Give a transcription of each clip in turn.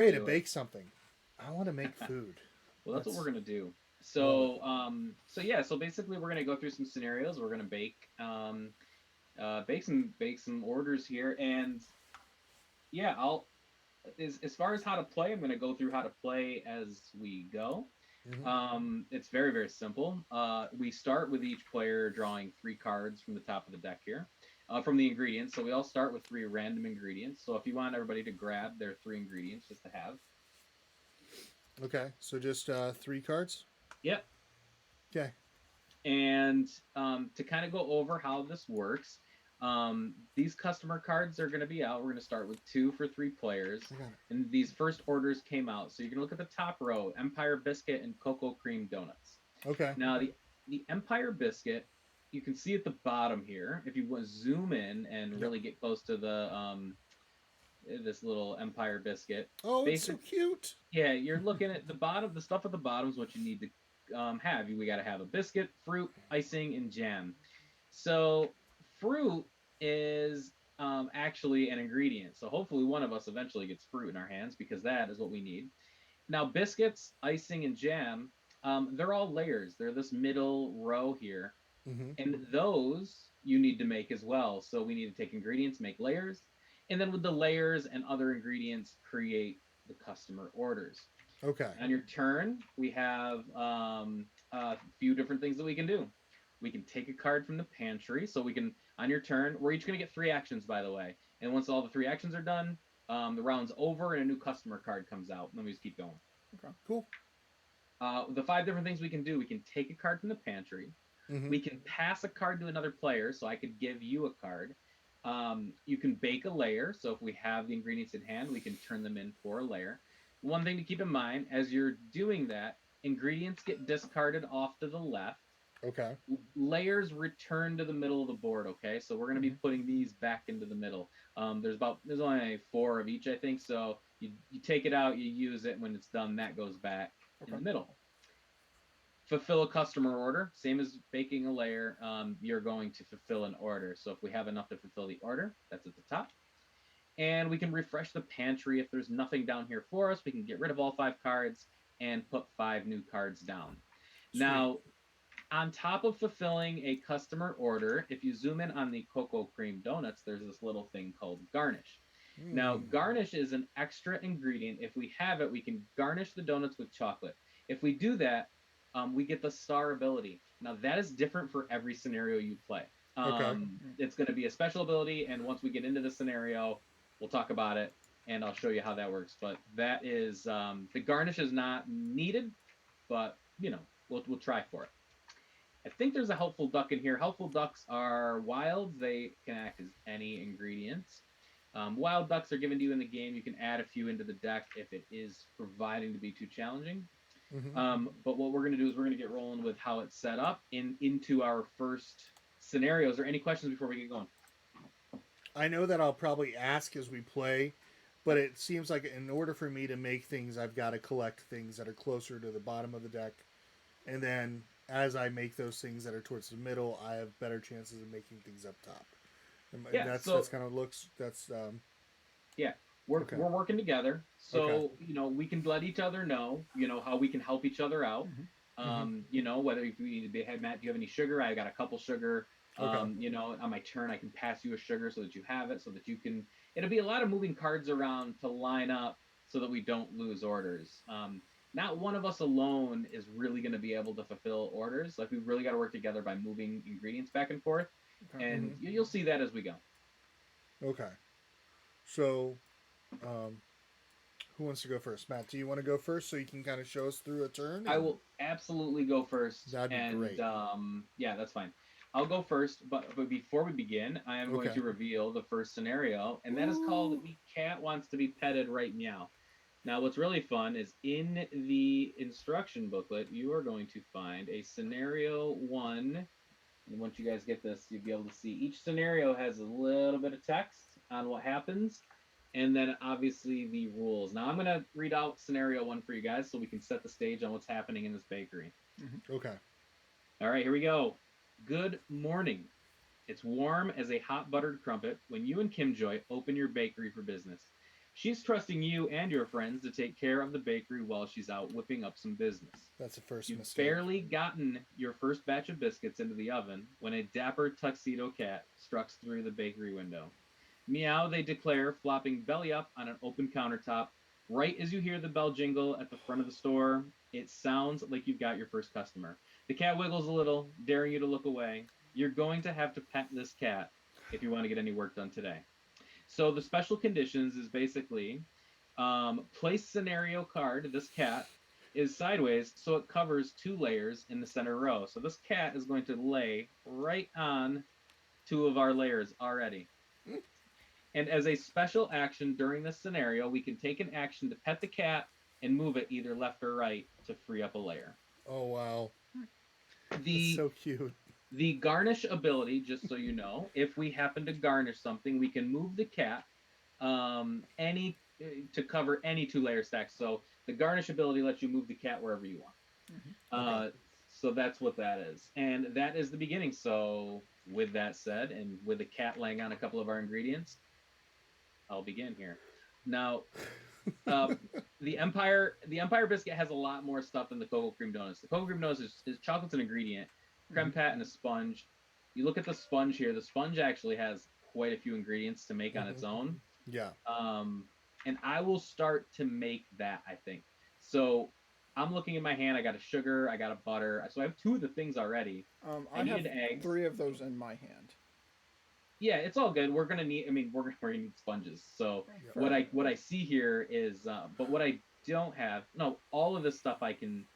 Hey, to bake something. I want to make food. Well, that's what we're gonna do. Love it. So basically we're gonna go through some scenarios. We're gonna bake some orders here, and yeah, I'll as far as how to play, I'm gonna go through how to play as we go. Hmm. It's very very simple. We start with each player drawing 3 cards from the top of the deck here, from the ingredients. So we all start with 3 random ingredients. So if you want everybody to grab their 3 ingredients just to have. Okay, so just 3 cards. Yep. Okay. And to kind of go over how this works, these customer cards are going to be out. We're going to start with 2 for 3 players. I got it. And these first orders came out. So you're going to look at the top row, Empire Biscuit and Cocoa Cream Donuts. Okay. Now, the Empire Biscuit, you can see at the bottom here, if you want to zoom in and Yep. really get close to this little Empire Biscuit. Oh, it's so Basic, cute. yeah, you're looking at the bottom. The stuff at the bottom is what you need to have. We got to have a biscuit, fruit, icing, and jam. So fruit is actually an ingredient. So hopefully one of us eventually gets fruit in our hands because that is what we need. Now biscuits, icing, and jam, they're all layers. They're this middle row here, Hmm. and those you need to make as well. So we need to take ingredients, make layers, and then with the layers and other ingredients, create the customer orders. Okay. On your turn, we have a few different things that we can do. We can take a card from the pantry. So we can, on your turn, we're each going to get 3 actions, by the way. And once all the 3 actions are done, the round's over and a new customer card comes out. And then we just keep going. Okay. Cool. The 5 different things we can do: we can take a card from the pantry. Hmm. We can pass a card to another player. So I could give you a card. You can bake a layer. So if we have the ingredients in hand, we can turn them in for a layer. One thing to keep in mind as you're doing that, ingredients get discarded off to the left. Okay. Layers return to the middle of the board. Okay, so we're going to be Hmm. putting these back into the middle. There's only 4 of each, I think. So you take it out, you use it. When it's done, that goes back in Okay. the middle. Fulfill a customer order, same as baking a layer. You're going to fulfill an order. So if we have enough to fulfill the order, that's at the top. And we can refresh the pantry. If there's nothing down here for us, we can get rid of all 5 cards and put 5 new cards down. Sweet. Now, on top of fulfilling a customer order, if you zoom in on the cocoa cream donuts, there's this little thing called garnish. Now, Mm. garnish is an extra ingredient. If we have it, we can garnish the donuts with chocolate. If we do that, we get the star ability. Now, that is different for every scenario you play. Okay. It's going to be a special ability, and once we get into the scenario, we'll talk about it, and I'll show you how that works. But that is the garnish is not needed, but we'll try for it. I think there's a helpful duck in here. Helpful ducks are wilds. They can act as any ingredients. Wild ducks are given to you in the game. You can add a few into the deck if it is providing to be too challenging. Hmm. But what we're going to do is we're going to get rolling with how it's set up into our first scenarios. Are there any questions before we get going? I know that I'll probably ask as we play, but it seems like in order for me to make things, I've got to collect things that are closer to the bottom of the deck, and then as I make those things that are towards the middle, I have better chances of making things up top. And Yeah. that's So kind of looks that's yeah, we're okay. we're working together. Okay. So we can let each other know how we can help each other out. Hmm. Whether if we need to be, hey Matt, do you have any sugar? I got a couple sugar. Okay. On my turn I can pass you a sugar so that you have it, so that you can. It'll be a lot of moving cards around to line up so that we don't lose orders. Not one of us alone is really going to be able to fulfill orders. Like, we really got to work together by moving ingredients back and forth, Okay. and you'll see that as we go. Okay. So, um, who wants to go first? Matt, do you want to go first so you can kind of show us through a turn? I will absolutely go first, That'd be and great. yeah, that's fine. I'll go first, but before we begin, I am going Okay. to reveal the first scenario, and that is called "The Cat Wants to Be Petted Right Meow." Now, what's really fun is in the instruction booklet, you are going to find a scenario 1, and once you guys get this, you'll be able to see each scenario has a little bit of text on what happens, and then obviously the rules. Now I'm going to read out scenario 1 for you guys so we can set the stage on what's happening in this bakery. Okay. All right, here we go. Good morning. It's warm as a hot buttered crumpet when you and Kim Joy open your bakery for business. She's trusting you and your friends to take care of the bakery while she's out whipping up some business. That's the first You've mistake. barely gotten your first batch of biscuits into the oven when a dapper tuxedo cat struts through the bakery window. Meow, they declare, flopping belly up on an open countertop. Right as you hear the bell jingle at the front of the store, it sounds like you've got your first customer. The cat wiggles a little, daring you to look away. You're going to have to pet this cat if you want to get any work done today. So the special conditions is basically place scenario card. This cat is sideways, so it covers 2 layers in the center row. So this cat is going to lay right on 2 of our layers already. And as a special action during this scenario, we can take an action to pet the cat and move it either left or right to free up a layer. Oh wow, that's The so cute. the garnish ability, just so you know, if we happen to garnish something, we can move the cat any to cover any 2-layer stacks. So the garnish ability lets you move the cat wherever you want. Okay. So that's what that is, and that is the beginning. So with that said, and with the cat laying on a couple of our ingredients, I'll begin here. Now, the Empire biscuit has a lot more stuff than the cocoa cream donuts. The cocoa cream donuts is chocolate's an ingredient, creme pat and a sponge. You look at the sponge here. The sponge actually has quite a few ingredients to make on its own. Yeah. And I will start to make that, I think. So I'm looking at my hand. I got a sugar. I got a butter. So I have 2 of the things already. I have needed eggs. 3 of those in my hand. Yeah, it's all good. We're gonna need. I mean, we're gonna need sponges. So Yeah. what I see here is, but what I don't have. No, all of this stuff I can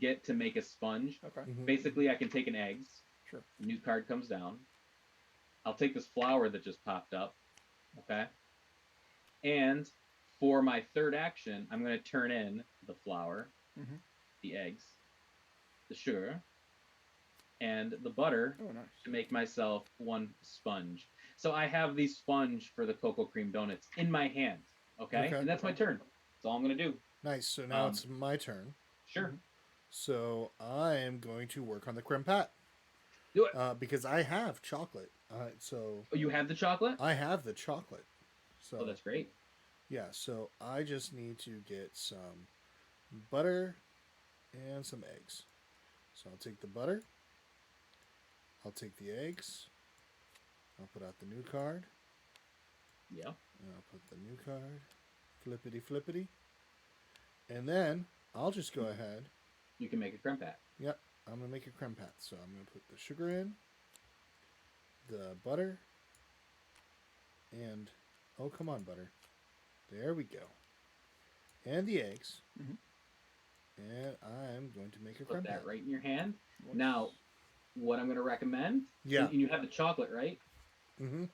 get to make a sponge. Okay. Mhm. Basically, I can take an eggs. Sure. New card comes down. I'll take this flour that just popped up. Okay. And for my third action, I'm going to turn in the flour, the eggs, the sugar, and the butter Oh, nice. to make myself 1 sponge. So I have the sponge for the cocoa cream donuts in my hand. Okay. Okay. And that's my turn. That's all I'm going to do. Nice. So now it's my turn. Sure. So I am going to work on the creme pat. Do it. Because I have chocolate. So Oh, you have the chocolate? I have the chocolate. So Oh, that's great. yeah. So I just need to get some butter and some eggs. So I'll take the butter. I'll take the eggs. I'll put out the new card. Yeah. And I'll put the new card. Flippity flippity. And then I'll just go ahead. You can make a creme pat. Yep. I'm going to make a creme pat. So I'm going to put the sugar in, the butter, and, oh, come on, butter. There we go. And the eggs. And I'm going to make a creme Put that pat. right in your hand. Now, what I'm going to recommend, Yeah. and you have the chocolate, right? Mm-hmm.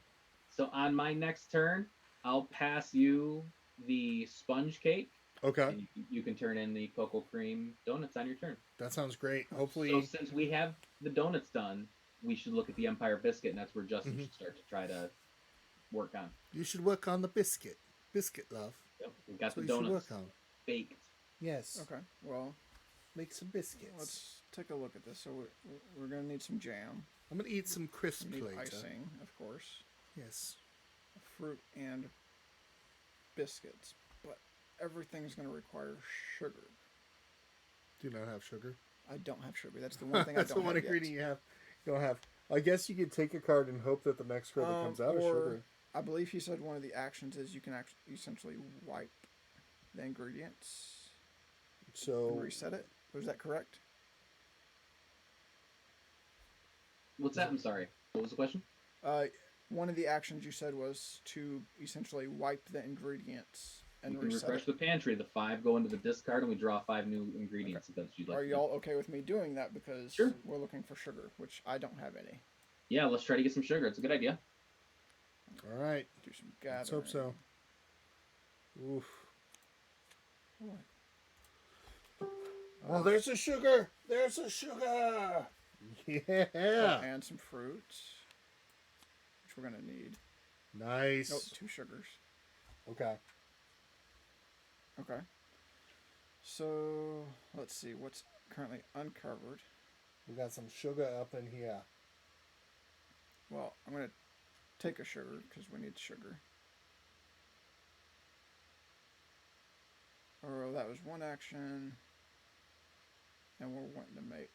So on my next turn, I'll pass you the sponge cake. Okay. And you can turn in the cocoa cream donuts on your turn. That sounds great. Hopefully. So since we have the donuts done, we should look at the Empire biscuit, and that's where Justin should start to try to work on. You should work on the biscuit. Biscuit, love. Yep, we've got That's the what you should donuts work on. baked. Yes. Okay. Well, Make some biscuits. let's take a look at this. So we're going to need some jam. I'm going to eat some crisp We need later. icing, of course. Yes. Fruit and biscuits. But everything's going to require sugar. Do you not have sugar? I don't have sugar. That's the one thing That's I don't the one have ingredient yet. you don't have. I guess you could take a card and hope that the next card that comes out is Or sugar. I believe he said one of the actions is you can actually essentially wipe the ingredients So and reset it. Was that correct? What's that? I'm sorry. What was the question? One of the actions you said was to essentially wipe the ingredients and We can reset refresh it. the pantry. The 5 go into the discard, and we draw 5 new ingredients. If that's what you'd like Are to do. y'all okay with me doing that? Because Sure. we're looking for sugar, which I don't have any. Yeah, let's try to get some sugar. It's a good idea. all right. Do some gathering. Let's hope so. Oof. What? Oh, there's a sugar. There's a sugar. Yeah. And some fruits, which we're gonna need. Nice. Nope, 2 sugars. Okay. Okay. So let's see what's currently uncovered. We got some sugar up in here. Well, I'm gonna take a sugar because we need sugar. Or that was one action. And we're wanting to make.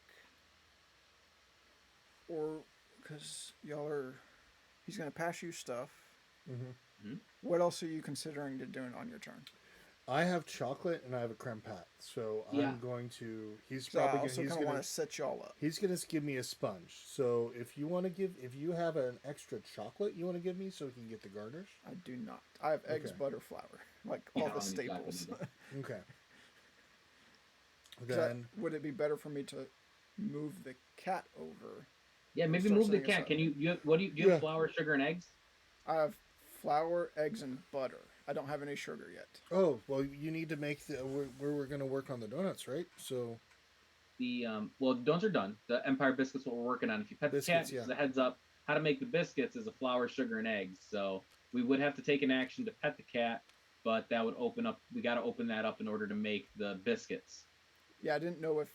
Or, because y'all are. He's going to pass you stuff. Mm-hmm. What else are you considering to doing on your turn? I have chocolate and I have a creme pat, so Yeah. I'm going to. He's So probably I also he's kind of gonna want to set y'all up. he's gonna give me a sponge. So if you have an extra chocolate you want to give me, so we can get the garnish. I do not. I have eggs, Okay. butter, flour, like You all don't the have any chocolate staples. either. Okay. Is that- Then would it be better for me to move the cat over? Yeah, maybe Start move the setting cat. aside. Can you? What do you? Do you have flour, sugar, and eggs? I have flour, eggs, and butter. I don't have any sugar yet. oh well, you need to make the we're gonna work on the donuts, right? So The donuts are done. The Empire biscuits, what we're working on. If you pet the Biscuits, cat, yeah. just a heads up. How to make the biscuits is a flour, sugar, and eggs. So we would have to take an action to pet the cat, but that would open up. We got to open that up in order to make the biscuits. Yeah, I didn't know if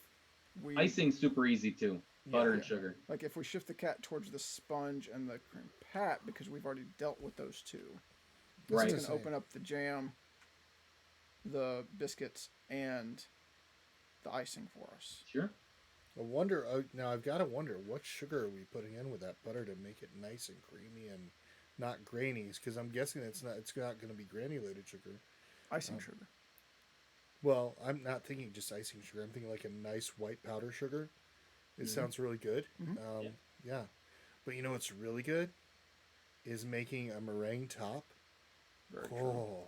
we Icing's super easy too. Butter and Yeah. sugar. like if we shift the cat towards the sponge and the cream pat because we've already dealt with those two. Right. It's It's going the to open up the jam, the biscuits, and the icing for us. Sure. I wonder. Now I've got to wonder what sugar are we putting in with that butter to make it nice and creamy and not grainies? Because I'm guessing it's not going to be granulated sugar. Icing Um, sugar. Well, I'm not thinking just icing sugar. I'm thinking like a nice white powder sugar. It sounds really good. Mhm. Yeah. But you know what's really good is making a meringue top. Very true. Oh.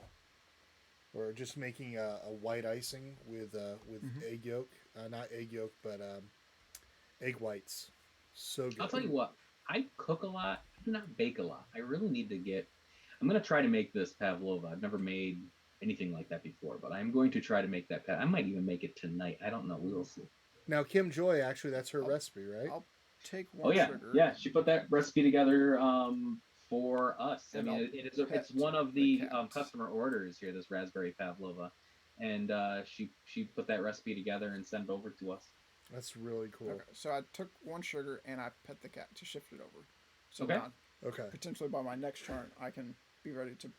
Or just making a white icing with Mhm. egg yolk. Not egg yolk, but egg whites. So good. I'll tell you what. I cook a lot. I do not bake a lot. I really need to get. I'm gonna try to make this pavlova. I've never made anything like that before, but I'm going to try to make that. I might even make it tonight. I don't know. We will see. Now, Kim Joy, actually, that's her I'll- recipe, right? I'll take Oh one yeah, sugar. yeah. She put that recipe together for us. And I mean, I'll it's pet one of the the cat. customer orders here. This raspberry pavlova, and she put that recipe together and sent it over to us. That's really cool. Okay, so I took one sugar and I pet the cat to shift it over. So Okay. now, Okay. potentially by my next turn, I can be ready to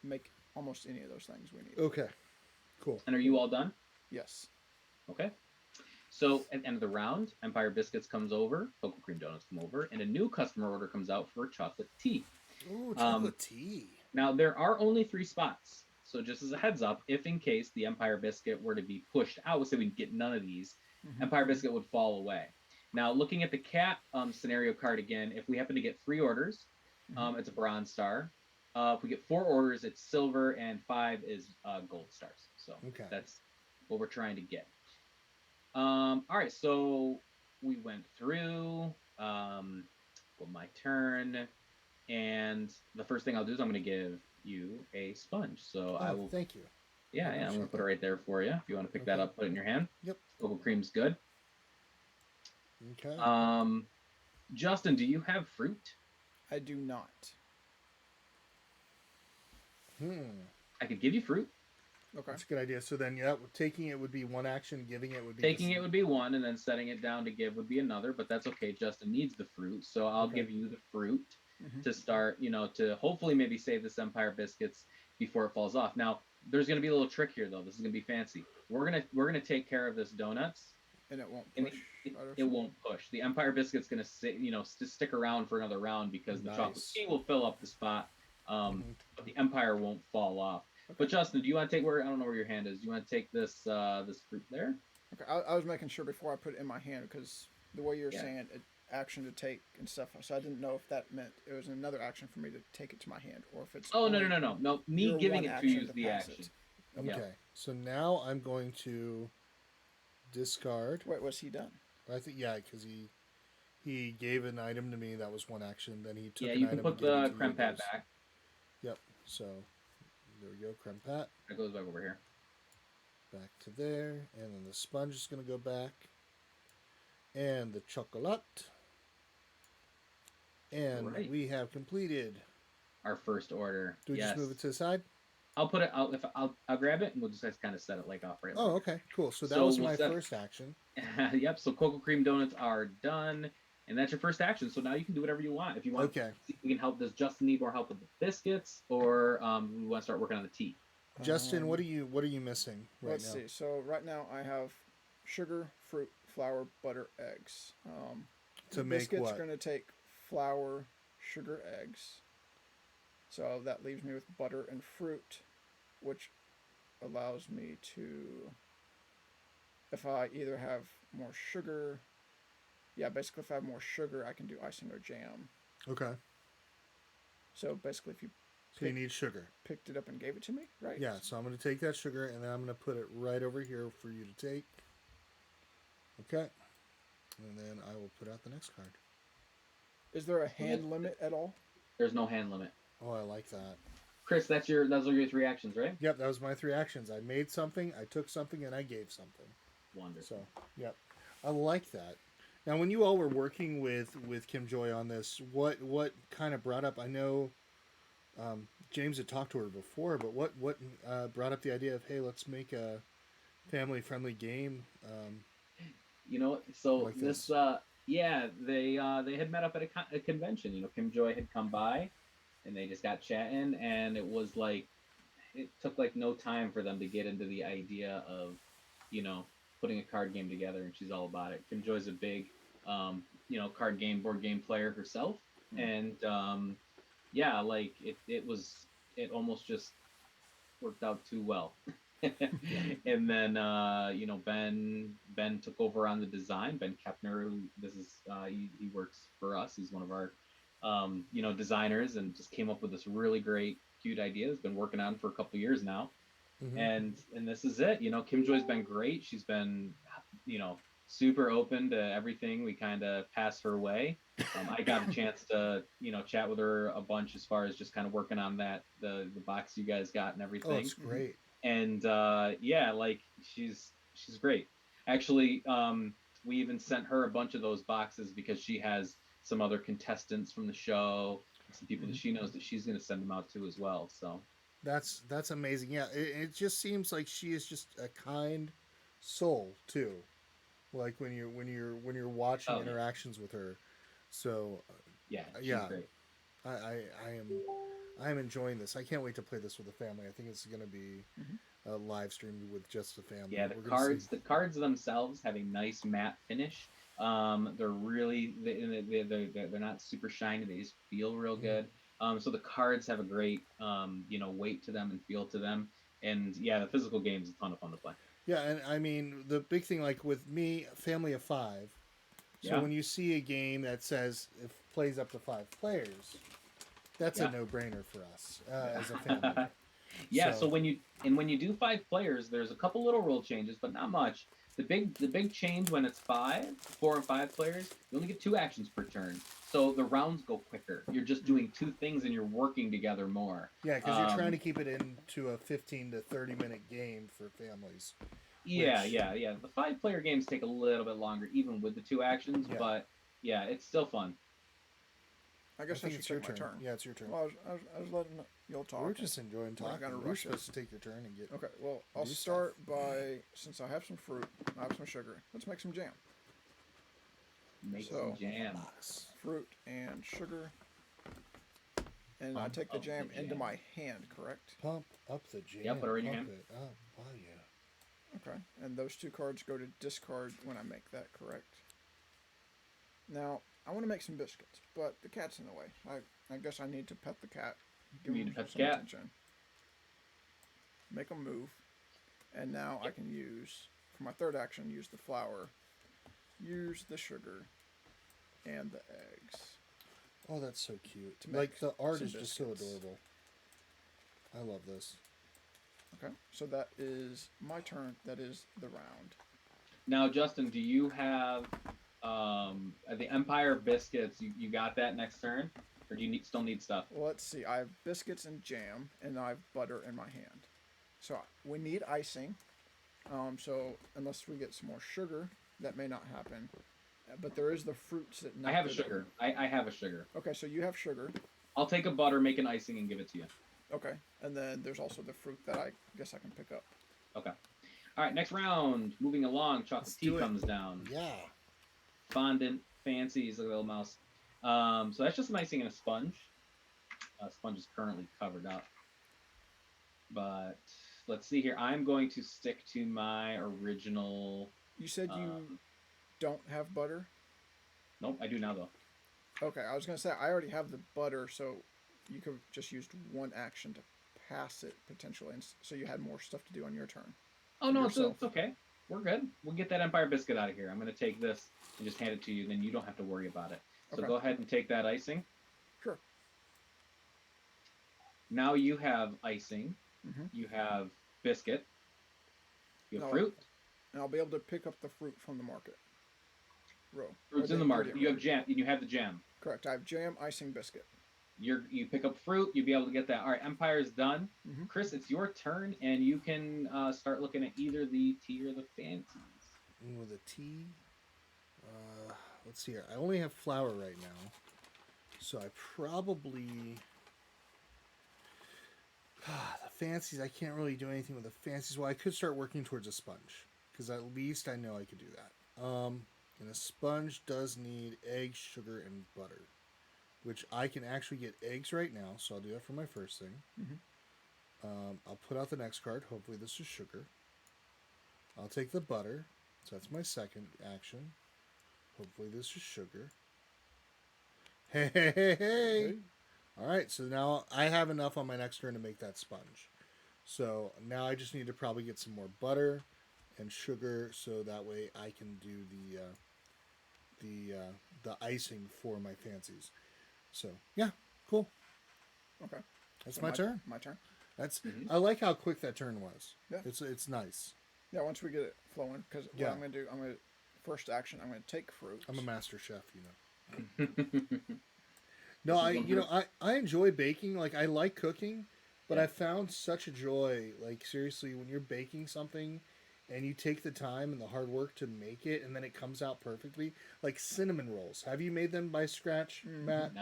make almost any of those things we need. Okay. Cool. And are you all done? Yes. Okay. So at the end of the round, Empire Biscuits comes over, Cocoa Cream Donuts come over, and a new customer order comes out for chocolate tea. Ooh, chocolate tea. Now there are only 3 spots. So just as a heads up, if in case the Empire Biscuit were to be pushed out, so we get none of these, Mhm. Empire Biscuit would fall away. Now looking at the cat scenario card again, if we happen to get 3 orders, it's a bronze star. If we get 4 orders, it's silver, and 5 is gold stars. So Okay. that's what we're trying to get. All right, so we went through. Well, my turn, and the first thing I'll do is I'm going to give you a sponge. So I will. Thank you. Yeah, I'm going to appreciate put it right there for you. If you want to pick that Okay. up, put it in your hand. Yep. Cocoa cream's good. Okay. Justin, do you have fruit? I do not. I could give you fruit. Okay. That's a good idea. So then, yeah, taking it would be one action, giving it would be Taking it would be one, and then setting it down to give would be another. But that's okay. Justin needs the fruit, so I'll Okay. give you the fruit Mhm. to start. To hopefully maybe save this Empire Biscuits before it falls off. Now, there's going to be a little trick here, though. This is going to be fancy. We're gonna take care of this donuts, And it won't and push. it won't push. The Empire Biscuit's going to sit, stick around for another round because the chocolate Nice. tea will fill up the spot. Mhm. But the Empire won't fall off. But Justin, do you want to take I don't know where your hand is. Do you want to take this this fruit there? Okay. I was making sure before I put it in my hand because the way you're Yeah. saying it, action to take and stuff. So I didn't know if that meant it was another action for me to take it to my hand or if it's. Oh no only no! Me your giving one it to action you is to the pass action. it. Yeah. Okay. So now I'm going to discard. Wait, was he done? I think because he gave an item to me that was one action. Then he took Yeah, an you can item put and gave it the to creme you pat guys. back. Yep. So there we go. Creme pat That goes back over here. back to there, and then the sponge is going to go back, and the chocolate, and Right. we have completed. Our first order. Do we Yes. just move it to the side? I'll put it out. I'll grab it and we'll just kind of set it like off right. Oh, okay, cool. So that So was we'll my set- first action. Yep. So cocoa cream donuts are done, and that's your first action. So now you can do whatever you want. If you want, Okay. see if we can help. Does Justin need more help with the biscuits, or we want to start working on the tea? Justin, what are you missing right Let's now? see. So right now I have sugar, fruit, flour, butter, eggs. To The make biscuits what? are going to take flour, sugar, eggs. So that leaves me with butter and fruit, which allows me to, if I either have more sugar, yeah, basically if I have more sugar, I can do icing or jam. Okay. So basically, if you So you need sugar. picked it up and gave it to me, right? Yeah, so I'm going to take that sugar and then I'm going to put it right over here for you to take. Okay. And then I will put out the next card. Is there a hand limit at all? There's no hand limit. Oh, I like that. Chris, those are your 3 actions, right? Yep, that was my 3 actions. I made something, I took something, and I gave something. Wonderful. So, yep. I like that. Now, when you all were working with Kim Joy on this, what kind of brought up? I know James had talked to her before, but what brought up the idea of, hey, let's make a family friendly game? So like this, this. yeah, they had met up at a convention. Kim Joy had come by, and they just got chatting, and it was like it took like no time for them to get into the idea of, putting a card game together, and she's all about it. Kim Joy's a big, board game player herself, and yeah, like it almost just worked out too well. And then Ben took over on the design. Ben Kepner, he works for us. He's one of our designers, and just came up with this really great, cute idea. He's been working on for a couple years now, and this is it. Kim Joy's been great. She's been super open to everything we kind of pass her way. I got a chance to chat with her a bunch as far as just kind of working on the box you guys got and everything. Oh, it's great. And yeah, like she's great. Actually, we even sent her a bunch of those boxes because she has some other contestants from the show, some people that she knows that she's going to send them out to as well. So that's amazing. Yeah, it just seems like she is just a kind soul too. Like when you're watching interactions with her. So yeah, she's great. I am enjoying this. I can't wait to play this with the family. I think it's going to be a live stream with just the family. Yeah, the cards themselves have a nice matte finish. They're really they're not super shiny. They just feel real good. So the cards have a great weight to them and feel to them. And yeah, the physical game is a ton of fun to play. Yeah, and I mean the big thing, like with me, family of 5. So when you see a game that says it plays up to 5 players, that's a no-brainer for us as a family. Yeah. So when you do 5 players, there's a couple little rule changes, but not much. The big change when it's 4 and 5 players, you only get 2 actions per turn. So the rounds go quicker. You're just doing 2 things and you're working together more. Yeah, because you're trying to keep it into a 15 to 30-minute game for families. Yeah. The 5-player games take a little bit longer, even with the 2 actions, but yeah, it's still fun. I guess I should take my turn. Yeah, it's your turn. Well, I was letting y'all talk. We're just enjoying talking. We're supposed to take your turn and get. Okay, well, I'll start by, since I have some fruit, I have some sugar. Let's make some jam. Make some jam. Fruit and sugar. And I take the jam into my hand, correct? Pump up the jam. Yeah, put it in your hand. Oh, wow, yeah. Okay, and those 2 cards go to discard when I make that, correct? Now, I want to make some biscuits, but the cat's in the way. I guess I need to pet the cat. You need to pet the cat. Attention. Make them move. And now I can use, for my 3rd action, use the flour, use the sugar, and the eggs. Oh, that's so cute. Like, the art is just so adorable. I love this. Okay, so that is my turn. That is the round. Now, Justin, do you have the Empire Biscuits? You got that next turn? Or do you still need stuff? Well, let's see. I have biscuits and jam, and I have butter in my hand. So we need icing. So unless we get some more sugar, that may not happen. But there is the fruits that. I have a sugar. I have a sugar. Okay, so you have sugar. I'll take a butter, make an icing, and give it to you. Okay, and then there's also the fruit that I guess I can pick up. Okay. All right, next round. Moving along, chocolate tea comes down. Yeah. Fondant, fancies, a little mouse. So that's just an icing and a sponge. Sponge is currently covered up. But let's see here. I'm going to stick to my original. You said you Um, don't have butter? nope, I do now though. Okay, I was going to say, I already have the butter, so you could have just used one action to pass it, potentially, and so you had more stuff to do on your turn. Oh For no, it's yourself. okay. We're good. We'll get that Empire Biscuit out of here. I'm going to take this and just hand it to you. Then you don't have to worry about it. So Okay. go ahead and take that icing. Sure. Now you have icing. Mm-hmm. You have biscuit. You have No. fruit. And I'll be able to pick up the fruit from the market row. Fruit's Or in the market. ingredient You row. have jam. And you have the jam. Correct. I have jam, icing, biscuit. You pick up fruit. You'll be able to get that. All right, Empire's done. Mm-hmm. Chris, it's your turn, and you can start looking at either the tea or the fancies. With a tea. Let's see here. I only have flour right now, so I probably the fancies. I can't really do anything with the fancies. Well, I could start working towards a sponge because at least I know I could do that. And a sponge does need eggs, sugar, and butter, which I can actually get eggs right now. So I'll do that for my first thing. Mm-hmm. I'll put out the next card. Hopefully this is sugar. I'll take the butter. So that's my second action. Hopefully this is sugar. Hey, hey, hey, hey. All right, so now I have enough on my next turn to make that sponge. So now I just need to probably get some more butter and sugar so that way I can do the icing for my fancies. So, yeah, cool. Okay. That's So my turn. My turn. That's Mhm. I like how quick that turn was. Yeah. It's nice. Yeah, once we get it flowing, because Yeah. what I'm going to do, first action, I'm going to take fruit. I'm a master chef, you know. This No, is I enjoy baking. Like I like cooking, but Yeah. I found such a joy. Like seriously, when you're baking something, and you take the time and the hard work to make it, and then it comes out perfectly. Like cinnamon rolls. Have you made them by scratch, Mhm. Matt?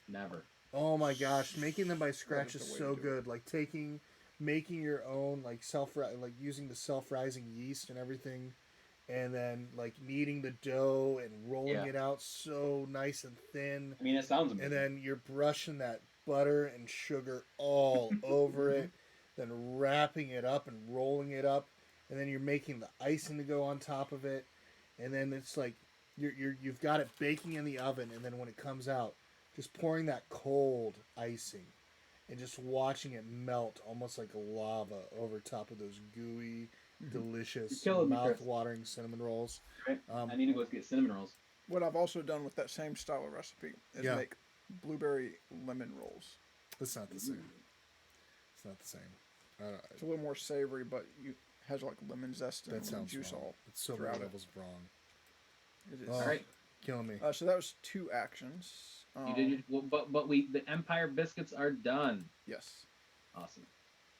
Never. Oh my gosh, making them by scratch is is the way so to do it. good. Like making your own like like using the self-rising yeast and everything, and then like kneading the dough and rolling Yeah. it out so nice and thin. I mean, it sounds amazing. And then you're brushing that butter and sugar all over it, then wrapping it up and rolling it up, and then you're making the icing to go on top of it, and then it's like you've got it baking in the oven, and then when it comes out, just pouring that cold icing, and just watching it melt almost like lava over top of those gooey, delicious, You're killing me, Chris. mouth-watering cinnamon rolls. Right? I need to go get cinnamon rolls. What I've also done with that same style of recipe is Yeah. make blueberry lemon rolls. It's not the same. It's not the same. It's a little more savory, but you has like lemon zest and That lemon sounds juice wrong. all It's so throughout many it. levels wrong. It is. Oh, All right. killing me. So that was 2 actions. You did, well, but the Empire Biscuits are done. Yes. Awesome.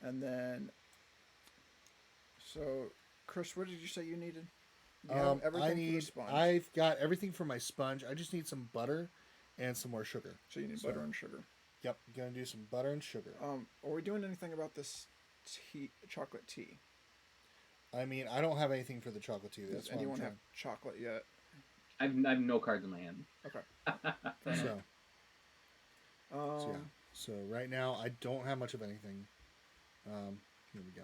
And then, so Chris, what did you say you needed? You have everything for the sponge. I've got everything for my sponge. I just need some butter and some more sugar. So you need butter and sugar. Yep, gonna do some butter and sugar. Are we doing anything about this chocolate tea? I mean, I don't have anything for the chocolate tea. That's Does why I'm anyone trying. have chocolate yet? I have no cards in my hand. Okay. So, Um, yeah. So right now I don't have much of anything. Here we go.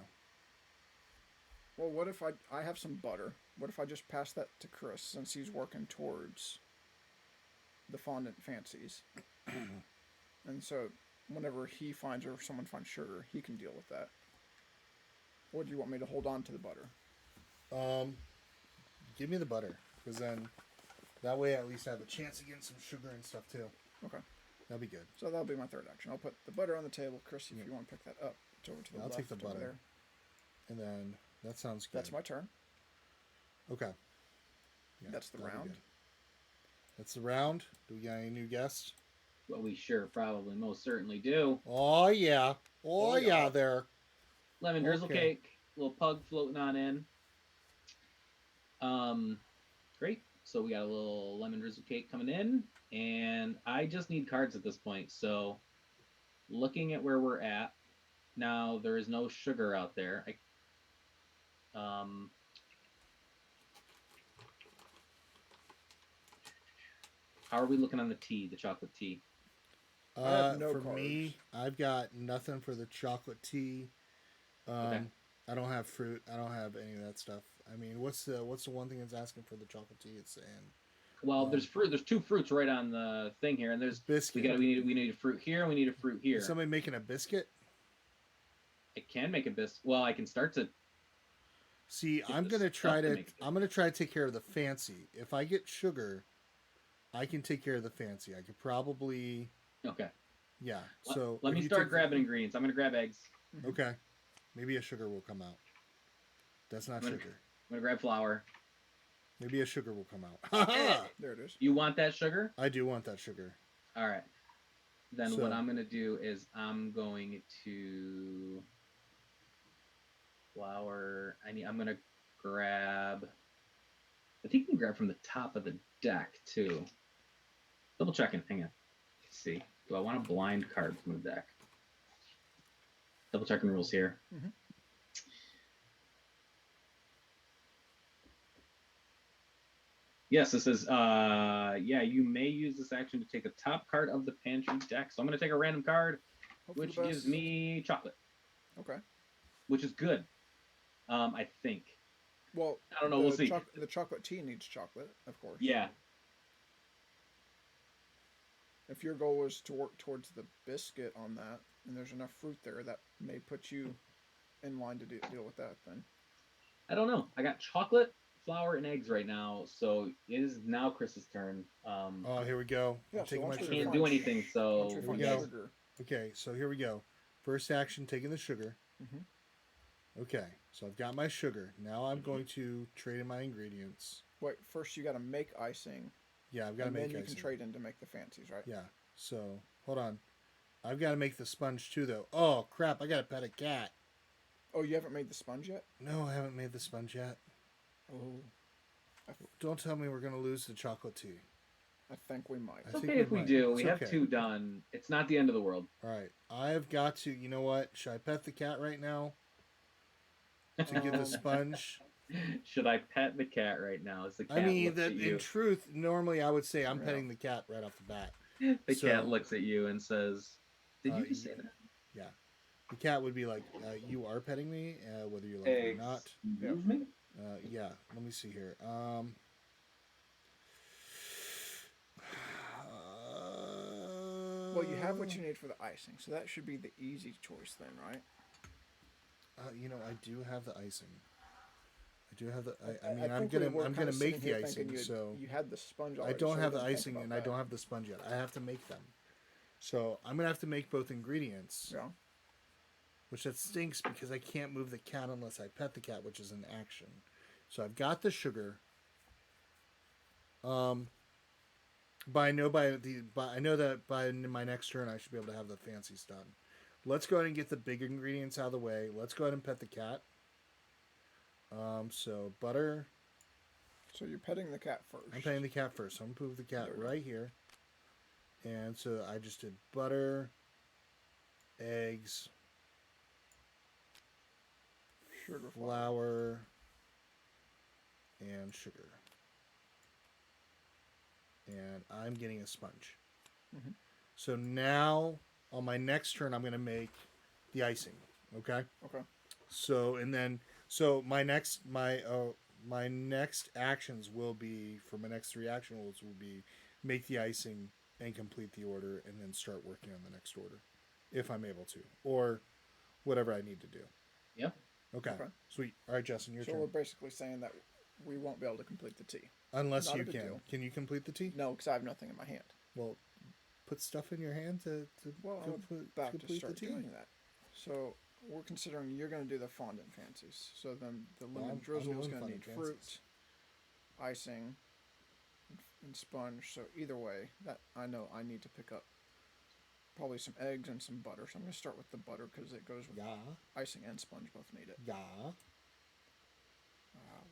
Well, what if I have some butter? What if I just pass that to Chris since he's working towards the fondant fancies? And so whenever he finds or someone finds sugar, he can deal with that. Or do you want me to hold on to the butter? Give me the butter, because then that way I at least have a chance of getting some sugar and stuff too. Okay. That'll be good. So that'll be my third action. I'll put the butter on the table. Chris, if you want to pick that up, it's over to the I'll left. take the over butter. there. And then that sounds good. That's my turn. Okay. Yeah, That's the that'll be round. good. That's the round. Do we got any new guests? Well, we sure probably most certainly do. Oh yeah. Oh, Oh, yeah. yeah. There. Lemon drizzle Okay. cake, little pug floating on in. Great. So we got a little lemon drizzle cake coming in, and I just need cards at this point. So, looking at where we're at now, there is no sugar out there. How are we looking on the tea, the chocolate tea? I have no for me, cards. I've got nothing for the chocolate tea. Okay. I don't have fruit. I don't have any of that stuff. I mean, what's the one thing that's asking for the chocolate tea? It's saying Well, there's fruit. There's 2 fruits right on the thing here, and there's biscuit. we need a fruit here. We need a fruit here. Is somebody making a biscuit? I can make a biscuit. Well, I can start to. See, Get I'm the gonna stuff try to to. make a I'm gonna try to take care of the fancy. If I get sugar, I can take care of the fancy. I could probably. Okay. Yeah. Let, So let if me you start take- grabbing ingredients. I'm gonna grab eggs. Okay. Maybe a sugar will come out. That's not I'm gonna- sugar. I'm gonna grab flour. Maybe a sugar will come out. Haha! There it is. You want that sugar? I do want that sugar. All right. Then So- what I'm gonna do is I'm going to flour. I'm gonna grab. I think you can grab from the top of the deck too. Double checking. Hang on. Let's see. Do I want a blind card from the deck? Double checking rules here. Mhm. Yes, this is yeah, you may use this action to take the top card of the pantry deck. So I'm gonna take a random card, Hope for which the gives best. me chocolate, Okay. which is good. I think. Well, I don't know, we'll see. The chocolate tea needs chocolate, of course. Yeah. If your goal is to work towards the biscuit on that, and there's enough fruit there, that may put you in line to deal with that then. I don't know. I got chocolate, flour, and eggs right now, so it is now Chris's turn. Oh, here we go. Yeah, I'm so taking my once we sugar. Can't find do anything, so Once we we find go. sugar. Okay, so here we go. First action, taking the sugar. Mhm. Okay, so I've got my sugar. Now I'm going to trade in my ingredients. Wait, first you got to make icing, Yeah, I've got to and make then you icing. can trade in to make the fancies, right? Yeah, so hold on. I've got to make the sponge too, though. Oh, crap, I got to pet a cat. Oh, you haven't made the sponge yet? No, I haven't made the sponge yet. Oh, Don't tell me we're going to lose the chocolate tea. I think we might. I it's think okay if we might. do. It's We have okay. 2 done. It's not the end of the world. All right, I've got to, you know what? Should I pet the cat right now to get the sponge? Should I pet the cat right now? As the cat I mean, looks that at you. in truth, normally I would say I'm Yeah. petting the cat right off the bat. The so- cat looks at you and says, "Did you just say yeah. that?" Yeah. The cat would be like, you are petting me, whether you like it or not. Excuse me? Yeah, let me see here. Well, you have what you need for the icing, so that should be the easy choice then, right? You know, I do have the icing. I do have the. I mean, think I'm we gonna were I'm kinda gonna make sitting the here icing. thinking So you had the sponge I already. don't so have we the didn't think icing about and I that. don't have the sponge yet. I have to make them. So I'm gonna have to make both ingredients. Yeah. Which that stinks because I can't move the cat unless I pet the cat, which is an action. So I've got the sugar. But I know that by my next turn I should be able to have the fancies done. Let's go ahead and get the big ingredients out of the way. Let's go ahead and pet the cat. So butter. So you're petting the cat first. I'm petting the cat first. So I'm gonna move the cat There we go. right here. And so I just did butter, eggs, Sugar flour, and sugar. And I'm getting a sponge. Mhm. So now on my next turn, I'm going to make the icing. Okay. Okay. So my next actions will be for my next 3 action rules will be make the icing and complete the order, and then start working on the next order, if I'm able to, or whatever I need to do. Yep. Okay. Okay. Sweet. All right, Justin, your So turn. we're basically saying that we won't be able to complete the tea. Unless not a you big can. deal. Can you complete the tea? No, because I have nothing in my hand. Well, put stuff in your hand to Well, I'm about to complete the start tea. doing that. So we're considering you're going to do the fondant fancies. So then the Well, lemon I'm drizzle is doing going to need fondant fruit, fancies. icing, and sponge. So either way, that I know I need to pick up probably some eggs and some butter. So I'm going to start with the butter because it goes with Yeah. icing and sponge both need it. Yeah.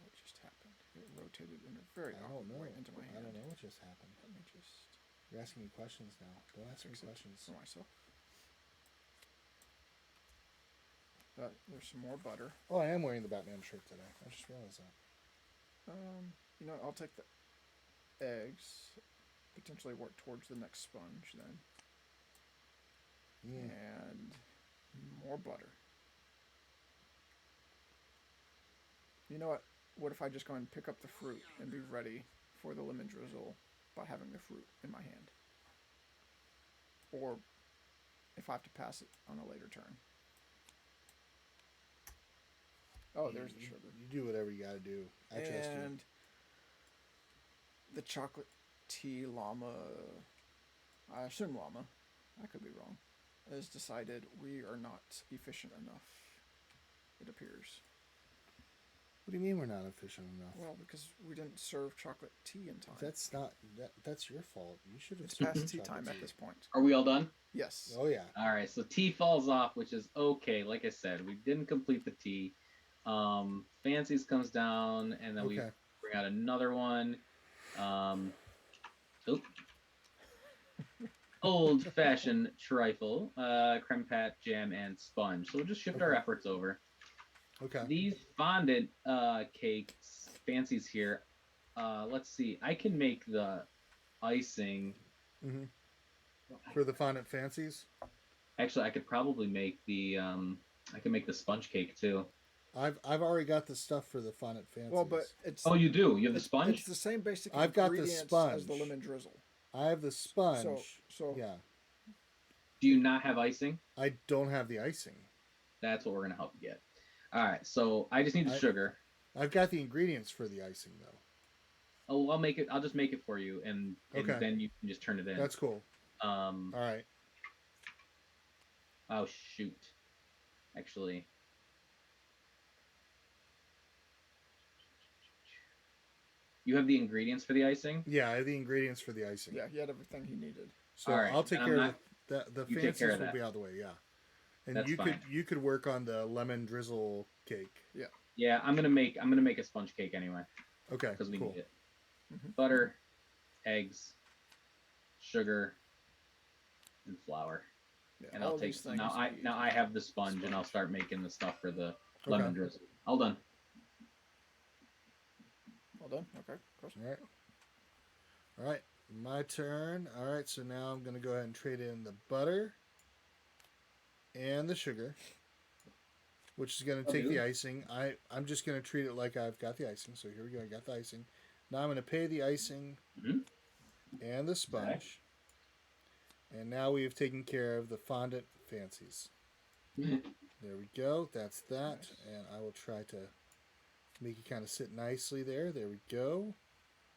What just happened? It rotated in a very I don't awkward know. way into my hand. I don't know what just happened. Let me just You're asking me questions now. Don't ask me fix it questions. for myself. But there's some more butter. Oh, I am wearing the Batman shirt today. I just realized that. You know, I'll take the eggs. Potentially work towards the next sponge then. Yeah. And more butter. You know what? What if I just go and pick up the fruit and be ready for the lemon drizzle by having the fruit in my hand? Or if I have to pass it on a later turn. Oh, there's the sugar. You do whatever you gotta do. I trust you. And the chocolate tea llama, I assume llama, I could be wrong, has decided we are not efficient enough, it appears. What do you mean we're not efficient enough? Well, because we didn't serve chocolate tea in time. That's not that's your fault. You should have. It's past tea chocolate time tea. at this point. Are we all done? Yes. Oh yeah. All right, so T falls off, which is okay. Like I said, we didn't complete the T. Fancies comes down, and then we Okay. bring out another one. Oop. Old-fashioned trifle, creme pat, jam, and sponge. So we'll just shift our Okay. efforts over. Okay. These fondant cakes, Fancies here. Let's see. I can make the icing. Mm-hmm. For the fondant fancies, Actually, I could probably make the I can make the sponge cake too. I've already got the stuff for the fondant fancies. Well, but it's Oh, you do. You have the it's sponge. the same basic I've got the ingredients as sponge. the lemon drizzle. I have the sponge. So yeah, Do you not have icing? I don't have the icing. That's what we're gonna help you get. All right. So I just need the sugar. I've got the ingredients for the icing though. Oh, I'll make it. I'll just make it for you, and Okay. then you can just turn it in. That's cool. All right. Oh shoot. Actually. You have the ingredients for the icing? Yeah, I have the ingredients for the icing. yeah, he had everything he needed. So All right, I'll take and care I'm of the you take fancies care of will that. be out of the way. Yeah, and That's fine. you could work on the lemon drizzle cake. Yeah, I'm gonna make a sponge cake anyway Okay. because we cool. need it. Mhm. Butter, eggs, sugar, and flour. Yeah, And all I'll of take these things now. need I have the sponge, and I'll start making the stuff for the lemon Okay. drizzle. All done. All done. Okay. Of course. All right. All right. My turn. All right. So now I'm gonna go ahead and trade in the butter and the sugar, which is gonna take the icing. I'm just gonna treat it like I've got the icing. So here we go. I got the icing. Now I'm gonna pay the icing Mhm. and the sponge. And now we have taken care of the fondant fancies. There we go. That's that. Nice. And I will try to make it kind of sit nicely there. There we go.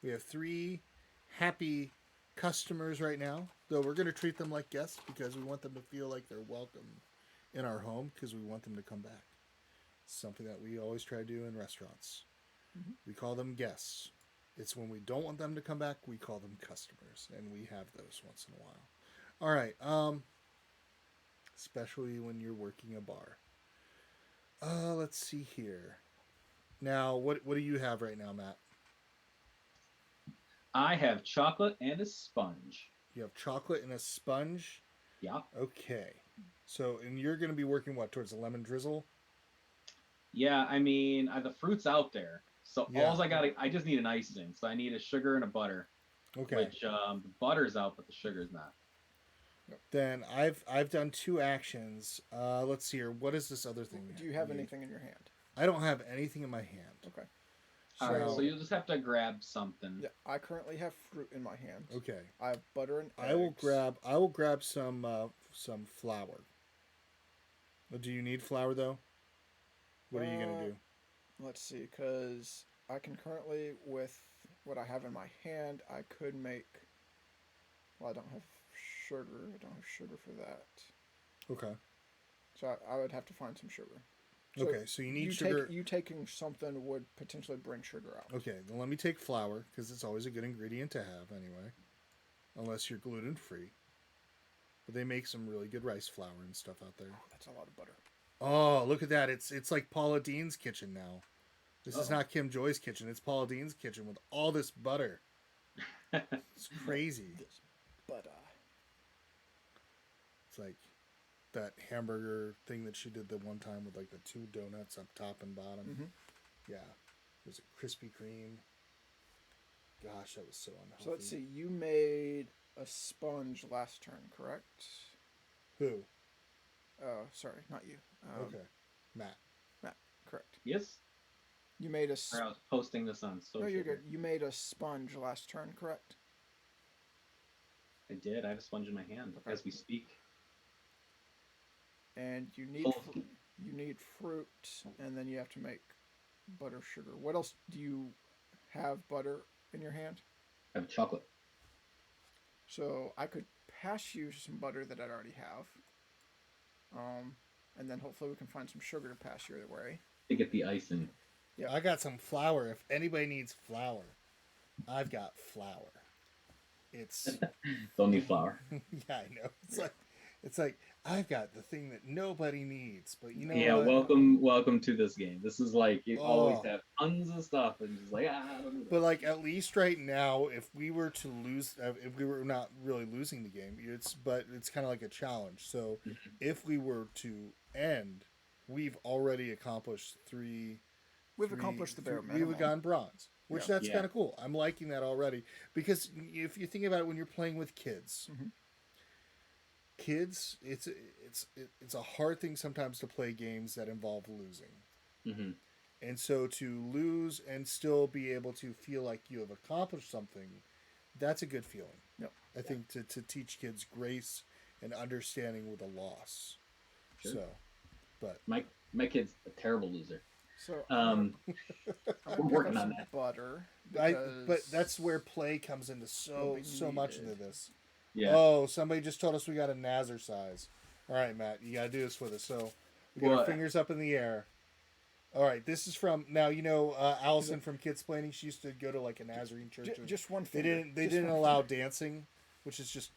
We have 3 happy customers right now. Though we're going to treat them like guests because we want them to feel like they're welcome in our home because we want them to come back. Something that we always try to do in restaurants. Mhm. We call them guests. It's when we don't want them to come back, we call them customers. And we have those once in a while. All right. Especially when you're working a bar. Let's see here. Now, what do you have right now, Matt? I have chocolate and a sponge. You have chocolate and a sponge. Yeah. Okay. So, and you're going to be working what towards the lemon drizzle? Yeah. I mean, the fruit's out there, so Yeah. I just need an icing. So I need a sugar and a butter. Okay. Which the butter's out, but the sugar's not. Then I've done 2 actions. Let's see here. What is this other thing? Do you have need? anything in your hand? I don't have anything in my hand. Okay. All right, so you'll just have to grab something. Yeah, I currently have fruit in my hand. Okay. I have butter and eggs. I will grab some flour. Do you need flour though? What are you gonna do? Let's see, because I can currently, with what I have in my hand, I could make. Well, I don't have sugar. I don't have sugar for that. Okay. So I would have to find some sugar. So Okay. So you need sugar. you taking something would potentially bring sugar out. Okay. Then let me take flour because it's always a good ingredient to have anyway, unless you're gluten free. But they make some really good rice flour and stuff out there. Oh, that's a lot of butter. Oh, look at that! It's like Paula Dean's kitchen now. This is not Kim Joy's kitchen. It's Paula Dean's kitchen with all this butter. It's crazy. This butter. It's like that hamburger thing that she did the one time with like the 2 donuts up top and bottom. Mm-hmm. Yeah. Was it Krispy Kreme? Gosh, that was so unhealthy. So let's see. You made a sponge last turn, correct? Who? Sorry, not you. Okay. Matt. Correct. Yes. You made a. Or I was posting this on social. No, you're good. You made a sponge last turn, correct? I did. I have a sponge in my hand as we speak. And you need Oh. you need fruit, and then you have to make butter sugar. What else do you have butter in your hand? I have chocolate. So I could pass you some butter that I already have. And then hopefully we can find some sugar to pass your way. To get the icing. Yeah. I got some flour. If anybody needs flour, I've got flour. It's Don't need flour. yeah, I know. It's like I've got the thing that nobody needs, but you know Yeah, what? welcome to this game. This is like you always Oh. have tons of stuff and just like I don't do that. But like at least right now, if we were to lose, if we were not really losing the game, it's kind of like a challenge. So if we were to end, we've already accomplished three. We've accomplished the bare We've minimum. gone bronze, which Yeah. that's kind of cool. I'm liking that already because if you think about it, when you're playing with kids, Mhm. kids, it's a hard thing sometimes to play games that involve losing. Mhm. And so to lose and still be able to feel like you have accomplished something, that's a good feeling. Yep. I think to teach kids grace and understanding with a loss. Sure. So, but My kid's a terrible loser. So Um, I'm we're gonna pick working up on some that. butter. but that's where play comes into Will be so much needed. into this. Yeah. Oh, somebody just told us we got a Nazar size. All right, Matt, you got to do this with us. So we got our What? fingers up in the air. All right, this is from now. You know, Allison from Kids Planning. She used to go to like a Nazarene church. and Just one they finger. They Just didn't one allow finger. dancing, which is just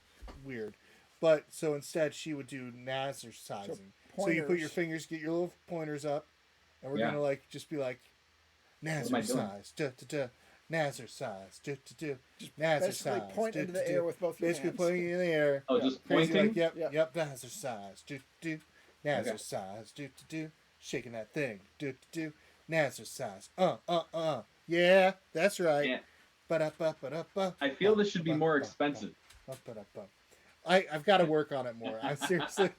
weird. But so instead, she would do Nazar sizing. So you put your pointers. fingers, get your little pointers up, and we're Yeah. gonna like just be like am Nazar I doing? size, Nazar size, Nazar Basically size. point into the air with both your Basically hands. pointing in the air. Oh, just Crazy, pointing. like, yep, Yeah. yep, Nazar size, Nazar Okay. size, shaking that thing, Nazar size, yeah, that's right. Yeah. Ba-da-ba-ba-da-ba. I feel this should be more expensive. Ba-ba-da-ba. I've got to work on it more. I seriously.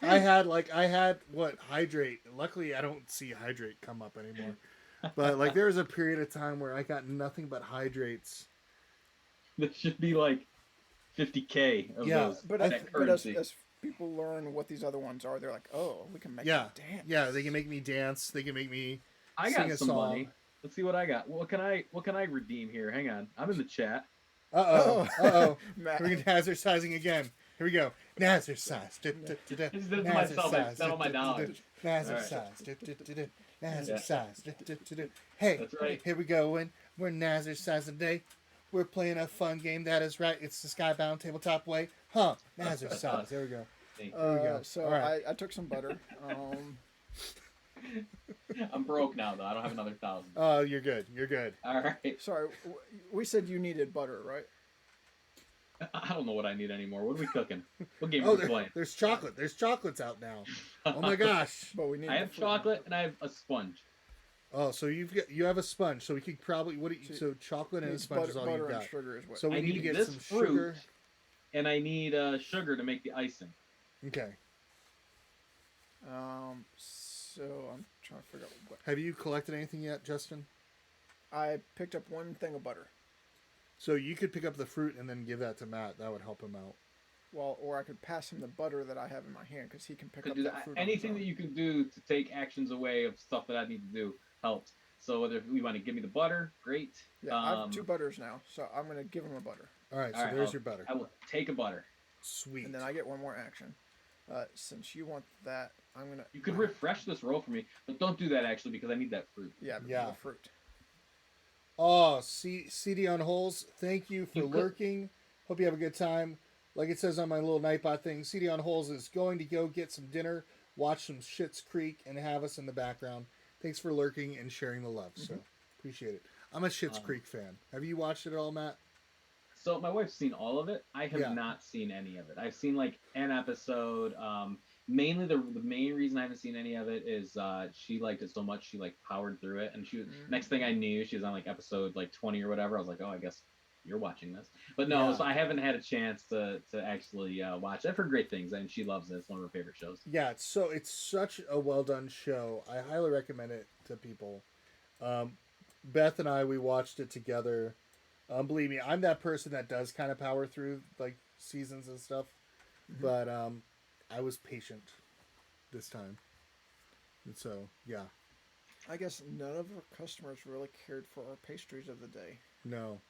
I had what hydrate. Luckily, I don't see hydrate come up anymore. But like there was a period of time where I got nothing but hydrates. There should be like 50K of Yeah, those. But, that as currency. people learn what these other ones are, they're like, oh, we can make Yeah, them dance. yeah, they can make me dance. They can make me I sing got a some song. money. Let's see what I got. What can I redeem here? Hang on. I'm in the chat. Uh-oh. Matt. We're Nazar sizing again. Here we go. Nazar size. I just did it to myself. I spent all my dollars. Nazar All right. size. Nazar Yeah. size. Hey, That's right. here we go. We're Nazar size today. We're playing a fun game. That is right. It's the Skybound Tabletop Way. Huh. Nazar size. There we go. See, we go. So All right. I took some butter. I'm broke now though. I don't have another 1,000. Oh, you're good. You're good. All right. Sorry, we said you needed butter, right? I don't know what I need anymore. What are we cooking? What game Oh, are we playing? there's chocolate. There's chocolates out now. Oh my gosh. But we need. I the have fruit. chocolate and I have a sponge. Oh, so you have a sponge. So we could probably so chocolate and a Needs sponge is all butter you've and got. sugar is what. So we I need to need get this some fruit, sugar. and I need sugar to make the icing. Okay. So I'm trying to figure out what. Have you collected anything yet, Justin? I picked up one thing of butter. So you could pick up the fruit and then give that to Matt. That would help him out. Well, or I could pass him the butter that I have in my hand because he can pick Could up do that that. fruit. Anything that you can do to take actions away of stuff that I need to do helps. So whether you want to give me the butter, great. Yeah, I have 2 butters now, so I'm gonna give him a butter, All right. So All right, there's your butter. I will take a butter. Sweet. and then I get one more action. Since you want that, I'm gonna. You could refresh this roll for me, but don't do that actually because I need that fruit. Yeah, Yeah. the fruit. Oh, CD on Holes, thank you for You could- lurking. Hope you have a good time. Like it says on my little Nightbot thing, CD on Holes is going to go get some dinner, watch some Schitt's Creek, and have us in the background. Thanks for lurking and sharing the love. So appreciate it. I'm a Schitt's Creek fan. Have you watched it at all, Matt? So my wife's seen all of it. I have Yeah. not seen any of it. I've seen like an episode. Mainly the main reason I haven't seen any of it is she liked it so much she like powered through it, and she was next thing I knew she was on like episode like 20 or whatever. I was like, oh, I guess you're watching this, but no, Yeah. so I haven't had a chance to actually watch. I've heard great things, and she loves it. It's one of her favorite shows. Yeah, it's such a well done show. I highly recommend it to people. Beth and I, we watched it together. Believe me, I'm that person that does kind of power through like seasons and stuff, Mhm. but I was patient this time, and so yeah, I guess none of our customers really cared for our pastries of the day. no.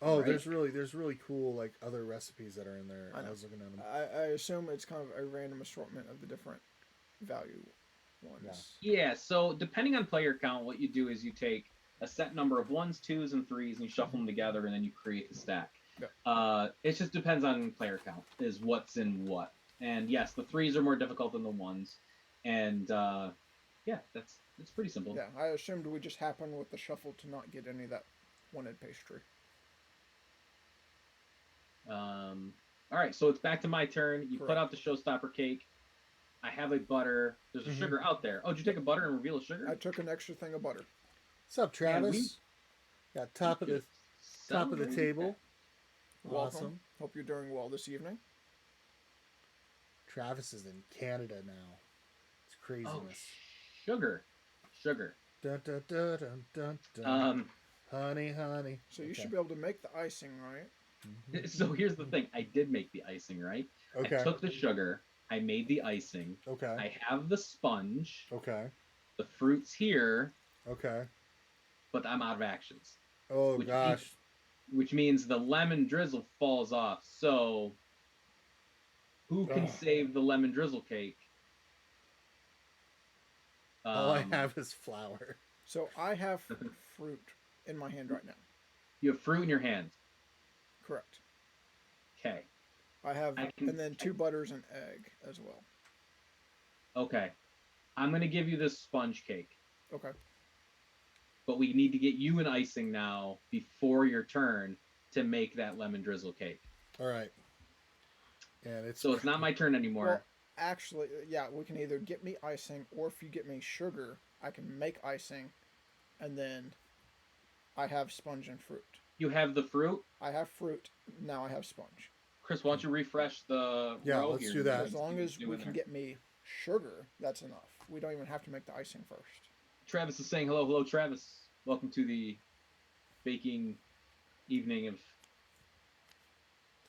Oh, Right. there's really cool like other recipes that are in there. I I know. was looking at them. I assume it's kind of a random assortment of the different value ones. Yeah, so depending on player count, what you do is you take a set number of ones, twos, and threes, and you shuffle them together, and then you create the stack. Yeah. It just depends on player count, is what's in what. And yes, the threes are more difficult than the ones, and yeah, it's pretty simple. Yeah, I assumed we just happened with the shuffle to not get any of that wanted pastry. All right, so it's back to my turn. You put Correct. out the showstopper cake. I have a butter. There's a Mhm. sugar out there. Oh, did you take a butter and reveal a sugar? I took an extra thing of butter. What's up, Man, Travis? Got top of the Celebrate table. Welcome. Awesome. Hope you're doing well this evening. Travis is in Canada now. It's Oh, craziness. sugar. Dun, dun, dun, dun, dun, dun. Honey. So you Okay. should be able to make the icing, right? Mhm. So here's the thing. I did make the icing, right? Okay. I took the sugar. I made the icing. Okay. I have the sponge. Okay. The fruit's here, Okay. but I'm out of actions. Oh Which gosh. Which means the lemon drizzle falls off. So who can Ugh. save the lemon drizzle cake? All I have is flour. So I have fruit in my hand right now. You have fruit in your hand. Correct. Okay. I have, I can- and then 2 butters and egg as well. Okay. I'm going to give you this sponge cake, Okay. but we need to get you an icing now before your turn to make that lemon drizzle cake. All right. And it's So it's not my turn anymore. Well, actually, yeah, we can either get me icing, or if you get me sugar, I can make icing, and then I have sponge and fruit. You have the fruit. I have fruit, now I have sponge. Chris, why don't you refresh the Yeah, row let's here? do that. As long as Do we in can there. get me sugar, that's enough. We don't even have to make the icing first. Travis is saying hello. Hello, Travis. Welcome to the baking evening of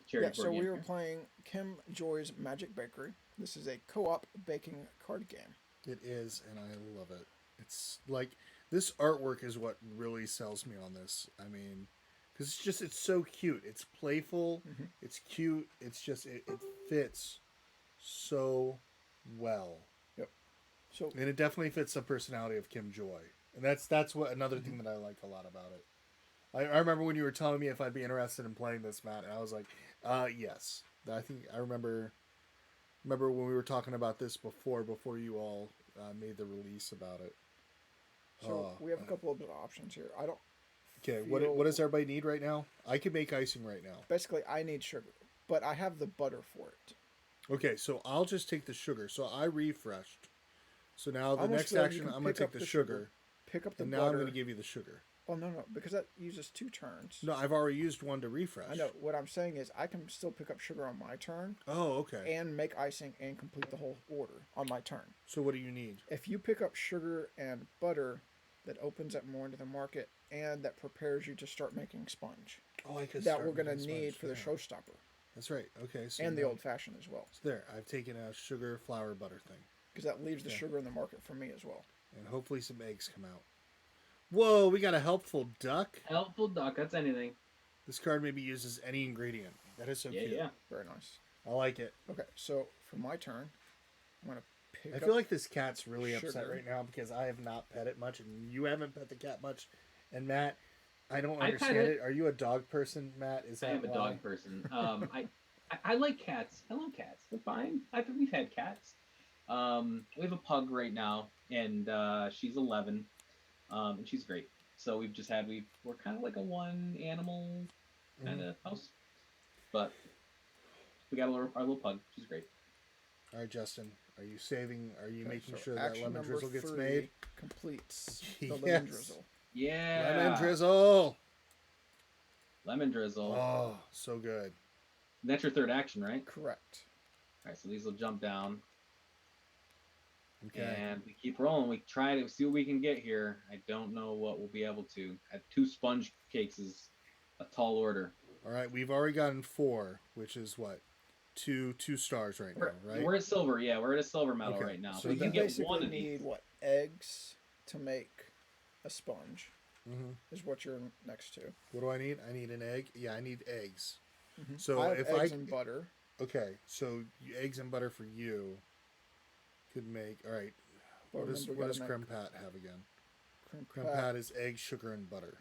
charity Yeah, so board game we were here. playing Kim Joy's Magic Bakery. This is a co-op baking card game. It is, and I love it. It's like this artwork is what really sells me on this. I mean, because it's so cute. It's playful. Mhm. It's cute. It's just it fits so well, So and it definitely fits the personality of Kim Joy. And that's what another thing that I like a lot about it. I remember when you were telling me if I'd be interested in playing this, Matt, and I was like, yes. I think I remember when we were talking about this before you all made the release about it. So we have a couple of other options here. I don't. Okay, feel- what does everybody need right now? I can make icing right now. Basically, I need sugar, but I have the butter for it. Okay, so I'll just take the sugar. So I refreshed. So now the Almost next feel like you action, can I'm going pick to up take the the sugar, Pick up the and now butter. I'm going to give you the sugar. Oh no, because that uses 2 turns. No, I've already used one to refresh. I know. What I'm saying is, I can still pick up sugar on my turn Oh, okay. and make icing and complete the whole order on my turn. So what do you need? If you pick up sugar and butter, that opens up more into the market and that prepares you to start making sponge. Oh, I could That start we're going to making need sponge, for the yeah. showstopper That's right. Okay. So and the now- old fashioned as well, So there, I've taken a sugar, flour, butter thing, because that leaves the Yeah. sugar in the market for me as well. and hopefully some eggs come out. Whoa, we got a helpful duck. Helpful duck. That's anything. This card may be used as any ingredient. That is so Yeah, cute. yeah. Very nice. I like it. Okay, so for my turn, I'm going to pick I up. feel like this cat's really upset sugar. right now because I have not pet it much, and you haven't pet the cat much. And Matt, I don't I pet understand it. it. Are you a dog person, Matt? Is I that am a why? dog person. I like cats. I love cats. They're fine. We've had cats. We have a pug right now, and she's 11, and she's great. So we're kind of like a one animal kind of house, but we got our little pug. She's great. All right, Justin, are you saving? Are you Okay, making so sure that action lemon number drizzle gets 3 made? completes the Yes. lemon drizzle. Yeah, Lemon drizzle. lemon drizzle. Oh, so good. That's your third action, right? Correct. All right, so these will jump down. Okay. And we keep rolling. We try to see what we can get here. I don't know what we'll be able to. 2 sponge cakes is a tall order. All right, we've already gotten 4, which is what? Two stars right now, right? We're at silver. Yeah, we're at a silver medal Okay, right now. so So we you can get basically one of need these. what, eggs to make a sponge Mm-hmm. is what you're next to. What do I need? I need an egg. Yeah, I need eggs. Mm-hmm. So I have if eggs and butter. okay, so eggs and butter for you could make. All right. But What remember, does we gotta creme make pat have again? cream Creme pat. pat is egg, sugar, and butter.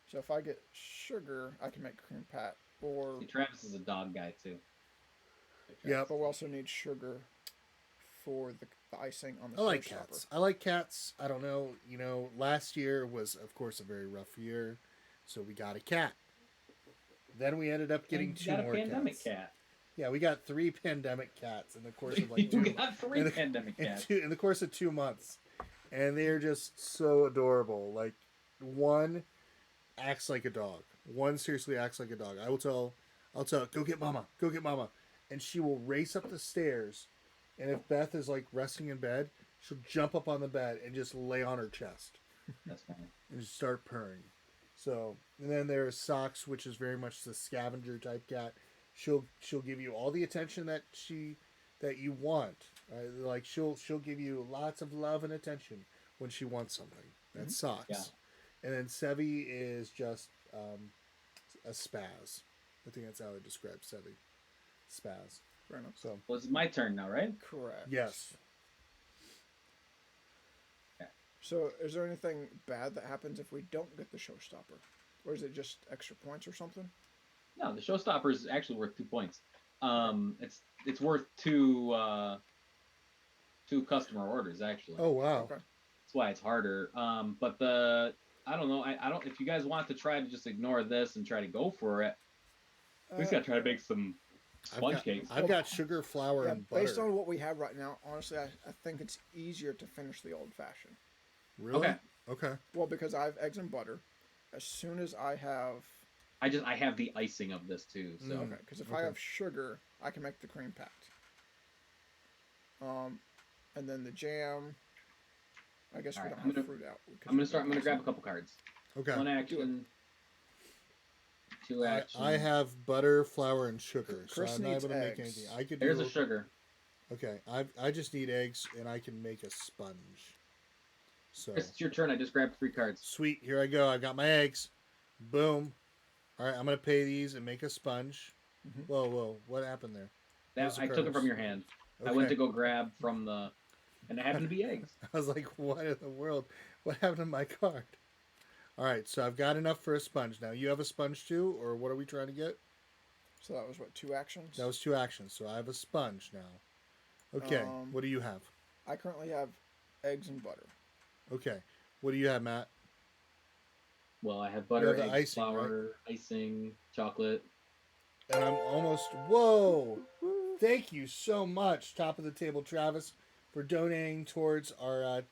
So if I get sugar, I can make cream pat. Or See, Travis is a dog guy too. Yep. but we also need sugar for the icing on the I like showstopper. cats. I like cats. I don't know. You know, last year was, of course, a very rough year, so we got a cat. Then we ended up getting And you 2 got more a pandemic cats. cat. Yeah, we got 3 pandemic cats in the course of like You 2 got 3 in the- pandemic cats. in the course of 2 months, and they're just so adorable. Like one acts like a dog. One seriously acts like a dog. I'll tell, go get mama, and she will race up the stairs. And if Beth is like resting in bed, she'll jump up on the bed and just lay on her chest That's funny. and just start purring. So, and then there's Socks, which is very much the scavenger type cat. She'll give you all the attention that you want. Right? Like she'll give you lots of love and attention when she wants something. That's Socks. Yeah. And then Sevi is just a spaz. I think that's how I describe Sevi. Spaz. Fair enough. So Well, it's my turn now, right? Correct. yes. So is there anything bad that happens if we don't get the showstopper? Or is it just extra points or something? No, the showstopper is actually worth 2 points. It's worth 2 customer orders actually. Oh wow. Okay. That's why it's harder. But I don't know. I don't. If you guys want to try to just ignore this and try to go for it, we just gotta try to make some sponge cakes. I've got sugar, flour, Yeah, and butter. based on what we have right now, honestly, I think it's easier to finish the old fashioned. Really? Okay. Okay. Well, because I have eggs and butter. As soon as I have, I have the icing of this too. So Mm. okay, because if I Okay. have sugar, I can make the cream pat. And then the jam. I guess we Alright, don't I'm have gonna- fruit out. I'm gonna grab a couple cards. Okay. 1 action. 2 action. I have butter, flour, and sugar, so Chris I'm not needs able to make eggs. anything. I could There's do. a sugar. Okay, I just need eggs, and I can make a sponge. So Chris, it's your turn. I just grabbed 3 cards. sweet. Here I go. I've got my eggs. Boom. All right, I'm gonna pay these and make a sponge. Mhm. Whoa! What happened there? Those are I took it cards. from your hand. I Okay. went to go grab from the, and it happened to be eggs. I was like, what in the world? What happened to my card? All right, so I've got enough for a sponge. Now, you have a sponge too, or what are we trying to get? So that was what, 2 actions? That was 2 actions, so I have a sponge now. Okay, what do you have? I currently have eggs and butter. Okay, what do you have, Matt? Well, I have butter, have the eggs, icing, flour, icing, chocolate. And I'm almost. Whoa! Thank you so much, top of the table, Travis, for donating towards our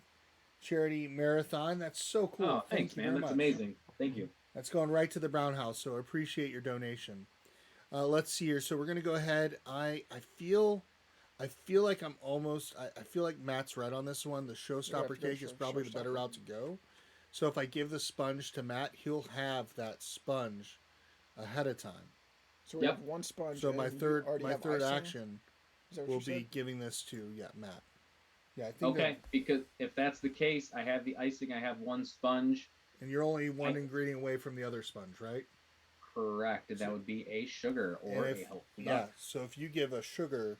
charity marathon. That's so cool. Oh, thanks, you man. very That's much. amazing. Thank you. That's going right to the Brown House, so I appreciate your donation. Let's see here. So we're gonna go ahead. I feel like I'm almost. I feel like Matt's right on this one. The showstopper go cake is probably the better showstopper. route to go. So if I give the sponge to Matt, he'll have that sponge ahead of time. So we Yep. have 1 sponge. So and my you third already have icing? action Is that what will you be said? giving this to Matt. Yeah, I think Okay, because if that's the case, I have the icing. I have 1 sponge. and you're only one ingredient away from the other sponge, right? Correct. And that would be a sugar or And a if- healthy yeah. nut. So if you give a sugar,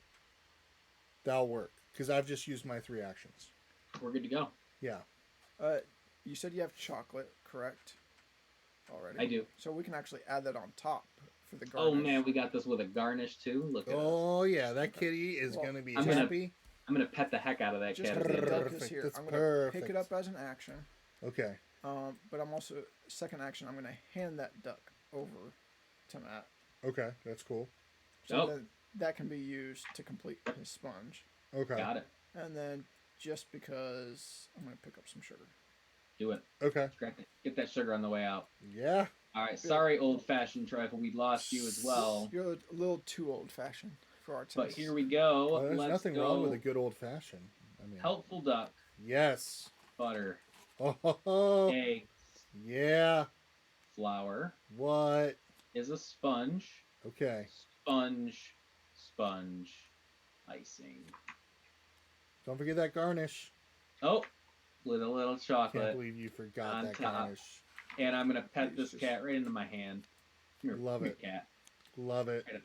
that'll work because I've just used my 3 actions. We're good to go. Yeah. You said you have chocolate, correct? Already. I do. So we can actually add that on top for the Oh garnish. man, we got this with a garnish too. Look at us. Oh yeah, that kitty is Well, gonna be I'm gonna- happy. I'm gonna pet the heck out of that Just cat. because at the the end. duck is Perfect, here, that's I'm gonna pick it perfect. up as an action. Okay. But I'm also second action. I'm gonna hand that duck over to Matt. Okay, that's cool. So Oh. then that can be used to complete his sponge. Okay. Got it. And then just because I'm gonna pick up some sugar. Do it. Okay. Get that sugar on the way out. Yeah. All right. Sorry, old-fashioned trifle. We lost you as well. You're a little too old fashioned for our taste. But here we go. Well, there's Let's nothing go. wrong with a good old fashioned. I mean, helpful duck, yes. butter, Oh, eggs, yeah. flour What? is a sponge, Okay. sponge, icing. Don't forget that garnish. Oh, with a little Can't chocolate believe you forgot on that top. garnish. And I'm gonna pet this Jesus. cat right into my hand. Come here, Love come it. here, cat. Love it. Get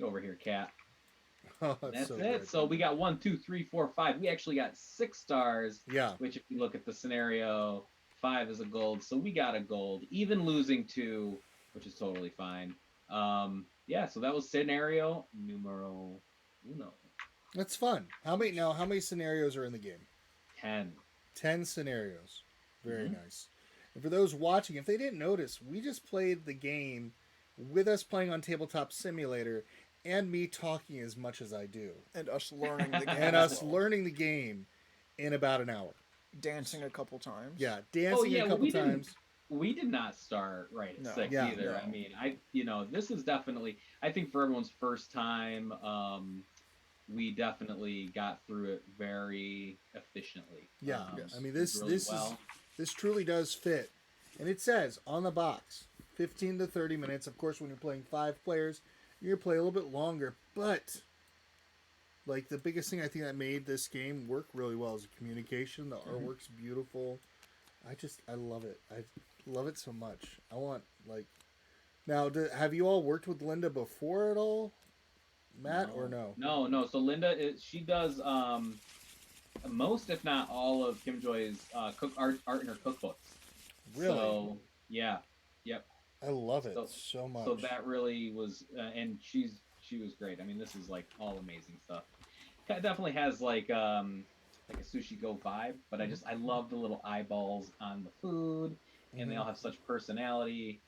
over here, cat. Oh, That's that's so it. good. So we got 1, 2, 3, 4, 5. We actually got 6 stars. Yeah. Which, if you look at the scenario, 5 is a gold. So we got a gold, even losing 2, which is totally fine. Yeah. So that was scenario numero uno. That's fun. How many scenarios are in the game? 10. 10 scenarios. Very Mhm. nice. And for those watching, if they didn't notice, we just played the game with us playing on Tabletop Simulator and me talking as much as I do. And us learning the game. And as us well. learning the game in about an hour. Dancing a couple times. Yeah, dancing a couple times. We did not start right at No. 6 Yeah. either. No. I mean, this is definitely, I think for everyone's first time, we definitely got through it very efficiently. Yeah, Yes. I mean did really well. this truly does fit, and it says on the box, 15 to 30 minutes. Of course, when you're playing 5 players, you're gonna play a little bit longer. But like the biggest thing I think that made this game work really well is the communication. The artwork's beautiful. I love it. I love it so much. I want now. Have you all worked with Linda before at all, Matt, or no? No. So Linda, she does most, if not all, of Kim Joy's art in her cookbooks. Really? So yeah, yep. I love it So- so much. So that really was, and she was great. I mean, this is like all amazing stuff. It definitely has like a sushi go vibe, but I love the little eyeballs on the food, and they all have such personality.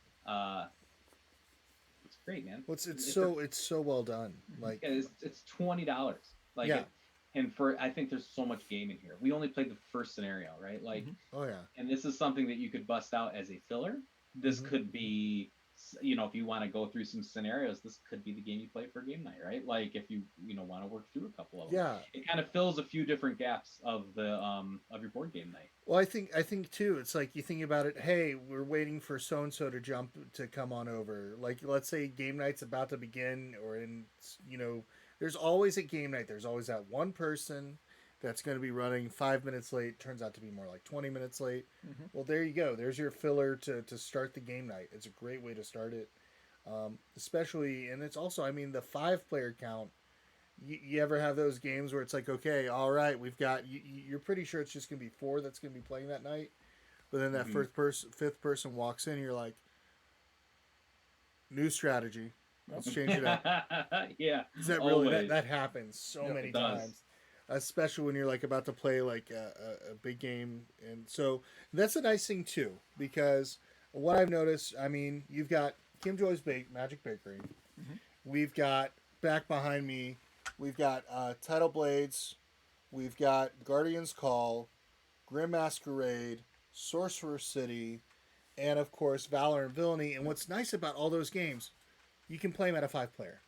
It's great, man. Well, it's so well done. Like It's $20. Like Yeah. and I think there's so much game in here. We only played the first scenario, right? Like, oh yeah, and this is something that you could bust out as a filler. This could be, if you want to go through some scenarios, this could be the game you play for game night, right? Like if you want to work through a couple of them. yeah. It kind of fills a few different gaps of the of your board game night. Well, I think too. It's like you think about it. Hey, we're waiting for so and so to come on over. Like let's say game night's about to begin, there's always at game night. There's always that one person that's going to be running 5 minutes late. Turns out to be more like 20 minutes late. Well, there you go. There's your filler to start the game night. It's a great way to start it, especially, and it's also, I mean, the 5-player count. You ever have those games where it's like, okay, all right, we've got you're pretty sure it's just gonna be 4 that's gonna be playing that night, but then that fifth person walks in, and you're like, new strategy, let's change it up. Yeah, Is that really always. that happens so Yeah, many it does. times, especially when you're like about to play like a big game, and so that's a nice thing too, because what I've noticed, I mean, you've got Kim Joy's Magic Bakery, we've got back behind me. We've got Tidal Blades, we've got Guardian's Call, Grim Masquerade, Sorcerer City, and of course Valor and Villainy. And what's nice about all those games, you can play them at a 5-player,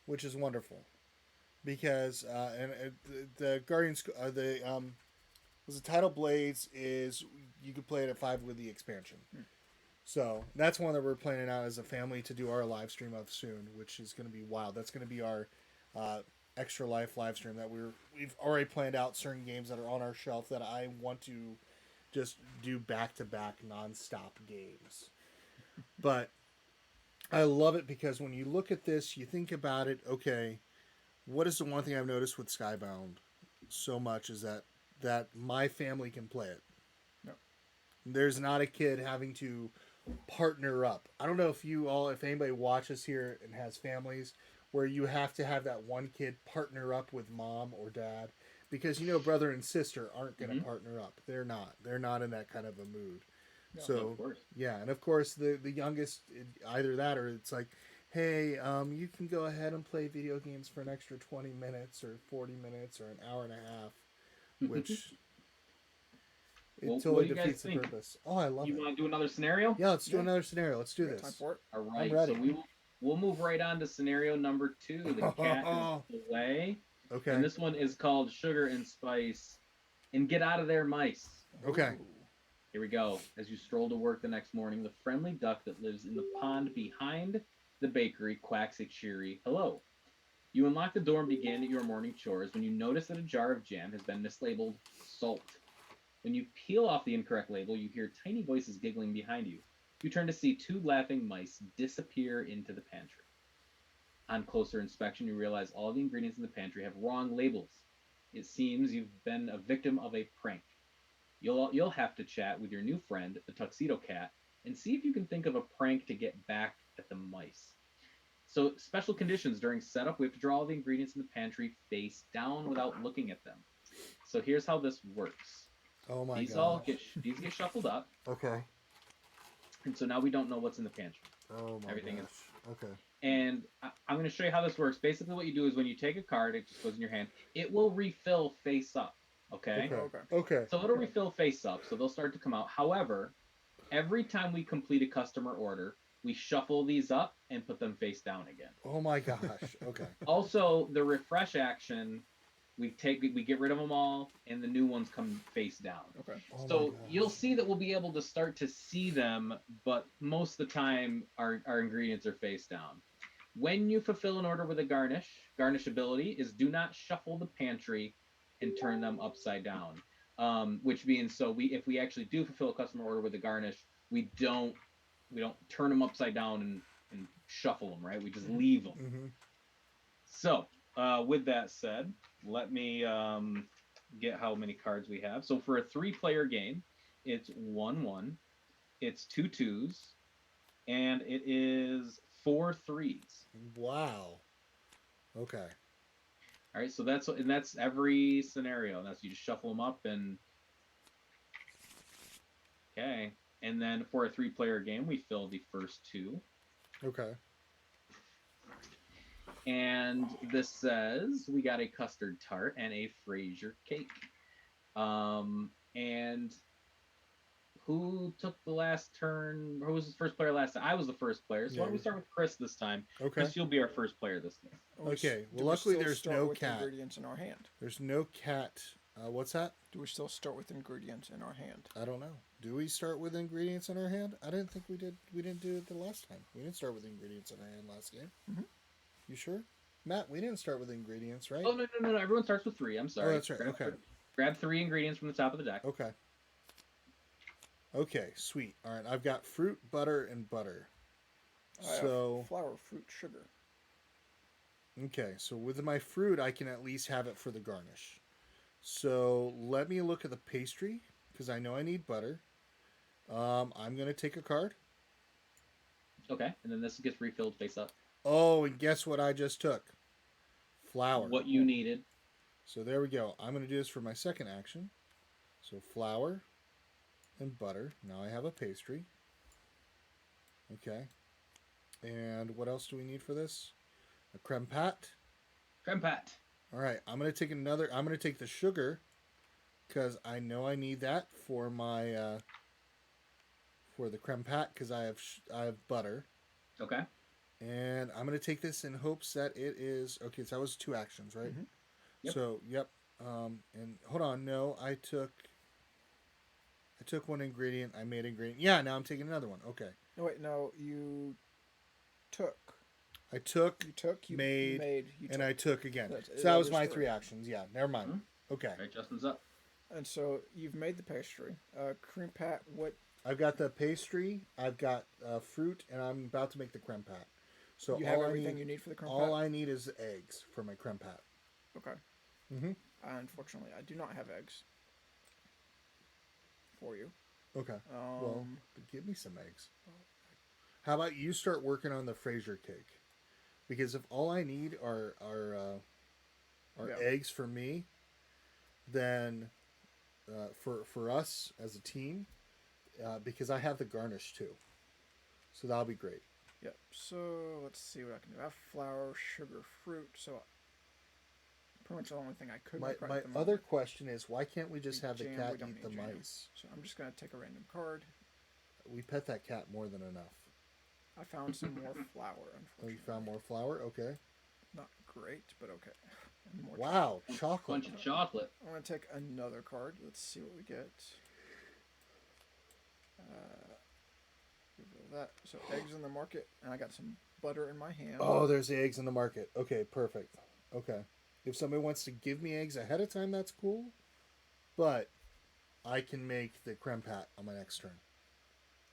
which is wonderful, because the Guardians, the Tidal Blades is you can play it at 5 with the expansion. So that's one that we're planning out as a family to do our live stream of soon, which is going to be wild. That's going to be our Extra Life live stream that we've already planned out certain games that are on our shelf that I want to just do back-to-back nonstop games. But I love it because when you look at this, you think about it, okay, what is the one thing I've noticed with Skybound so much is that my family can play it. Yep. There's not a kid having to partner up. I don't know if anybody watches here and has families where you have to have that one kid partner up with mom or dad, because brother and sister aren't going to partner up. They're not in that kind of a mood. No, So of course. yeah, and of course the youngest, either that or it's like, hey, you can go ahead and play video games for an extra 20 minutes or 40 minutes or an hour and a half, which Well, totally what do you guys defeats the think? purpose. Oh, I love You it. want to do another scenario? Yeah, let's do Yeah. another scenario. Let's do Got this. time for it? All right. ready. So we'll move right on to scenario number 2. The cat is away. Okay. And this one is called Sugar and Spice. And Get Out of There, Mice. Okay. Ooh. Here we go. As you stroll to work the next morning, the friendly duck that lives in the pond behind the bakery quacks a cheery hello. You unlock the door and begin your morning chores when you notice that a jar of jam has been mislabeled salt. When you peel off the incorrect label, you hear tiny voices giggling behind you. You turn to see two laughing mice disappear into the pantry. On closer inspection, you realize all the ingredients in the pantry have wrong labels. It seems you've been a victim of a prank. You'll have to chat with your new friend, the Tuxedo Cat, and see if you can think of a prank to get back at the mice. So, special conditions during setup, we have to draw all the ingredients in the pantry face down without looking at them. So here's how this works. Oh my These god. these get shuffled up, Okay. and so now we don't know what's in the pantry. Oh my Everything gosh. is Okay. And I'm going to show you how this works. Basically, what you do is when you take a card, it just goes in your hand. It will refill face up. Okay. Okay. Okay. So it'll refill face up, so they'll start to come out. However, every time we complete a customer order, we shuffle these up and put them face down again. Oh my gosh. Okay. Also, the refresh action, we get rid of them all, and the new ones come face down. Okay. Oh my So gosh. you'll see that we'll be able to start to see them, but most of the time our ingredients are face down. When you fulfill an order with a garnish ability is do not shuffle the pantry and turn them upside down. Which means if we actually do fulfill a customer order with a garnish, we don't turn them upside down and shuffle them, right? We just leave them. Mm-hmm. So with that said, let me get how many cards we have. So for a 3-player game, it's 1-1, it's 2 2s, and it is 4 3s. Wow. Okay. All right, so that's every scenario. That's you just shuffle them up and okay. And then for a 3-player game, we fill the first 2. Okay. And this says we got a custard tart and a Frasier cake. And who took the last turn? Who was the first player last time? I was the first player. So why don't we start with Chris this time? Okay. Chris, you'll be our first player this game. Okay. Well, Do we luckily still there's start no with cat. ingredients in our hand. There's no cat. What's that? Do we still start with ingredients in our hand? I don't know. Do we start with ingredients in our hand? I didn't think we did. We didn't do it the last time. We didn't start with ingredients in our hand last game. Mhm. You sure? Matt, we didn't start with ingredients, right? Oh no! Everyone starts with 3. I'm sorry. Oh, that's right. Okay. Grab 3 ingredients from the top of the deck. Okay. Okay, sweet. All right, I've got fruit, butter, and butter. I So, have flour, fruit, sugar. okay, so with my fruit, I can at least have it for the garnish. So let me look at the pastry, because I know I need butter. I'm going to take a card. Okay, and then this gets refilled face up. Oh, and guess what I just took? Flour. What you needed. So there we go. I'm going to do this for my second action. So flour and butter. Now I have a pastry. Okay. And what else do we need for this? A creme pat. Creme pat. All right. I'm going to take the sugar because I know I need that for my for the creme pat because I have butter. Okay. And I'm going to take this in hopes that it is okay. So that was 2 actions, right? Mhm. Yep. So yep. And hold on, no, I took 1 ingredient. I made ingredient. Yeah, now I'm taking another one. Okay. No, wait, no, you took. I took, You made, you and took. I took again. That's- So that was there's my 3. 3 actions. Yeah, never mind. Mhm. Okay. All right, Justin's up. And so you've made the pastry. Cream pat, what? I've got the pastry. I've got fruit, and I'm about to make the creme pat. So You have everything you need for the creme all pat? I need is eggs for my creme pat. Okay. Mm-hmm. Unfortunately, I do not have eggs for you. Okay. Well, Um, give me some eggs. How about you start working on the Frasier cake? Because if all I need are Yeah. eggs for me, then for us as a team, because I have the garnish too, so that'll be great. Yep. So let's see what I can do. I have flour, sugar, fruit. So pretty much the only thing I could My make right my at the other moment. question is why can't we just have the Jam, cat we don't eat need the jam. mice? So I'm just gonna take a random card. We pet that cat more than enough. I found some more flour. Oh, Unfortunately, you found more flour? Okay. Not great, but okay. And more Wow, Bunch chocolate. of chocolate. I'm going to take another card. Let's see what we get. Reveal that. So eggs in the market, and I got some butter in my hand. Oh, there's the eggs in the market. Okay, perfect. Okay. If somebody wants to give me eggs ahead of time, that's cool. But I can make the creme pat on my next turn.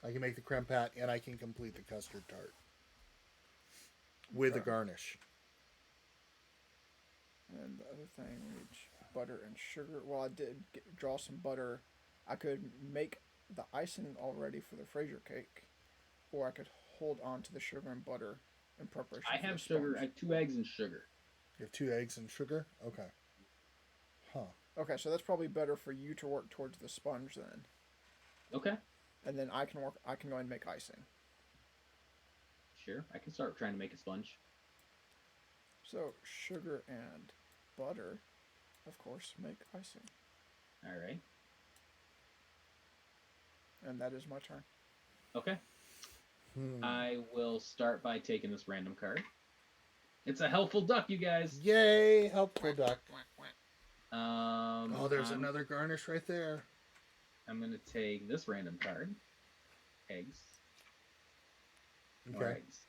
I can make the creme pat, and I can complete the custard tart with the Okay. garnish. And the other thing, we need butter and sugar. Well, I did draw some butter. I could make the icing already for the Fraser cake, or I could hold on to the sugar and butter in preparation I for the have sugar. I sponge. have 2 eggs and sugar. You have 2 eggs and sugar? Okay. Huh. Okay, so that's probably better for you to work towards the sponge then, Okay. and then I can work. I can go and make icing. Sure. I can start trying to make a sponge. So sugar and butter, of course, make icing, All right. and that is my turn. Okay. I will start by taking this random card. It's a helpful duck, you guys. Yay, helpful duck. Oh, There's another garnish right there. I'm going to take this random card. Eggs. Okay. More eggs.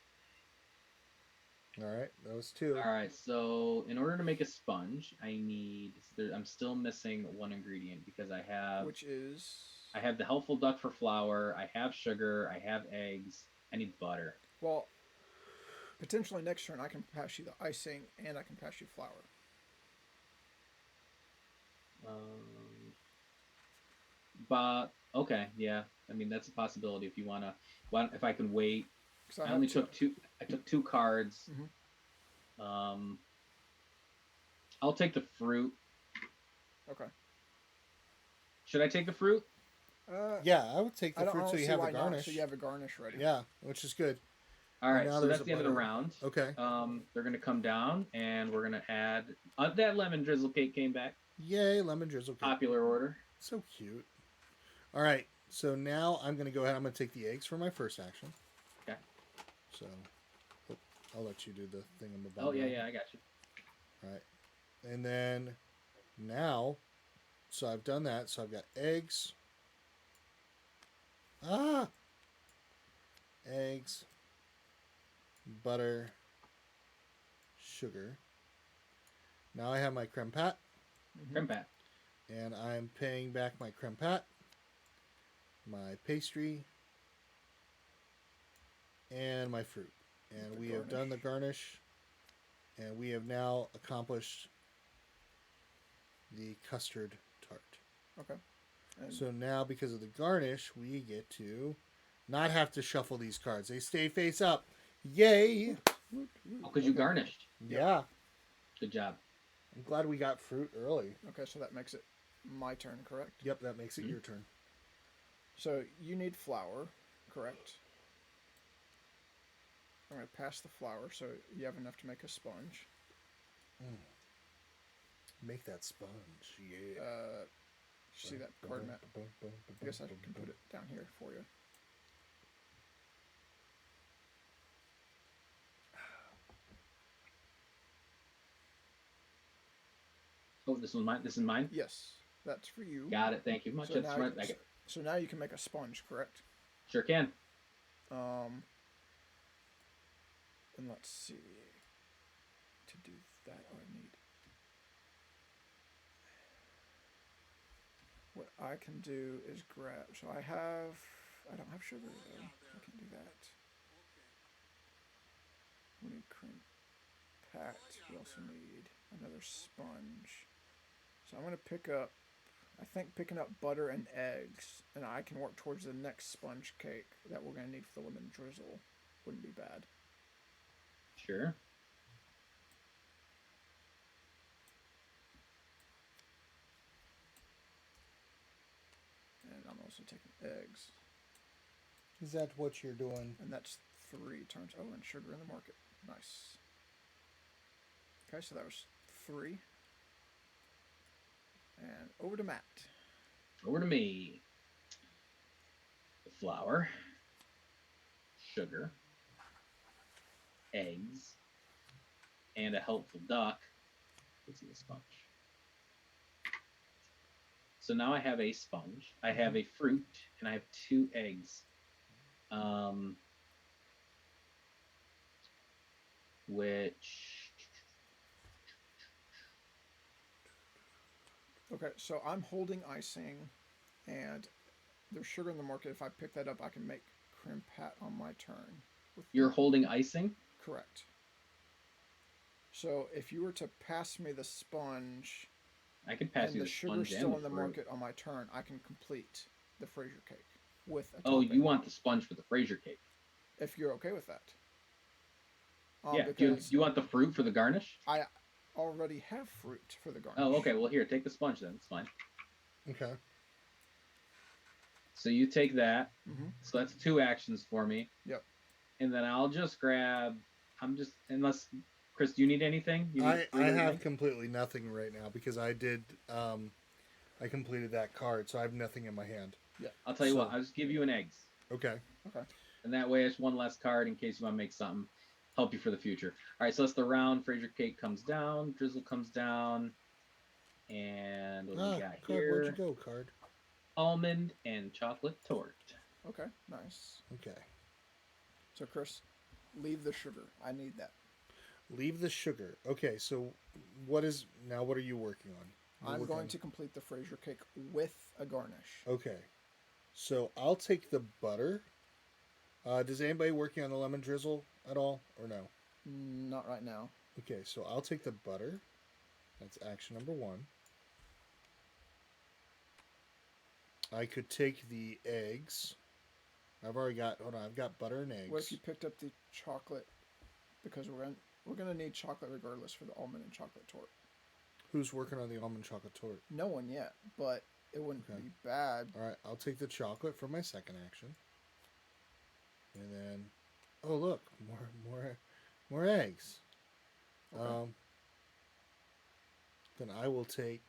All right, those 2. All right, so in order to make a sponge, I'm still missing one ingredient because I have Which is the helpful duck for flour, I have sugar, I have eggs, I need butter. well, potentially next turn I can pass you the icing and I can pass you flour. But okay, yeah. I mean that's a possibility if you wanna. If I can wait. I I only took 2. I took 2 cards. Mhm. I'll take the fruit. Okay. Should I take the fruit? Yeah, I would take I the don't fruit so see you have why the not, garnish. so you have a garnish ready. Yeah, which is good. All right, now so there's that's a the end of the butter. round. Okay. They're gonna come down, and we're gonna add that lemon drizzle cake came back. Yay, lemon drizzle cake. Popular order. So cute. All right, so now I'm going to go ahead. I'm going to take the eggs for my first action. Okay. So I'll let you do the thing I'm about. Oh yeah, I got you. All right, and then now, so I've done that. So I've got eggs. Eggs, butter, sugar. Now I have my creme pat. Creme pat. And I'm paying back my creme pat, my pastry, and my fruit. And we have done the garnish. And we have now accomplished the custard tart. Okay. And so now, because of the garnish, we get to not have to shuffle these cards. They stay face up. Yay! Oh, because you garnished. Yeah. Good job. I'm glad we got fruit early. Okay, so that makes it my turn, correct? Yep, that makes it your turn. So you need flour, correct? I'm going to pass the flour so you have enough to make a sponge. Make that sponge, yeah. See that card map? I guess I can put it down here for you. Oh, this one's mine. This is mine. Yes, that's for you. Got it. Thank you much. So now you can make a sponge, correct? Sure can. And let's see. To do that, I need. What I can do is grab. So I don't have sugar though. I can do that. We need cream pat. We also need another sponge. So I'm going to picking up butter and eggs, and I can work towards the next sponge cake that we're going to need for the lemon drizzle. Wouldn't be bad. Sure. And I'm also taking eggs. Is that what you're doing? And that's 3 turns. Oh, and sugar in the market. Nice. Okay, so that was 3. And over to Matt. Over to me. The flour, sugar, eggs, and a helpful duck Let's see the sponge. So now I have a sponge, I have a fruit, and I have 2 eggs. Which Okay, so I'm holding icing, and there's sugar in the market. If I pick that up, I can make cream pat on my turn. you're holding icing? Correct. So if you were to pass me the sponge, I could pass and you the the sugar's sponge still and in the fruit. market on my turn, I can complete the Fraser cake with a Oh, topping. you want the sponge for the Fraser cake? If you're okay with that. Yeah. Do Because you want the fruit for the garnish? I already have fruit for the garnish. Oh, okay. Well, here, take the sponge then. It's fine. Okay. So you take that. Mm-hmm. So that's 2 actions for me. Yep. And then I'll just grab. Unless Chris, do you need anything? You need I have completely nothing right now because I did I completed that card, so I have nothing in my hand. Yeah. I'll tell you what. I'll just give you an eggs. Okay. Okay. And that way, it's 1 less card in case you want to make something. Help you for the future. All right. So that's the round. Fraser cake comes down. Drizzle comes down. And what do we got card, here? where'd you go, card? Almond and chocolate tort. Okay. Nice. Okay. So Chris, leave the sugar. I need that. Leave the sugar. Okay, so what are you working on? I'm going to complete the Fraser cake with a garnish. Okay. So I'll take the butter. Does anybody working on the lemon drizzle at all or no? Not right now. Okay, so I'll take the butter. That's action number 1. I could take the eggs. I've got butter and eggs. What if you picked up the chocolate? Because we're gonna need chocolate regardless for the almond and chocolate tort. Who's working on the almond chocolate tort? No one yet, but it wouldn't be bad. All right, I'll take the chocolate for my second action. And then, oh look, more eggs. Okay. Then I will take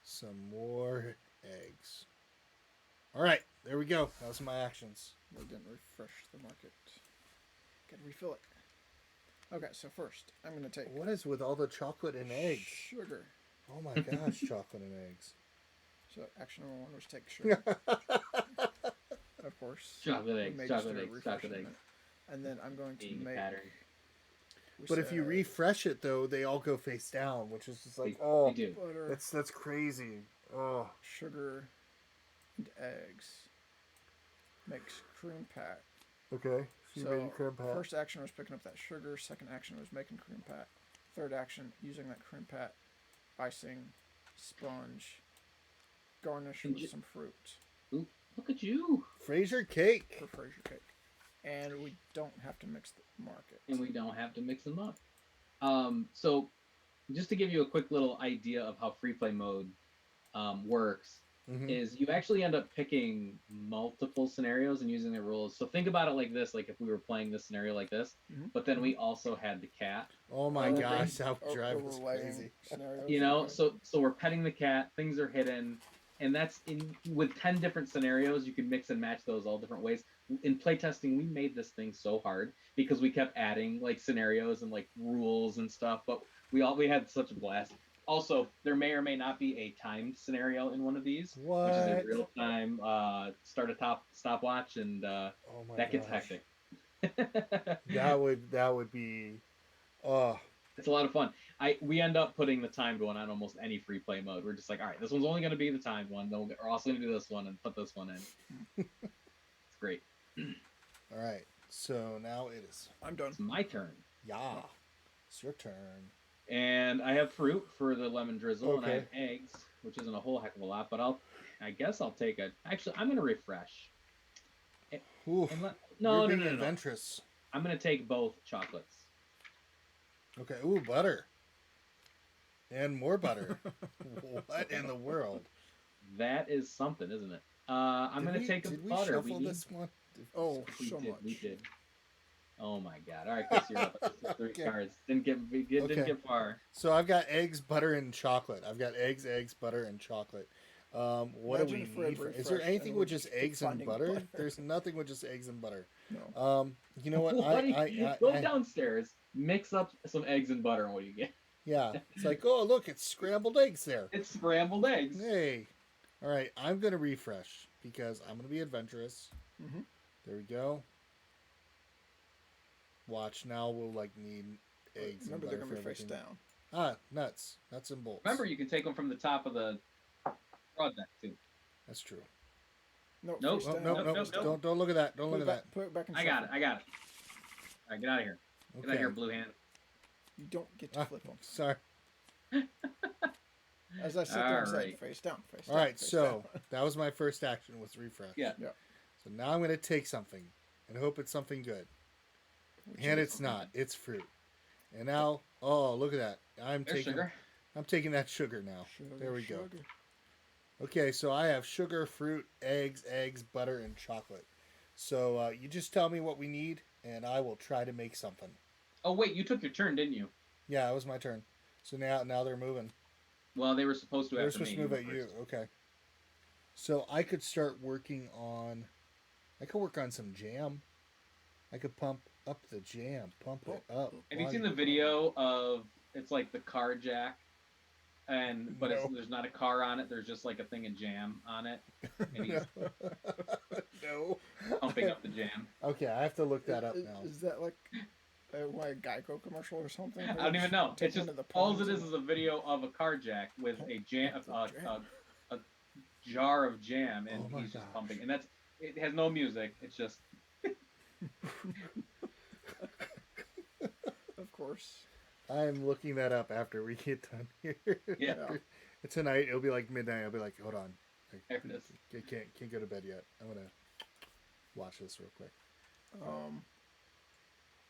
some more eggs. All right, there we go. Those are my actions. We didn't refresh the market. Gotta refill it. Okay, so first I'm gonna take What is with all the chocolate and eggs? sugar. Oh my gosh, chocolate and eggs. So action number 1 was take sugar. Of course. Chocolate We eggs, may chocolate just do a eggs, refresh chocolate in a eggs. minute. And then I'm going to Being a make. pattern. But if you said refresh it though, they all go face down, which is just like, They do. butter, that's crazy. Oh, sugar, and eggs makes cream pat. okay. You made So creme pat. first action was picking up that sugar. Second action was making cream pat. Third action using that cream pat, icing, sponge, garnish And with ju- some fruit Ooh, look at you. Fraser cake. for Fraser cake. And we don't have to mix the market. And we don't have to mix them up. So just to give you a quick little idea of how free play mode works, Mhm. is you actually end up picking multiple scenarios and using the rules. So think about it like this, like if we were playing this scenario like this, Mhm. but then we also had the cat. Oh my Oh, gosh, that would O- drive us overlaying crazy. scenarios. You know, okay. so we're petting the cat, things are hidden, and that's with 10 different scenarios, you can mix and match those all different ways. In playtesting, we made this thing so hard because we kept adding like scenarios and like rules and stuff, but we had such a blast. Also, there may or may not be a timed scenario in one of these, which is What? in real time start a stopwatch, and Oh my that gets gosh. hectic. That would be. Oh, It's a lot of fun. We end up putting the timed one on almost any free play mode. We're just like, all right, this one's only going to be the timed one. Then we're also going to do this one and put this one in. It's great. all right. So now it is. I'm done. It's my turn, Yeah. It's your turn. and I have fruit for the lemon drizzle, and I Okay. have eggs, which isn't a whole heck of a lot. But I guess I'll take a. Actually, I'm going to refresh. Ooh. And You're no. being adventurous. I'm going to take both chocolates. Okay. Ooh, butter. And more butter. What in the world? That is something, isn't it? I'm going to take a Did we butter. shuffle need- this one? Oh, We so did, much. We did. Oh my god! All right, Chris, you're up. This is 3 Okay. cards. Didn't get far. So I've got eggs, butter, and chocolate. I've got eggs, butter, and chocolate. What do we Imagine if we had need? Is refreshed there anything and with we just keep eggs and finding butter? butter. There's nothing with just eggs and butter. No. You know what? Go downstairs, mix up some eggs and butter, and what do you get? Yeah. It's like, oh, look, it's scrambled eggs there. It's scrambled eggs. Hey. All right, I'm going to refresh because I'm going to be adventurous. Mm-hmm. There we go. Watch, now we'll like need eggs. Remember, and they're butter gonna be for face everything. down. Ah, nuts and bolts. Remember, you can take them from the top of the broad deck too. That's true. No, Nope. face Oh, down. no, Nope, no, nope, nope. don't look at that. Don't Put look it at back, that. put it back in I got it. shuffle. I got it. All right, get out of here. Get out of here, blue hand. You don't get to Ah, flip them. sorry. As I sit there and say, Alright. face down, face All down. right, face so down. that was my first action was refresh. Yeah. Yeah. So now I'm going to take something and hope it's something good. Which And is- it's not. It's fruit. And now, oh, look at that. I'm There's taking sugar. I'm taking that sugar now. Sugar, There we go. sugar. Okay, so I have sugar, fruit, eggs, butter, and chocolate. So you just tell me what we need, and I will try to make something. Oh wait, you took your turn, didn't you? Yeah, it was my turn. So now they're moving. Well, they were supposed to They're after supposed me. to move at were you. first. Okay. So I could start working on. I could work on some jam. I could pump up the jam. Pump it up. Have you Why- seen the video of it's like the car jack, but No. there's not a car on it. There's just like a thing of jam on it, and he's No. pumping up the jam. Okay, I have to look that up Is- now. Is that like a Geico commercial or something? I don't even know. Take It's just one of the all ponds it is and- is a video of a car jack with a jam, Pump the jam. a jar of jam, and Oh my he's just gosh. pumping. And it has no music. It's just Of course. I'm looking that up after we get done here. Yeah. Tonight it'll be like midnight. I'll be like, hold on, There it is. I can't go to bed yet. I'm gonna watch this real quick.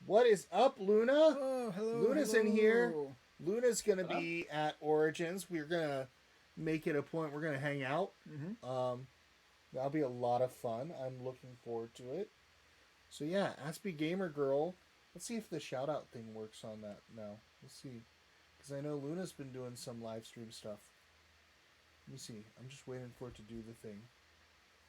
What is up, Luna? Oh, hello. Luna's in here. hello. Luna's gonna be at Origins. We're gonna make it a point. We're gonna hang out. Mhm. That'll be a lot of fun. I'm looking forward to it. So yeah, Aspie Gamer Girl. Let's see if the shout out thing works on that now. Let's see, because I know Luna's been doing some live stream stuff. Let me see. I'm just waiting for it to do the thing.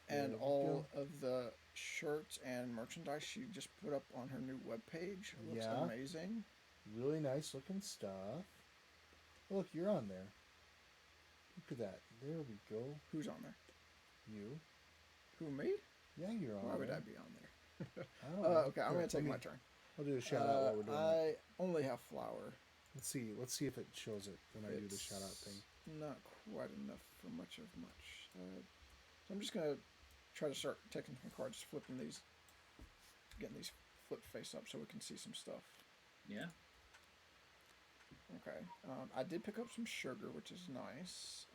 And There we all of the shirts and merchandise she just put up on her new webpage. It looks Yeah. amazing. Really nice looking stuff. Look, you're on there. Look at that. There we go. Who's on there? You. Who, me? Yeah, you're on Why would there. I be on there? I don't know. Okay, I'm Here, going to take let my me- turn. I'll do a shout out while we're doing it. I only have flour. Let's see if it shows it when I do the It's shout out thing. Not quite enough for much of much. So I'm just going to try to start taking some cards, flipping these, getting these flipped face up so we can see some stuff. Yeah. Okay. I did pick up some sugar, which is nice.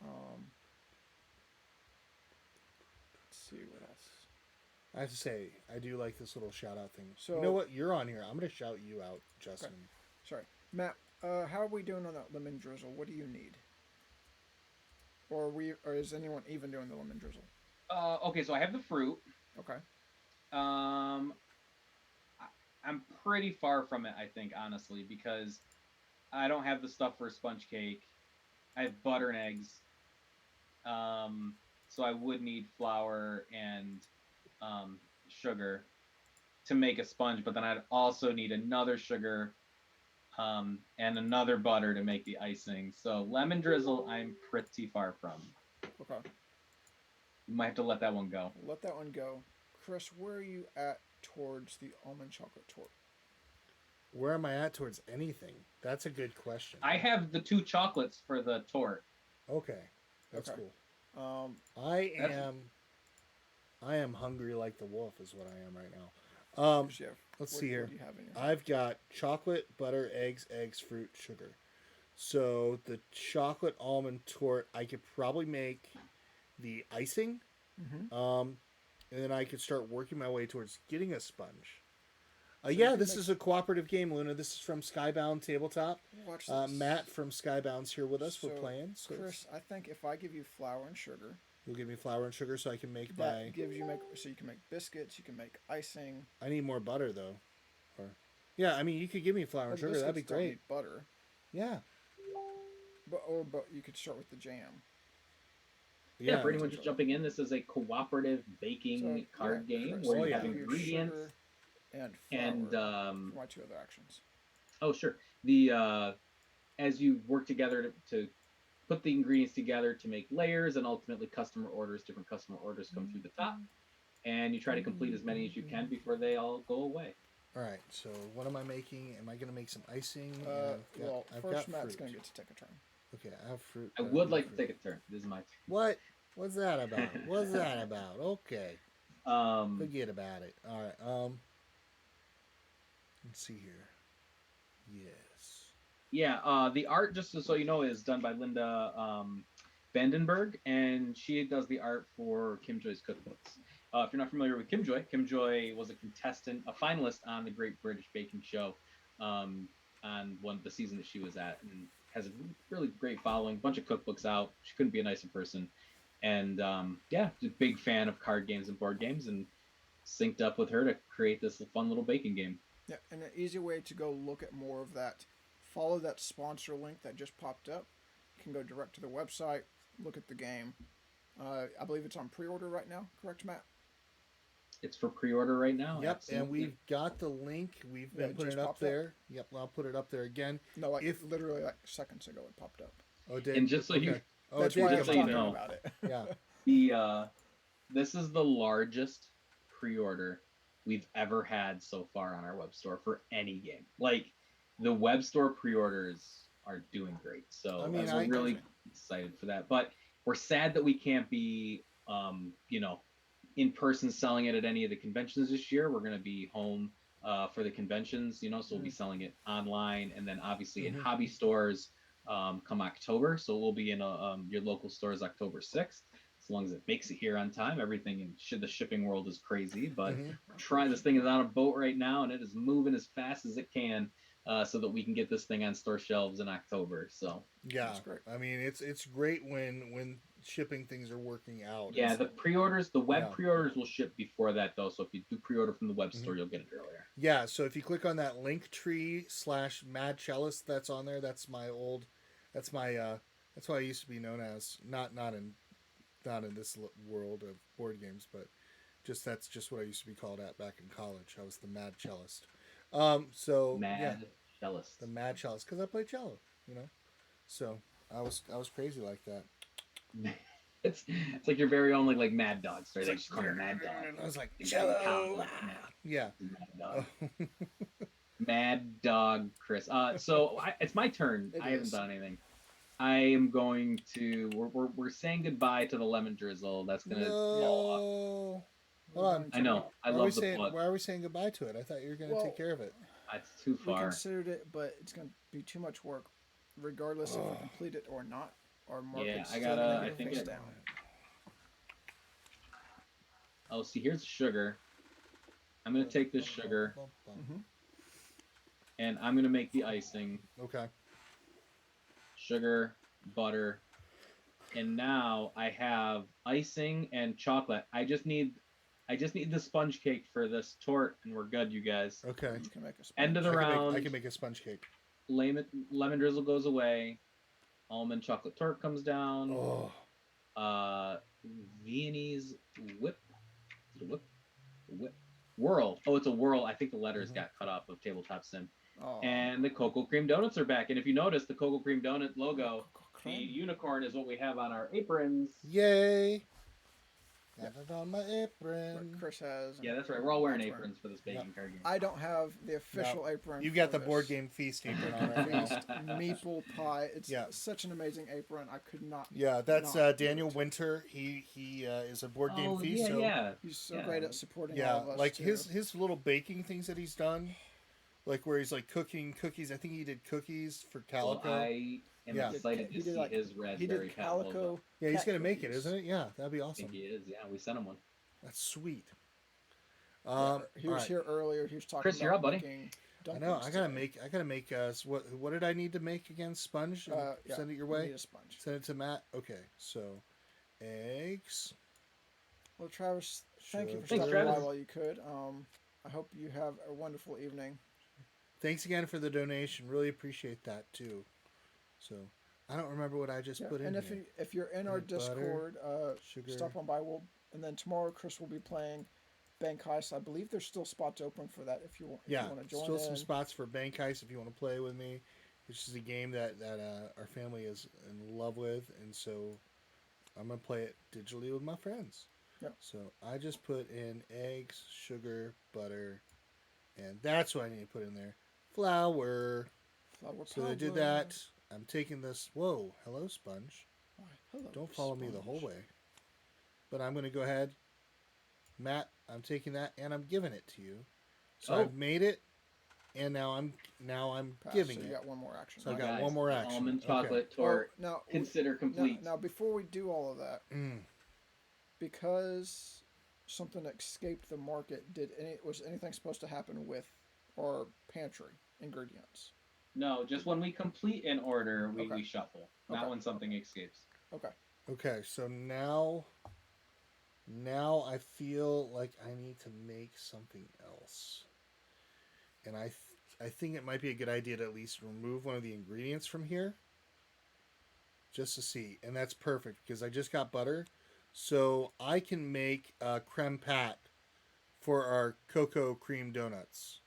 Let's see what else. I have to say, I do like this little shout out thing. So- you know what? You're on here. I'm going to shout you out, Justin. Sorry, Matt. How are we doing on that lemon drizzle? What do you need? Or is anyone even doing the lemon drizzle? Okay, so I have the fruit. Okay. I'm pretty far from it, I think, honestly, because I don't have the stuff for a sponge cake. I have butter and eggs. So I would need flour and sugar to make a sponge, but then I'd also need another sugar and another butter to make the icing. So lemon drizzle, I'm pretty far from. Okay. You might have to let that one go. Let that one go. Chris, where are you at towards the almond chocolate torte? Where am I at towards anything? That's a good question. I have the 2 chocolates for the torte. Okay. That's Okay. cool. That's- I am hungry like the wolf is what I am right now. Chris, you have- Let's what- see what here. do you have in your- I've got chocolate, butter, eggs, fruit, sugar. So the chocolate almond torte, I could probably make the icing, Mhm. and then I could start working my way towards getting a sponge. So you Yeah, can this make- is a cooperative game, Luna. This is from Skybound Tabletop. Watch this. Matt from Skybound's here with us. We're So, playing. So Chris, I think if I give you flour and sugar, you'll give me flour and sugar so I can make that my. gives you so you can make biscuits, you can make icing. I need more butter though. Or, yeah, I mean you could give me flour Well, and sugar. That'd be biscuits don't great. need butter, Yeah. but you could start with the jam. Yeah, for anyone just jumping in, this is a cooperative baking So, card yeah, game Chris, where Oh, you yeah. have give you ingredients sugar and flour and for my 2 other actions. oh sure, the as you work together to put the ingredients together to make layers, and ultimately different customer orders come through the top, and you try to complete as many as you can before they all go away. All right. So what am I making? Am I going to make some icing? I've first got Matt's fruit. going to get to take a turn. Okay, I have fruit. I would like to take a turn. This is my turn. What? What's that about? What's that about? Okay. Forget about it. All right. Let's see here. Yes. Yeah. The art, just so you know, is done by Linda Vandenberg, and she does the art for Kim Joy's cookbooks. If you're not familiar with Kim Joy was a contestant, a finalist on the Great British Baking Show, on the season that she was at, and has a really great following. Bunch of cookbooks out. She couldn't be a nicer person, and yeah, just a big fan of card games and board games, and synced up with her to create this fun little baking game. Yeah, and an easy way to go look at more of that, follow that sponsor link that just popped up. You can go direct to the website, look at the game. I believe it's on pre-order right now. Correct, Matt? It's for pre-order right now. Yep, Absolutely. and we've got the link. We've been putting it up there. Yep, I'll put it up there again. No, literally like seconds ago it popped up. Oh, did? And just so you, Oh, That's it did why get I'm so you talking know. about it. Yeah. This is the largest pre-order we've ever had so far on our web store for any game. Like, the web store pre-orders are doing great. So I mean, we're really excited for that. But we're sad that we can't be, in person selling it at any of the conventions this year. We're going to be home for the conventions, so we'll be selling it online, and then obviously in hobby stores come October. So we'll be in your local stores October 6th. As long as it makes it here on time. Everything in the shipping world is crazy, but this thing is on a boat right now, and it is moving as fast as it can, so that we can get this thing on store shelves in October. So yeah, I mean, it's great when shipping things are working out. Yeah, the pre-orders, the web pre-orders will ship before that though. So if you do pre-order from the web store, you'll get it earlier. Yeah, so if you click on that link tree /Mad Cellist that's on there, that's what I used to be known as. Not in this world of board games, but that's just what I used to be called at back in college. I was the Mad Cellist. Mad Cellist. The Mad Cellist, because I play cello, So I was crazy like that. It's like your very own like Mad Dog story. They just call it Mad Dog. I was like cello. Yeah. Mad Dog. Mad Dog Chris. So it's my turn. I haven't done anything. I am going to. We're saying goodbye to the lemon drizzle. That's gonna fall off. Hold on. I know. I love the plot. Why are we saying goodbye to it? I thought you were going to take care of it. It's too far. We considered it, but it's going to be too much work, regardless if we complete it or not. Our market's I think face down. Oh, see, here's sugar. I'm going to take this sugar, and I'm going to make the icing. Okay. Sugar, butter, and now I have icing and chocolate. I just need the sponge cake for this tort, and we're good, you guys. Okay. You can make a sponge. End of the round. I can make a sponge cake. Lemon drizzle goes away. Almond chocolate tort comes down. Viennese whip. Is it a whip? Whirl. Oh, it's a whirl. I think the letters got cut off of Tabletop Sim. And the cocoa cream donuts are back. And if you notice, the cocoa cream donut logo, the unicorn is what we have on our aprons. Yay! Got it on my apron. Chris has. Yeah, that's right. We're all wearing aprons for this baking card game. I don't have the official apron. You got the board game feast apron on right now. Maple pie. It's such an amazing apron. I could not. Yeah, that's Daniel Winter. He is a board game feast. He's so great at supporting all of us. Like his little baking things that he's done, like where he's like cooking cookies. I think he did cookies for Calico. Well, I am excited to see his raspberry Calico. Yeah, he's gonna make it, isn't it? Yeah, that'd be awesome. I think he is. Yeah, we sent him one. That's sweet. He was here earlier. He was talking Chris, about you're up, buddy. I know. I gotta make. What did I need to make again? Sponge. Send it your way. Need a sponge. Send it to Matt. Okay. So, eggs. Well, Travis, thank you for Thanks, stopping by Travis. while you could. I hope you have a wonderful evening. Thanks again for the donation. Really appreciate that too. So, I don't remember what I just put in. And if you're in our Discord, sugar. stop on by. And then tomorrow, Chris will be playing Bank Heist. I believe there's still spots open for that if you want to join. Still some spots for Bank Heist if you want to play with me. which is a game that our family is in love with, and so I'm gonna play it digitally with my friends. Yep. So I just put in eggs, sugar, butter, and that's what I need to put in there. Flour. Flower So I did power. that. I'm taking this. Whoa, hello, sponge. Why, hello, Don't follow me the whole sponge. way. But I'm gonna go ahead, Matt. I'm taking that and I'm giving it to you. So Oh. I've made it, and now I'm Pass, giving so you it. got one more action. So I Now, got guys, one more the action. Almond Okay. chocolate Oh, tort. now, Consider complete. now, before we do all of that, Mm. because something escaped the market, was anything supposed to happen with our pantry ingredients? No, just when we complete an order, Okay. we shuffle. Not Okay. when something escapes. Okay. Okay. So now I feel like I need to make something else, and I think it might be a good idea to at least remove one of the ingredients from here, just to see. And that's perfect because I just got butter, so I can make a creme pat for our cocoa cream donuts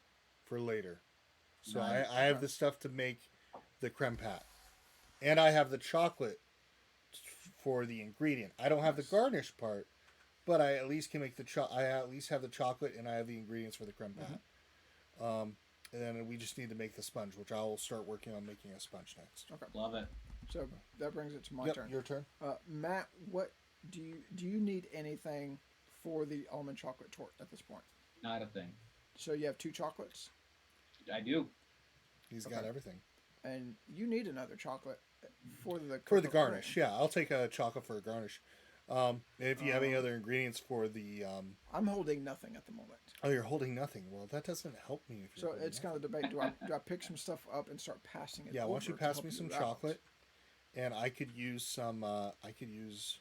for later. So Nice. I have Okay. the stuff to make the creme pat, and I have the chocolate for the ingredient. I don't have the Nice. garnish part, but I at least can make I at least have the chocolate, and I have the ingredients for the creme pat. And then we just need to make the sponge, which I will start working on making a sponge next. Okay. Love it. So that brings it to my Yep, turn. your turn. Matt, what do you need anything for the almond chocolate tort at this point? Not a thing. So you have 2 chocolates, I do. He's Okay. got everything and you need another chocolate for the for the cocoa garnish. cream. Yeah, I'll take a chocolate for a garnish. And if you have any other ingredients for the, I'm holding nothing at the moment. oh, you're holding nothing. Well, that doesn't help me. If you're So holding it's kind of the debate: do I pick some stuff up and start passing it? yeah. Why don't you over to pass help me some you out? chocolate, and I could use some. I could use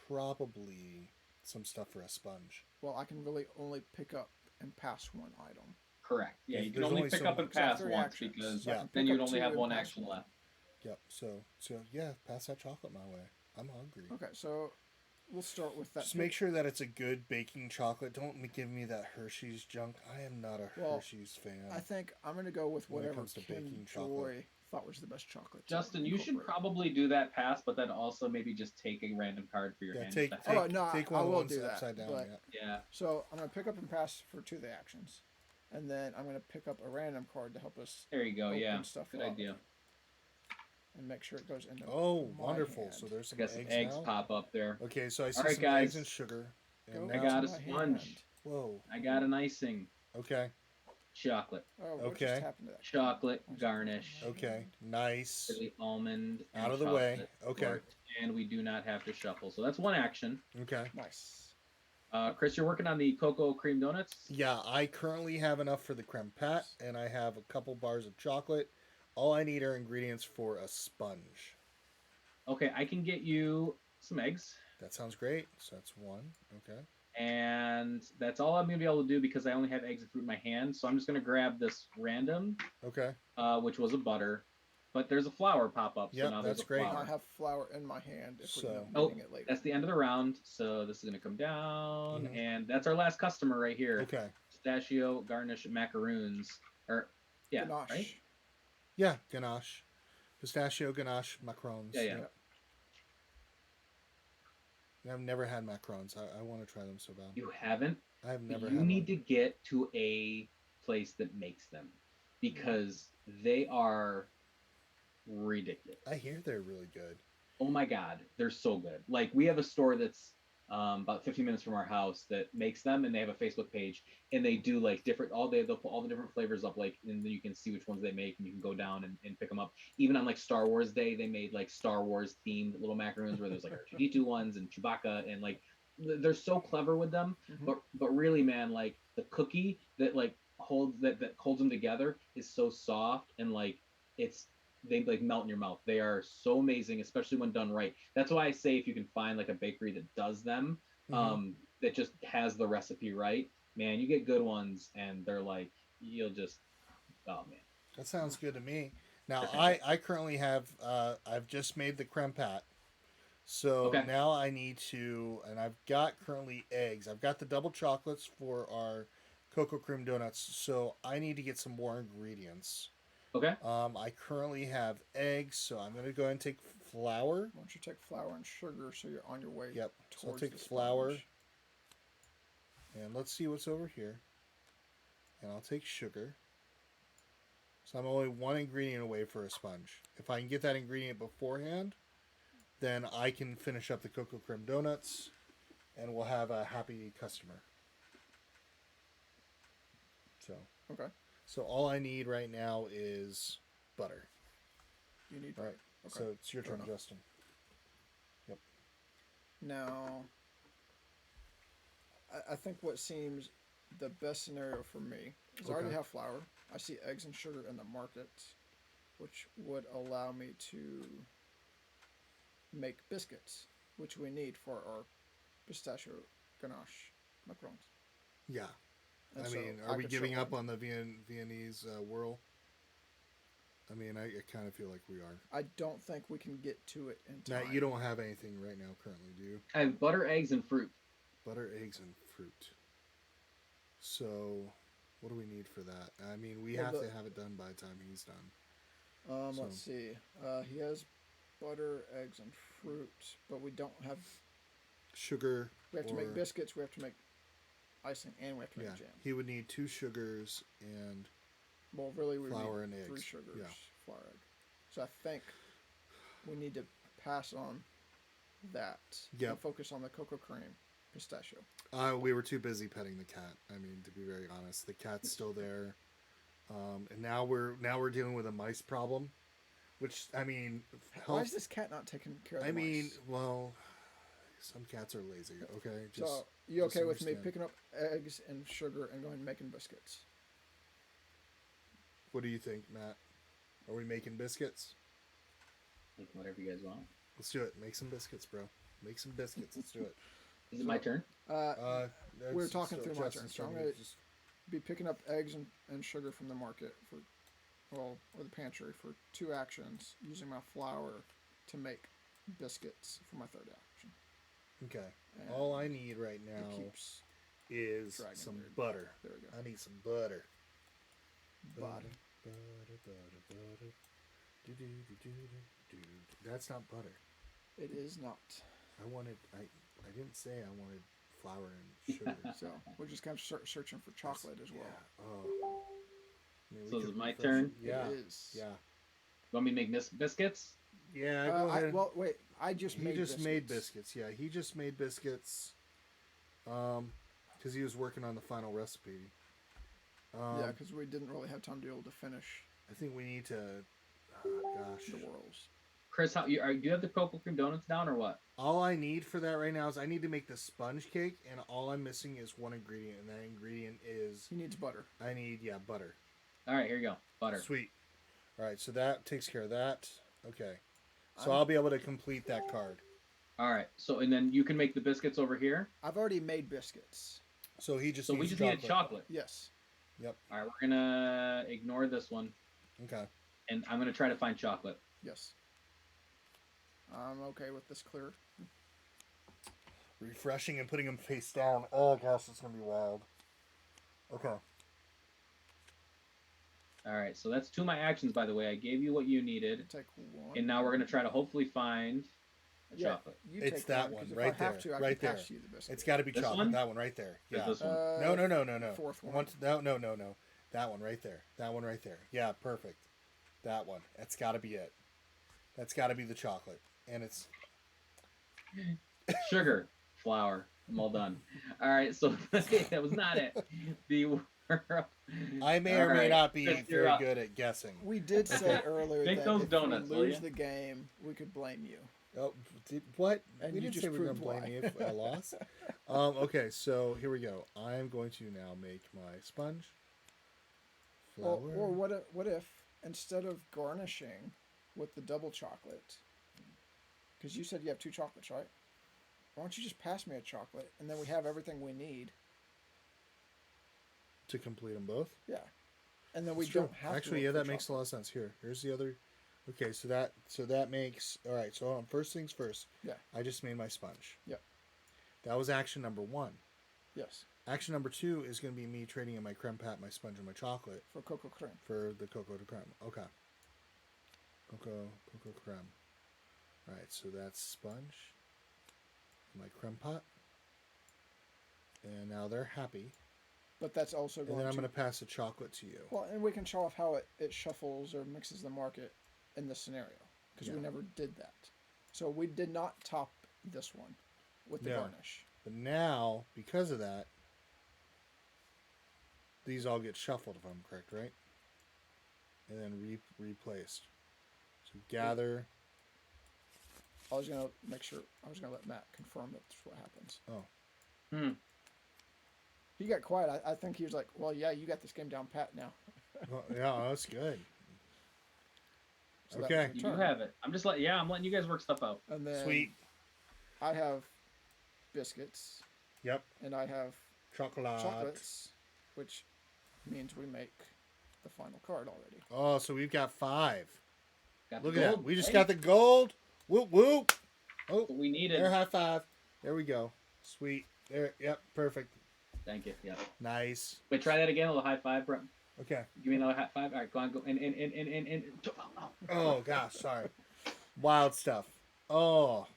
probably some stuff for a sponge. Well, I can really only pick up and pass one item. Correct. Yeah, you can There's only only pick so up and much. So I have pass 3 once actions. because So I Yeah. can then pick you'd up only 2 have and one pass action one. left. Yep. So yeah, pass that chocolate my way. I'm hungry. Okay, so we'll start with that. Just make sure that it's a good baking chocolate. Don't give me that Hershey's junk. I am not a Well, Hershey's fan. I think I'm going to go with When it whatever comes to Kim baking Joy chocolate. thought was the best chocolate. to Justin, you should incorporate. probably do that pass, but then also maybe just take a random card for your Yeah, hand. take just to take have- Oh, no, take I one of the will ones do that, upside down. but- Yeah. Yeah. So I'm going to pick up and pass for 2 of the actions, and then I'm going to pick up a random card to help us There you go. open Yeah. stuff Good up idea. and make sure it goes into. Oh, my wonderful! hand. So there's some Got some eggs, eggs now. pop up there. Okay, so I see All right, some eggs guys. and sugar. And Go now, I got to a my sponge. hand. whoa. I got an icing. Okay. Chocolate. Oh, what Okay. just happened to that? Chocolate Where's garnish. my Okay. hand? Nice. For the almond and Out of the way. chocolate Okay. tort, and we do not have to shuffle. So that's one action. Okay. Nice. Chris, you're working on the cocoa cream donuts. Yeah, I currently have enough for the creme pat, and I have a couple bars of chocolate. All I need are ingredients for a sponge. Okay, I can get you some eggs, That sounds great. So that's one. Okay. and that's all I'm gonna be able to do because I only have eggs and fruit in my hand. So I'm just gonna grab this random, Okay. which was a butter, but there's a flour pop up. So Yep, now that's there's a great. flour. I have flour in my hand if we end up Oh, needing it later. That's the end of the round. So this is gonna come down, Mhm. and that's our last customer right here. Okay. Pistachio garnish macaroons, or yeah, Ganache. right? Yeah, ganache. Pistachio ganache macarons. Yeah, yeah. Yep. I've never had macarons. I want to try them so bad. You haven't. I've never You had need one. to get to a place that makes them because they are ridiculous. I hear they're really good. Oh my god, they're so good. Like we have a store that's about 15 minutes from our house that makes them, and they have a Facebook page, and they do like different they'll put all the different flavors up, like, and then you can see which ones they make, and you can go down and pick them up. Even on like Star Wars Day, they made like Star Wars themed little macaroons where there's like R2D2 ones and Chewbacca, and like they're so clever with them. Mhm. But really, man, like the cookie that like holds that holds them together is so soft, and like they like melt in your mouth. They are so amazing, especially when done right. That's why I say if you can find like a bakery that does them, that just has the recipe right, man, you get good ones, and they're like you'll just, oh man. That sounds good to me. Now They're I currently have I've just made the creme pat. So Okay. now I need to, and I've got currently eggs. I've got the double chocolates for our cocoa cream donuts. So I need to get some more ingredients. Okay. I currently have eggs, so I'm gonna go ahead and take flour. Why don't you take flour and sugar so you're on your way Yep. So I'll towards take the flour, sponge. and let's see what's over here. And I'll take sugar. So I'm only one ingredient away for a sponge. If I can get that ingredient beforehand, then I can finish up the cocoa creme donuts, and we'll have a happy customer. So, Okay. so all I need right now is butter. You need All right. Okay. So it's your Fair turn, enough. Justin. Yep. Now, I think what seems the best scenario for me is I already Okay. have flour. I see eggs and sugar in the market, which would allow me to make biscuits, which we need for our pistachio ganache macarons. Yeah. And I so mean, are we could giving show up one. on the Viennese whirl? I mean, I kind of feel like we are. I don't think we can get to it in time. Matt, you don't have anything right now currently, do you? I have butter, eggs, and fruit. Butter, eggs, and fruit. So, what do we need for that? I mean, we Well, have to have it done by the time he's done. So- Let's see. He has butter, eggs, and fruit, but we don't have. Sugar. We have to or- make biscuits. We have to make icing, and we have to make Yeah, jam. he would need 2 sugars and Well, really, we flour need and 3 eggs. sugars, Yeah. flour, egg. So I think we need to pass on that Yep. and focus on the cocoa cream pistachio. We were too busy petting the cat. I mean, to be very honest, the cat's still there, and now we're dealing with a mice problem, which I mean, Why is this cat not taking care of the I mean, mice? well, some cats are lazy. Okay, just So you just okay with me understand. picking up eggs and sugar and going and making biscuits? What do you think, Matt? Are we making biscuits? Like whatever you guys want. Let's do it. Make some biscuits, bro. Make some biscuits. Let's do it. Is it my turn? We're That's talking through my Justin's turn, so I'm turn. gonna- Just- Be picking up eggs and sugar from the market or the pantry for 2 actions, using my flour to make biscuits for my 3rd action. Okay. And All I need right it now keeps is dragging some weird. butter. There we go. I need some butter. Butter. Butter. Do. That's not butter. It is not. I didn't say I wanted flour and sugar. So we're just kind of searching for chocolate as well. Yeah. Oh. I mean, we So is could it my refresh turn? it. Yeah. It is. Yeah. Want me to make biscuits? Yeah. Go ahead. Well, wait. I just he made just biscuits. made biscuits. Yeah, he just made biscuits. Because he was working on the final recipe. Yeah, because we didn't really have time to be able to finish I think we need to. Oh, gosh. the whirls. Chris, do you have the cocoa cream donuts down or what? All I need for that right now is I need to make the sponge cake, and all I'm missing is one ingredient, and that ingredient is He needs butter. I need butter. All right, here you go. Butter. Sweet. All right, so that takes care of that. Okay, so I'm- I'll be able to complete that card. All right. So and then you can make the biscuits over here. I've already made biscuits. So he just So we needs just needed chocolate. Yes. Yep. All right, we're gonna ignore this one, Okay. and I'm gonna try to find chocolate. Yes. I'm okay with this clear. Refreshing and putting him face down. Oh gosh, it's gonna be wild. Okay. All right. So that's 2 of my actions, by the way. I gave you what you needed, Take one. and now we're gonna try to hopefully find a chocolate. You It's take that one, one 'cause right if I have there, to, I right can pass there. you the biscuit. It's got to be This chocolate. one? That one right there. Is Yeah. this one? No. Fourth one. No. That one right there. That one right there. Yeah, perfect. That one. That's got to be it. That's got to be the chocolate. And it's Sugar, flour. I'm all done. All right. So that was not it. The I may or All may right, not be Chris, you're very up. good at guessing. We did say earlier Make that those if donuts, we will lose ya? the game, we could blame you. Oh, what? And we you didn't just say we were going proved to blame why. me if I lost. Okay, so here we go. I'm going to now make my sponge. Flour. Or what if instead of garnishing with the double chocolate, because you said you have 2 chocolates, right? Why don't you just pass me a chocolate and then we have everything we need? To complete them both? Yeah, and then we It's true. don't have to. Actually, look yeah, for that makes a chocolate. lot of sense. Here's the other. Okay, so that makes all right. So first things first. Yeah. I just made my sponge. Yep. That was action number 1. Yes. Action number 2 is going to be me trading in my creme pat, my sponge, and my chocolate For cocoa creme. for the cocoa de creme. Okay. Cocoa creme. All right, so that's sponge, my creme pot, and now they're happy. But that's also And going then I'm to... going to pass the chocolate to you. Well, and we can show off how it shuffles or mixes the market in this scenario. Because we never did that. So we did not top this one with the garnish. But now, because of that, these all get shuffled, if I'm correct, right? And then replaced. So gather. I was going to make sure... I was going to let Matt confirm that's what happens. Oh. He got quiet. I think he was like, well, yeah, you got this game down pat now. Well, yeah, that's good. So okay. You do have it. I'm letting you guys work stuff out. And then Sweet. I have biscuits. Yep. And I have Chocolate. chocolates, which means we make the final card already. Oh, so we've got 5. Got Look the at gold. that. We just Hey, got the gold. Whoop, whoop. Oh, what we needed. air high five. There we go. Sweet. There. Yep. Perfect. Thank you. Yeah. Nice. Wait, try that again. A little high five, bro. Okay. Give me another high five. All right, go on. Go in. Oh, gosh. Sorry. Wild stuff. Oh.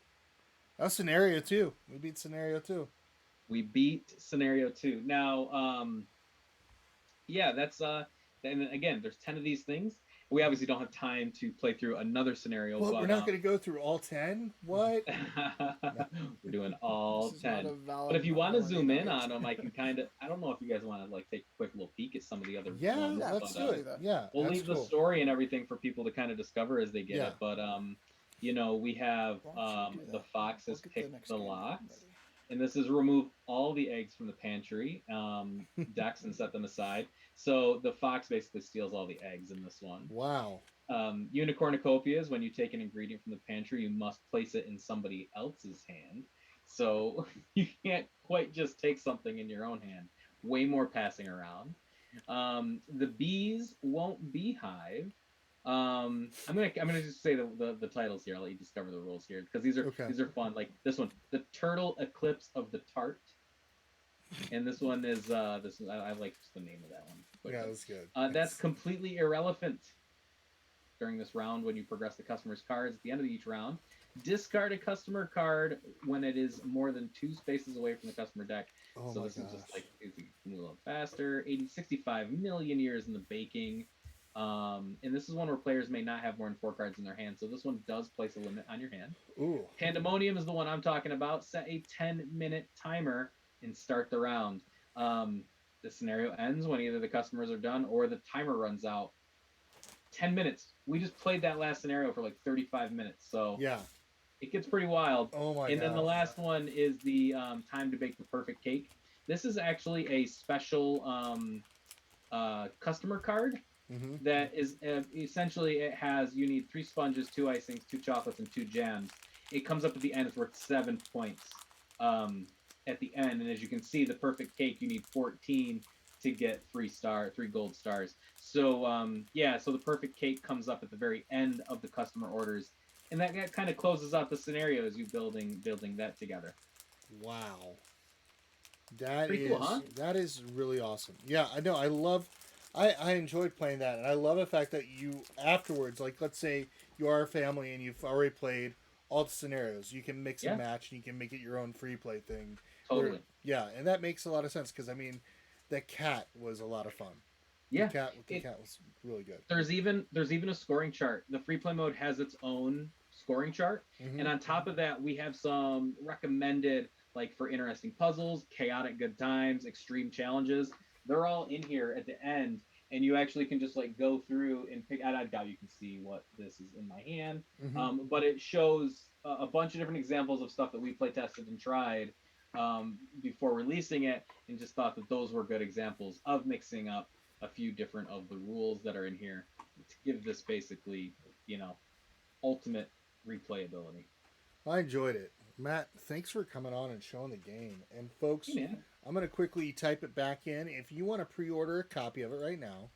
That's scenario 2. We beat scenario 2. We beat scenario 2. Now, yeah, that's and then again, there's 10 of these things. We obviously don't have time to play through another scenario. Well, but, we're not going to go through all 10? What? We're doing all This is not 10. a valid But if you want to holiday zoom in night. on them, I can kind of. I don't know if you guys want to like take a quick little peek at some of the other Yeah, ones. let's but, do it. Yeah. We'll that's leave cool. the story and everything for people to kind of discover as they get Yeah. it. But you know, we have Why don't you do the that? fox has Look at picked next the game locks. already. And this is remove all the eggs from the pantry decks and set them aside. So the fox basically steals all the eggs in this one. Wow. Unicornucopias, when you take an ingredient from the pantry, you must place it in somebody else's hand. So you can't quite just take something in your own hand. Way more passing around. The bees won't beehive. I'm gonna just say the titles here. I'll let you discover the rules here because these are fun. Like this one, the turtle eclipse of the tart, and this one is I like the name of that one. But, Yeah, that's good. that's completely irrelevant during this round when you progress the customer's cards. At the end of each round, discard a customer card when it is more than 2 spaces away from the customer deck. Oh So my this is gosh. just like it's a little faster. 65 million years in the baking. And this is one where players may not have more than 4 cards in their hand. So this one does place a limit on your hand. Ooh. Pandemonium is the one I'm talking about. Set a 10-minute timer and start the round. The scenario ends when either the customers are done or the timer runs out. 10 minutes. We just played that last scenario for like 35 minutes. So Yeah. it gets pretty wild. Oh my god. And then the last one is the time to bake the perfect cake. This is actually a special customer card Mm-hmm. that is essentially you need 3 sponges, 2 icings, 2 chocolates, and 2 jams. It comes up at the end. It's worth 7 points at the end. And as you can see, the perfect cake, you need 14 to get 3 gold stars. So so the perfect cake comes up at the very end of the customer orders. And that kind of closes out the scenario as you building that together. Wow. That Pretty is cool, huh? that is really awesome. Yeah, I know. I enjoyed playing that, and I love the fact that you afterwards, like let's say you are a family and you've already played all the scenarios, you can mix and match, and you can make it your own free play thing. Totally. Yeah, and that makes a lot of sense because I mean, the cat was a lot of fun. Yeah, the cat was really good. There's even a scoring chart. The free play mode has its own scoring chart, Mm-hmm. and on top of that, we have some recommended like for interesting puzzles, chaotic good times, extreme challenges. They're all in here at the end, and you actually can just like go through and pick. I doubt you can see what this is in my hand, Mm-hmm. but it shows a bunch of different examples of stuff that we play tested and tried before releasing it, and just thought that those were good examples of mixing up a few different of the rules that are in here to give this basically, ultimate replayability. I enjoyed it. Matt, thanks for coming on and showing the game. And folks, Hey, man. I'm going to quickly type it back in. If you want to pre-order a copy of it right now,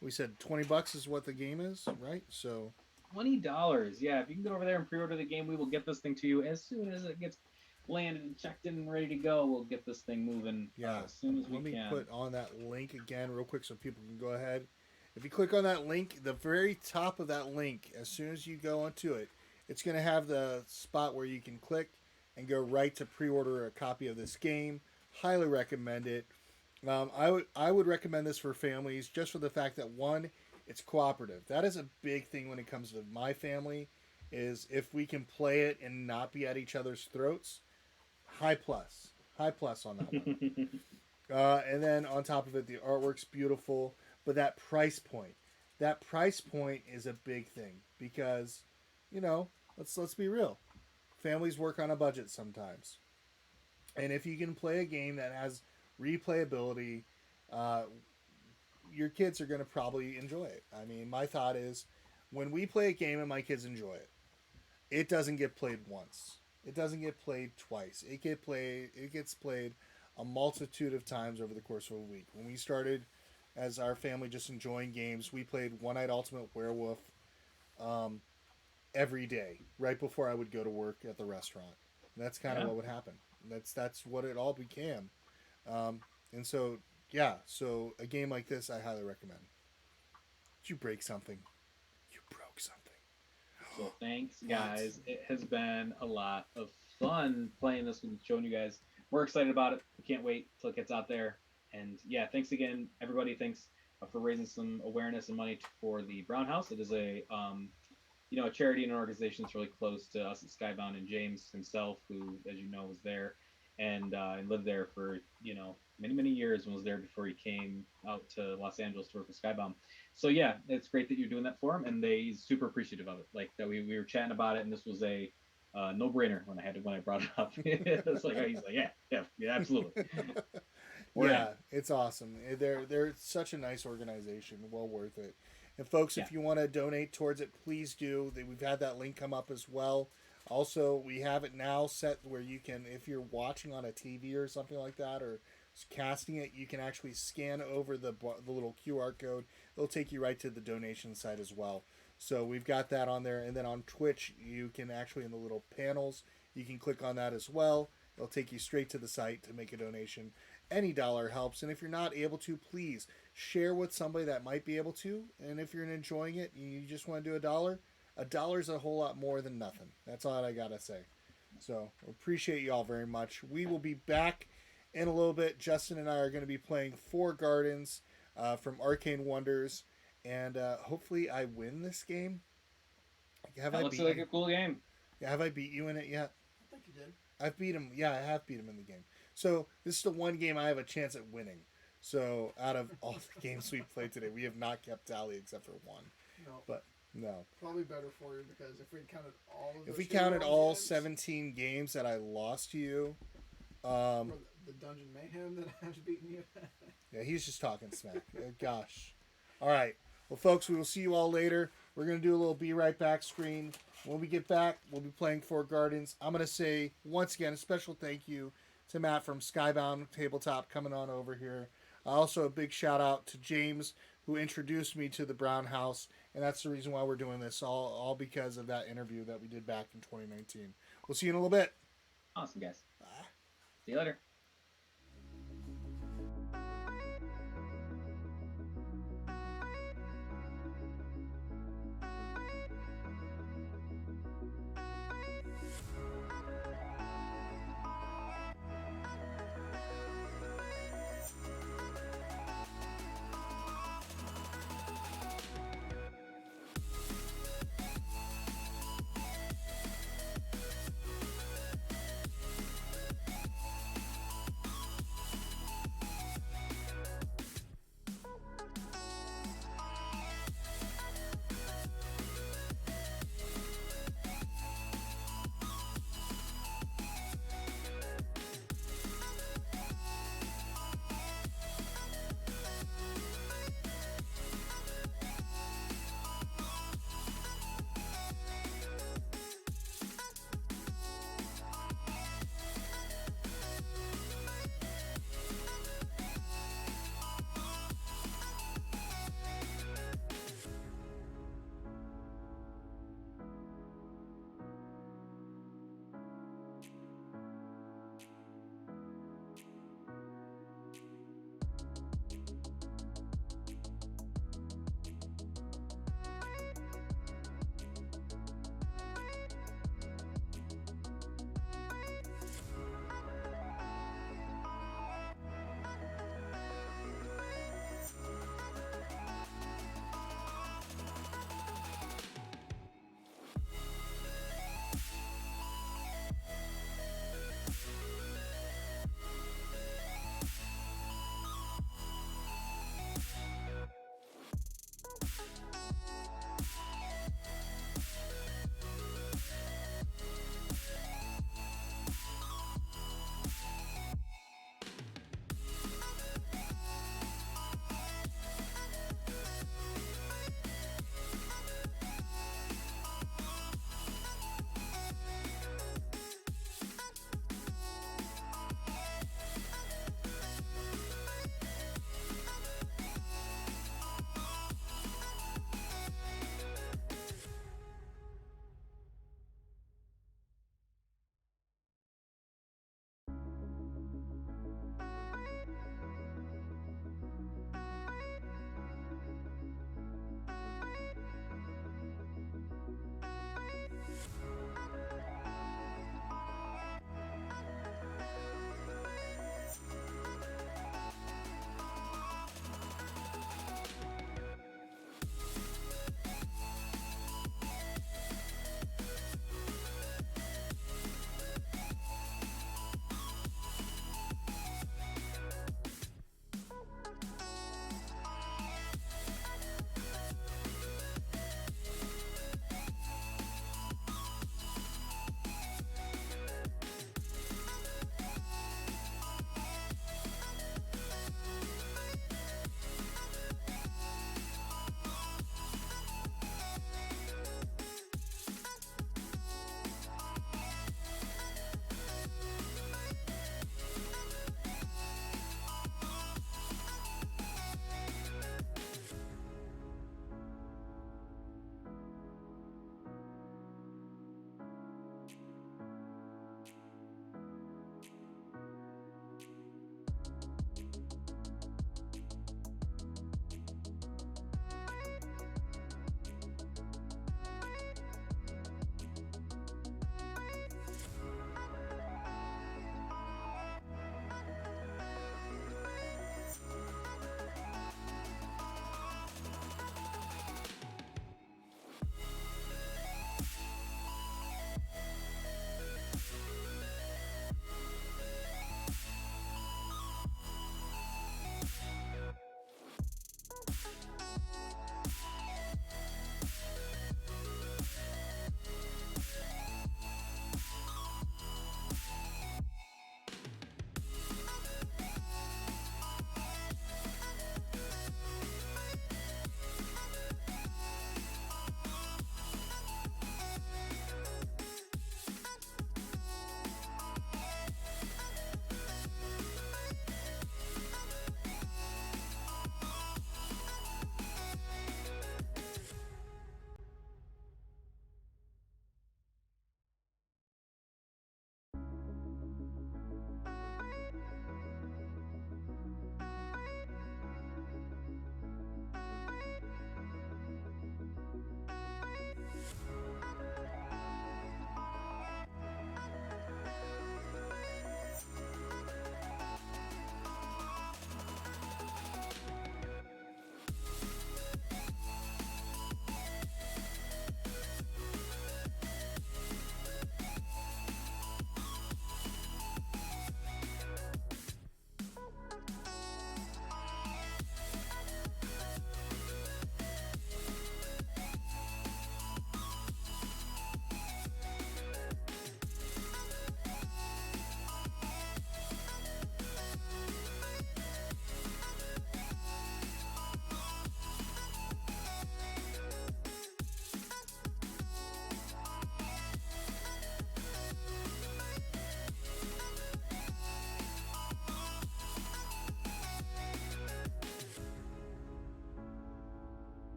we said $20 is what the game is, right? So $20. Yeah, if you can go over there and pre-order the game, we will get this thing to you as soon as it gets landed and checked in and ready to go. We'll get this thing moving Yeah. as soon as we Let me can. put on that link again real quick so people can go ahead. If you click on that link, the very top of that link, as soon as you go onto it, it's going to have the spot where you can click and go right to pre-order a copy of this game. Highly recommend it. I would recommend this for families just for the fact that one, it's cooperative. That is a big thing when it comes to my family. Is if we can play it and not be at each other's throats. High plus on that one. And then on top of it, the artwork's beautiful, but that price point is a big thing because, you know, let's be real, families work on a budget sometimes, and if you can play a game that has replayability, uh, your kids are going to probably enjoy it. I mean, my thought is, when we play a game and my kids enjoy it, it doesn't get played once. It doesn't get played twice. It gets played a multitude of times over the course of a week. When we started as our family just enjoying games, we played One Night Ultimate Werewolf um, every day, right before I would go to work at the restaurant. And that's kind of Yeah. what would happen. That's what it all became. Um, and so yeah, so a game like this I highly recommend. Did you break something? You broke something. So thanks, What? guys. It has been a lot of fun playing this and showing you guys. We're excited about it. We can't wait till it gets out there. And yeah, thanks again, everybody. Thanks for raising some awareness and money for the Brown House. It is a a charity and an organization that's really close to us at Skybound, and James himself, who, as you know, was there and lived there for many years and was there before he came out to Los Angeles to work with Skybound. So yeah, it's great that you're doing that for him, and he's super appreciative of it. Like that, we were chatting about it, and this was a no brainer when I brought it up. It's like he's like yeah, absolutely. Yeah, it's awesome. They're such a nice organization. Well worth it. And folks, Yeah. if you want to donate towards it, please do. We've had that link come up as well. Also, we have it now set where you can, if you're watching on a TV or something like that, or casting it, you can actually scan over the little QR code. It'll take you right to the donation site as well. So we've got that on there, and then on Twitch, you can actually in the little panels, you can click on that as well. It'll take you straight to the site to make a donation. Any dollar helps, and if you're not able to, please share with somebody that might be able to. And if you're enjoying it, and you just want to do a dollar's a whole lot more than nothing. That's all I gotta say. So appreciate you all very much. We will be back in a little bit. Justin and I are going to be playing Four Gardens from Arcane Wonders, and hopefully I win this game. Have That I looks beat like you? a cool game. Yeah, have I beat you in it yet? I think you did. I've beat him. Yeah, I have beat him in the game. So this is the one game I have a chance at winning. So out of all the games we played today, we have not kept tally except for one. No, But no, probably better for you because if we counted all of if those we hero counted all games, 17 games that I lost to you, or the Dungeon Mayhem that I've beaten you. yeah, he's just talking smack. Gosh. All right. Well, folks, we will see you all later. We're going to do a little Be Right Back screen. When we get back, we'll be playing Four Gardens. I'm going to say, once again, a special thank you to Matt from Skybound Tabletop coming on over here. Also, a big shout out to James, who introduced me to the Brown House. And that's the reason why we're doing this, all because of that interview that we did back in 2019. We'll see you in a little bit. Awesome, guys. Bye. See you later.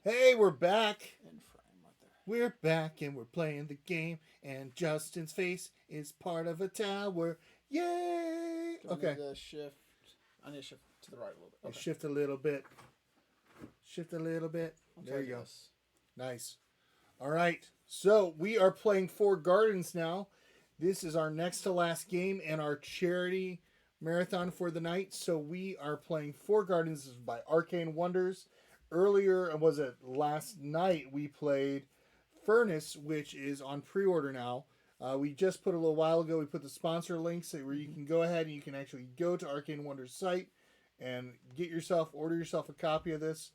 Hey, we're back. In frame right there. We're back and we're playing the game. And Justin's face is part of a tower. Yay! Do I Okay. need to shift? I need to shift to the right a little bit. Okay. Shift a little bit. Shift a little bit. I'll There try you go. this. Nice. All right. So we are playing Four Gardens now. This is our next to last game and our charity marathon for the night. So we are playing Four Gardens. This is by Arcane Wonders. Earlier, was it last night, we played Furnace, which is on pre-order now. We just put a little while ago, we put the sponsor links where you can go ahead and you can actually go to Arcane Wonders site and order yourself a copy of this.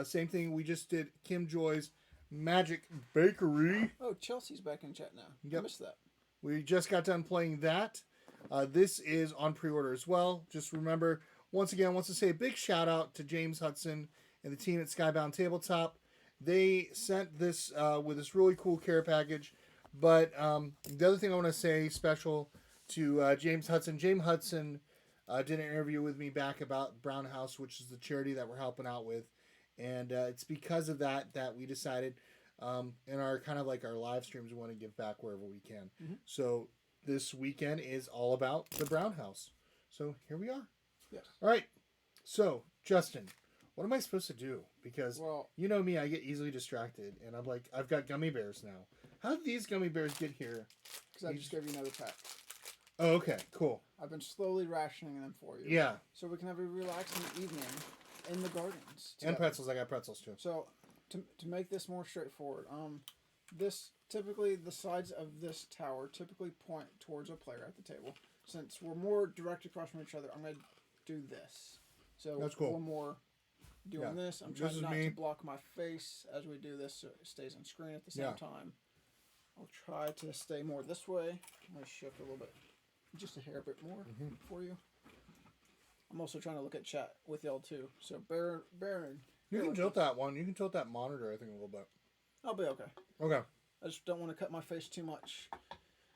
Same thing, we just did Kim Joy's Magic Bakery. Oh, Chelsea's back in chat now. Yep. I missed that. We just got done playing that. This is on pre-order as well. Just remember, once again, I want to say a big shout out to James Hudson and the team at Skybound Tabletop. They sent this with this really cool care package. But the other thing I want to say special to James Hudson. James Hudson did an interview with me back about Brown House, which is the charity that we're helping out with. And it's because of that we decided in our kind of like our live streams, we want to give back wherever we can. Mm-hmm. So this weekend is all about the Brown House. So here we are. Yes. All right. So, Justin, what am I supposed to do? Because Well, you know me, I get easily distracted. And I'm like, I've got gummy bears now. How did these gummy bears get here? because I just gave you another pack. Oh, okay. Cool. I've been slowly rationing them for you. Yeah. So we can have a relaxing evening in the gardens. And together. pretzels. I got pretzels too. So to make this more straightforward, this typically the sides of this tower typically point towards a player at the table. Since we're more direct across from each other, I'm gonna do this. So That's cool. One more doing Yeah. this. I'm This trying is not me. to block my face as we do this, so it stays on screen at the same Yeah. time. I'll try to stay more this way. I'm gonna shift a little bit, just a hair bit more Mm-hmm. for you. I'm also trying to look at chat with y'all too. So Baron, You can tilt that one. You can tilt that monitor, I think, a little bit. I'll be okay. Okay. I just don't want to cut my face too much.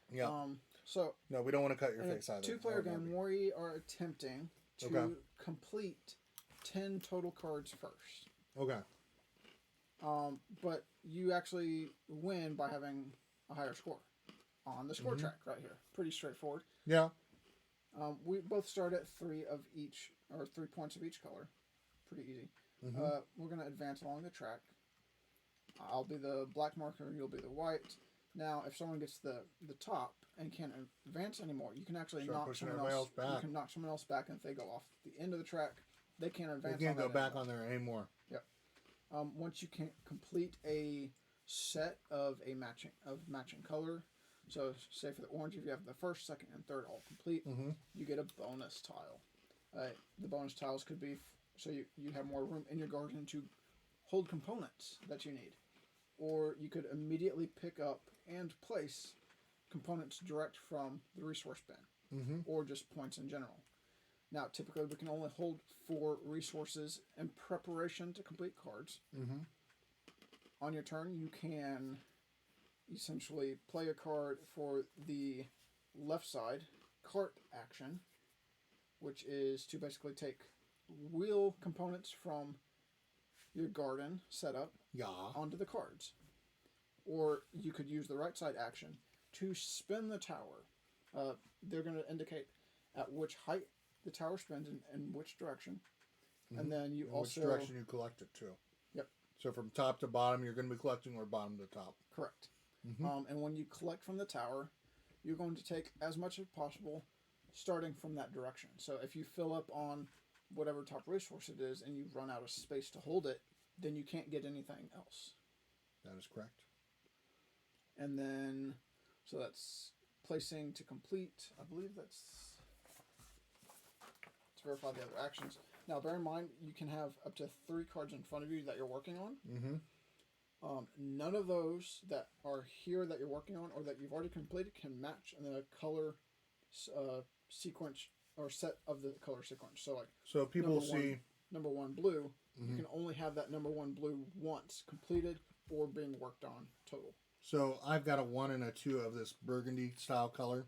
Yeah. So No, we don't want to cut your in a face either. two-player That would game, not we are attempting to Okay. complete 10 total cards first. be- Okay. But you actually win by having a higher score on the score track right here. Pretty straightforward. Yeah. We both start at 3 of each, or 3 points of each color. Pretty easy. We're going to advance along the track. I'll be the black marker, you'll be the white. Now, if someone gets the top and can't advance anymore, you can actually Start knock pushing someone everybody else else back. You can knock someone else back, and if they go off the end of the track, they can't advance. You can't on go that back anymore. on there anymore. Yep. Once you can complete a set of matching color, so say for the orange, if you have the first, second, and third all complete, you get a bonus tile. The bonus tiles could be so you have more room in your garden to hold components that you need, or you could immediately pick up and place components direct from the resource bin, or just points in general. Now, typically, we can only hold 4 resources in preparation to complete cards. On your turn, you can essentially play a card for the left side, cart action, which is to basically take wheel components from your garden setup Yeah. onto the cards. Or you could use the right side action to spin the tower. They're going to indicate at which height the tower spins in which direction. And then you In also... which direction you collect it to. Yep. So from top to bottom, you're going to be collecting, or bottom to top. Correct. And when you collect from the tower, you're going to take as much as possible starting from that direction. So if you fill up on whatever top resource it is and you run out of space to hold it, then you can't get anything else. That is correct. And then, so that's placing to complete. I believe that's to verify the other actions. Now, bear in mind, you can have up to 3 cards in front of you that you're working on. None of those that are here that you're working on or that you've already completed can match in the color sequence or set of the color sequence. So, like, So people number see... number 1 blue, you can only have that number 1 blue once completed or being worked on total. So I've got a 1 and a 2 of this burgundy style color.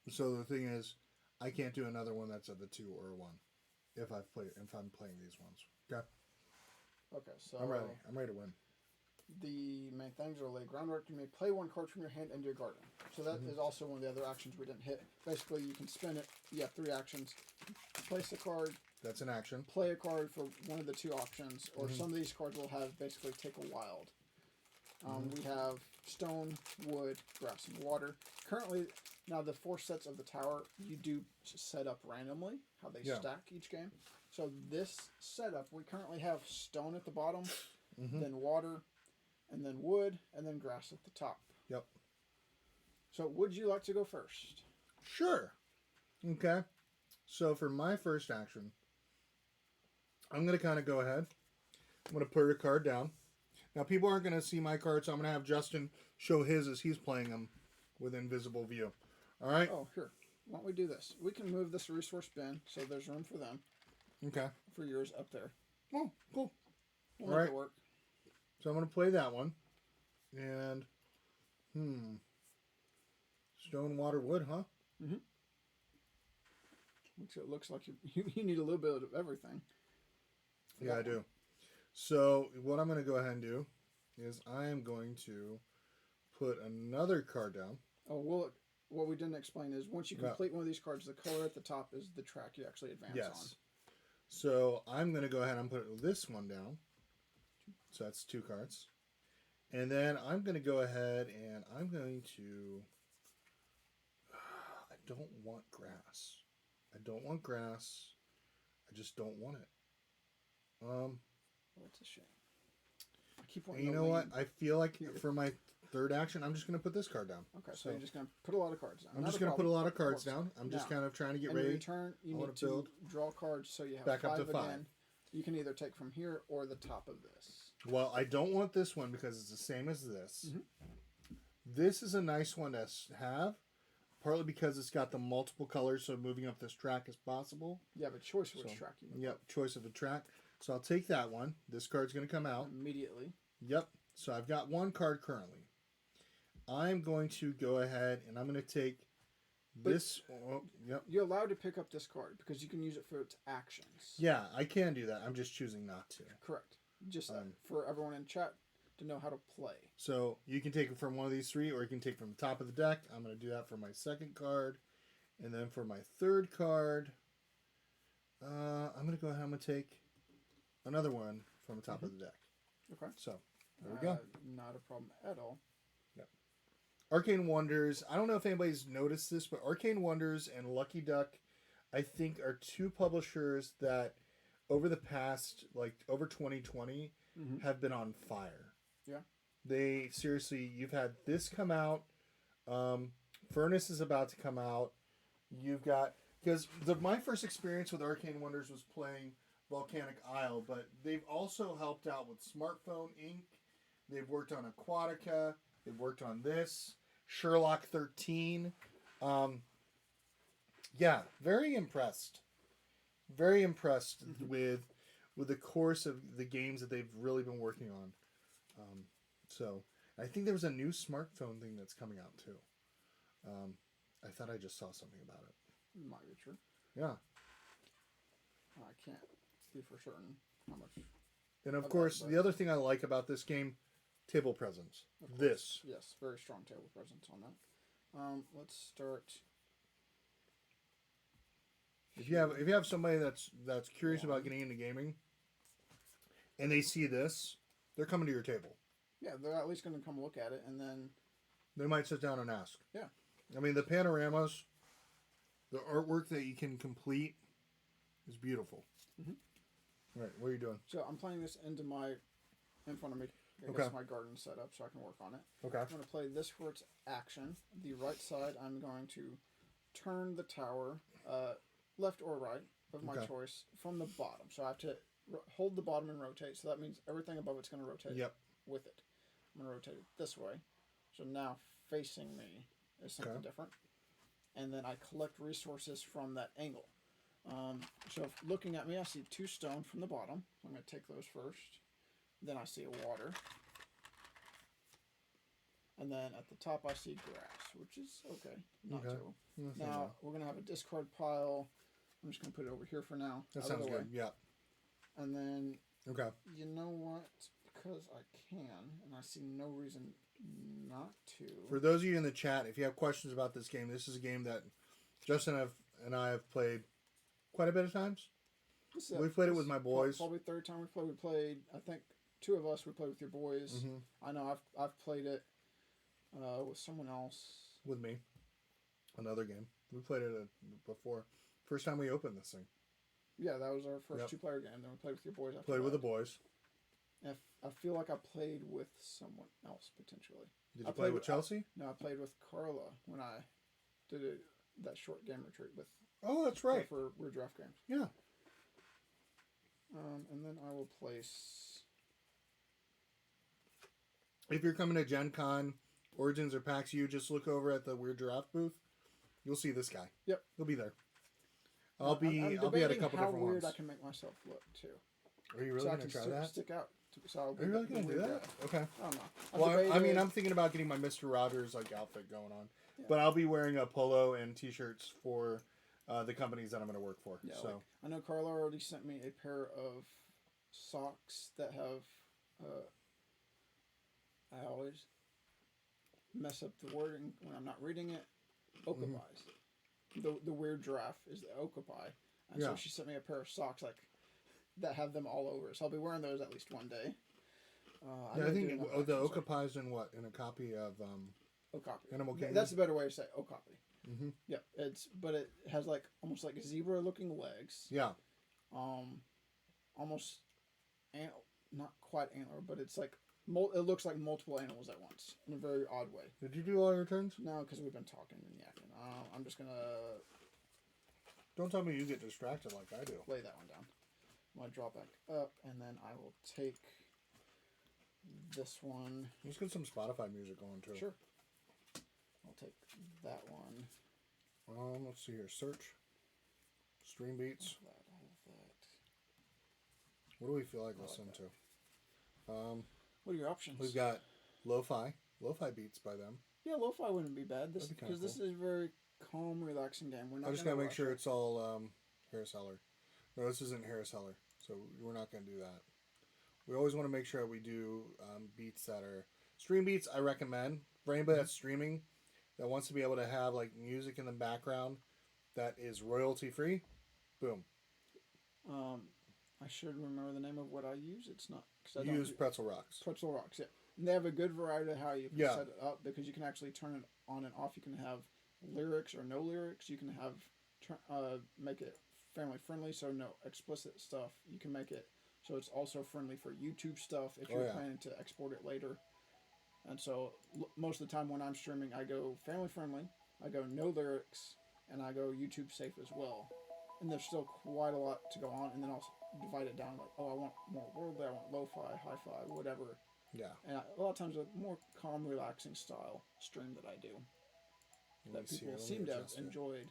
So the thing is, I can't do another one that's of a 2 or a 1 if I'm playing these ones. Okay. Okay, so I'm ready. I'm ready to win. the main things are lay groundwork. You may play one card from your hand into your garden. So that is also one of the other actions we didn't hit. Basically, you can spin it. You have 3 actions. Place a card, That's an action. play a card for one of the 2 options, or some of these cards will have basically take a wild. We have stone, wood, grass, and water. Currently, now the 4 sets of the tower, you do set up randomly, how they stack each game. So this setup, we currently have stone at the bottom, then water, and then wood, and then grass at the top. Yep. So would you like to go first? Sure. Okay. So for my first action, I'm going to kind of go ahead. I'm going to put a card down. Now, people aren't going to see my card, so I'm going to have Justin show his as he's playing them with invisible view. All right? Oh, here. Why don't we do this? We can move this resource bin so there's room for them. Okay. For yours up there. Oh, cool. We'll All make right. it work. So I'm going to play that one. And, stone, water, wood, huh? Mm-hmm. Which it looks like you need a little bit of everything. Yeah, I do. So what I'm going to go ahead and do is I am going to put another card down. Oh, well, what we didn't explain is once you complete one of these cards, the color at the top is the track you actually advance on. So I'm going to go ahead and put this one down. So that's 2 cards. And then I'm going to go ahead and I'm going to... I don't want grass. I don't want grass. I just don't want it. Well, it's a shame. I keep wanting You to know what? lead. I feel like for my third action, I'm just going to put this card down. Okay, so you're just going to put a lot of cards down. I'm just going to put a lot of cards down. I'm just kind of trying to get in ready. return, you need to draw cards so you have back 5 up to 5. again. You can either take from here or the top of this. Well, I don't want this one because it's the same as this. This is a nice one to have, partly because it's got the multiple colors, so moving up this track is possible. You have a choice which track you move. Yep, choice of a track. So I'll take that one. This card's going to come out. Immediately. Yep. So I've got 1 card currently. I'm going to go ahead and I'm going to take this. Yep. You're allowed to pick up this card because you can use it for its actions. Yeah, I can do that. I'm just choosing not to. Correct. Just for everyone in chat to know how to play. So you can take it from one of these 3, or you can take from the top of the deck. I'm going to do that for my second card. And then for my third card, I'm going to go ahead and I'm going to take another one from the top of the deck. Okay. So there we go. Not a problem at all. Yep. Arcane Wonders. I don't know if anybody's noticed this, but Arcane Wonders and Lucky Duck, I think, are 2 publishers that over the past, like over 2020, have been on fire. Yeah. They seriously, you've had this come out. Furnace is about to come out. You've got, because my first experience with Arcane Wonders was playing Volcanic Isle, but they've also helped out with Smartphone Inc. They've worked on Aquatica. They've worked on this. Sherlock 13. Yeah, very impressed. Very impressed with the course of the games that they've really been working on. So I think there was a new smartphone thing that's coming out too. I thought I just saw something about it. Might be true. Yeah. I can't be for certain how much. And of course, the other thing I like about this game, table presence. This. Yes, very strong table presence on that. Let's start. If you have somebody that's curious about getting into gaming, and they see this, they're coming to your table. Yeah, they're at least going to come look at it, and then they might sit down and ask. Yeah. I mean, the panoramas, the artwork that you can complete is beautiful. All right, what are you doing? So I'm playing this in front of me. I guess my garden set up so I can work on it. Okay. I'm going to play this for its action. The right side, I'm going to turn the tower left or right of my choice from the bottom. So I have to hold the bottom and rotate. So that means everything above it's going to rotate with it. I'm going to rotate it this way. So now facing me is something different. And then I collect resources from that angle. So looking at me, I see 2 stone from the bottom. I'm going to take those first. Then I see a water. And then at the top I see grass, which is okay. Not too. Now we're going to have a discard pile. I'm just going to put it over here for now. That sounds good. Yeah. And then Okay. You know what? Because I can, and I see no reason not to. For those of you in the chat, if you have questions about this game, this is a game that Justin and I have played quite a bit of times. We've played it with my boys. Probably third time we played. We played. I think two of us. We played with your boys. Mm-hmm. I know. I've played it with someone else. With me. Another game. We played it before. First time we opened this thing. Yeah, that was our first two-player game. Then we played with your boys. After played with the that. boys. And I feel like I played with someone else potentially. Did you play with Chelsea? No, I played with Carla when I did that short game retreat with. Oh, that's right. For Weird Draft Games. Yeah. And then I will place. If you're coming to Gen Con, Origins, or PAX U, just look over at the Weird Giraffe booth. You'll see this guy. Yep. He'll be there. I'll be at a couple different how weird ones. I can make myself look too. Are you really going to try that? Stick out. So I'll Are you really going to do that? Guy. Okay. I don't know. Well, I mean, I'm thinking about getting my Mr. Rogers outfit going on, but I'll be wearing a polo and t-shirts for the companies that I'm going to work for. Yeah, so I know Carla already sent me a pair of socks that have. I always mess up the wording when I'm not reading it. Okapis. The weird giraffe is the okapi, and so she sent me a pair of socks that have them all over. So I'll be wearing those at least one day. I think the okapis in what? In a copy of Okapi. Animal Kingdom? That's a better way to say okapi. Mm-hmm. Yeah, but it has almost like zebra looking legs. Yeah. Almost not quite antler, but it's like it looks like multiple animals at once in a very odd way. Did you do all your turns? No, because we've been talking and yakking. I'm just gonna. Don't tell me you get distracted like I do. Lay that one down. I'm gonna draw back up, and then I will take this one. Let's get some Spotify music going too. Sure. I'll take that one. Let's see here. Search. Stream beats. All of that. What do we feel like listening to? What are your options? We've got lo-fi beats by them. Yeah, lo-fi wouldn't be bad. This That'd be this is a very calm, relaxing game. We're not. I just gotta make sure it's all Harris Heller. No, this isn't Harris Heller, so we're not gonna do that. We always want to make sure that we do beats that are stream beats. I recommend for anybody that's streaming that wants to be able to have music in the background that is royalty free. Boom. I should remember the name of what I use. It's not because I use Pretzel Rocks. Pretzel Rocks, yeah. And they have a good variety of how you can set it up because you can actually turn it on and off. You can have lyrics or no lyrics. You can have make it family friendly, so no explicit stuff. You can make it so it's also friendly for YouTube stuff if you're planning to export it later. And so most of the time when I'm streaming, I go family friendly, I go no lyrics, and I go YouTube safe as well. And there's still quite a lot to go on, and then I'll divide it down I want more worldly, I want lo-fi, hi-fi, whatever. Yeah. And a lot of times a more calm, relaxing style stream that I do that people seem to have enjoyed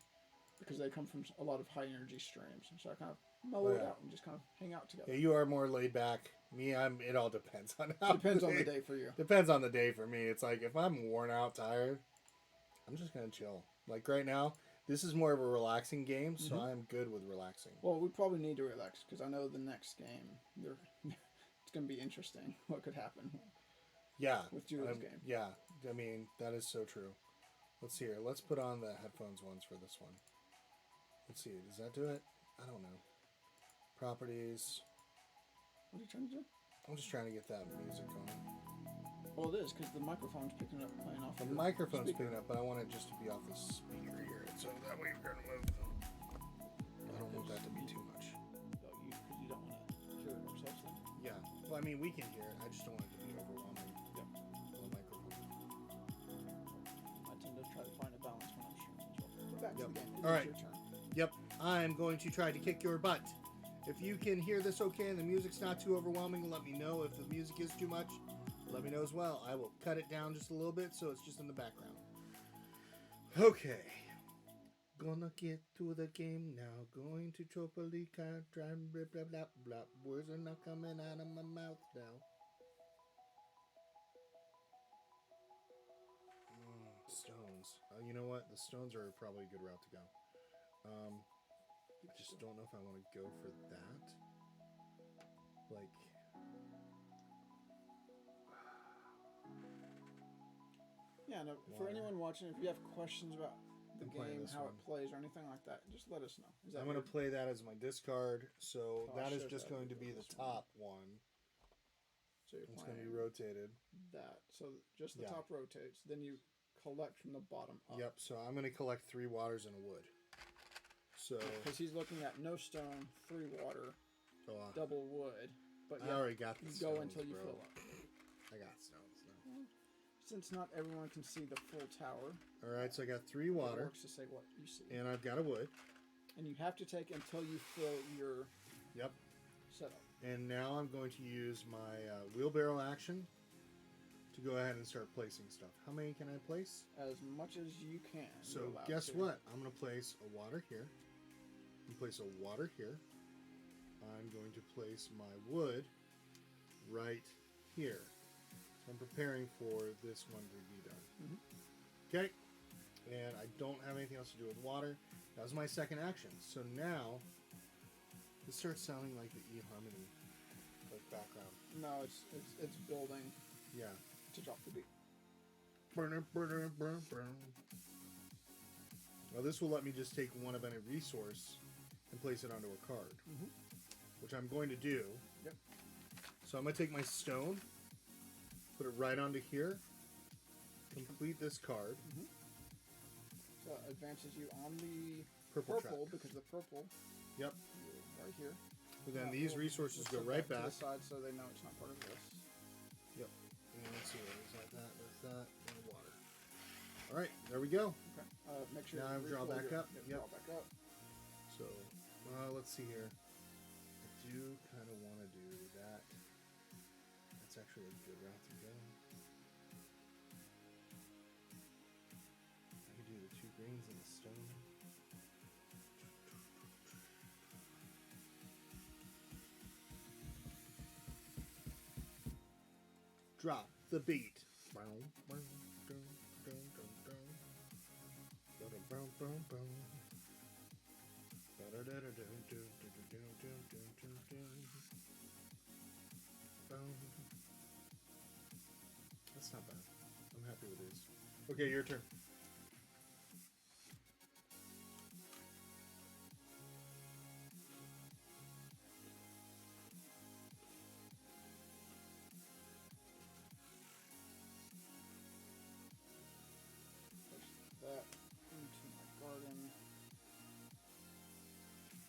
because they come from a lot of high energy streams. And so I kind of mellow it out and just kind of hang out together. Yeah, you are more laid back. Me, it all depends on how. Depends on the day for you. Depends on the day for me. It's like if I'm worn out, tired, I'm just gonna chill. Like right now, this is more of a relaxing game, so I'm good with relaxing. Well, we probably need to relax because I know the next game, it's going to be interesting what could happen. Yeah. With Julio's game. Yeah, I mean, that is so true. Let's see here. Let's put on the headphones ones for this one. Let's see. Does that do it? I don't know. Properties. What are you trying to do? I'm just trying to get that music going. Well, it is because the microphone's picking up playing off. The microphone's picking up, but I want it just to be off the speaker here, so that way you're gonna move. I don't want that to be too much. Oh, because you don't want to hear it ourselves then. Yeah. Well, I mean, we can hear it. I just don't want it to be overwhelming. Yep. The microphone. I tend to try to find a balance when I'm streaming as well. But back to the game. All right. Your turn. Yep. I'm going to try to kick your butt. If you can hear this okay and the music's not too overwhelming, let me know. If the music is too much, let me know as well. I will cut it down just a little bit so it's just in the background. Okay. Gonna get to the game now. Going to Tropolica. Blah, blah, blah, blah, blah. Words are not coming out of my mouth now. Stones. You know what? The stones are probably a good route to go. I just don't know if I want to go for that. Like... Yeah, no, for Water. anyone watching, if you have questions about the I'm playing game, this how one. it plays, or anything like that, just let us know. Is that I'm going your- to play that as my discard, so Oh, that it is shows just that going to you be do the this one. top one. So you're It's going to be playing rotated. that. So just the Yeah. top rotates. Then you collect from the bottom up. Yep, so I'm going to collect 3 waters and a wood. So, Because he's looking at no stone, 3 water, double wood. But I yeah, already got the you stones, go until you bro. fill up. I got stones now. Since not everyone can see the full tower, Alright, so I got 3 it water, works to say what you see. and I've got a wood. And you have to take until you fill your Yep. setup. And now I'm going to use my wheelbarrow action to go ahead and start placing stuff. How many can I place? As much as you can. you're So allowed guess to. what? I'm going to place a water here. I'm going to place a water here. I'm going to place my wood right here. So I'm preparing for this one to be done. Okay. And I don't have anything else to do with water. That was my second action. So now, this starts sounding like the eHarmony like background. No, it's building Yeah. to drop the beat. Now this will let me just take one of any resource and place it onto a card, which I'm going to do. Yep. So I'm going to take my stone, put it right onto here, complete this card. So it advances you on the Purple purple track. because the purple Yep. right here. But then Now, these we'll resources go set right that to the back. side so they know it's not part of this. Yep. And let's see, is that, that's that, and water. All right, there we go. Okay. Make sure Now you draw refill back your- up. Yep, Yep. Draw back up. So, let's see here. I do kind of want to do that. That's actually a good route to go. I could do the 2 greens and the stone. Drop the beat. That's not bad. I'm happy with this. Okay, your turn. Push that into my garden.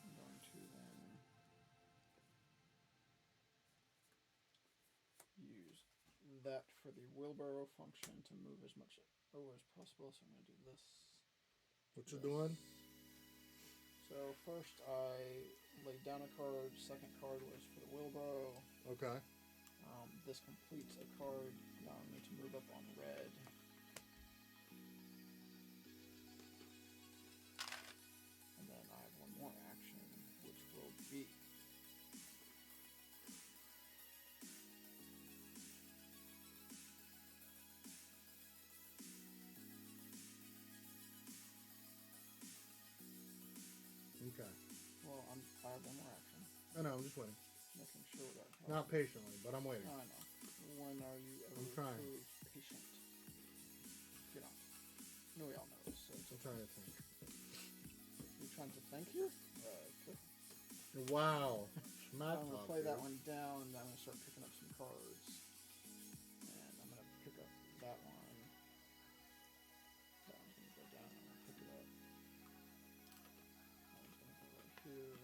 I'm going to then use that for the wheelbarrow function to move as much over as possible. So I'm going to do this. What you doing? So first I laid down a card. Second card was for the wheelbarrow. Okay. This completes a card allowing me to move up on red. And then I have one more action, which will be Okay. well, I have one more action. I know, I'm just waiting. Making sure that Not patiently, but I'm waiting. I know. When are you ever I'm trying. proved patient? You're not. No, we all know this. So I'm trying to think. you're trying to think here? Okay. Wow. I'm going to play that one down, and then I'm going to start picking up some cards. And I'm going to pick up that one. That one's going to go down, I'm going to pick it up. That one's going to go right here.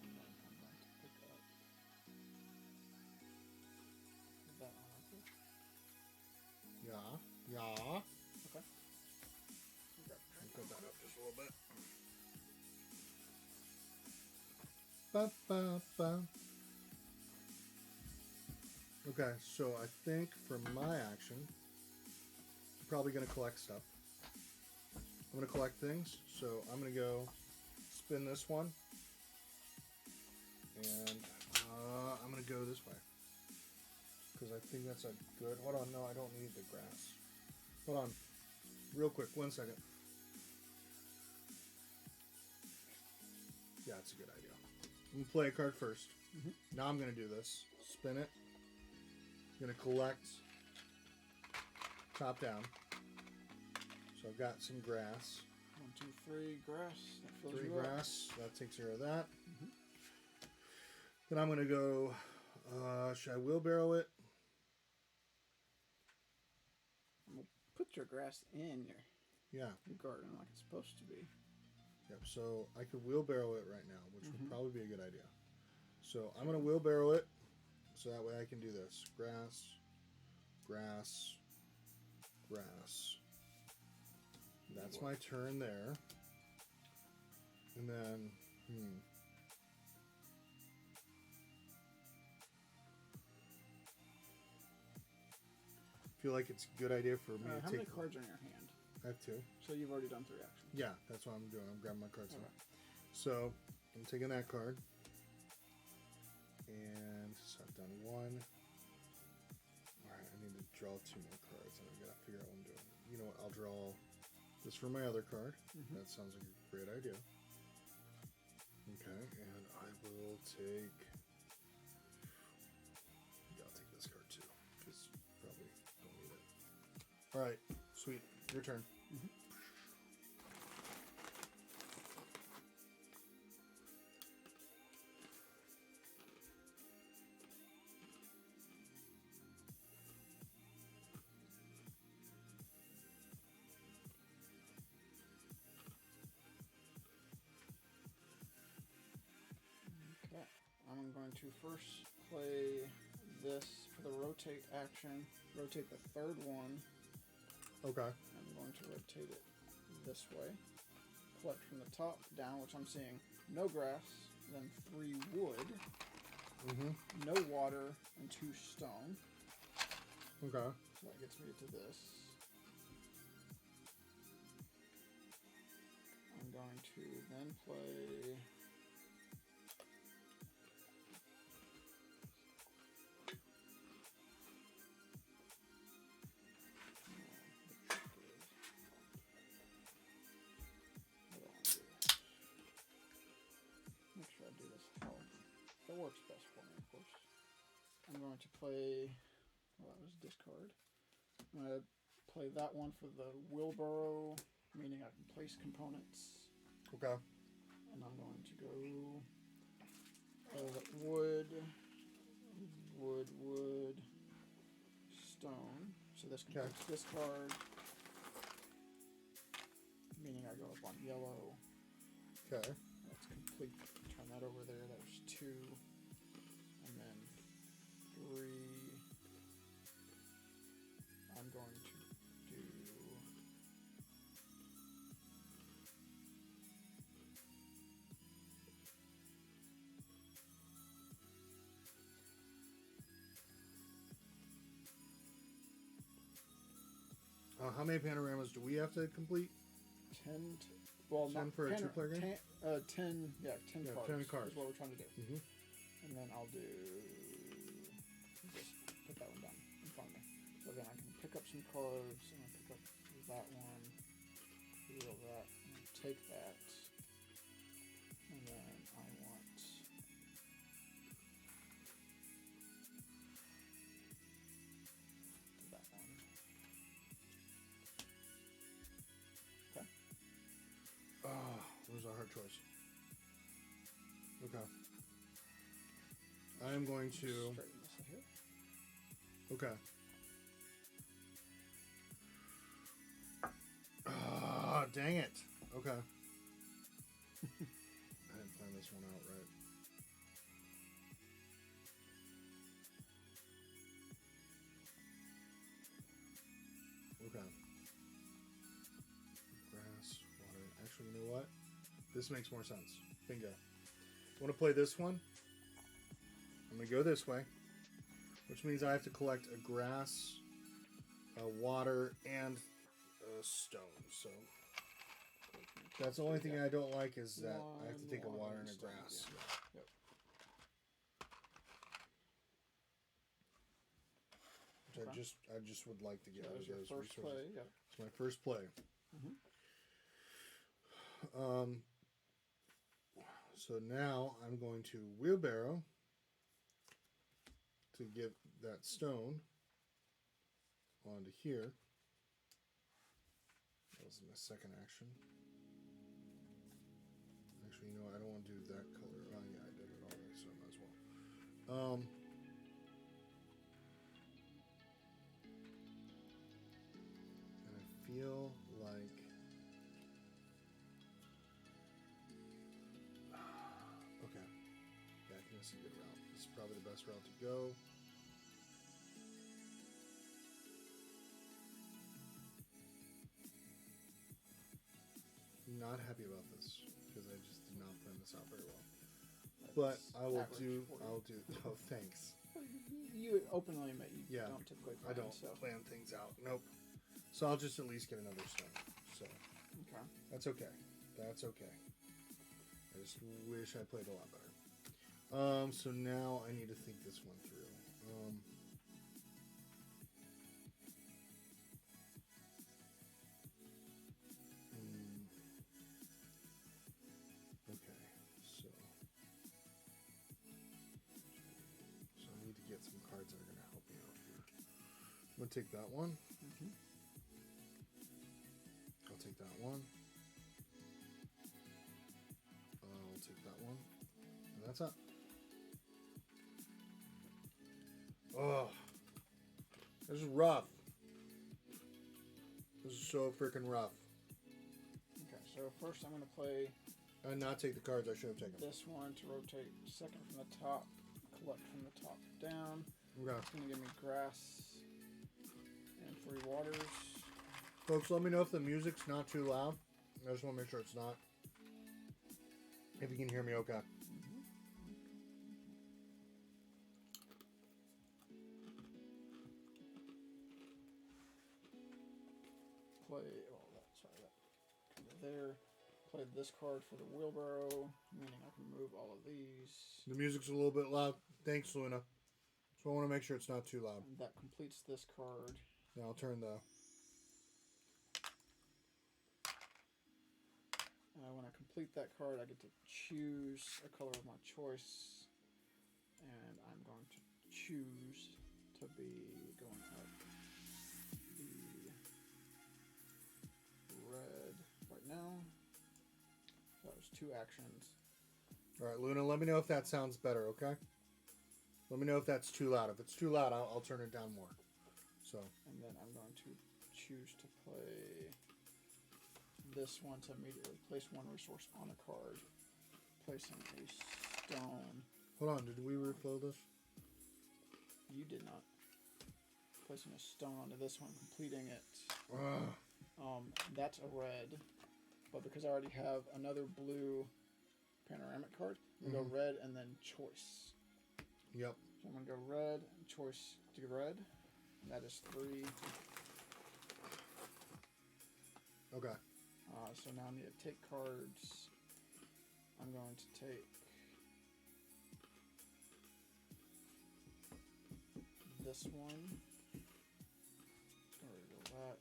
And then I'm going to pick up that one right there. Yeah. Yeah. Okay. Put that up just a little bit. Ba, ba, ba. Okay, so I think for my action, I'm probably going to collect stuff. I'm going to collect things, so I'm going to go spin this one, and I'm going to go this way, because I think that's a good, hold on, no, I don't need the grass. Hold on, real quick, 1 second. Yeah, it's a good idea. I'm going to play a card first. Now I'm going to do this. Spin it. I'm going to collect top down. So I've got some grass. 1, 2, 3 grass. That fills 3 you up. grass. That takes care of that. Then I'm going to go, should I wheelbarrow it? Put your grass in Yeah. your garden like it's supposed to be. Yep. So I could wheelbarrow it right now, which would probably be a good idea. So I'm going to wheelbarrow it so that way I can do this. Grass, grass, grass. That's my turn there. And then, I feel like it's a good idea for me to How take. many cards are in your hand? I have 2. So you've already done 3 actions. Yeah, that's what I'm doing. I'm grabbing my cards now. Okay. So I'm taking that card. And so I've done 1. Alright, I need to draw 2 more cards. And I've got to figure out what I'm doing. You know what? I'll draw this for my other card. That sounds like a great idea. Okay, and I will take. Yeah, I'll take this card too, because probably don't need it. All right, sweet. Your turn. Okay. I'm going to first play this for the rotate action. Rotate the 3rd one. Okay. I'm going to rotate it this way. Collect from the top down, which I'm seeing no grass, then 3 wood, no water, and 2 stone. Okay. So that gets me to this. I'm going to then play. Make sure I do this how that works best for me, of course. I'm going to play. Well, that was discard. I'm going to play that one for the wheelbarrow, meaning I can place components. Okay. And I'm going to go wood, wood, wood, stone. So this completes this card, meaning I go up on yellow. Okay. That's complete. Turn that over there. There's 2, and then 3. I'm going to do. How many panoramas do we have to complete? 10. Well, 10 for a 2-player game? 10. Yeah, 10 cards. 10 cards. Is what we're trying to do. Mm-hmm. And then I'll do. Just put that one down in front of me. So then I can pick up some cards, and I pick up that one, wheel that, and take that. And then I want. That one. Okay. Oh, that was a hard choice. Okay. I am going to. Straighten this out here. Okay. Ah, dang it. Okay. I didn't plan this one out right. Okay. Grass, water. Actually, you know what? This makes more sense. Bingo. Want to play this one? I'm going to go this way, which means I have to collect a grass, water, and a stone. So that's the only thing I don't like is that I have to take a water and a grass. Yeah. Yep. Which Okay. I just would like to get So rid that of was your those first resources. play. Yep. It's my first play. So now I'm going to wheelbarrow to get that stone onto here. That was my second action. Actually, you know what? I don't want to do that color. Oh, yeah, I did it already, so I might as well. And I feel like... Okay. Yeah, I think that's a good route. This is probably the best route to go. Not happy about this because I just did not plan this out very well. But I will do. I'll do. Oh, thanks. You openly admit you Yeah, don't typically plan. I don't plan things out. Nope. So I'll just at least get another stone. So Okay. that's okay. That's okay. I just wish I played a lot better. So now I need to think this one through. Okay, so I need to get some cards that are going to help me out here. I'm going to take that one. Mm-hmm. I'll take that one. I'll take that one. And that's it. Oh, this is rough. This is so freaking rough. Okay, so first I'm going to play And not take the cards I should have taken. this one to rotate second from the top, collect from the top down. Okay. It's going to give me grass and 3 waters. Folks, let me know if the music's not too loud. I just want to make sure it's not. If you can hear me okay. Play, that there. Play this card for the wheelbarrow, meaning I can move all of these. The music's a little bit loud. Thanks, Luna. So I want to make sure it's not too loud. And that completes this card. Now I'll turn the... When I complete that card, I get to choose a color of my choice. And I'm going to choose to be going up the red right now. So that was 2 actions. All right, Luna, let me know if that sounds better, okay? Let me know if that's too loud. If it's too loud, I'll turn it down more. So. And then I'm going to choose to play this one to immediately place 1 resource on a card. Placing a stone. Hold on, did we reflow this? You did not. Placing a stone onto this one, completing it. That's a red. But because I already have another blue panoramic card, I'm going to go red and then choice. Yep. So I'm going to go red, choice to red. And that is 3. Okay. So now I need to take cards. I'm going to take this one. Get rid of that.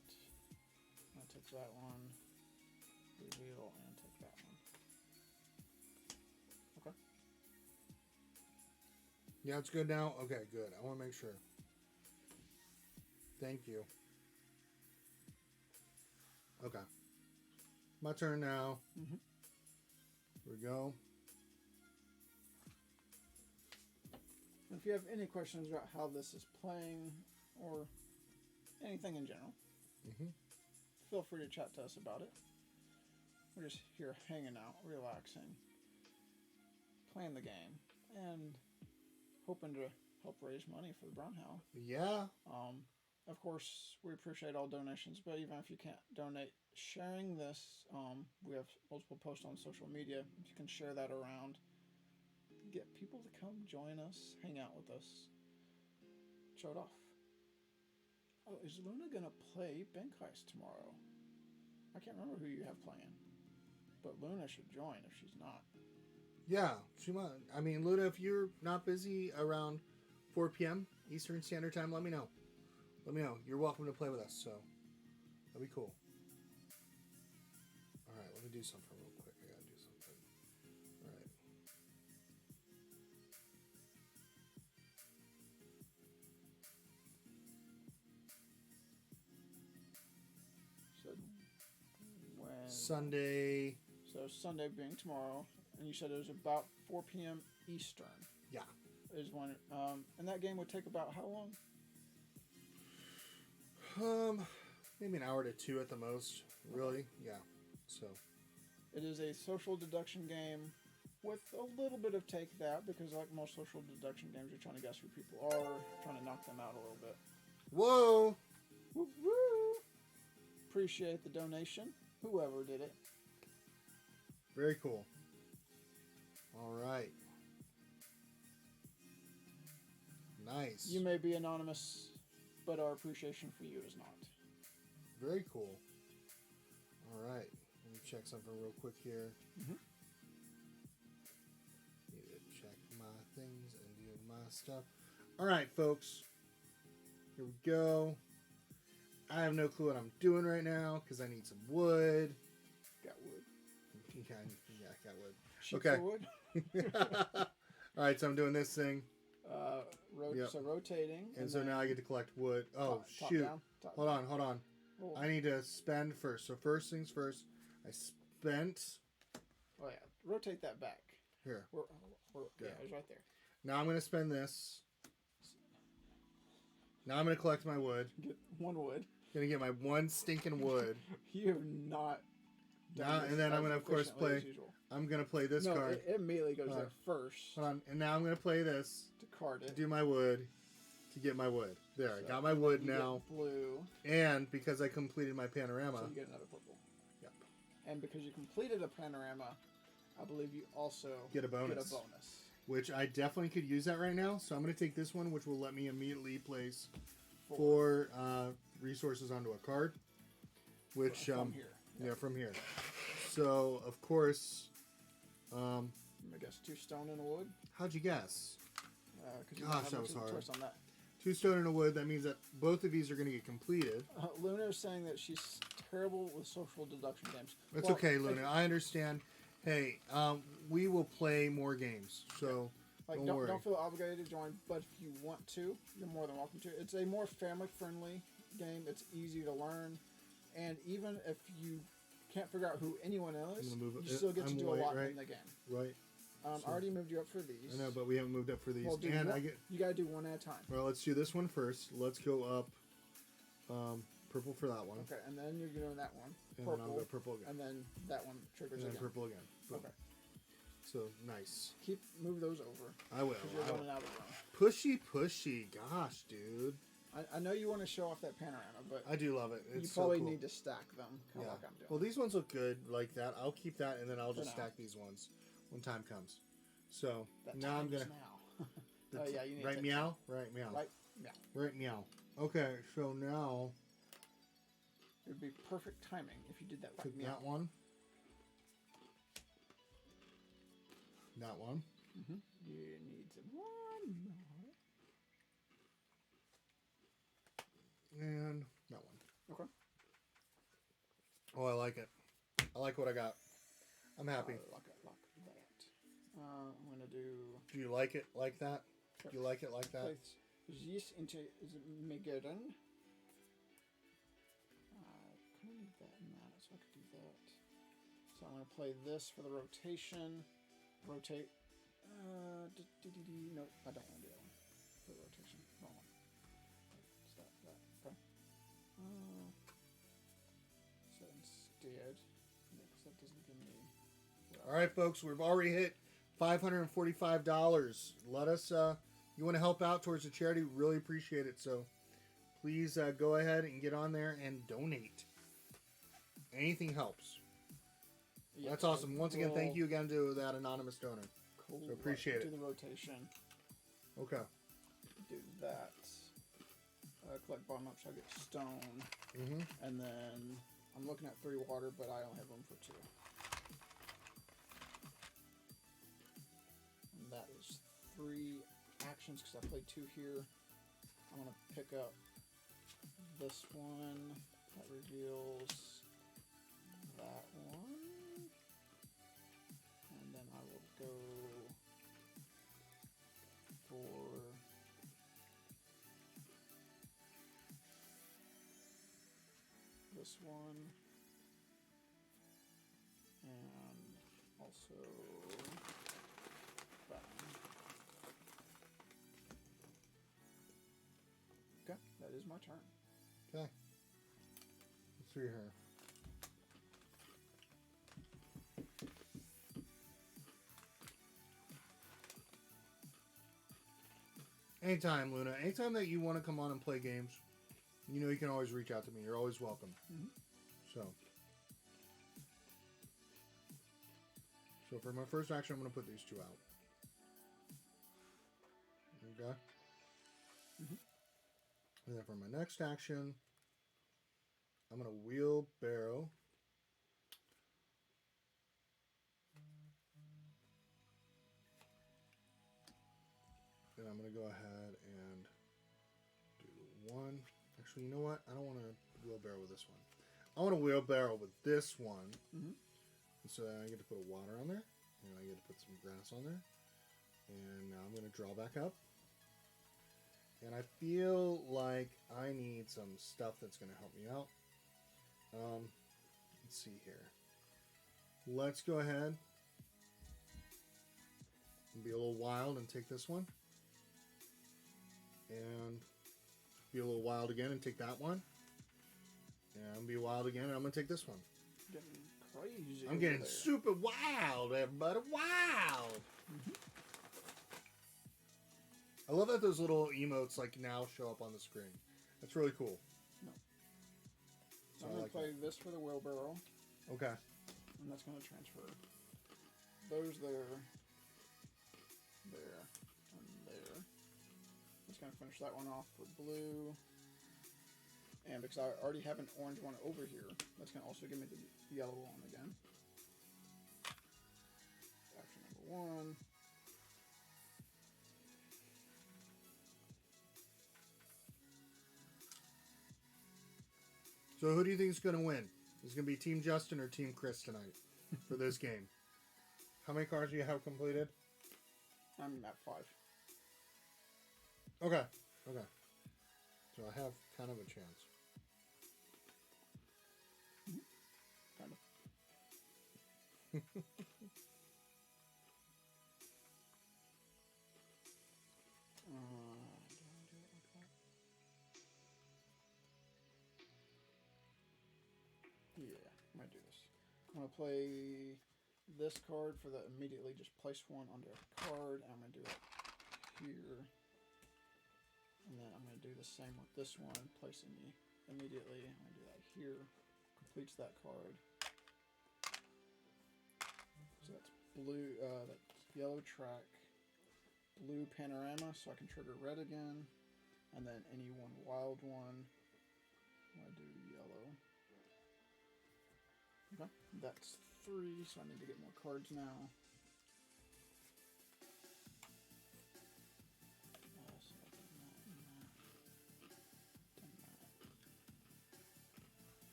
I'll take that one. Reveal and take that one. Okay. Yeah, it's good now? Okay, good. I want to make sure. Thank you. Okay. My turn now. Mm-hmm. Here we go. If you have any questions about how this is playing or anything in general, feel free to chat to us about it. We're just here hanging out, relaxing, playing the game, and hoping to help raise money for the Brown Howl. Yeah. Of course, we appreciate all donations, but even if you can't donate, sharing this, we have multiple posts on social media. If you can share that around, get people to come join us, hang out with us, show it off. Oh, is Luna going to play Benkheist tomorrow? I can't remember who you have playing, but Luna should join if she's not. Yeah, she might. I mean, Luna, if you're not busy around 4 p.m. Eastern Standard Time, let me know. Let me know. You're welcome to play with us, so that'd be cool. All right, let me do something real quick. I gotta do something. All right. So Sunday. So Sunday being tomorrow, and you said it was about 4 p.m. Eastern. Yeah. Is when, and that game would take about how long? Maybe an hour to 2 at the most. Really? Yeah. So. It is a social deduction game with a little bit of take that, because like most social deduction games, you're trying to guess who people are, trying to knock them out a little bit. Whoa! Woo woo! Appreciate the donation, whoever did it. Very cool. All right. Nice. You may be anonymous, but our appreciation for you is not. Very cool. All right. Let me check something real quick here. Mm-hmm. Need to check my things and do my stuff. All right, folks. Here we go. I have no clue what I'm doing right now because I need some wood. Got wood. Yeah, I got wood. Sheets Okay. of wood. All right, so I'm doing this thing. Yep. So rotating. And so then now I get to collect wood. Oh, top shoot. down, top Hold down. on, hold on. Oh. I need to spend first. So first things first, I spent. Oh yeah, rotate that back. Here. Yeah, Go. it's right there. Now I'm going to spend this. Now I'm going to collect my wood. Get one wood. Going to get my one stinking wood. You have not done Now, this and then I'm as going to, of course, efficiently play. as usual. I'm going to play this No, card. it immediately goes Hold there on. first Hold on. And now I'm going to play this to card to it. do my wood. To get my wood. There, I So, got my wood you get now. blue, And because I completed my panorama. so you get another purple. Yep. And because you completed a panorama, I believe you also Get a bonus. Which I definitely could use that right now. So I'm going to take this one, which will let me immediately place four resources onto a card. Which, from here. Yeah, from here. So, of course, I guess 2 stone and a wood. how'd you guess? 'Cause you Gosh, don't have that much was of a hard. choice on that. 2 stone and a wood. That means that both of these are going to get completed. Luna is saying that she's terrible with social deduction games. It's Well, okay, Luna. I understand. Hey, we will play more games. So, Like, don't worry. don't feel obligated to join, but if you want to, you're more than welcome to. It's a more family-friendly game. It's easy to learn, and even if you can't figure out who anyone is, I'm gonna move you it. still get to I'm do white, a lot right? in the game. Right? I already moved you up for these. I know, but we haven't moved up for these. Well, do And one, I get. you gotta do one at a time. Well, let's do this one first. Let's go up. Purple for that one. Okay, and then you're doing that one. And Purple, then I'll go purple again. and then that one And triggers then again. purple again. Boom. Okay, So, nice. move those over I will. because you're I will. running out of room. Pushy. Gosh, dude. I know you want to show off that panorama, but I do love it. It's you so probably cool. need to stack them, kind Yeah. of like I'm doing. Well, these ones look good like that. I'll keep that, and then I'll For just now. stack these ones when time comes. So That now I'm time is gonna. now. Oh yeah, you need Right to meow. Right meow. Right, yeah. Right meow. Okay, so now It would be perfect timing if you did that right pick meow. that one. That one. Mm-hmm. You need one more. And that one. Okay. Oh, I like it. I like what I got. I'm happy. Lock that. I'm gonna do. Do you like it like that? Sure. Do you like it like that? Place this into Megadan. Kind of need that and that, so I could do that. So I'm gonna play this for the rotation. Rotate. No, I don't want to do that one for the rotation. Wrong one. Stop that. Okay. So instead, because that doesn't give me. All right, folks, we've already hit $545. Let us, you want to help out towards the charity, we really appreciate it. So please go ahead and get on there and donate. Anything helps. Yeah, That's awesome. Once again, thank we'll you again to that anonymous donor. So appreciate do it. the rotation. Okay. Do that. Collect bottom up, so I get stone. Mm-hmm. And then I'm looking at 3 water, but I only have room for 2. And that is 3 actions because I played 2 here. I'm going to pick up this one. That reveals that one. And then I will go for this one. Okay, that is my turn. Okay. Let's see here. Anytime, Luna. Anytime that you want to come on and play games, you know you can always reach out to me. You're always welcome. Mm-hmm. So for my first action, I'm going to put these two out. Okay. Mm-hmm. And then for my next action, I'm going to wheelbarrow. And I'm going to go ahead and do one. Actually, you know what? I don't want to wheelbarrow with this one. I want to wheelbarrow with this one. Mm-hmm. And so I get to put water on there. And I get to put some grass on there. And now I'm going to draw back up. And I feel like I need some stuff that's going to help me out. Let's see here. Let's go ahead and be a little wild and take this one. And be a little wild again and take that one. And be wild again and I'm going to take this one. Getting crazy. I'm getting there. super wild, everybody. Wild! Mm-hmm. I love that those little emotes like now show up on the screen. That's really cool. No. I So I'm going like to play this for the wheelbarrow. Okay. And that's going to transfer those there, there, and there. Just going to finish that one off for blue. And because I already have an orange one over here, that's going to also give me the yellow one again. Action number one. So who do you think is going to win? Is it going to be Team Justin or Team Chris tonight for this game? How many cards do you have completed? I'm at 5. Okay. Okay. So I have kind of a chance. Kind of. Do I do it like that? Yeah, I might do this. I'm going to play this card for the immediately just place one under a card. I'm going to do it here. And then I'm going to do the same with this one, placing the immediately. I'm going to do that here. Completes that card. So that's blue, that's yellow track, blue panorama, so I can trigger red again. And then any one wild one. I do yellow. Okay, that's 3, so I need to get more cards now. So I've done that and that. Done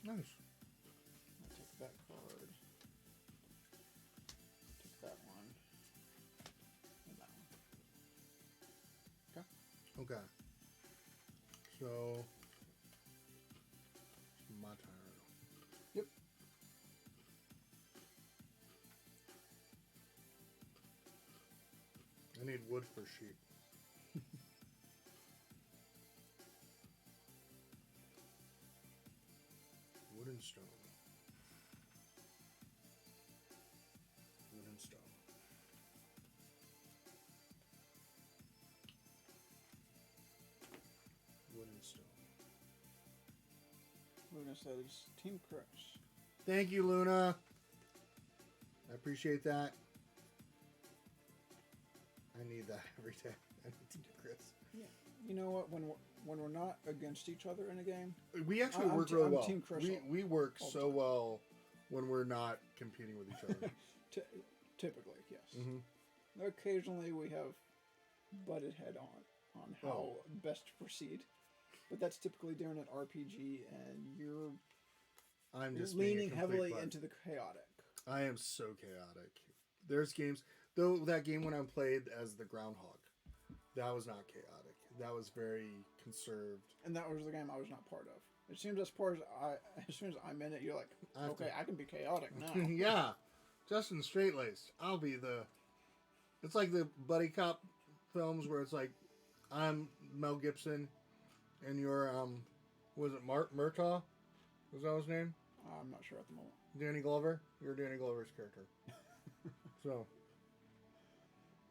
that. Nice. I'll take that card. Take that one. And that one. Okay. Okay. So it's my turn. Yep. I need wood for sheep. Wood and stone. Wood and stone. Wood and stone. We're going to say it's Team Chris. Thank you, Luna. I appreciate that. I need that every day. I need to do Chris. Yeah. You know what? When we're not against each other in a game, We actually I'm work te- really I'm well. Team Chris We work all the so time. well when we're not competing with each other. typically, yes. hmm Occasionally we have butted head on how Oh. best to proceed, but that's typically during an RPG, and you're I'm just being a leaning complete heavily butt. into the chaotic. I am so chaotic. There's games, though that game when I played as the groundhog, that was not chaotic. That was very conserved. And that was the game I was not part of. It seems as soon as I'm in it, you're like, I have okay, to- I can be chaotic now. Yeah, Justin straight-laced. I'll be the... It's like the buddy cop films where it's like, I'm Mel Gibson, and you're was it Murtaugh? Was that his name? I'm not sure at the moment. Danny Glover. You're Danny Glover's character. So.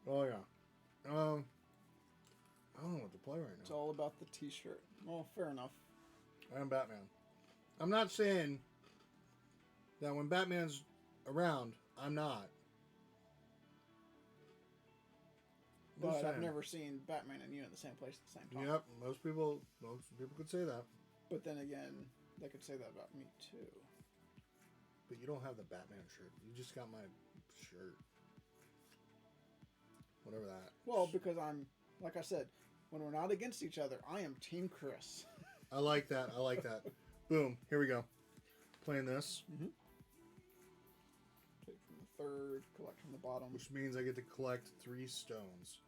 Oh yeah. I don't know what to play right It's now. all about the T-shirt. Well, fair enough. I'm Batman. I'm not saying that when Batman's around, I'm not. I'm just But I've saying. never seen Batman and you in the same place at the same time. Yep, most people could say that, But then again, they could say that about me too. but you don't have the Batman shirt. You just got my shirt. Whatever that. Well, because I'm, like I said, when we're not against each other, I am Team Chris. I like that. I like that. Boom. Here we go. Playing this, Take from the third, collect from the bottom. which means I get to collect 3 stones,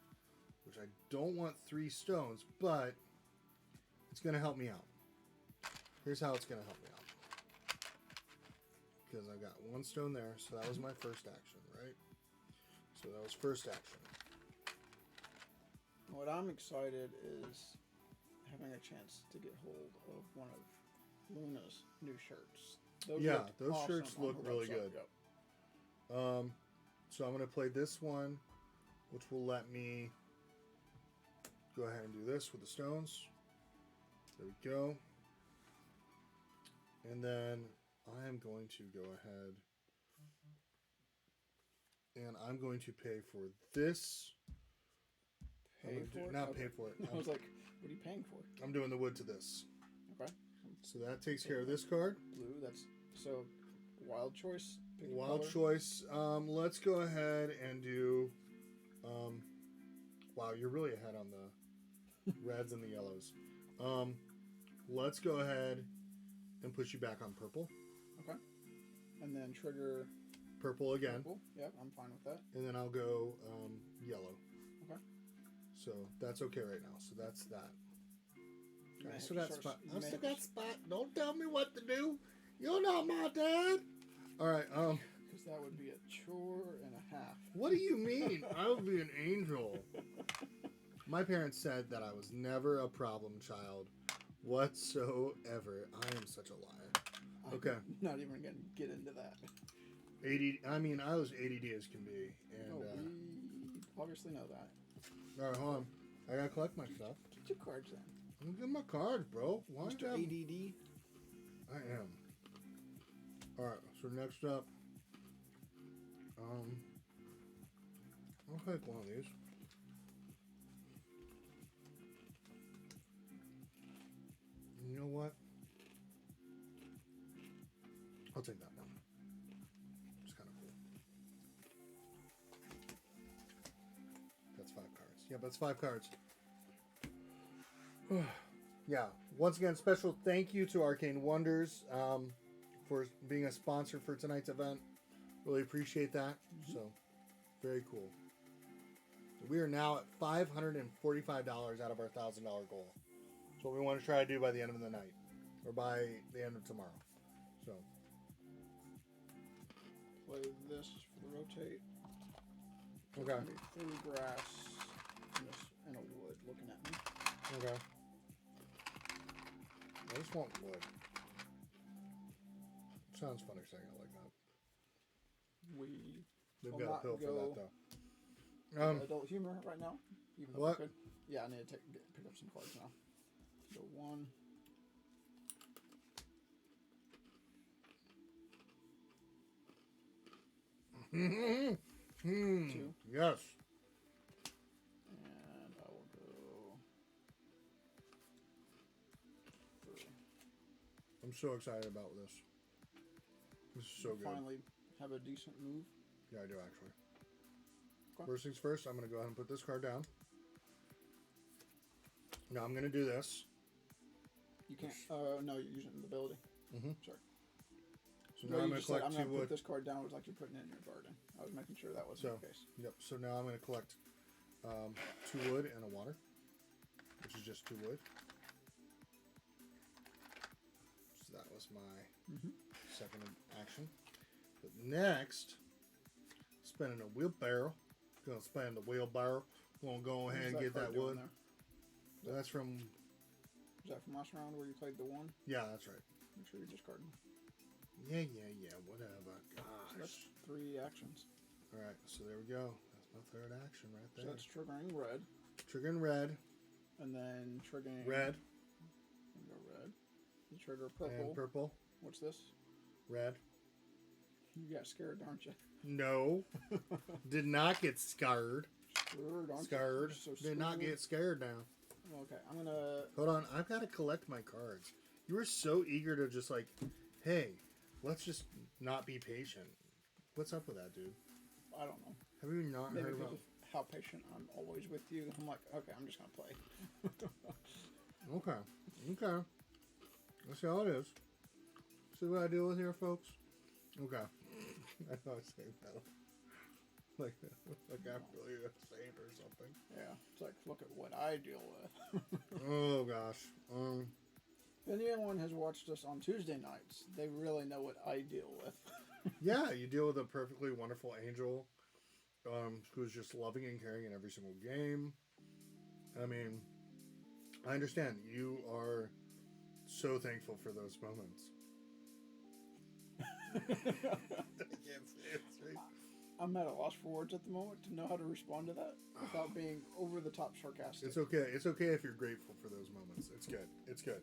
which I don't want 3 stones, but it's going to help me out. Here's how it's going to help me out. Because I've got 1 stone there, so that was my first action, right? So that was first action. What I'm excited is having a chance to get hold of one of Luna's new shirts. Those Yeah, looked those awesome shirts on look her really website. good. Yep. So I'm going to play this one, which will let me go ahead and do this with the stones. There we go. And then I am going to go ahead and I'm going to pay for this. Pay for it? Not Okay. pay for it. I was like, what are you paying for? I'm doing the wood to this. Okay. So that takes care of this card. Blue, that's so wild choice. Pick a Wild color. choice. Let's go ahead and do. Wow, you're really ahead on the reds and the yellows. Let's go ahead and put you back on purple. Okay. And then trigger Purple again. purple. Yep, I'm fine with that. And then I'll go yellow. Okay. So that's okay right now. So that's that. You may I have still to got start- spot. you I may still have got to- spot. Don't tell me what to do. You're not my dad. All right. Because that would be a chore and a half. What do you mean? I would be an angel. My parents said that I was never a problem child whatsoever. I am such a liar. Okay. I'm not even going to get into that. 80. I mean, I was ADD as can be. And Oh, we obviously know that. all right, hold on. I gotta collect my stuff. Get your cards then. I'm getting my cards, bro. Why Mr. you have- ADD. I am. All right. So next up, I'll take one of these. You know what? I'll take that one. It's kind of cool. That's 5 cards. Yeah, that's 5 cards. Yeah. Once again, special thank you to Arcane Wonders for being a sponsor for tonight's event. Really appreciate that. So, very cool. We are now at $545 out of our $1,000 goal. That's what we want to try to do by the end of the night, or by the end of tomorrow. So, Play this for the rotate. okay, Through grass and a wood looking at me. okay. I just want wood. Sounds funny saying it like that. We They've will got a not pill for go that though. adult humor right now. Even though What? we could. Yeah, I need to pick up some cards now. So 1. Two. Yes. And I will go 3. I'm so excited about this. This is so good. Finally have a decent move. Yeah, I do actually. Okay. First things first, I'm going to go ahead and put this card down. Now I'm going to do this. You can't. No, you're using the ability. Mhm. Sorry. So No, now I'm you going to just said, collect I'm 2 going to put wood. this card down. It was like you're putting it in your garden. I was making sure that wasn't the case. Yep. So now I'm going to collect 2 wood and a water, which is just 2 wood. So that was my second action. But next, spinning a wheelbarrow. Gonna spin the wheelbarrow. Gonna go ahead and Where's get card that doing wood. there? That's from. Is that from last round where you played the 1? Yeah, that's right. Make sure you discard them. Yeah. Whatever. So Gosh. that's 3 actions. All right. So there we go. That's my third action right there. So that's triggering red, Triggering red. and then triggering Red. And go red. You trigger purple. And purple. What's this? Red. You got scared, aren't you? No. Did not get scared. Scared, aren't Scared. you? So Did not get scared now. Okay, I'm gonna. Hold on. I've got to collect my cards. You were so eager to just like, hey, let's just not be patient. What's up with that, dude? I don't know. Have you not Maybe heard because about? of how patient I'm always with you. I'm like, okay, I'm just gonna play. Okay. Let's see how it is. See what I deal with here, folks? Okay. I know I was saying that. Like after you're a saint or something. Yeah, it's like, look at what I deal with. Oh, gosh. If anyone has watched us on Tuesday nights, they really know what I deal with. Yeah, you deal with a perfectly wonderful angel who's just loving and caring in every single game. I mean, I understand. You are so thankful for those moments. I can't say it straight. I'm at a loss for words at the moment to know how to respond to that without being over the top sarcastic. It's okay. It's okay if you're grateful for those moments. It's good. It's good.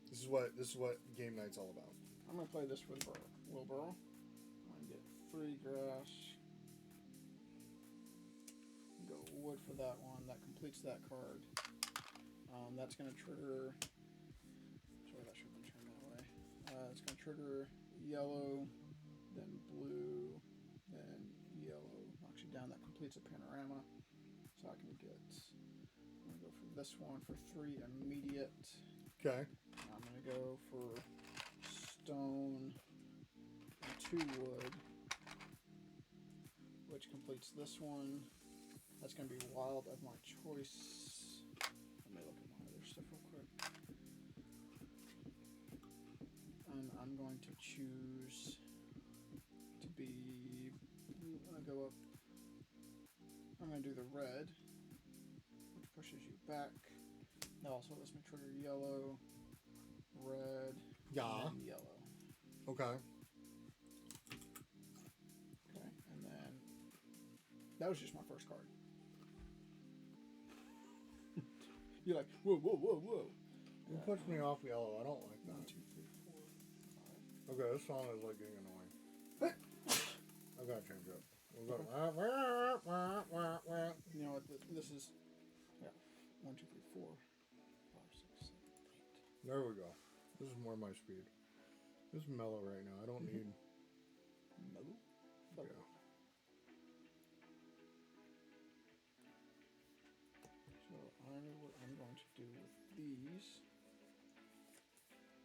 This is what game night's all about. I'm gonna play this with wheelbarrow. I'm gonna get 3 grass. Go wood for that one. That completes that card. That's gonna trigger. Sorry, that should have been turned that way. It's gonna trigger yellow, then blue, then yellow. Knocks you down. That completes a panorama. So I can get. I'm gonna go for this one for 3 immediate. Okay. I'm gonna go for stone and 2 wood, which completes this one. That's gonna be wild of my choice. Let me look at my other stuff real quick. And I'm going to choose to be. I'm gonna go up. I'm gonna do the red, which pushes you back. That also lets me trigger yellow, red, Yeah. and yellow. Okay. Okay, and then that was just my first card. You're like, whoa, whoa, whoa, whoa. You pushed me off yellow. I don't like 1, that. 2, 3, 4, 5. Okay, this song is like getting annoying. I gotta change it. We'll go. You know what? This is 1, 2, 3, 4, 5, 6, 7, 8. There we go. This is more my speed. This is mellow right now. I don't need. No. Yeah. So I know what I'm going to do with these,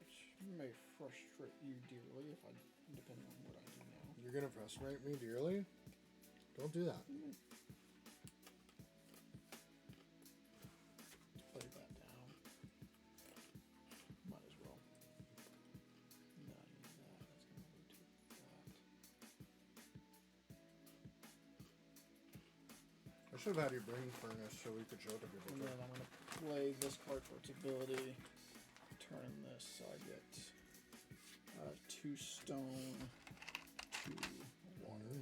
which may frustrate you dearly if I, depending on what I do now. You're gonna frustrate me dearly? Don't do that. Play that down. Might as well. No, I need that. That's going to go to that. I should have had you bring furnace so we could show it to people. And then I'm going to play this card for its ability. Turn this so I get 2 stone, 2 water.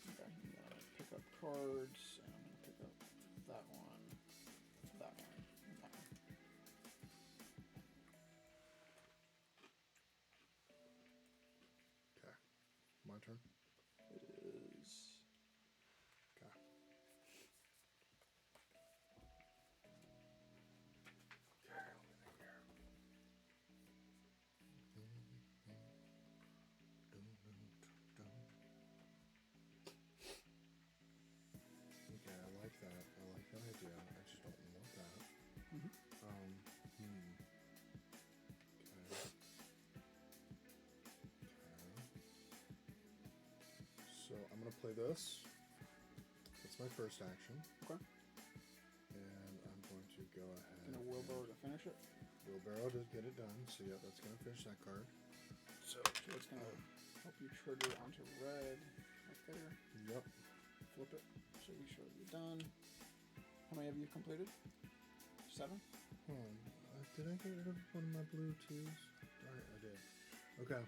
Okay, I'm going to pick up cards, and I'm going to pick up that one, and that one. Okay. My turn. It is. Okay. Okay, I like that. I like that idea. I just don't want that. Mhm. Okay. So I'm gonna play this. That's my first action. Okay. And I'm going to go ahead. And a wheelbarrow to finish it. Wheelbarrow to get it done. So yeah, that's gonna finish that card. So it's going to help you trigger onto red. right there. Yep. Flip it so we show you're done. How many have you completed? 7? Hold on. Did I get rid of one of my blue twos? Alright, I did. Okay.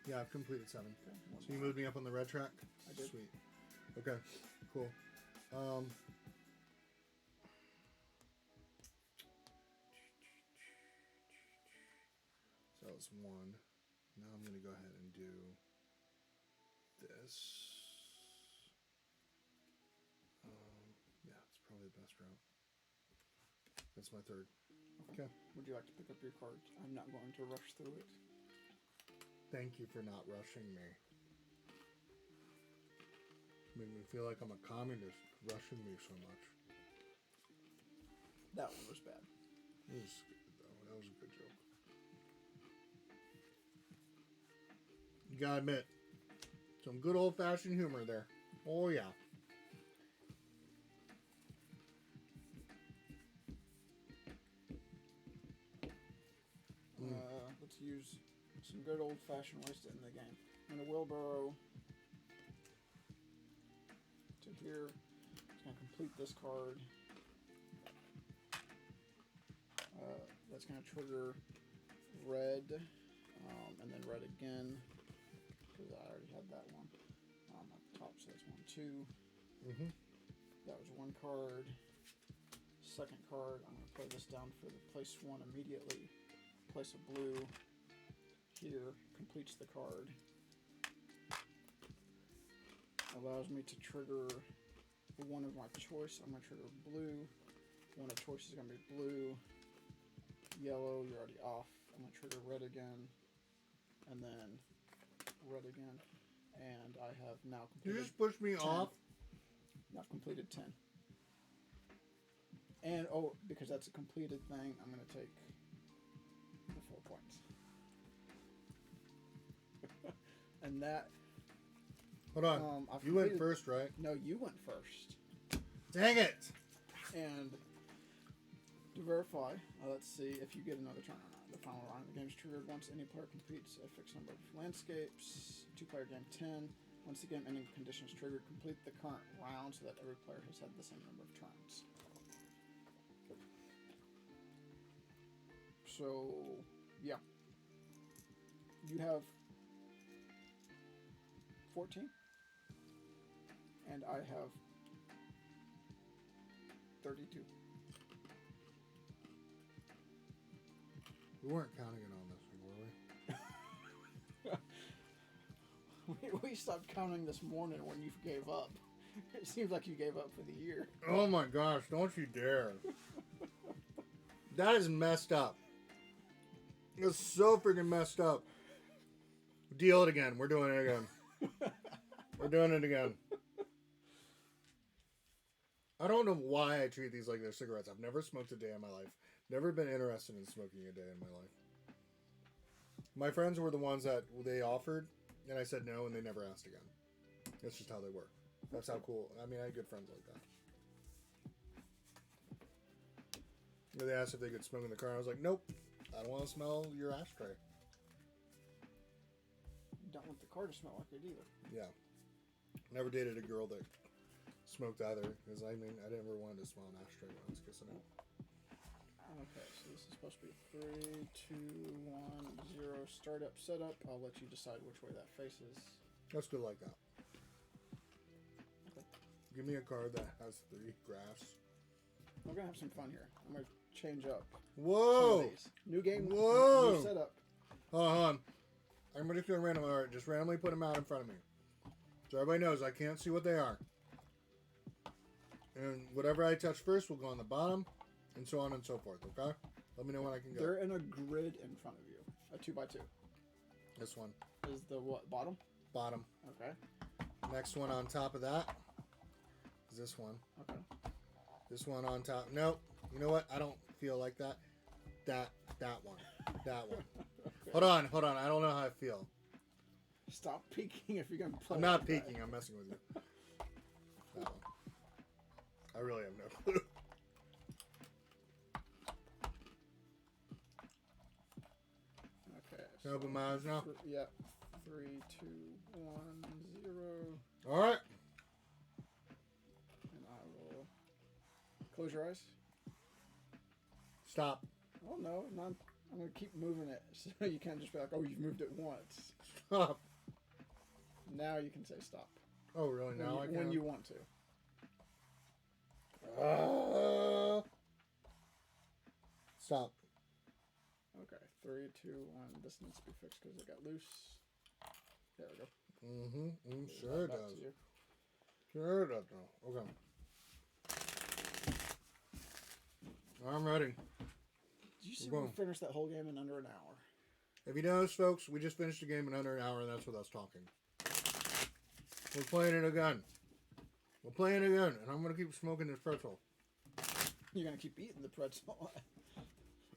Yeah, I've completed 7. Okay, So you moved me up on the red track? I did. Sweet. Okay, cool. So that was 1. Now I'm going to go ahead and do this. Yeah, it's probably the best route. That's my 3rd. Okay. Would you like to pick up your cards? I'm not going to rush through it. Thank you for not rushing me. Make me feel like I'm a communist, rushing me so much. That one was bad. It was good, though. That was a good joke. You gotta admit, some good old-fashioned humor there. Oh, yeah. Let's use some good old-fashioned ways to end the game. I'm going to wheelbarrow to here. It's going to complete this card. That's going to trigger red, and then red again, because I already had that one at the top, so that's 1, 2. Mm-hmm. That was 1 card. Second card, I'm going to play this down for the place 1 immediately. Place a blue here, completes the card. Allows me to trigger one of my choice. I'm going to trigger blue. One of choice is going to be blue. Yellow, you're already off. I'm going to trigger red again. And then red again. And I have now completed. You just pushed me 10. off? Now I've completed 10. And, oh, because that's a completed thing, I'm going to take the 4 points. And that... Hold on. I've You went completed- first, right? No, you went first. Dang it! And to verify, let's see if you get another turn or not. The final round of the game is triggered once any player completes a fixed number of landscapes. 2-player game 10. Once the game ending condition is triggered, complete the current round so that every player has had the same number of turns. So, yeah. You have 14. And I have 32. We weren't counting it on this thing, were we? We stopped counting this morning when you gave up. It seems like you gave up for the year. Oh my gosh, don't you dare. That is messed up. It's so freaking messed up. Deal it again. We're doing it again. We're doing it again. I don't know why I treat these like they're cigarettes. I've never smoked a day in my life. Never been interested in smoking a day in my life. My friends were the ones that they offered, and I said no, and they never asked again. That's just how they were. That's how cool. I mean, I had good friends like that. They asked if they could smoke in the car. I was like, nope. I don't want to smell your ashtray. You don't want the car to smell like it either. Yeah. Never dated a girl that smoked either, because I mean, I never wanted to smell an ashtray when I was kissing it. Okay, so this is supposed to be 3, 2, 1, 0. Startup, setup. I'll let you decide which way that faces. Let's do it like that. Okay. Give me a card that has 3 graphs. We're going to have some fun here. I'm going to change up some of Whoa! these. New game, Whoa! new setup. Hold on. I'm just going to randomly, just randomly put them out in front of me. So everybody knows I can't see what they are. And whatever I touch first will go on the bottom, and so on and so forth, okay? Let me know when I can go. They're in a grid in front of you. A 2x2. This one. Is the what? Bottom? Bottom. Okay. Next one on top of that is this one. Okay. This one on top. Nope. You know what? I don't feel like that. That one. That one. Okay. Hold on. I don't know how I feel. Stop peeking if you're going to play. I'm not like that. peeking. I'm messing with you. That one. I really have no clue. Okay. Can I open my eyes now? Yeah. 3, 2, 1, 0. All right. And I will close your eyes. Stop. Oh no, not. I'm gonna keep moving it so you can't just be like, oh, you've moved it once. Stop. Now you can say stop. Oh, really? Now I can? When you want to. Stop. Okay, 3, 2, 1. This needs to be fixed because it got loose. There we go. Sure it Back does. to you. Sure it does. Okay. I'm ready. Did you see Boom. we finished that whole game in under an hour? If you notice, folks, we just finished the game in under an hour, and that's with us talking. We're playing it again. We're playing it again, and I'm going to keep smoking this pretzel. You're gonna keep eating the pretzel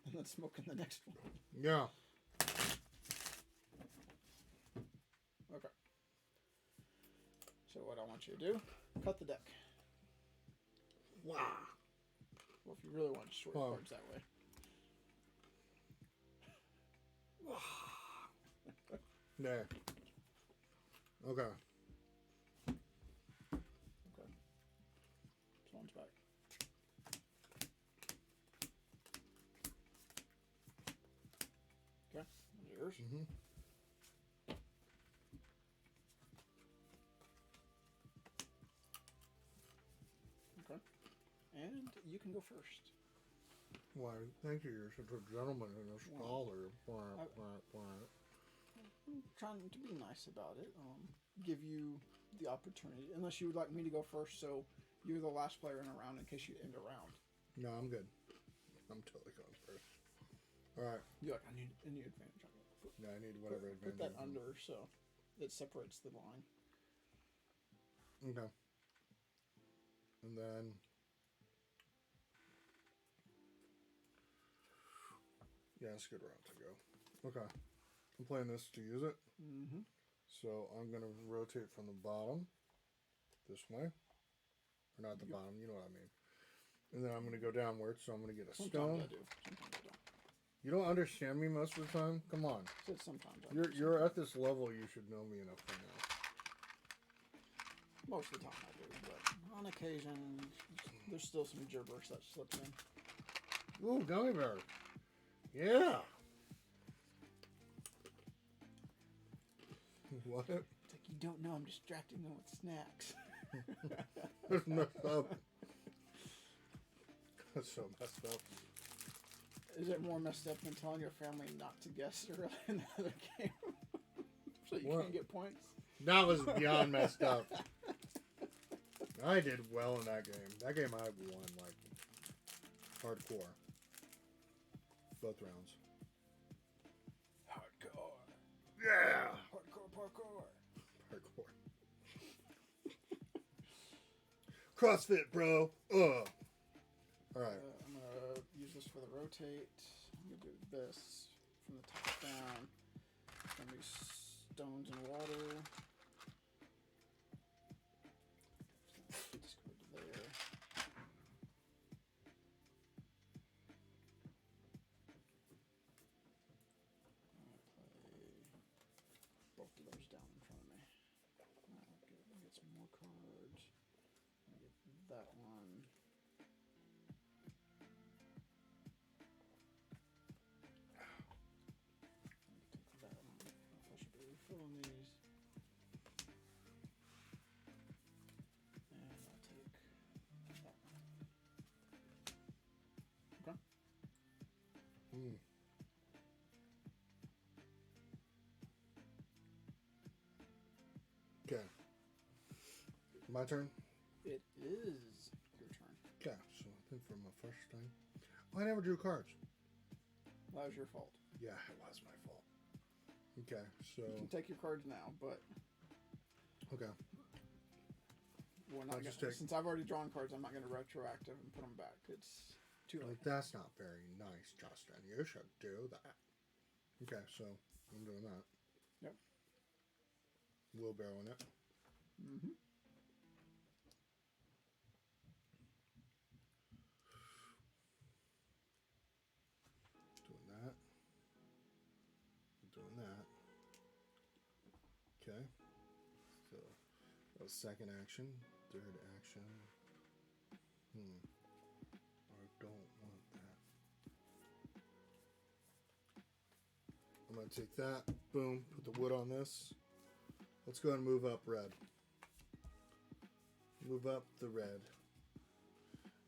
and then smoking the next one. Yeah. Okay. So what I want you to do, cut the deck. Wow. Well, if you really want to sort your cards that way. There. Okay. Okay. This one's back. Okay. Those are yours. Okay. And you can go first. Why, thank you. You're such a gentleman and a scholar. I'm trying to be nice about it. Give you the opportunity, unless you would like me to go first, so you're the last player in a round in case you end a round. No, I'm good. I'm totally going first. All right. You're like, I need advantage on it. Yeah, I need whatever advantage. Put that under so it separates the line. Okay. And then... yeah, that's a good route to go. Okay. I'm playing this to use it. Mm-hmm. So I'm going to rotate from the bottom this way. Or not the bottom, you know what I mean. And then I'm going to go downwards, so I'm going to get a Sometimes stone. I do. Sometimes I don't. You don't understand me most of the time? Come on. So sometimes I do. You're at this level, you should know me enough to know. Most of the time I do, but on occasion, there's still some gibberish that slips in. Ooh, gummy bear. Yeah. What? It's like, you don't know I'm distracting them with snacks. That's messed up. That's so messed up. Is it more messed up than telling your family not to guess early in another game? So you can't get points? That was beyond messed up. I did well in that game. That game I won, like, hardcore. Both rounds. Hardcore. Yeah! Parkour. Hardcore. CrossFit, bro. Ugh. Alright. I'm going to use this for the rotate. I'm going to do this from the top down. It's going to be stones and water. Just go to there. Both of those down in front of me. Get some more cards. Get that one. Take that one. I should be refilling these. And I'll take that one. Okay. Okay. My turn? It is your turn. Okay, so I think for my first thing... I never drew cards. That was your fault. Yeah, it was my fault. Okay, so... You can take your cards now, but Okay. we're not just gonna, take- since I've already drawn cards, I'm not going to retroactive and put them back. It's too late. Like, that's not very nice, Justin. You should do that. Okay, so I'm doing that. Yep. Wheelbarrowing it. Mm-hmm. Doing that. Doing that. Okay. So that was second action. Third action. I don't want that. I'm going to take that. Boom. Put the wood on this. Let's go ahead and move up red. Move up the red.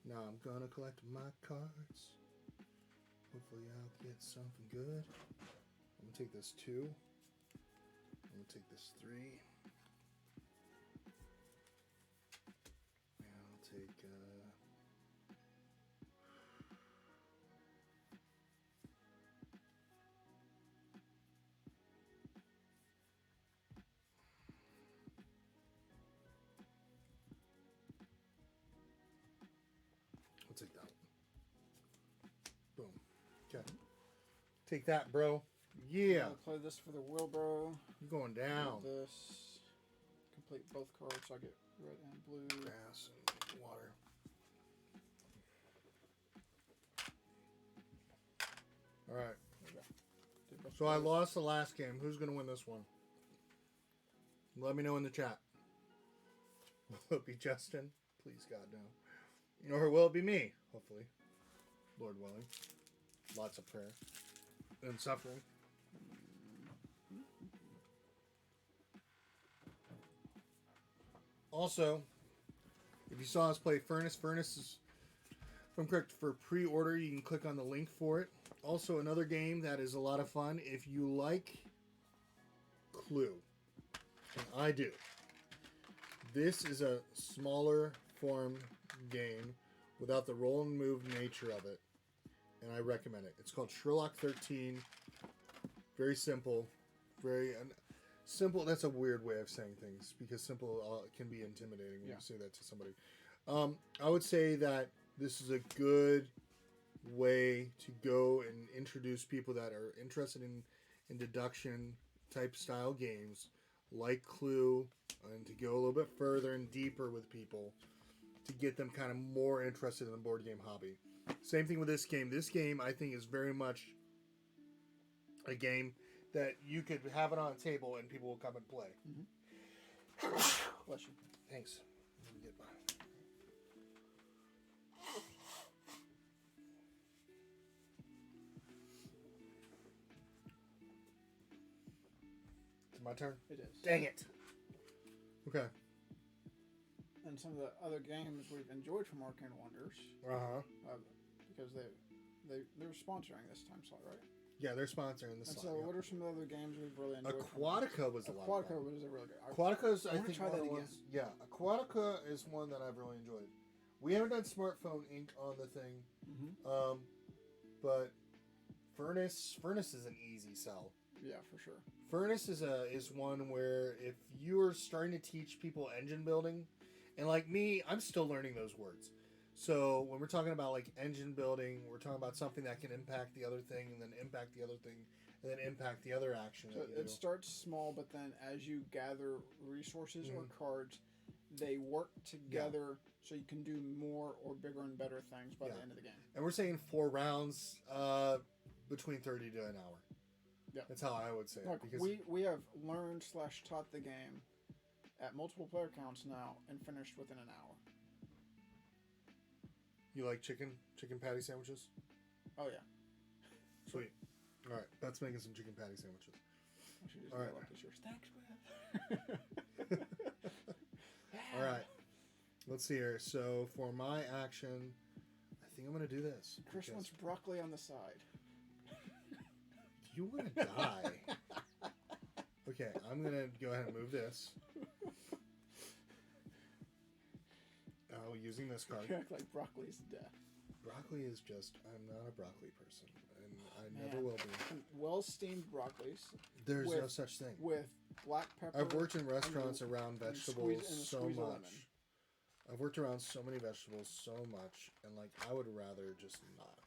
Now I'm going to collect my cards. Hopefully I'll get something good. I'm going to take this 2. I'm going to take this 3. And I'll take... I'll take that one. Boom. Okay. Take that, bro. Yeah. I'll play this for the wheelbarrow. You're going down. This. Complete both cards. So I get red and blue. Grass and water. All right. Okay. So I lost the last game. Who's going to win this one? Let me know in the chat. Will it be Justin? Please, God, no. Or will it be me? Hopefully. Lord willing. Lots of prayer. And suffering. Also, if you saw us play Furnace is, if I'm correct, for pre-order, you can click on the link for it. Also, another game that is a lot of fun. If you like Clue, and I do, this is a smaller form game without the roll and move nature of it, and I recommend it. It's called Sherlock 13. Very simple. Very simple. That's a weird way of saying things because simple can be intimidating when you say that to somebody. I would say that this is a good way to go and introduce people that are interested in deduction type style games like Clue, and to go a little bit further and deeper with people to get them kind of more interested in the board game hobby. Same thing with this game. This game, I think, is very much a game that you could have it on a table and people will come and play. Mm-hmm. Bless you. Thanks. Let me get mine. It's my turn? It is. Dang it. Okay. And some of the other games we've enjoyed from Arcane Wonders, because they're sponsoring this time slot, right? Yeah, they're sponsoring this. And so, what are some of the other games we've really enjoyed? Aquatica was a lot of fun. Aquatica was a really good. Aquatica's, I think, try that again. Yeah, Aquatica is one that I've really enjoyed. We haven't done Smartphone Inc. on the thing, but Furnace is an easy sell. Yeah, for sure. Furnace is one where if you are starting to teach people engine building, and like me, I'm still learning those words. So when we're talking about like engine building, we're talking about something that can impact the other thing, and then impact the other thing, and then impact the other action. So it starts small, but then as you gather resources or cards, they work together so you can do more or bigger and better things by the end of the game. And we're saying 4 rounds, between 30 to an hour. Yeah, that's how I would say it. Because we have learned / taught the game at multiple player counts now and finished within an hour. You like chicken patty sandwiches? Oh yeah. Sweet. All right, that's making some chicken patty sandwiches. I should just all right. Up this yours. Thanks, man. All right. Let's see here. So for my action, I think I'm gonna do this. Chris wants broccoli on the side. You want to die? Okay, I'm gonna go ahead and move this. Oh, using this card. You act like broccoli's death. Broccoli is just... I'm not a broccoli person. And I never will be. Well-steamed broccolis. There's no such thing. With black pepper. I've worked in restaurants around vegetables so much. Lemon. I've worked around so many vegetables so much. And, like, I would rather just not.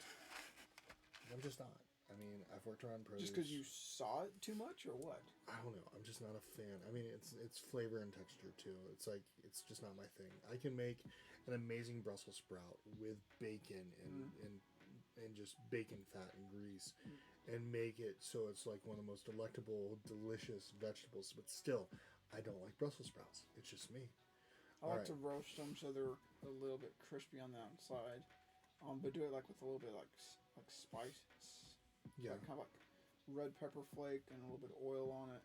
I'm just not. I mean, I've worked around produce. Just because you saw it too much, or what? I don't know. I'm just not a fan. I mean, it's flavor and texture too. It's like it's just not my thing. I can make an amazing Brussels sprout with bacon and just bacon fat and grease, and make it so it's like one of the most delectable, delicious vegetables. But still, I don't like Brussels sprouts. It's just me. I like Alright. to roast them so they're a little bit crispy on the outside, but do it like with a little bit like spice. Yeah. Like, kind of like red pepper flake and a little bit of oil on it,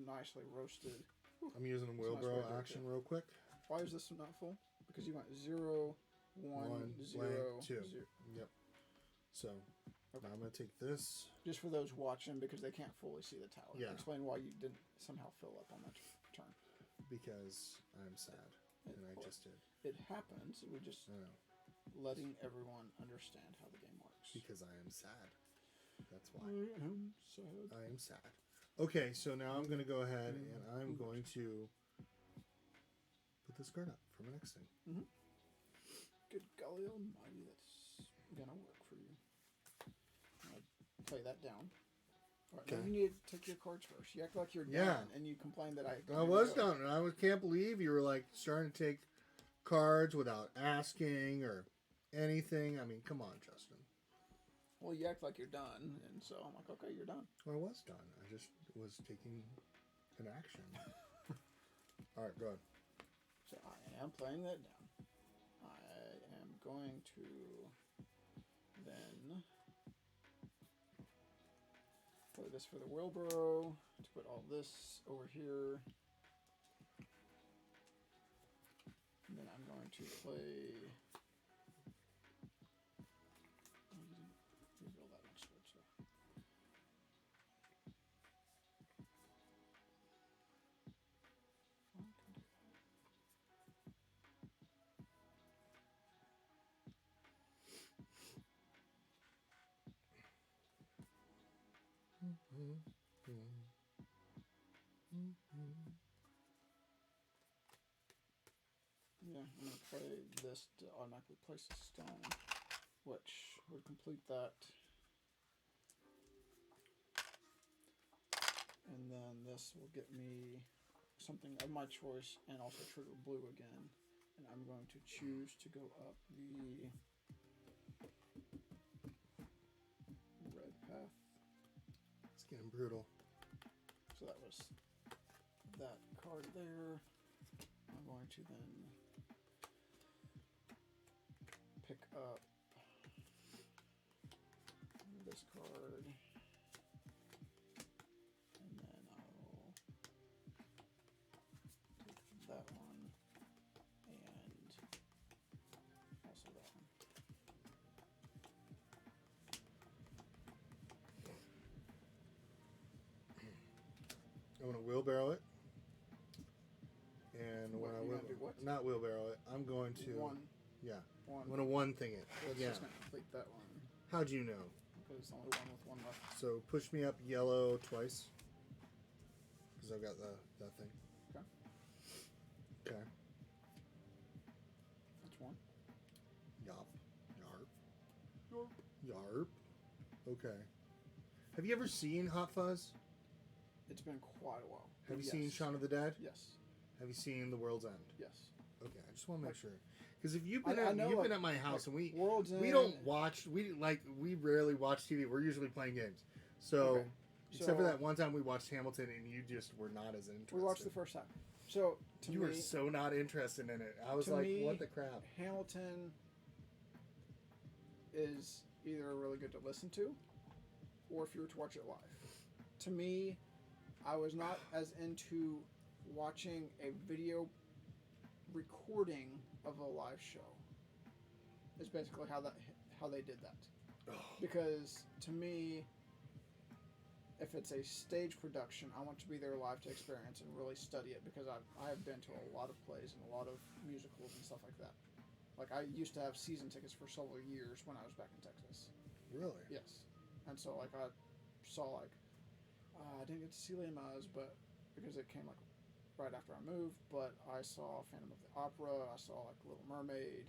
nicely roasted. I'm using a That's a nice way to wheelbarrow do it, action too. real quick. Why is this not full? Because you went 0, 1, One, 0, blank, 2. 0. Yep. So Okay. now I'm gonna take this. Just for those watching, because they can't fully see the tower. Yeah. Explain why you didn't somehow fill up on that turn. Because I'm sad, and I just did. It happens. We're just I know. letting everyone understand how the game works. Because I am sad. That's why. I am sad. I am sad. Okay, so now I'm gonna go ahead and I'm going to put this card up for my next thing. Mm-hmm. Good golly almighty, that's gonna work for you. I'll play that down. All right, now Okay. you need to take your cards first. You act like you're Yeah. done, and you complain that I was done, and I can't believe you were like starting to take cards without asking or anything. I mean, come on, Justin. Well, you act like you're done, and so I'm like, okay, you're done. Well, I was done. I just was taking an action. All right, go ahead. So I am playing that down. I am going to then play this for the wheelbarrow to put all this over here. And then I'm going to play. Reveal that next word, so. I can do that. Yeah, I'm going to play this to automatically place a stone, which would complete that. And then this will get me something of my choice and also trigger blue again. And I'm going to choose to go up the red path. It's getting brutal. So that was that card there. I'm going to then pick up this card, and then I'll take that one, and also that one. I'm gonna wheelbarrow it, and What, when I you will gonna do what? not wheelbarrow it, I'm going to One. yeah. One. I'm gonna one thing it. So it's Yeah. just going to complete that one, How'd you know? because it's only one with one left. So push me up yellow twice, because I've got that thing. Okay. Okay. That's one. Yop. Yarp. Yarp. Okay. Have you ever seen Hot Fuzz? It's been quite a while. Have you Yes. seen Shaun of the Dead? Yes. Have you seen The World's End? Yes. Okay, I just want to make Like- sure. Because if you've been I at, know, you've been like- at my house like and World's we End- don't watch we rarely watch TV. We're usually playing games. So Okay. except for So- that one time we watched Hamilton and you just were not as interested. We watched the first half. So to You me, were so not interested in it. I was to like, me, what the crap? Hamilton is either really good to listen to, or if you were to watch it live. To me, I was not as into watching a video recording of a live show. Is basically how they did that. Because to me, if it's a stage production, I want to be there live to experience and really study it, because I have been to a lot of plays and a lot of musicals and stuff like that. Like, I used to have season tickets for several years when I was back in Texas. Really? Yes. And so, like, I saw, like, I didn't get to see Les Mis, but because it came, like, right after I moved, but I saw Phantom of the Opera, I saw, like, Little Mermaid,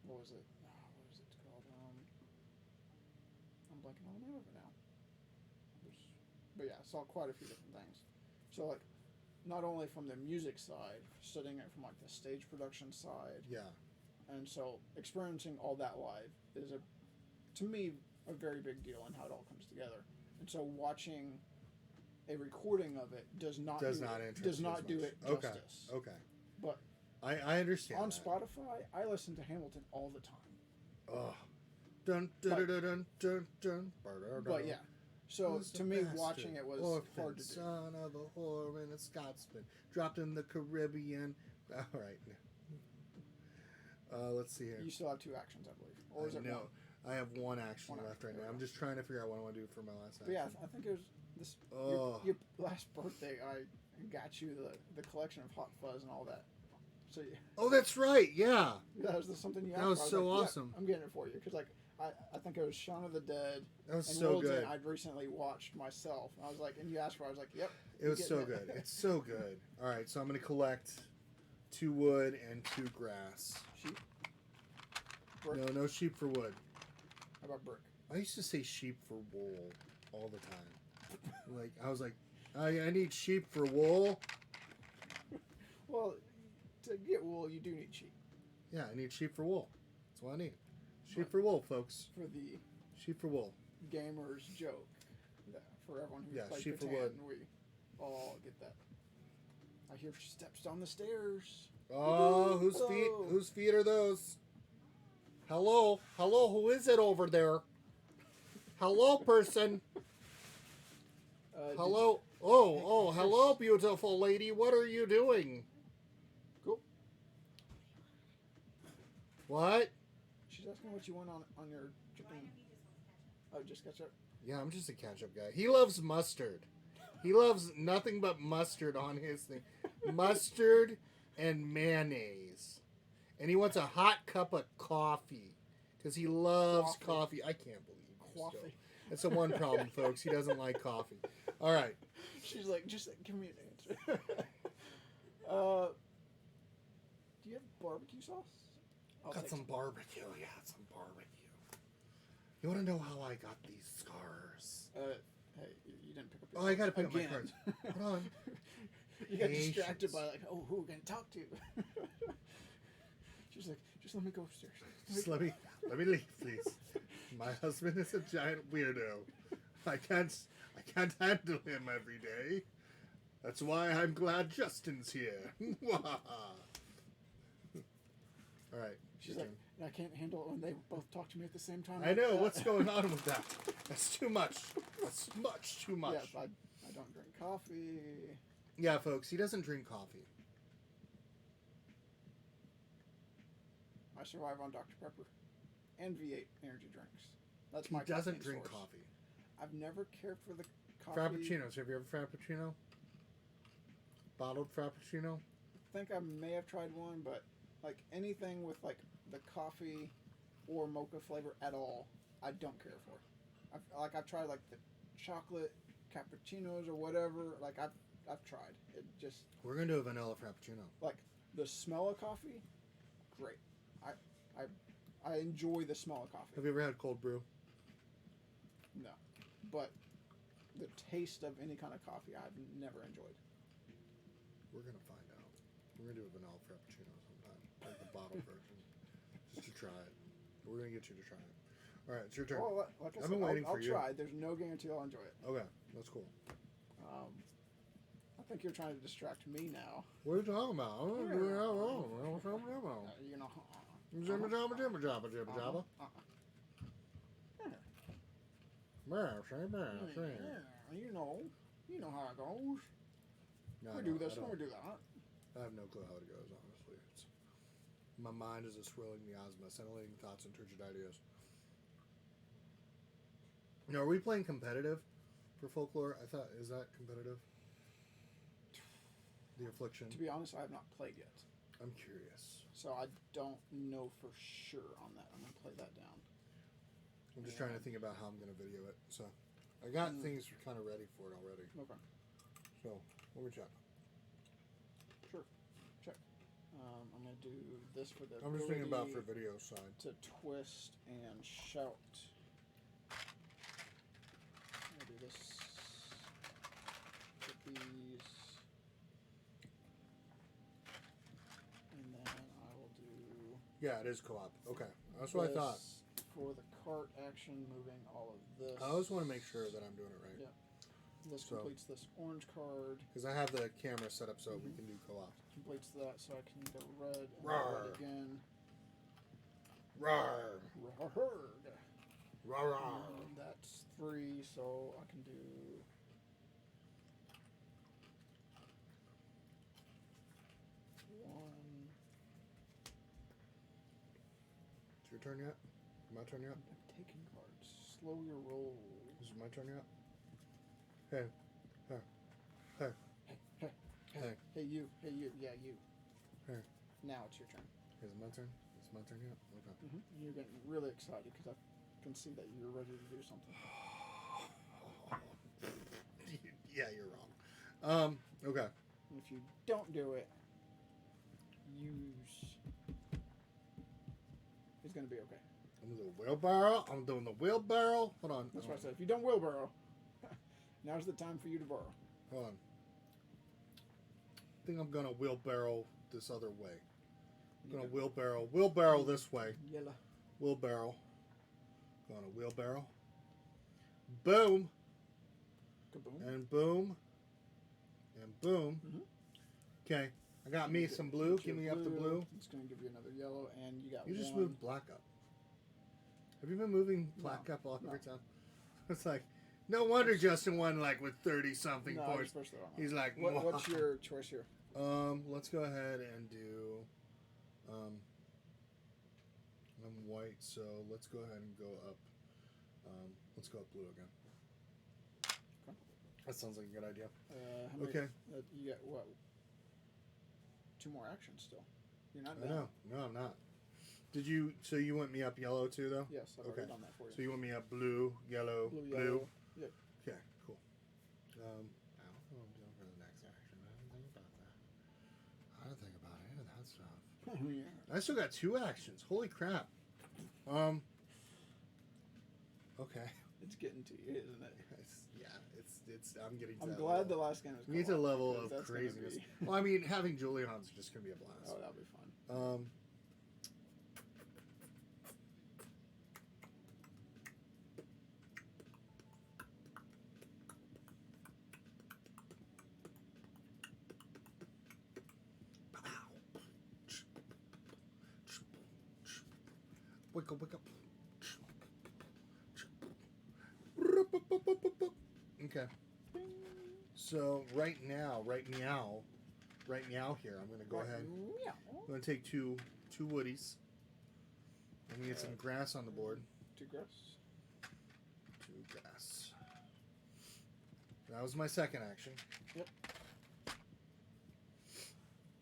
what was it? What was it called? I'm blanking on the name of it now. But yeah, I saw quite a few different things. So, like, not only from the music side, studying it from, like, the stage production side, Yeah. and so experiencing all that live is to me, a very big deal in how it all comes together. And so watching a recording of it does not do it justice. Okay. But I understand. On that. Spotify, I listen to Hamilton all the time. Oh. Dun dun dun dun dun dun. But yeah. So to me, watching it was hard to do. Son of a whore and a Scotsman dropped in the Caribbean. All right. Let's see here. You still have 2 actions, I believe, or is it one? I have one action left right now. I'm just trying to figure out what I want to do for my last action. But yeah, I think it was this. Your last birthday, I got you the collection of Hot Fuzz and all that. So. Oh, that's right. Yeah. That was something you asked for. That was for. so like, awesome. Yeah, I'm getting it for you because I think it was Shaun of the Dead. That was and so World's good. End I'd recently watched myself. And I was like, and you asked for it. I was like, yep. It was so good. It's so good. All right, so I'm going to collect 2 wood and 2 grass. Sheep? Brick? No sheep for wood. How about brick? I used to say sheep for wool all the time. I was like, I need sheep for wool. Well, to get wool, you do need sheep. Yeah, I need sheep for wool. That's what I need. Sheep for wool, folks. For the sheep for wool. Gamers joke. Yeah, for everyone who plays sheep Catan, for wood. We all get that. I hear steps down the stairs. Oh, whose feet are those? Hello, who is it over there? Hello, person. Hello. Hello, beautiful lady. What are you doing? Cool. What? She's asking what you want on your chicken. Oh, just ketchup? Yeah, I'm just a ketchup guy. He loves mustard. He loves nothing but mustard on his thing. Mustard and mayonnaise. And he wants a hot cup of coffee. Because he loves coffee. I can't believe it. Coffee. That's the one problem, folks. He doesn't like coffee. All right. She's like, just give me an answer. Do you have barbecue sauce? Got some barbecue. Yeah, some barbecue. You want to know how I got these scars? Hey, you didn't pick up your I got to pick again. up my cards. Hold on. You got distracted by who are we going to talk to? She's like, just let me go upstairs. Just let me leave, please. My husband is a giant weirdo. I can't handle him every day. That's why I'm glad Justin's here. All right. She's like, I can't handle it when they both talk to me at the same time. I know. What's going on with that? That's too much. That's much too much. Yeah, I don't drink coffee. Yeah, folks, he doesn't drink coffee. I survive on Dr. Pepper and V8 energy drinks. That's He my doesn't caffeine drink source. coffee. I've never cared for the coffee. Frappuccinos. Have you ever frappuccino? Bottled frappuccino? I think I may have tried one, but like anything with like the coffee or mocha flavor at all, I don't care for. I've tried like the chocolate cappuccinos or whatever. Like I've tried. It just We're gonna do a vanilla frappuccino. like the smell of coffee. Great. I enjoy the smell of coffee. Have you ever had cold brew? No, but the taste of any kind of coffee I've never enjoyed. We're gonna find out. We're gonna do a vanilla frappuccino sometime, like the bottle version, just to try it. We're gonna get you to try it. All right, it's your turn. Well, like I I've said, been waiting I'll for you. try. There's no guarantee I'll enjoy it. Okay, that's cool. I think you're trying to distract me now. What are you talking about? I don't do it. You know. Jibba jabba jibba jabba jibba jabba. You know how it goes. No, We no, do this, I don't. we do that. I have no clue how it goes, honestly. My mind is a swirling miasma, scintillating thoughts and turgid ideas. Now, are we playing competitive for folklore? I thought, is that competitive? The Affliction. To be honest, I have not played yet. I'm curious. So I don't know for sure on that. I'm going to play that down. I'm just trying to think about how I'm going to video it. So, I got things kind of ready for it already. Okay. So, let me check. Sure. Check. I'm going to do this for the I'm just thinking about for ability video side. to twist and shout. I'm going to do this. Get these. And then I will do Yeah, it is co-op. Okay. That's what I thought. for the cart action, moving all of this. I always want to make sure that I'm doing it right. Yeah. This So- completes this orange card. Because I have the camera set up so we can do co-op. Completes that, so I can go red and Rawr. red again. Rawr. Rawr. Rawr. And that's 3, so I can do. One. It's your turn yet? My turn yet? I'm taking cards. Slow your roll. Is it my turn yet? Hey. Hey. Hey. Hey, Hey. hey, you. Hey, you. Yeah, you. Hey. Now it's your turn. Is it my turn? It's my turn yet? Okay. You're getting really excited because I can see that you're ready to do something. Yeah, you're wrong. Okay. And if you don't do it, use. It's going to be okay. I'm doing the wheelbarrow. I'm doing the wheelbarrow. Hold on. That's what I said. If you don't wheelbarrow, now's the time for you to borrow. Hold on. I think I'm gonna wheelbarrow this other way. I'm gonna wheelbarrow this way. Yellow. Wheelbarrow. Gonna wheelbarrow. Boom. Kaboom. And boom. And boom. Okay. I got me some blue. Give me up the blue. It's going to give you another yellow, and you got You just one. moved black up. Have you been moving black No. up all No. every time? It's like, no wonder Justin won like with 30 something No, I points. just pushed the wrong one. He's like, What's your choice here? Let's go ahead and do. I'm white, so let's go ahead and go up. Let's go up blue again. Okay. That sounds like a good idea. How many- Okay. You got what? 2 more actions still. You're not I done. know. No, I'm not. Did you? So you want me up yellow too, though? Yes, I've Okay. already done that for you. So you want me up blue, yellow, Blue, blue? yellow. Yep. Okay, cool. I don't know what I'm doing for the next action. I didn't think about that. I didn't think about any of that stuff. Yeah. I still got 2 actions. Holy crap. Okay. It's getting to you, isn't it? It's. I'm getting. To I'm that glad level. the last game was. We need a co-op, level because of that's gonna craziness. be- Well, I mean, having Julian on is just gonna be a blast. Oh, that'll be fun. Wake up, wake up. Okay. So right now here, I'm gonna go ahead. Yeah. I'm gonna take two woodies. I'm gonna get some grass on the board. 2 grass. 2 grass. That was my second action. Yep.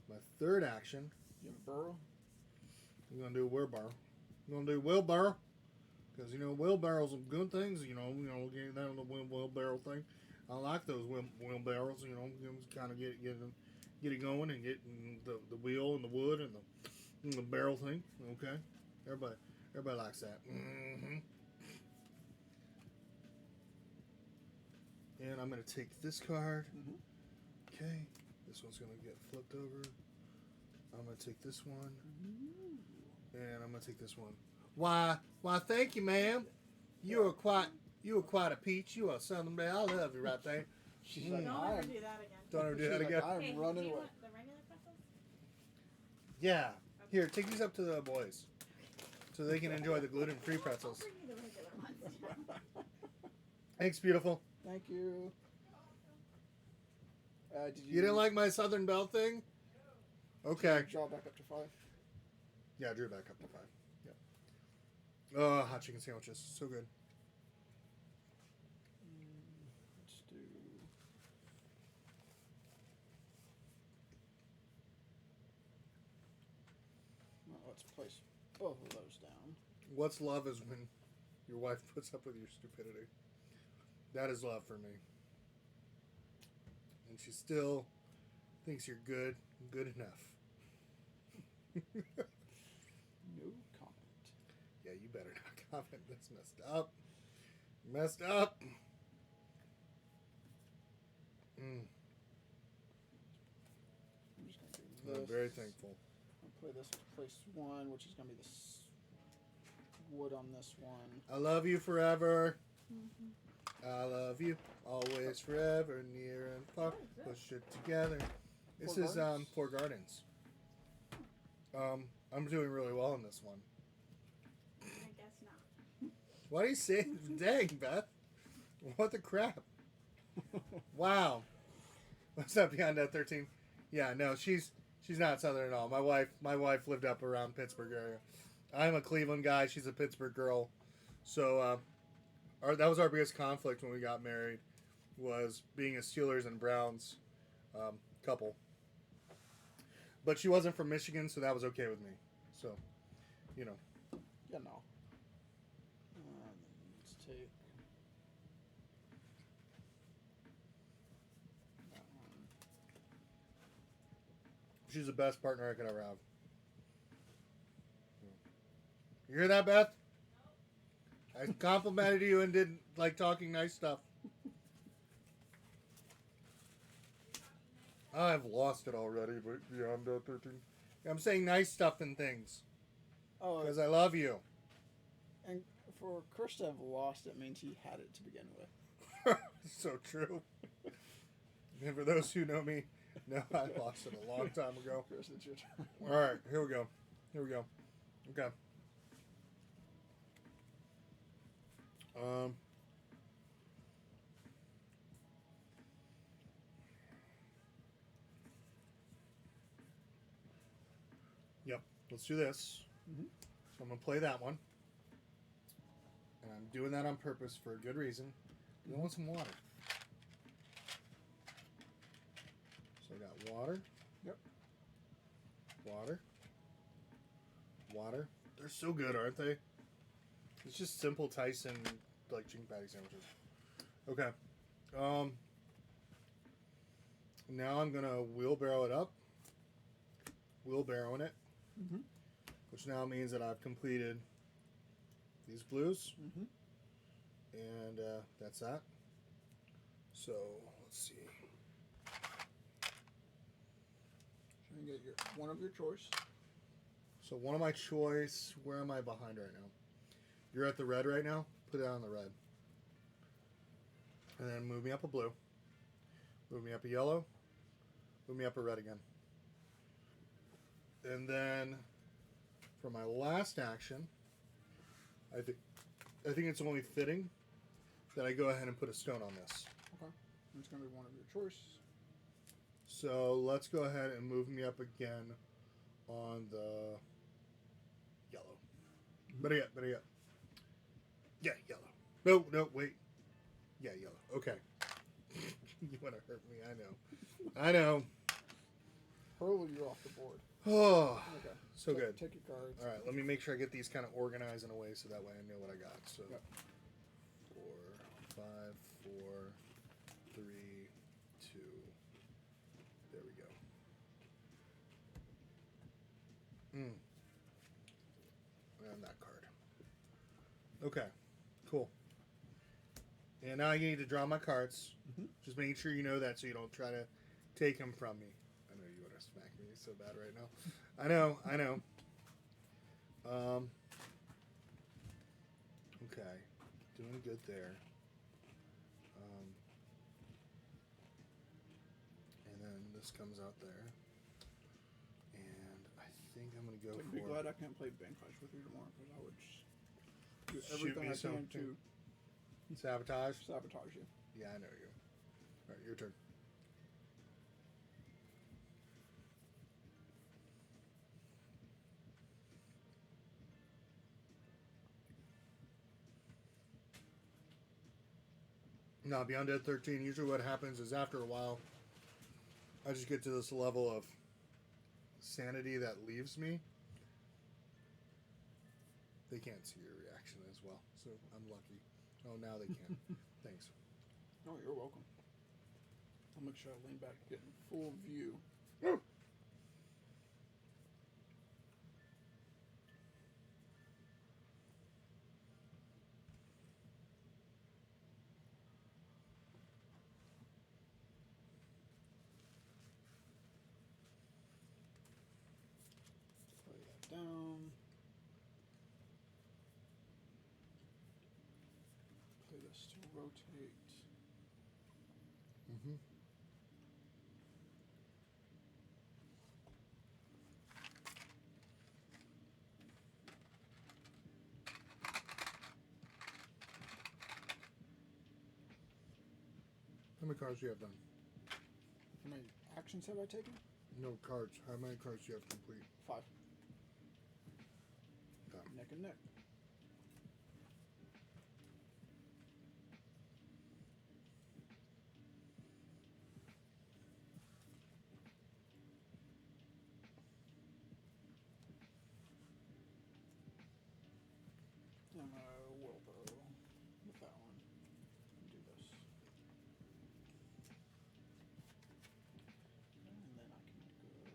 My third action, You have a burrow. I'm gonna do a wheelbarrow. I'm gonna do wheelbarrow because wheelbarrows are good things. Getting down the wheelbarrow thing. I like those wheelbarrows. Just kind of get it going and get the wheel and the wood and the barrel thing. Okay, everybody likes that. Mm-hmm. And I'm gonna take this card. Mm-hmm. Okay, this one's gonna get flipped over. I'm gonna take this one. And I'm gonna take this one. Why? Thank you, ma'am. You are quite a peach. You are Southern Belle. I love you right there. She's Mm. like, Don't I'm, ever do that again. Don't ever do she's that like, again. I'm Hey, running do you away. want the regular pretzels? Yeah. Here, take these up to the boys, so they can enjoy the gluten-free pretzels. I'll bring you the regular ones. Thanks, beautiful. Thank you. Did You didn't like my Southern Belle thing? Okay. Draw back up to 5. Yeah, I drew back up to 5. Yep. Oh, hot chicken sandwiches, so good. Let's do. Well, let's place both of those down. What's love is when your wife puts up with your stupidity. That is love for me. And she still thinks you're good enough. No comment. Yeah, you better not comment. That's messed up. Messed up. I'm just going to do I'm this. very thankful. I'll play this with place 1, which is going to be this wood on this one. I love you forever. Mm-hmm. I love you always, forever, near and far. Push it together. This Four is Gardens? Four Gardens. I'm doing really well in this one. I guess not. What do you say? Dang, Beth. What the crap? Wow. What's up, Beyond that 13? Yeah, no, she's not Southern at all. My wife lived up around Pittsburgh area. I'm a Cleveland guy. She's a Pittsburgh girl. So that was our biggest conflict when we got married, was being a Steelers and Browns couple. But she wasn't from Michigan, so that was okay with me. So, you know. Yeah, no. Let's take that one. She's the best partner I could ever have. You hear that, Beth? I complimented you and did like talking nice stuff. I've lost it already, but yeah, I'm done 13. I'm saying nice stuff and things Oh, because I love you. and for Chris to have lost it means he had it to begin with. So true. And for those who know me, no, I lost it a long time ago. Chris, it's your turn. All right, here we go. Okay. Yep. Let's do this. Mhm. So I'm gonna play that one, and I'm doing that on purpose for a good reason. I want some water. So I got water. Yep. Water. They're so good, aren't they? It's just simple Tyson like chicken patty sandwiches. Okay. Now I'm gonna wheelbarrow it up. Wheelbarrowing it, Mm-hmm. which now means that I've completed these blues, Mm-hmm. and that's that. So let's see. So you get one of your choice. So one of my choice. Where am I behind right now? You're at the red right now. Put it on the red, and then move me up a blue. Move me up a yellow. Move me up a red again. And then for my last action, I think it's only fitting that I go ahead and put a stone on this. Okay. It's going to be one of your choice. So let's go ahead and move me up again on the yellow. Better yet. Yeah, yellow. No, wait. Yeah, yellow. Okay. You want to hurt me, I know. Hurl you off the board. Oh, Okay. so good. Take your cards. All right, let me make sure I get these kind of organized in a way so that way I know what I got. So, Yep. 4, 5, 4, 3, 2. There we go. And that card. Okay, cool. And now I need to draw my cards. Mhm. Just making sure you know that so you don't try to take them from me. I know you want to smack me so bad right now. I know. Okay, doing good there. And then this comes out there. And I think I'm going to go So for... be glad I can't play Bank Clash with you tomorrow because I would just do Shoot everything me I can something. to Sabotage? sabotage you. Yeah, I know you. All right, your turn. Now, Beyond Dead 13, usually what happens is after a while, I just get to this level of sanity that leaves me. They can't see your reaction as well, so I'm lucky. Oh, now they can. Thanks. No, you're welcome. I'll make sure I lean back, get in full view. Play that down. rotate. Mm-hmm. How many cards do you have done? How many actions have I taken? No cards. How many cards do you have complete? 5. Okay. Neck and neck. I'm gonna wheelbarrow with that one and do this. And then I can go that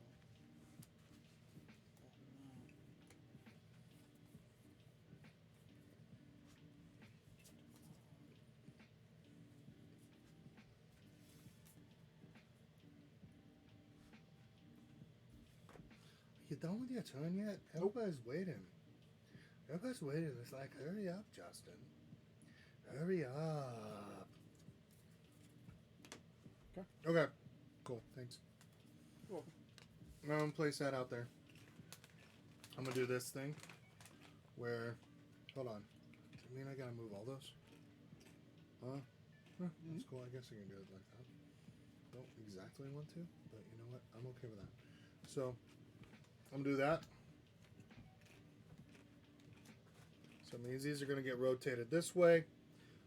and that. You done with your turn yet? Everybody's waiting. Everybody's waiting. It's like, hurry up, Justin. Hurry up. Okay. Okay. Cool. Thanks. You're welcome. I'm gonna place that out there. I'm gonna do this thing where, hold on. Does it mean I gotta move all those? Huh? That's cool. I guess I can do it like that. Don't exactly want to, but you know what? I'm okay with that. So I'm gonna do that. So it means these are gonna get rotated this way.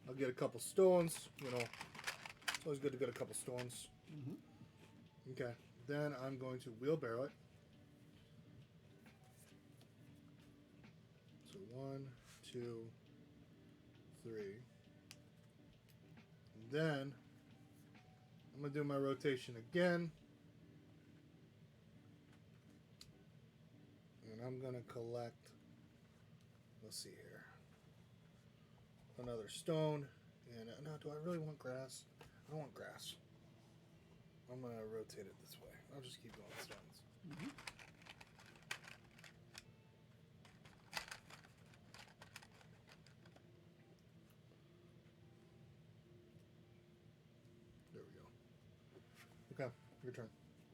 I'll get a couple stones. You know, it's always good to get a couple stones. Mm-hmm. Okay. Then I'm going to wheelbarrow it. So 1, 2, 3. And then I'm going to do my rotation again. And I'm going to collect, let's see here, another stone. And no, do I really want grass? I don't want grass. I'm going to rotate it this way. I'll just keep going with stones. Mm-hmm. There we go. Okay, your turn.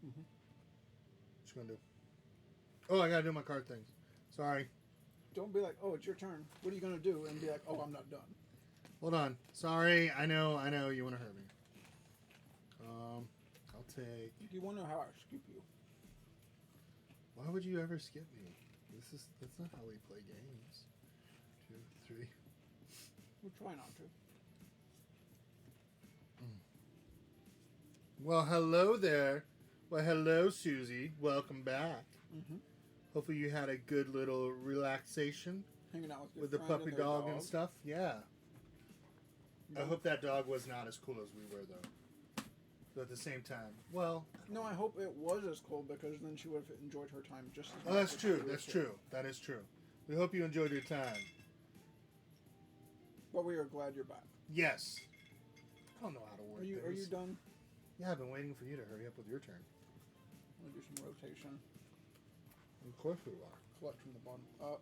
Mm-hmm. What you gonna do? Oh, I gotta do my card things. Sorry. Don't be like, oh, it's your turn. What are you gonna do? And be like, oh, I'm not done. Hold on. Sorry. I know. You want to hurt me. I'll take. You wanna know how I skip you? Why would you ever skip me? That's not how we play games. 2, 3. We'll try not to. Well, hello there. Well, hello, Susie. Welcome back. Mm-hmm. Hopefully, you had a good little relaxation Hanging out with with the your friend puppy and their dog and stuff. Yeah. I No. hope that dog was not as cool as we were, though. But at the same time, well, No, I hope it was as cool because then she would have enjoyed her time just as much. oh, that's as true. we That's did. true. That is true. We hope you enjoyed your time. But we are glad you're back. Yes. I don't know how to work Are you things. done? Yeah, I've been waiting for you to hurry up with your turn. I'm gonna do some rotation. Of course we are. Collect from the bottom up.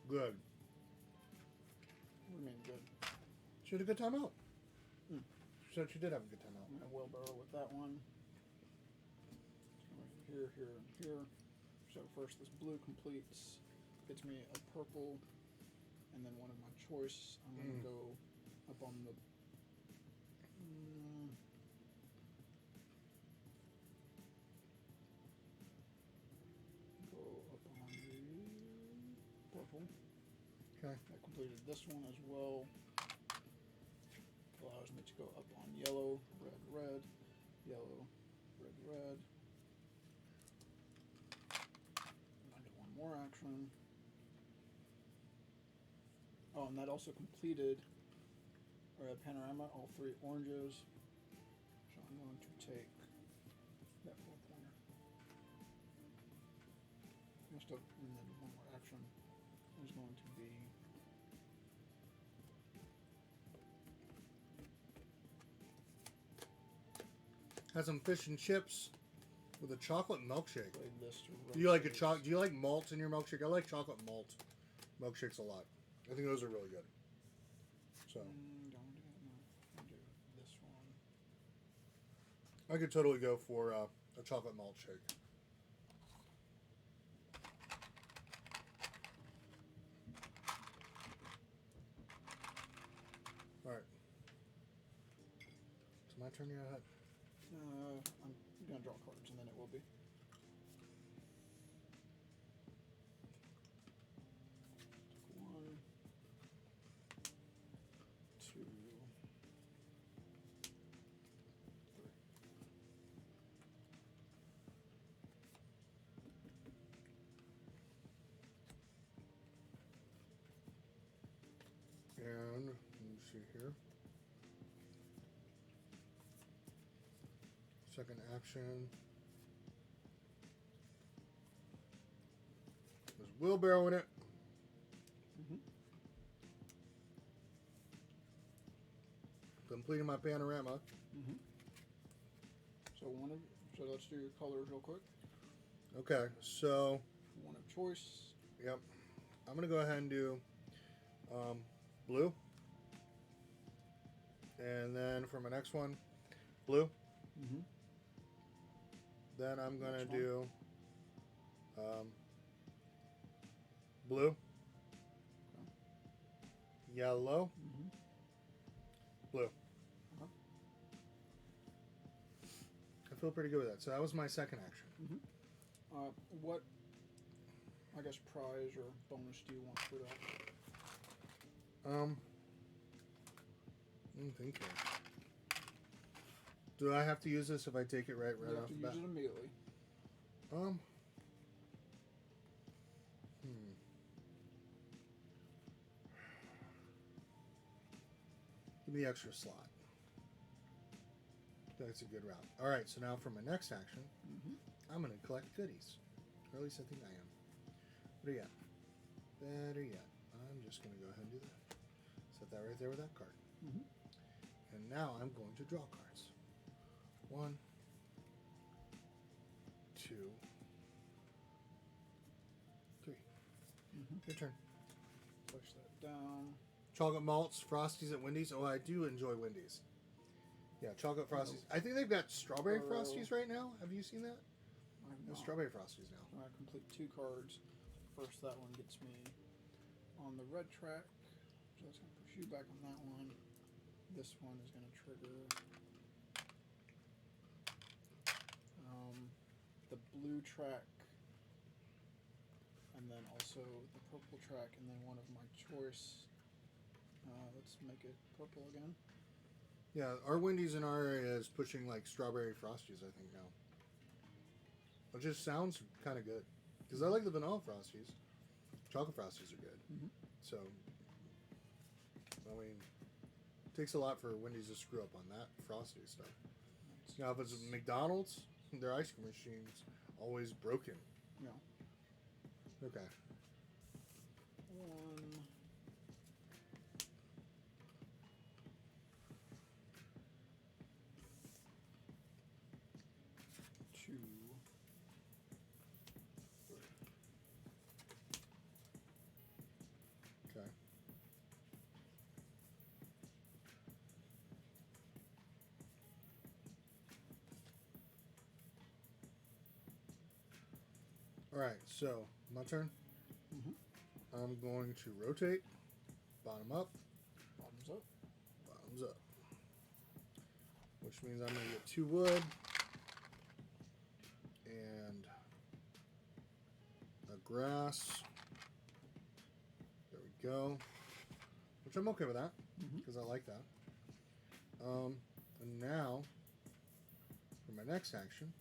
Good. What do you mean good? She had a good time out. Mm. She said she did have a good time out. I'm gonna wheelbarrow with that one. Here, here, and here. So first this blue completes, gets me a purple, and then one of my choice. I'm gonna go up on the go up on the purple. Okay. I completed this one as well. Allows me to go up on yellow, red, red, yellow, red, red. And I get one more action. Oh, and that also completed a panorama, all 3 oranges. So I'm going to take that 4-pointer. And then one more action is going to be Had some fish and chips with a chocolate milkshake. play this to Do you like a rotate. Do you like malt in your milkshake? I like chocolate malt milkshakes a lot. I think those are really good. So Don't do that. No. I'll do this one. I could totally go for a chocolate malt shake. All right. It's my turn yet. I'm gonna draw cards and then it will be. One, two, three. And let me see here. Second action is wheelbarrow in it. Mm-hmm. Completing my panorama. Mm-hmm. So let's do your colors real quick. Okay, so One of choice. yep, I'm gonna go ahead and do blue, and then for my next one, blue. Mm-hmm. Then I'm gonna Next one. do blue, yellow, Mm-hmm. blue. Uh-huh. I feel pretty good with that. So that was my second action. What, I guess, prize or bonus do you want for that? I'm thinking. Do I have to use this if I take it right You have off to the use bat? it immediately. Give me the extra slot. That's a good route. All right, so now for my next action, Mm-hmm. I'm going to collect goodies. Or at least I think I am. Better yet. Better yet. I'm just going to go ahead and do that. Set that right there with that card. Mm-hmm. And now I'm going to draw cards. 1, 2, 3. Mm-hmm. Your turn. Push that down. Chocolate malts, Frosties at Wendy's. Oh, I do enjoy Wendy's. Yeah, chocolate Frosties. I think they've got strawberry Frosties right now. Have you seen that? I have There's not. strawberry Frosties now. I complete 2 cards. First, that one gets me on the red track. So that's going to push you back on that one. This one is going to trigger the blue track. And then also the purple track. And then one of my choice. Let's make it purple again. Yeah, our Wendy's in our area is pushing like strawberry Frosties, I think, now. It just sounds kind of good. Because I like the vanilla Frosties. Chocolate Frosties are good. Mm-hmm. So, I mean, it takes a lot for Wendy's to screw up on that Frosty stuff. Now, if it's McDonald's, their ice cream machine's always broken. Yeah. Okay. 1, 2, 3. Okay. All right, so my turn. Mm-hmm. I'm going to rotate, bottom up, Bottoms up. bottoms up. Which means I'm going to get 2 wood and a grass. There we go. Which I'm okay with that Mm-hmm. because I like that. And now for my next action,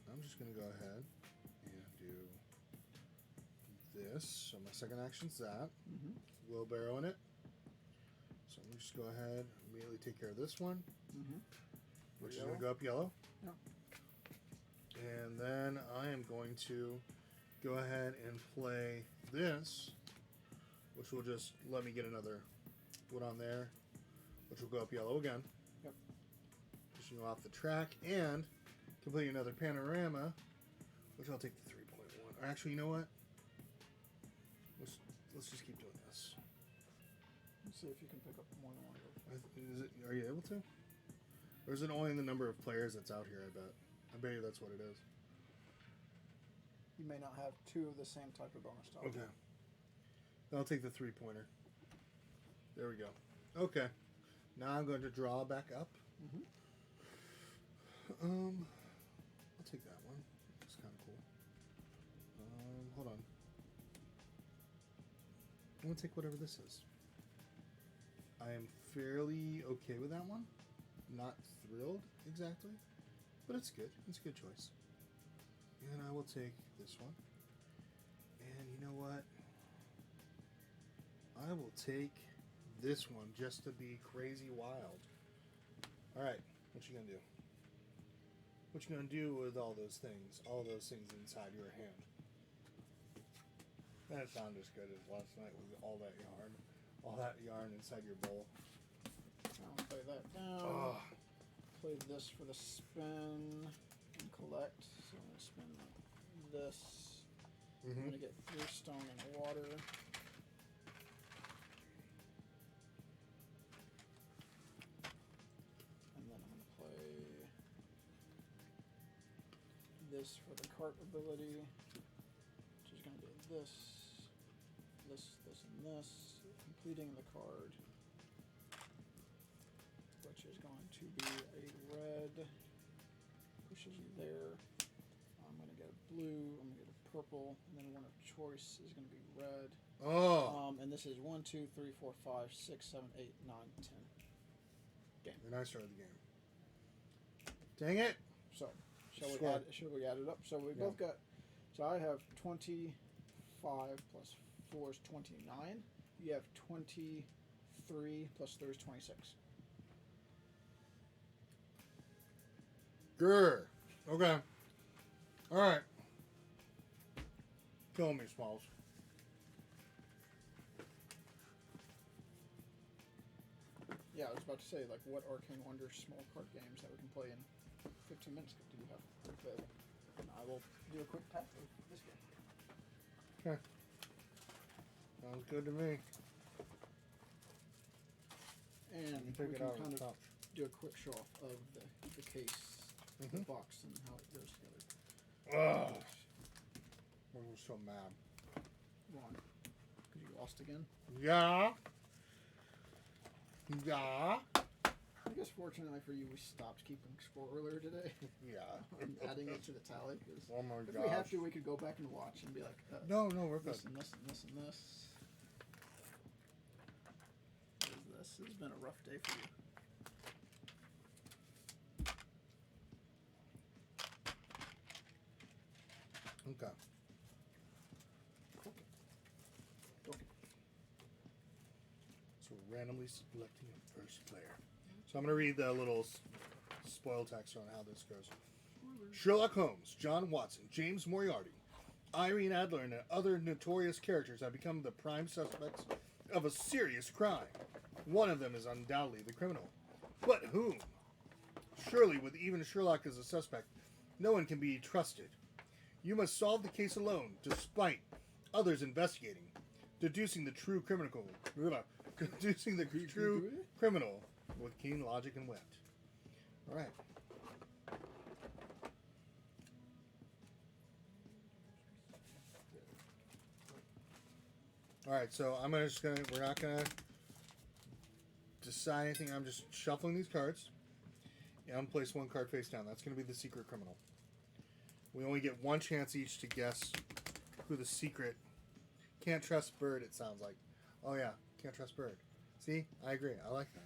I'm just going to go ahead and do this. So my second action's that. Mm-hmm. Wheelbarrow in it. So I'm going to just go ahead, immediately take care of this one, Mm-hmm. which is Yellow. going to go up yellow. Yep. And then I am going to go ahead and play this, which will just let me get another wood on there, which will go up yellow again. Yep. Pushing off the track and complete another panorama, which I'll take the 3.1. Or actually, you know what? Let's let's just keep doing this. Let's see if you can pick up more than one of those. Are you able to? Or is it only the number of players that's out here? I bet you that's what it is. You may not have two of the same type of bonus tile. Okay. I'll take the 3-pointer. There we go. Okay. Now I'm going to draw back up. Mm-hmm. I'll take that one. It's kind of cool. Hold on. I'm going to take whatever this is. I am fairly okay with that one. Not thrilled exactly, but it's good. It's a good choice. And I will take this one. And you know what? I will take this one just to be crazy wild. Alright, what you gonna do? What you gonna do with all those things? All those things inside your hand. That sounded as good as last night with all that yarn. All that yarn inside your bowl. I'll play that down. Oh. Play this for the spin and collect. So I'm going to spin this. I'm going to get 3 stone and water. And then I'm going to play this for the cart ability, which is going to be this, and this, completing the card, which is going to be a red, pushes you there. I'm going to get a blue, I'm going to get a purple, and then one of choice is going to be red. Oh! And this is 1, 2, 3, 4, 5, 6, 7, 8, 9, 10. Game. And I started the game. Dang it! So, should we add it up? So we both got, so I have 25 plus 4 is 29. You have 23 plus 3 is 26. Grr. Okay. Alright. Kill me, Smalls. Yeah, I was about to say, like, what Arcane Wonder small card games that we can play in 15 minutes do you have available? And I will do a quick test of this game. Okay. Sounds good to me. And You we take it can out kind of the of top. do a quick show off of the case, the box, and how it goes together. Ugh. I'm so mad. Ron, because you lost again. Yeah. Yeah. I guess fortunately for you, we stopped keeping score earlier today. Yeah. And adding it to the tally. Because Oh my if gosh. we have to, we could go back and watch and be like, No, we're good. this and this and this and this. This has been a rough day for you. Okay. Okay. So we're randomly selecting a first player. So I'm going to read the little spoil text on how this goes. Sherlock Holmes, John Watson, James Moriarty, Irene Adler, and other notorious characters have become the prime suspects of a serious crime. One of them is undoubtedly the criminal. But whom? Surely, with even Sherlock as a suspect, no one can be trusted. You must solve the case alone, despite others investigating, deducing the true criminal with keen logic and wit. All right. All right. So we're not gonna decide anything. I'm just shuffling these cards. And I'm gonna place one card face down. That's gonna be the secret criminal. We only get one chance each to guess who the secret. Can't trust Bird, it sounds like. Oh, yeah. Can't trust Bird. See? I agree. I like that.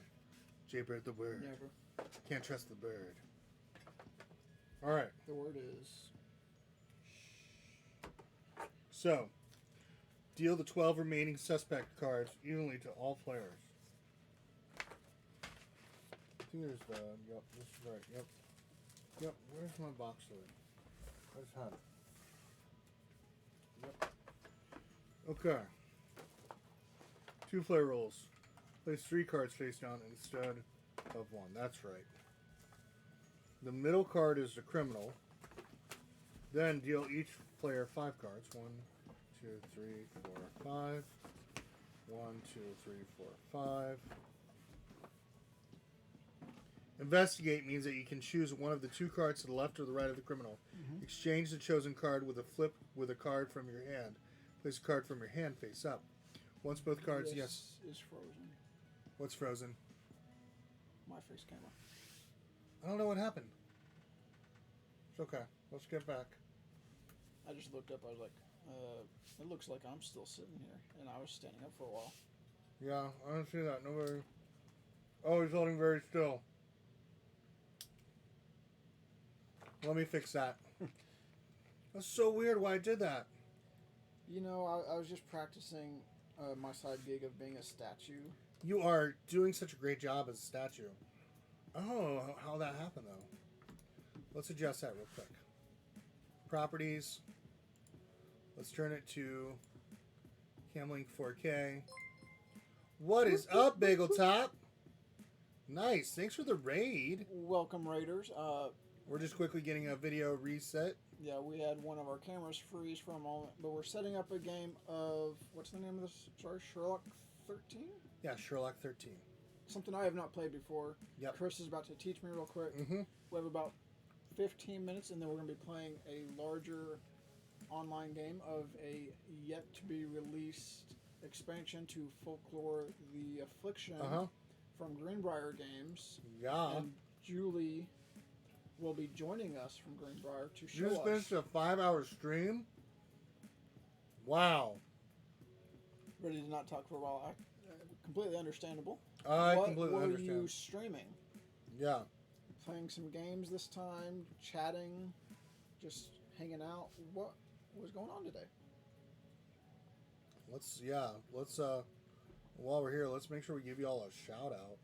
Jaybird the Bird. Never. Can't trust the bird. All right. The word is. So, deal the 12 remaining suspect cards evenly to all players. I think there's the. Yep, this is right. Yep. Yep. Where's my box lid? I just had it. Yep. Okay. 2 player rules. Place 3 cards face down instead of 1. That's right. The middle card is the criminal. Then deal each player 5 cards. 1, 2, 3, 4, 5. 1, 2, 3, 4, 5. Investigate means that you can choose one of the two cards to the left or the right of the criminal. Mhm. Exchange the chosen card with a flip with a card from your hand. Place a card from your hand face up. Once both cards, yes. This is frozen. What's frozen? My face camera. I don't know what happened. It's okay. Let's get back. I just looked up. I was like, it looks like I'm still sitting here, and I was standing up for a while. Yeah, I don't see that. Nobody. Oh, he's holding very still. Let me fix that. That's so weird why I did that. You know, I was just practicing my side gig of being a statue. You are doing such a great job as a statue. Oh, how that happened though. Let's adjust that real quick. Properties. Let's turn it to Camlink 4K. What is up, Bagel Top? Nice. Thanks for the raid. Welcome, Raiders. We're just quickly getting a video reset. Yeah, we had one of our cameras freeze for a moment, but we're setting up a game of, what's the name of this? Sorry, Sherlock 13? Yeah, Sherlock 13. Something I have not played before. Yep. Chris is about to teach me real quick. Mm-hmm. We have about 15 minutes, and then we're going to be playing a larger online game of a yet-to-be-released expansion to Folklore the Affliction from Greenbrier Games. Yeah. And Julie will be joining us from Greenbrier to show You just us. finished a 5-hour stream? Wow. Ready to not talk for a while. Completely understandable. I what completely were understand. you streaming? Yeah. Playing some games this time, chatting, just hanging out. What was going on today? Let's while we're here, let's make sure we give you all a shout out.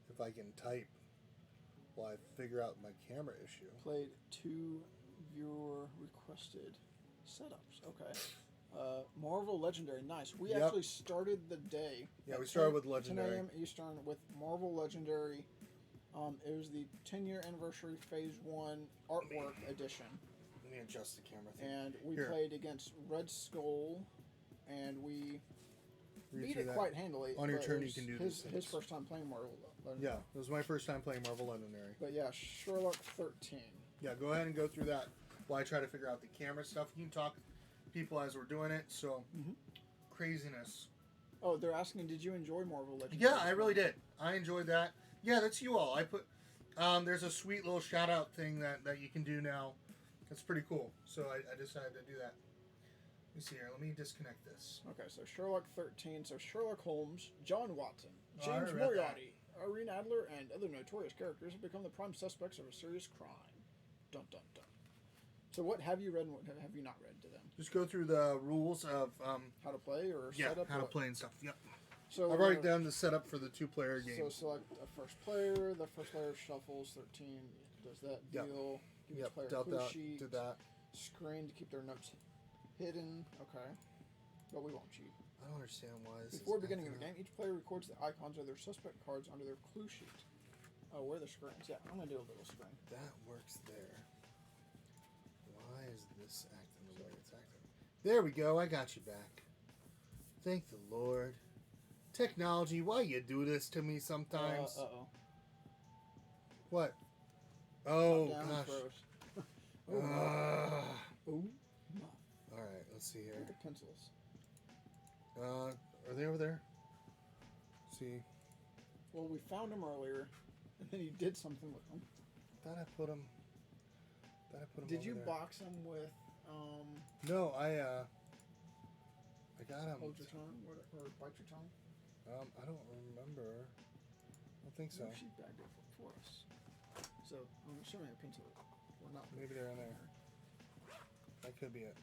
If I can type while I figure out my camera issue. Played 2 viewer requested setups. Okay. Marvel Legendary, nice. We Yep. actually started the day. Yeah, at we started 10 with Legendary. 10 a.m. Eastern with Marvel Legendary. It was the 10-year anniversary Phase 1 artwork edition. Let me adjust the camera thing. And we Here. played against Red Skull, and we Read beat through it that. quite handily. On your but turn, it you can was do his, these his things. first time playing Marvel Legendary. Yeah, it was my first time playing Marvel Legendary. But yeah, Sherlock 13. Yeah, go ahead and go through that while I try to figure out the camera stuff. You can talk to people as we're doing it, so craziness. Oh, they're asking, did you enjoy Marvel Legendary? Yeah, I really did. I enjoyed that. Yeah, that's you all. I put there's a sweet little shout out thing that you can do now. That's pretty cool. So I decided to do that. Let me see here. Let me disconnect this. Okay, so Sherlock 13. So Sherlock Holmes, John Watson, Oh, I James read that. Moriarty, Irene Adler, and other notorious characters have become the prime suspects of a serious crime. Dun dun dun. So what have you read and what have you not read to them? Just go through the rules of How to play or yeah, set up? how to what? play and stuff. Yep. So I've we're already gonna- done the setup for the 2-player game. So select a first player. The first player shuffles 13. Does that Yep. deal? Give each Yep, player a dealt clue that, sheet. did that. Screen to keep their notes hidden. Okay. But we won't cheat. I don't understand why this Before is beginning of the acting game, each player records the icons of their suspect cards onto their clue sheet. Oh, where are the screens? Yeah, I'm going to do a little screen. up. That works there. Why is this acting the way it's acting? There we go. I got you back. Thank the Lord. Technology, why you do this to me sometimes? Uh-oh. What? Oh, Top down gosh. throws. Ah. Ooh. All right, let's see Look here. at the pencils. Are they over there? See, Well, we found them earlier, and then you did something with them. thought I put them. Did over you there. box them with, No, I got them. hold your tongue, or bite your tongue? I don't remember. I don't think so. She bagged it for us. So, I'm showing a pencil. We're not. Maybe they're in there. That could be it.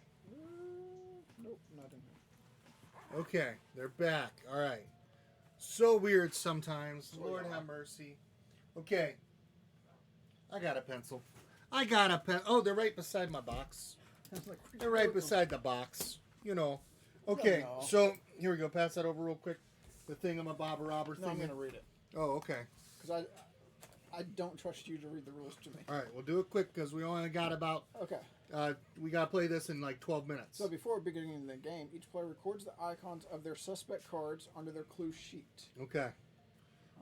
Nope, not in here. Okay, they're back. All right. So weird sometimes. So Lord yeah. have mercy. Okay. I got a pencil. Oh, they're right beside my box. Like, They're right beside the box. You know. Okay, No. so here we go. Pass that over real quick. The thingamabob robber No, I'm thing. going to read it. Oh, okay. Because I don't trust you to read the rules to me. All right, we'll do it quick because we only got about. Okay. We got to play this in like 12 minutes. So before beginning the game, each player records the icons of their suspect cards onto their clue sheet. Okay.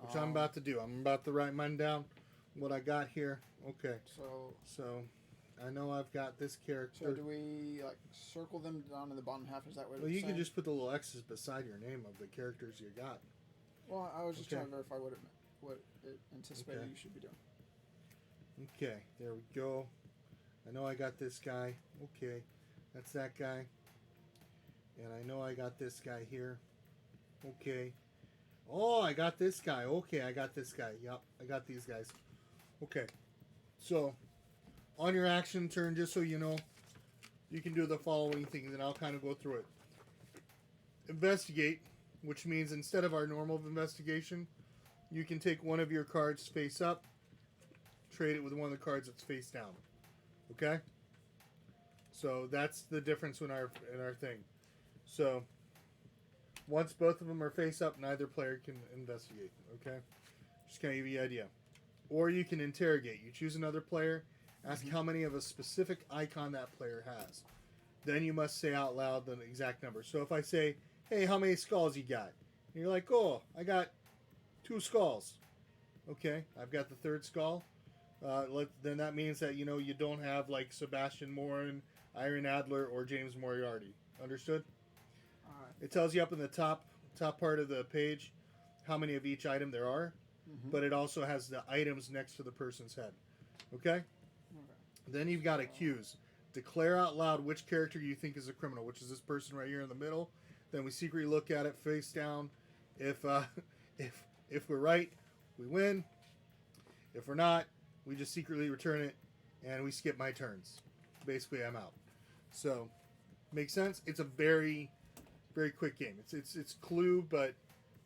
Which I'm about to do. I'm about to write mine down. What I got here. Okay. So I know I've got this character. So do we like circle them down in the bottom half? Is that what Well, it's you saying? can just put the little X's beside your name of the characters you got. Well, I was just Okay. trying to verify what it anticipated Okay. you should be doing. Okay, there we go. I know I got this guy. Okay, that's that guy. And I know I got this guy here. Okay. Oh, I got this guy. Okay, I got this guy. Yep, I got these guys. Okay. So, on your action turn, just so you know, you can do the following things, and I'll kind of go through it. Investigate, which means instead of our normal investigation, you can take one of your cards face up, trade it with one of the cards that's face down. Okay? So that's the difference in our thing. So once both of them are face up, neither player can investigate. Okay? Just kind of give you an idea. Or you can interrogate. You choose another player, ask how many of a specific icon that player has. Then you must say out loud the exact number. So if I say, hey, how many skulls you got? And you're like, oh, I got 2 skulls. Okay, I've got the 3rd skull. Then that means that, you know, you don't have like Sebastian Morin, Iron Adler, or James Moriarty. Understood? All right. It tells you up in the top part of the page how many of each item there are, but it also has the items next to the person's head. Okay? Okay. Then you've got accuse. Declare out loud which character you think is a criminal, which is this person right here in the middle. Then we secretly look at it face down. If we're right, we win. If we're not, we just secretly return it, and we skip my turns. Basically, I'm out. So, makes sense? It's a very, very quick game. It's Clue, but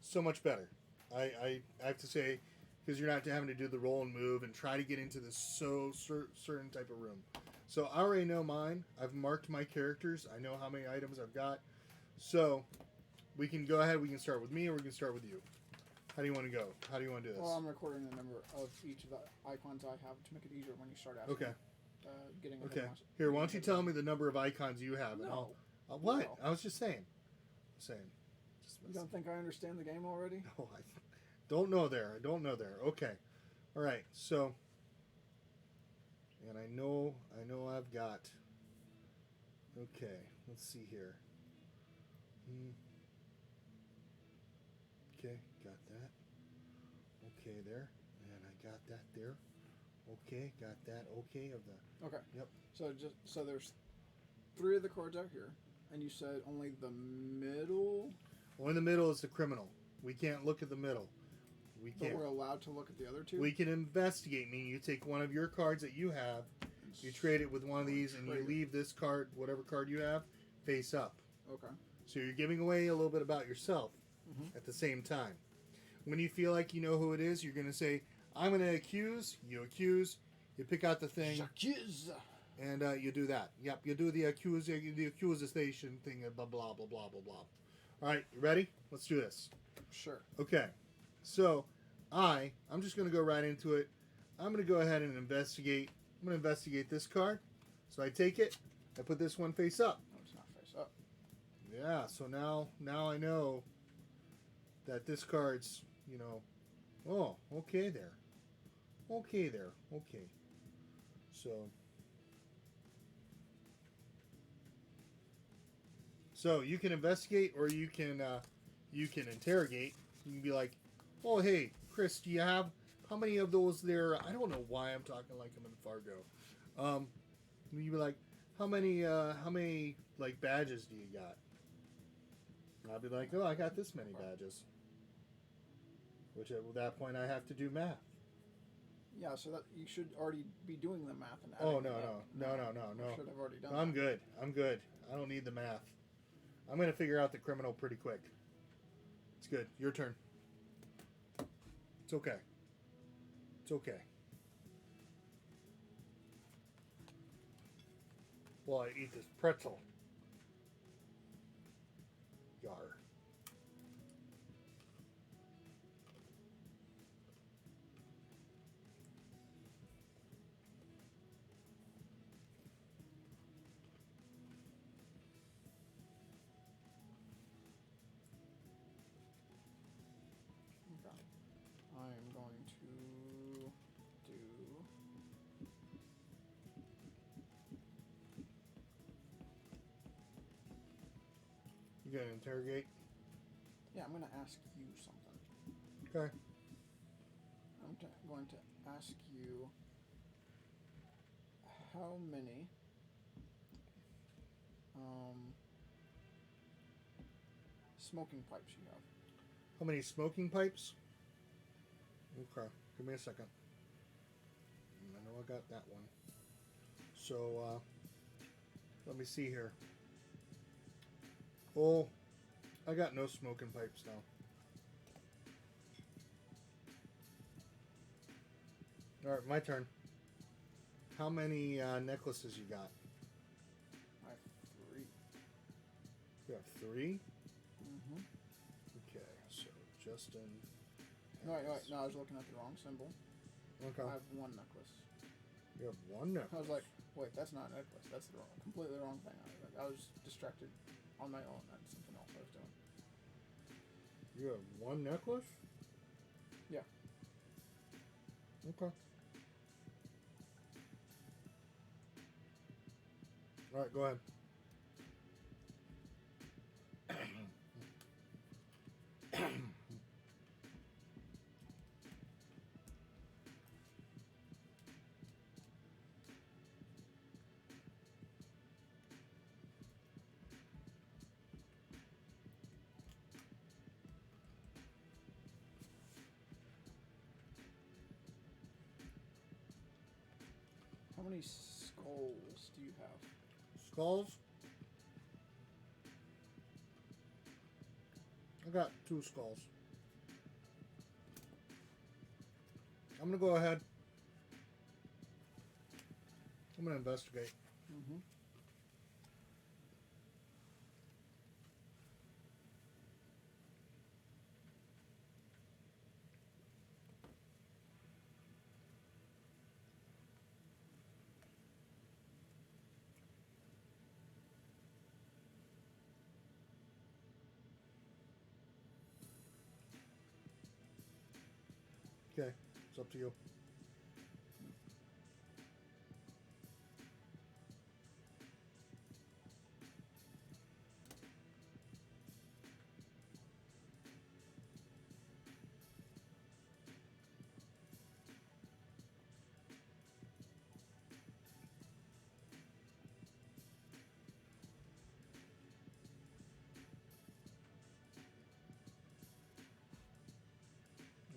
so much better. I have to say, because you're not having to do the roll and move and try to get into this certain type of room. So I already know mine. I've marked my characters. I know how many items I've got. So we can go ahead. We can start with me, or we can start with you. How do you want to go? How do you want to do this? Well, I'm recording the number of each of the icons I have to make it easier when you start asking. Okay. Getting Okay. Here, why don't you tell me the number of icons you have? And No. what? No. I was just saying. Just You don't think I understand the game already? No, I don't know there. I don't know there. Okay. All right. So, and I know I've got. Okay. Let's see here. Okay, got that. Okay, there. And I got that there. Okay, got that. Okay, of the. Okay. Yep. So there's 3 of the cards out here, and you said only the middle. Well, in the middle is the criminal. We can't look at the middle. We But can't. we're allowed to look at the other 2. We can investigate, meaning you take one of your cards that you have, you trade it with one of these, and you Trade it. leave this card, whatever card you have, face up. Okay. So you're giving away a little bit about yourself at the same time. When you feel like you know who it is, you're going to say, I'm going to accuse, you pick out the thing, J'accuse. and you do that. Yep, you do the accusation thing, blah, blah, blah, blah, blah, blah. All right, you ready? Let's do this. Sure. Okay, so I'm just going to go right into it. I'm going to go ahead and investigate. I'm going to investigate this card. So I take it. I put this one face up. No, it's not face up. Yeah, so now I know that this card's, oh, okay there. Okay there. Okay. So you can investigate, or you can interrogate. You can be like, oh, hey, Chris, do you have, how many of those there? I don't know why I'm talking like I'm in Fargo. You'd be like, how many like badges do you got? And I'll be like, oh, I got this many badges. Which at that point I have to do math. Yeah, so that you should already be doing the math and Oh, adding no. I should have already done I'm that. good. I don't need the math. I'm going to figure out the criminal pretty quick. It's good. Your turn. It's okay. It's okay. While I eat this pretzel. Yar. I'm going to do. You gonna interrogate? Yeah, I'm going to ask you something. Okay. I'm going to ask you how many smoking pipes you have. How many smoking pipes? Okay. Give me a second. I know I got that one. So, let me see here. Oh, I got no smoking pipes now. Alright, my turn. How many necklaces you got? I have 3. You have 3? Mm-hmm. Okay, so Justin. No, wait, has- no, I was looking at the wrong symbol. Okay. I have 1 necklace. You have 1 necklace. I was like, wait, that's not a necklace. That's the completely wrong thing. I was distracted on my own. That's something else I was doing. You have 1 necklace? Yeah. Okay. Alright, go ahead. How many skulls do you have? Skulls? I got 2 skulls. I'm gonna go ahead. I'm gonna investigate. Mm-hmm. Okay, it's up to you.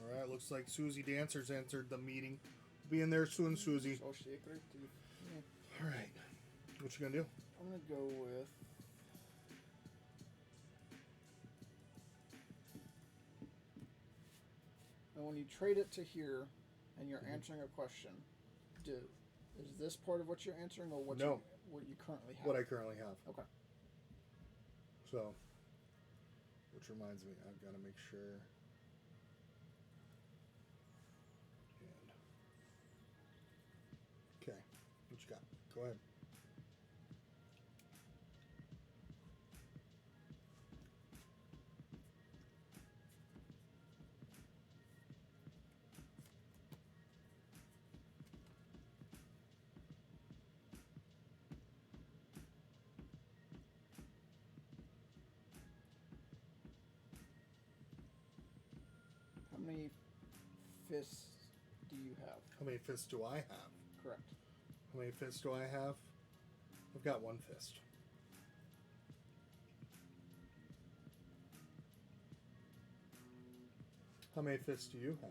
Alright, looks like Susie Dancer's entered the meeting. Be in there soon, Susie. So secret. Yeah. Alright. What you gonna do? I'm gonna go with. And when you trade it to here, and you're answering a question, is this part of what you're answering, or what No. what you currently have? What I currently have. Okay. So, which reminds me, I've got to make sure. And, okay, what you got? Go ahead. How many fists do you have? How many fists do I have? Correct. How many fists do I have? I've got 1 fist. How many fists do you have?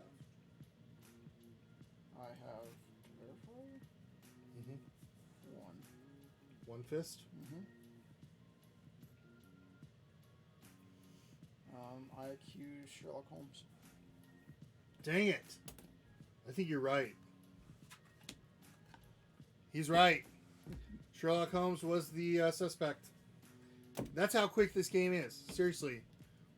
I have to verify Mm-hmm. 1. 1 fist? Mm-hmm. I accuse Sherlock Holmes. Dang it! I think you're right. He's right. Sherlock Holmes was the suspect. That's how quick this game is. Seriously.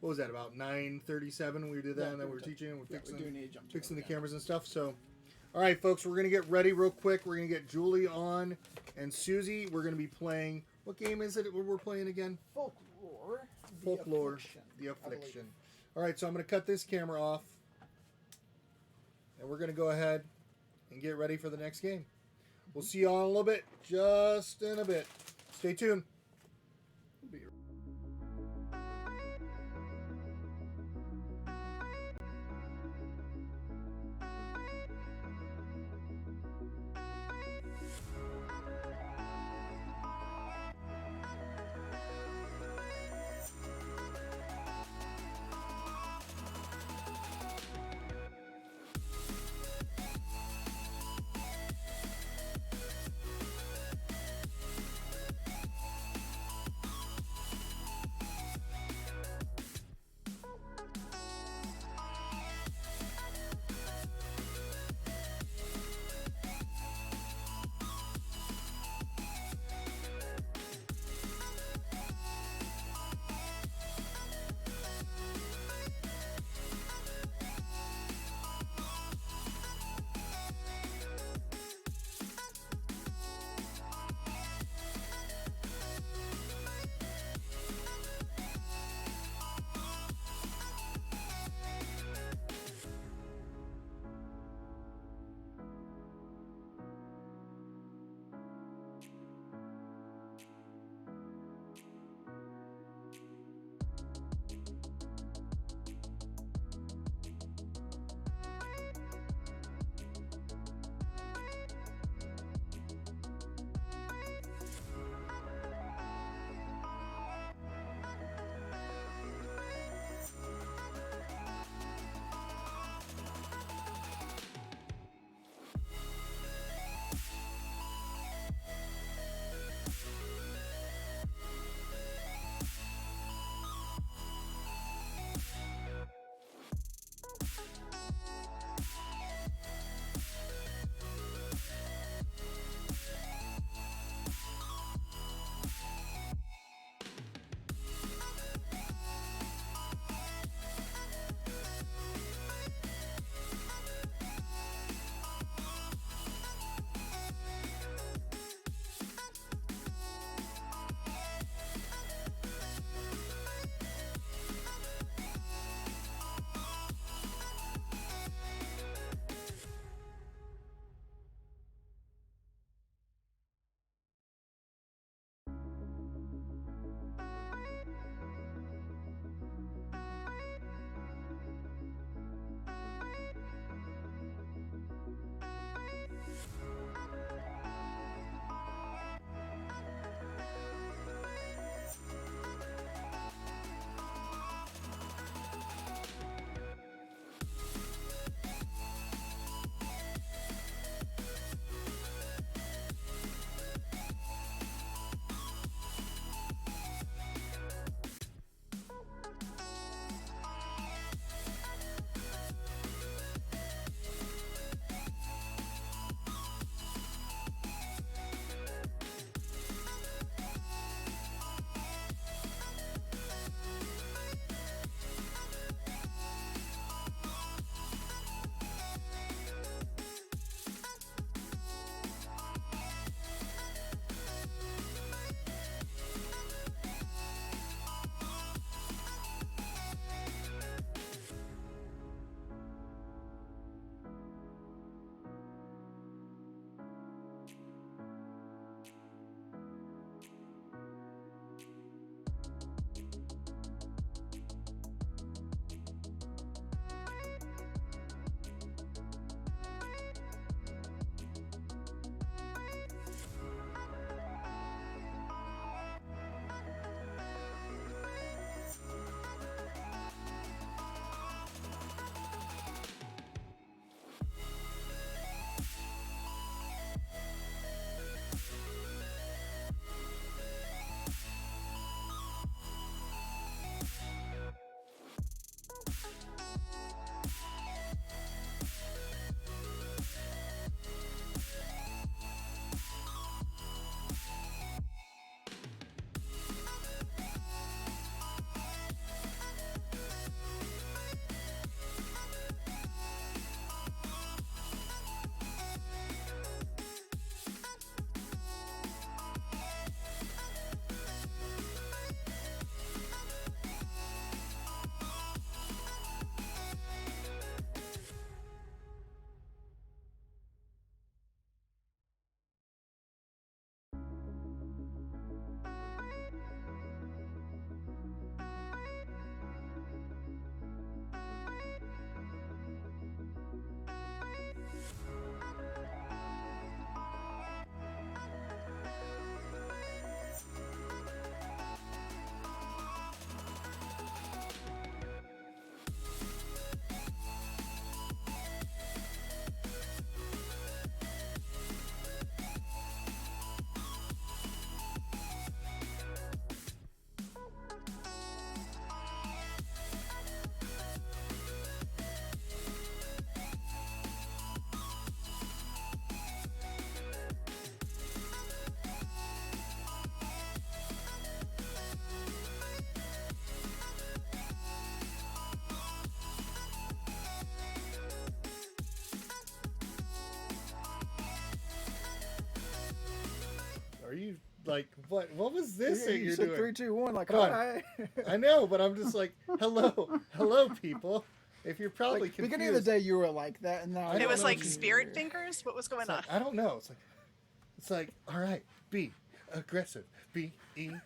What was that, about 9:37 we did that, Yeah, and then we were we teaching and we're we do need to jump to fixing it, the yeah. cameras and stuff. So, all right, folks, we're going to get ready real quick. We're going to get Julie on and Susie. We're going to be playing. What game is it we're playing again? Folklore. Folklore. The I believe. Affliction. All right, so I'm going to cut this camera off. and we're going to go ahead and get ready for the next game. We'll see you all in a little bit, just in a bit. Stay tuned. We'll be like, what was this that You you're said doing? 3, 2, 1, like, Come on. hi. I know, but I'm just like, hello, people. If you're probably Like, confused, beginning of the day, you were like that, and now I It don't was know like what you- spirit fingers. What was going it's on? like, I don't know. It's like, all right, be aggressive, be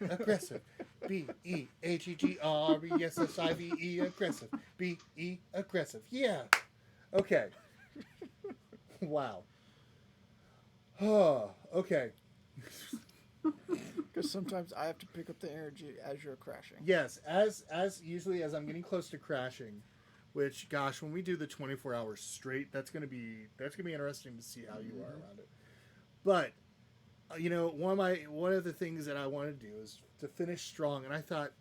aggressive, BEAGGRESSIVE aggressive, be aggressive. Yeah. Okay. Wow. Oh, okay. Because sometimes I have to pick up the energy as you're crashing. Yes, as usually as I'm getting close to crashing, which gosh, when we do the 24 hours straight, that's gonna be interesting to see how you are around it. But you know, one of the things that I want to do is to finish strong, and I thought,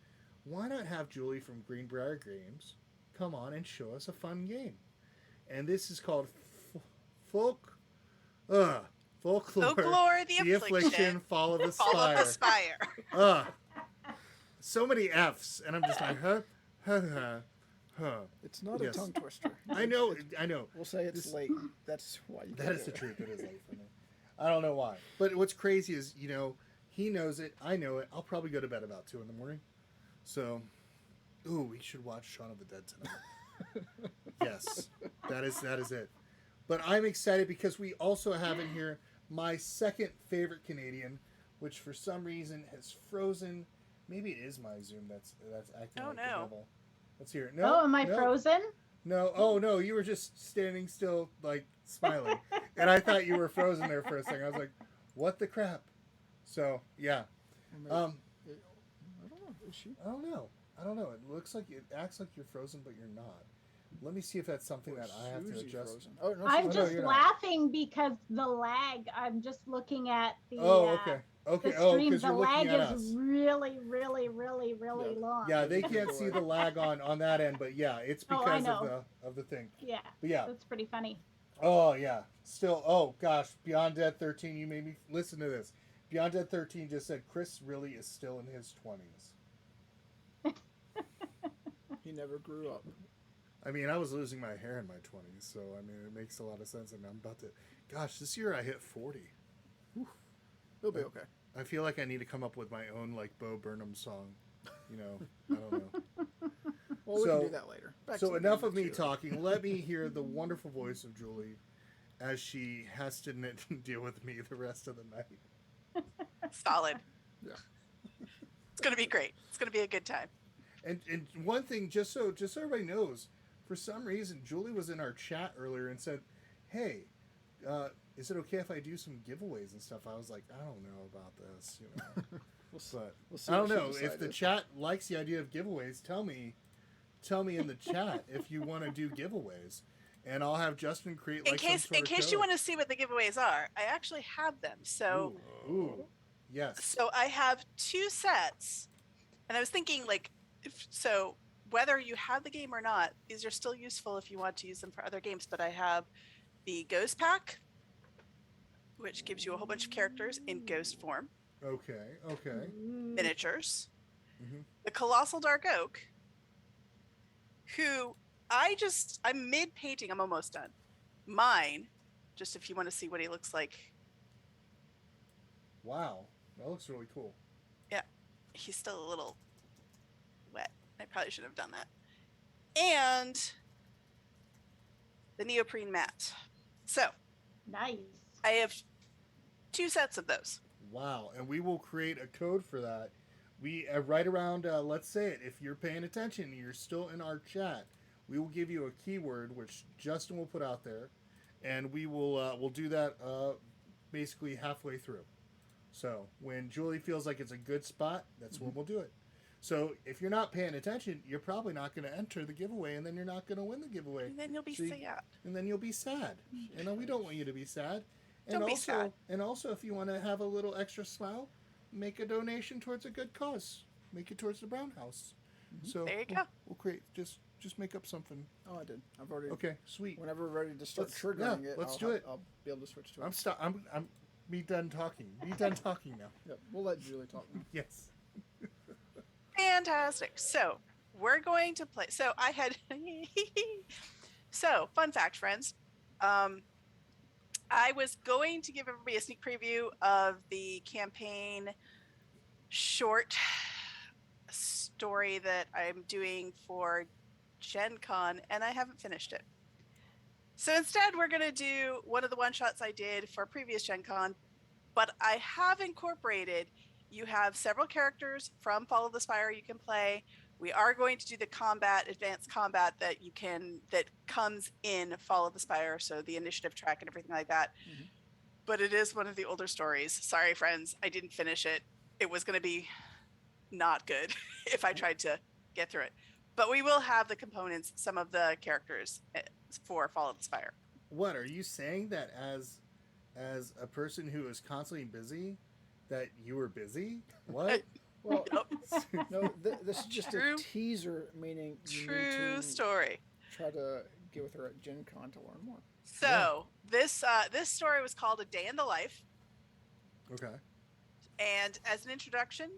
why not have Julie from Greenbrier Games come on and show us a fun game? And this is called Folklore, Folklore, the affliction, Fall of the Fall of the Spire. Spire. So many F's, and I'm just like, huh. It's not Yes. a tongue twister. I know. We'll say it's This- late. That's why you That can't is do the it. truth. It is late for me. I don't know why. But what's crazy is, you know, he knows it. I know it. I'll probably go to bed about 2 a.m. So, ooh, we should watch Shaun of the Dead tonight. Yes, that is it. But I'm excited because we also have in here my second favorite Canadian, which for some reason has frozen. Maybe it is my Zoom that's acting Oh, like the no. devil. Let's hear it. No, Oh, am I no. frozen? No, oh no, you were just standing still, like smiling, and I thought you were frozen there for a second. I was like, "What the crap?" So yeah, Or maybe- I don't know. Is she? I don't know. It looks like it acts like you're frozen, but you're not. Let me see if that's something Or that I have to Susie adjust. frozen? Oh no, I'm no, just you're not. laughing because the lag. I'm just looking at the, Oh, okay, the okay. Oh, stream. because The you're looking lag at is us. really Yeah. long. Yeah, they There's a can't delay. see the lag on that end, but yeah, it's Oh, I because know. of the thing. Yeah, But yeah, that's pretty funny. oh yeah. Still, oh gosh, Beyond Dead 13. You made me listen to this. Beyond Dead 13 just said Chris really is still in his 20s. He never grew up. I mean, I was losing my hair in my 20s, so I mean, it makes a lot of sense. And I'm about to, gosh, this year I hit 40. He'll be okay. I feel like I need to come up with my own like Bo Burnham song. You know, I don't know. Well, we So- can do that later. Back So to the enough game of me too. talking. Let me hear the wonderful voice of Julie as she has to deal with me the rest of the night. Solid. Yeah. It's gonna be great. It's gonna be a good time. And one thing, just so everybody knows, for some reason, Julie was in our chat earlier and said, "Hey, is it okay if I do some giveaways and stuff?" I was like, "I don't know about this, you know." We'll see. But We'll see I don't what she know if the decided. chat likes the idea of giveaways. Tell me in the chat if you want to do giveaways, and I'll have Justin create like In case you want to see what the giveaways are, I actually have them. So Ooh, yes. so I have 2 sets, and I was thinking like, so whether you have the game or not, these are still useful if you want to use them for other games. But I have the Ghost Pack, which gives you a whole bunch of characters in ghost form, Okay. miniatures, Mhm. the Colossal Dark Oak, who I'm mid painting, I'm almost done. Mine, just if you want to see what he looks like. Wow, that looks really cool. He's still a little wet. I probably should have done that. And the neoprene mat. So Nice. I have 2 sets of those. Wow, and we will create a code for that. We right around, let's say it, if you're paying attention, and you're still in our chat, we will give you a keyword which Justin will put out there, and we will we'll do that basically halfway through. So when Julie feels like it's a good spot, that's when we'll do it. So if you're not paying attention, you're probably not going to enter the giveaway, and then you're not going to win the giveaway. And then you'll be See, sad. and then you'll be sad. You know, we don't want you to be sad. And Don't be also, sad. and also, if you want to have a little extra smile, make a donation towards a good cause. Make it towards the Brown House. So There you we'll, go. We'll create just make up something. Oh, I did. I've already. Okay, sweet. Whenever we're ready to start Let's- triggering yeah, it, let's I'll do it. I'll be able to switch to it. I'm be done talking. Be done talking now. Yep, we'll let Julie talk now. Yes. Fantastic. So we're going to play. So I had. So fun fact, friends. I was going to give everybody a sneak preview of the campaign short story that I'm doing for Gen Con, and I haven't finished it. So instead, we're going to do one of the one-shots I did for previous Gen Con, but I have incorporated, you have several characters from Follow the Spire you can play. We are going to do the combat, advanced combat that comes in Follow the Spire, so the initiative track and everything like that. Mm-hmm. But it is one of the older stories. Sorry, friends, I didn't finish it. It was going to be not good if I tried to get through it. But we will have the components, some of the characters for Follow the Spire. What are you saying, that as a person who is constantly busy, that you were busy? What? Well, Nope. no, this is just True. a teaser, meaning you need True to story. try to get with her at Gen Con to learn more. So this story was called A Day in the Life. Okay. And as an introduction,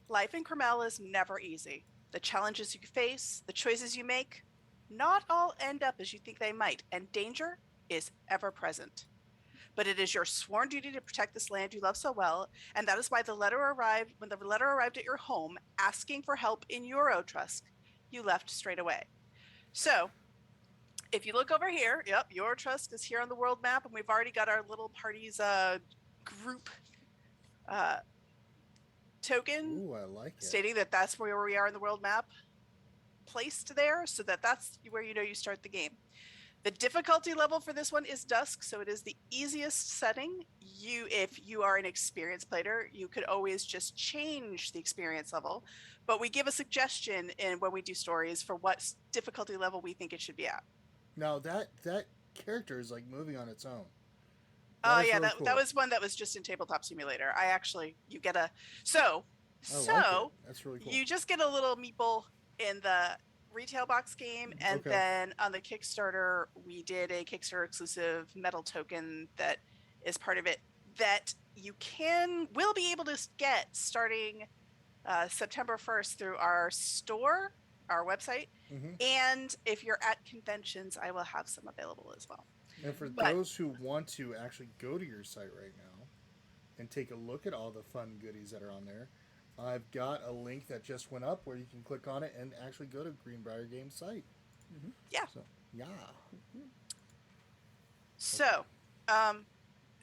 life in Carmel is never easy. The challenges you face, the choices you make, not all end up as you think they might, and danger is ever present. But it is your sworn duty to protect this land you love so well, and that is why when the letter arrived at your home asking for help in Eurotrust, you left straight away. So, if you look over here, yep, Eurotrust is here on the world map, and we've already got our little party's group token. Ooh, I like it. Stating that that's where we are in the world map, placed there, so that's where you know you start the game. The difficulty level for this one is Dusk, so it is the easiest setting. If you are an experienced player, you could always just change the experience level, but we give a suggestion when we do stories for what difficulty level we think it should be at. Now that character is like moving on its own. Oh is yeah, really that cool. was one that was just in Tabletop Simulator. You get a I like it. That's really cool. you just get a little meeple in the retail box game, and Okay. then on the Kickstarter we did a Kickstarter exclusive metal token that is part of it that you will be able to get starting September 1st through our store, our website, and if you're at conventions, I will have some available as well. And for those who want to actually go to your site right now and take a look at all the fun goodies that are on there, I've got a link that just went up where you can click on it and actually go to Greenbrier Games site. Yeah. So, yeah. So,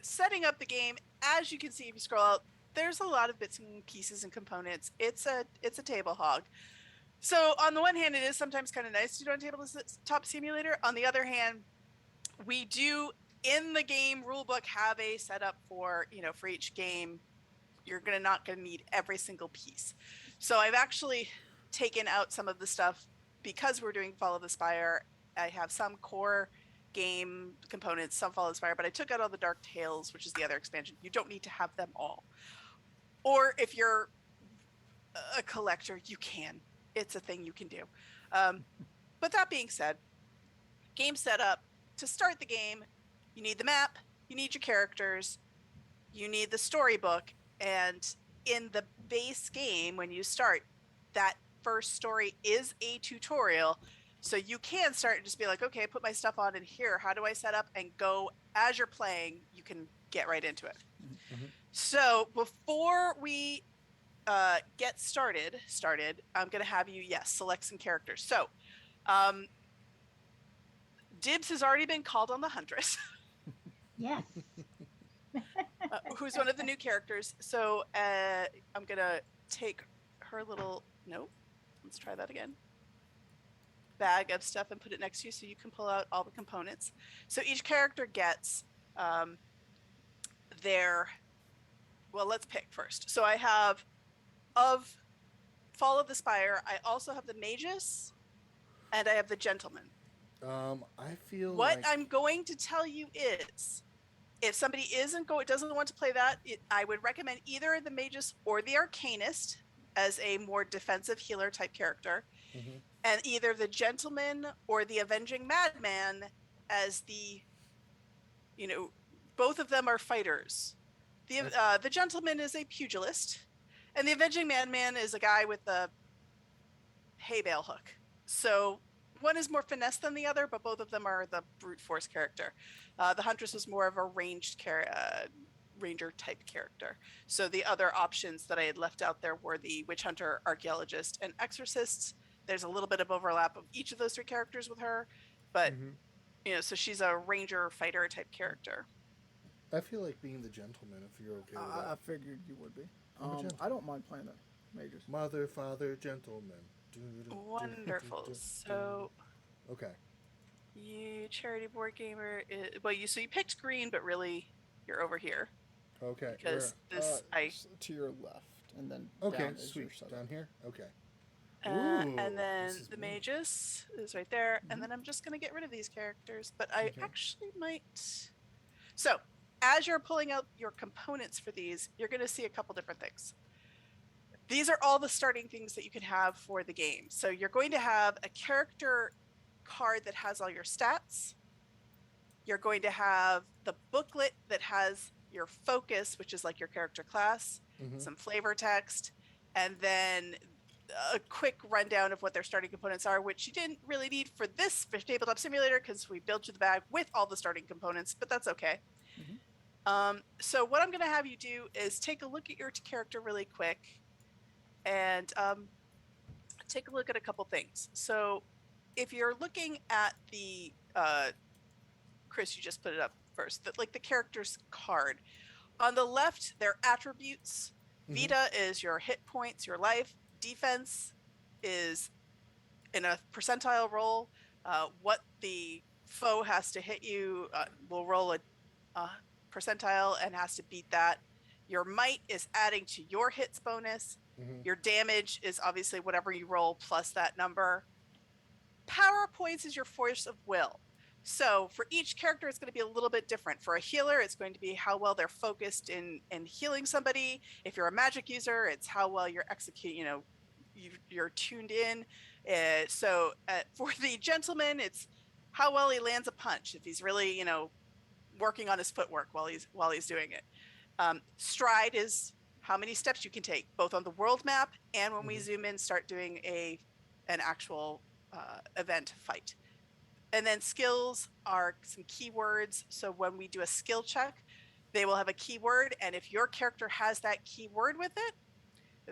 setting up the game, as you can see if you scroll out, there's a lot of bits and pieces and components. It's a table hog. So on the one hand, it is sometimes kind of nice to do on Tabletop Simulator. On the other hand, we do in the game rulebook have a setup for each game. You're not going to need every single piece. So I've actually taken out some of the stuff because we're doing Follow the Spire. I have some core game components, some Follow the Spire, but I took out all the Dark Tales, which is the other expansion. You don't need to have them all. Or if you're a collector, you can. It's a thing you can do. But that being said, game setup. To start the game, you need the map, you need your characters, you need the storybook, and in the base game, when you start, that first story is a tutorial. So you can start and just be like, okay, put my stuff on in here. How do I set up? And go as you're playing, you can get right into it. So before we get started, I'm going to have you, select some characters. So Dibs has already been called on the Huntress. Yes. Who's one of the new characters. So I'm going to take her little, let's try that again, bag of stuff and put it next to you so you can pull out all the components. So each character gets let's pick first. So I have, of Follow the Spire, I also have the Magus and I have the Gentleman. I feel what I'm going to tell you is, if somebody doesn't want to play that, I would recommend either the Magus or the Arcanist as a more defensive healer type character, and either the Gentleman or the Avenging Madman as the, both of them are fighters. The Gentleman is a pugilist, and the Avenging Madman is a guy with a hay bale hook. So one is more finesse than the other, but both of them are the brute force character. The Huntress was more of a ranger type character. So the other options that I had left out there were the witch hunter, archaeologist, and exorcists. There's a little bit of overlap of each of those three characters with her, but so she's a ranger fighter type character. I feel like being the gentleman if you're okay with that. I figured you would be. I'm a gentleman. I don't mind playing the mages. Mother, father, gentleman. Wonderful. So okay. you charity board gamer. So you picked green, but really you're over here. Okay. Because to your left, and then okay, down is your sweet. setup. Down here. Okay. And then the neat. magus is right there, and then I'm just gonna get rid of these characters. But I actually might. So as you're pulling out your components for these, you're gonna see a couple different things. These are all the starting things that you can have for the game. So you're going to have a character card that has all your stats. You're going to have the booklet that has your focus, which is like your character class, some flavor text, and then a quick rundown of what their starting components are, which you didn't really need for this tabletop simulator because we built you the bag with all the starting components, but that's okay. So what I'm going to have you do is take a look at your character really quick and take a look at a couple things. So if you're looking at the Chris, you just put it up first, the character's card. On the left, they're attributes. Vita is your hit points, your life. Defense is in a percentile roll. What the foe has to hit you will roll a percentile and has to beat that. Your might is adding to your hits bonus. Your damage is obviously whatever you roll plus that number. Power points is your force of will. So for each character, it's going to be a little bit different. For a healer, it's going to be how well they're focused in healing somebody. If you're a magic user, it's how well you're executing, you're tuned in. For the gentleman, it's how well he lands a punch. If he's really, working on his footwork while he's doing it. Stride is how many steps you can take, both on the world map and when we zoom in, start doing an actual event fight. And then skills are some keywords. So when we do a skill check, they will have a keyword. And if your character has that keyword with it,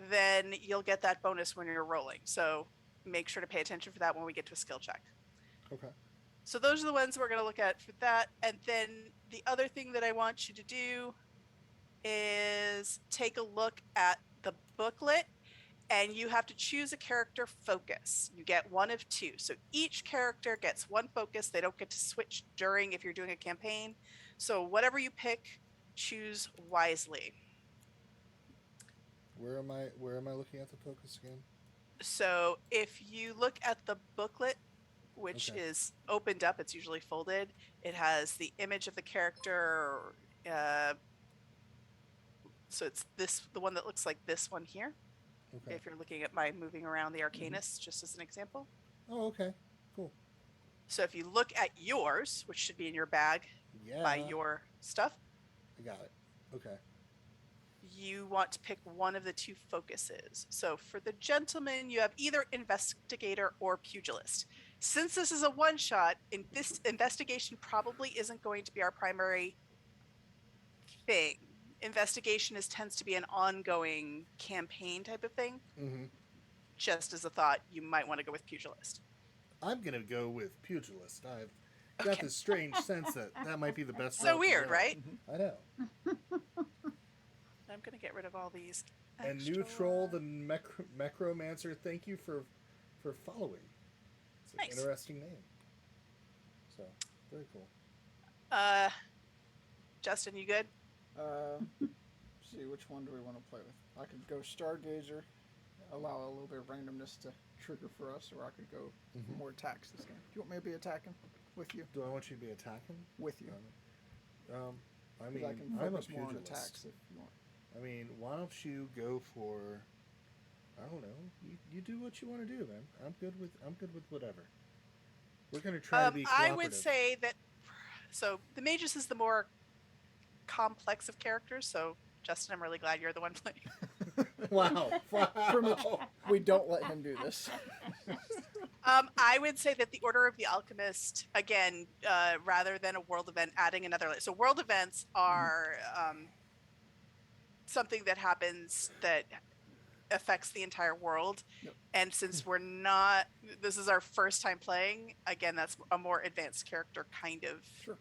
then you'll get that bonus when you're rolling. So make sure to pay attention for that when we get to a skill check. Okay. So those are the ones we're going to look at for that. And then the other thing that I want you to do is take a look at the booklet. And you have to choose a character focus. You get one of two. So each character gets one focus. They don't get to switch during if you're doing a campaign. So whatever you pick, choose wisely. Where am I looking at the focus again? So if you look at the booklet, which is opened up, it's usually folded. It has the image of the character. So it's the one that looks like this one here. Okay. If you're looking at my moving around the Arcanist, just as an example. Oh, okay. Cool. So if you look at yours, which should be in your bag by your stuff. I got it. Okay. You want to pick one of the two focuses. So for the gentleman, you have either investigator or pugilist. Since this is a one-shot, this investigation probably isn't going to be our primary thing. Investigation tends to be an ongoing campaign type of thing. Just as a thought, you might want to go with pugilist. I'm gonna go with pugilist. I've got this strange sense that might be the best. So weird, right? I know. I'm gonna get rid of all these. And Neutral, the Necromancer. Thank you for following. It's an interesting name. So very cool. Justin, you good? See, which one do we want to play with? I could go Stargazer, allow a little bit of randomness to trigger for us, or I could go more attacks this game. Do you want me to be attacking with you? Do I want you to be attacking? With you. I mean, I can I'm a focus more on pugilist. attacks if you want. I mean, why don't you go for? I don't know. You do what you want to do, man. I'm good with whatever. We're gonna try to be cooperative. I would say that. So the Magus is the more complex of characters. So Justin, I'm really glad you're the one playing. Wow. Pretty much, Wow. we don't let him do this. I would say that the Order of the Alchemist, again, rather than a world event, adding another. So world events are something that happens that affects the entire world. Yep. And since we're not, this is our first time playing, again, that's a more advanced character kind of Sure.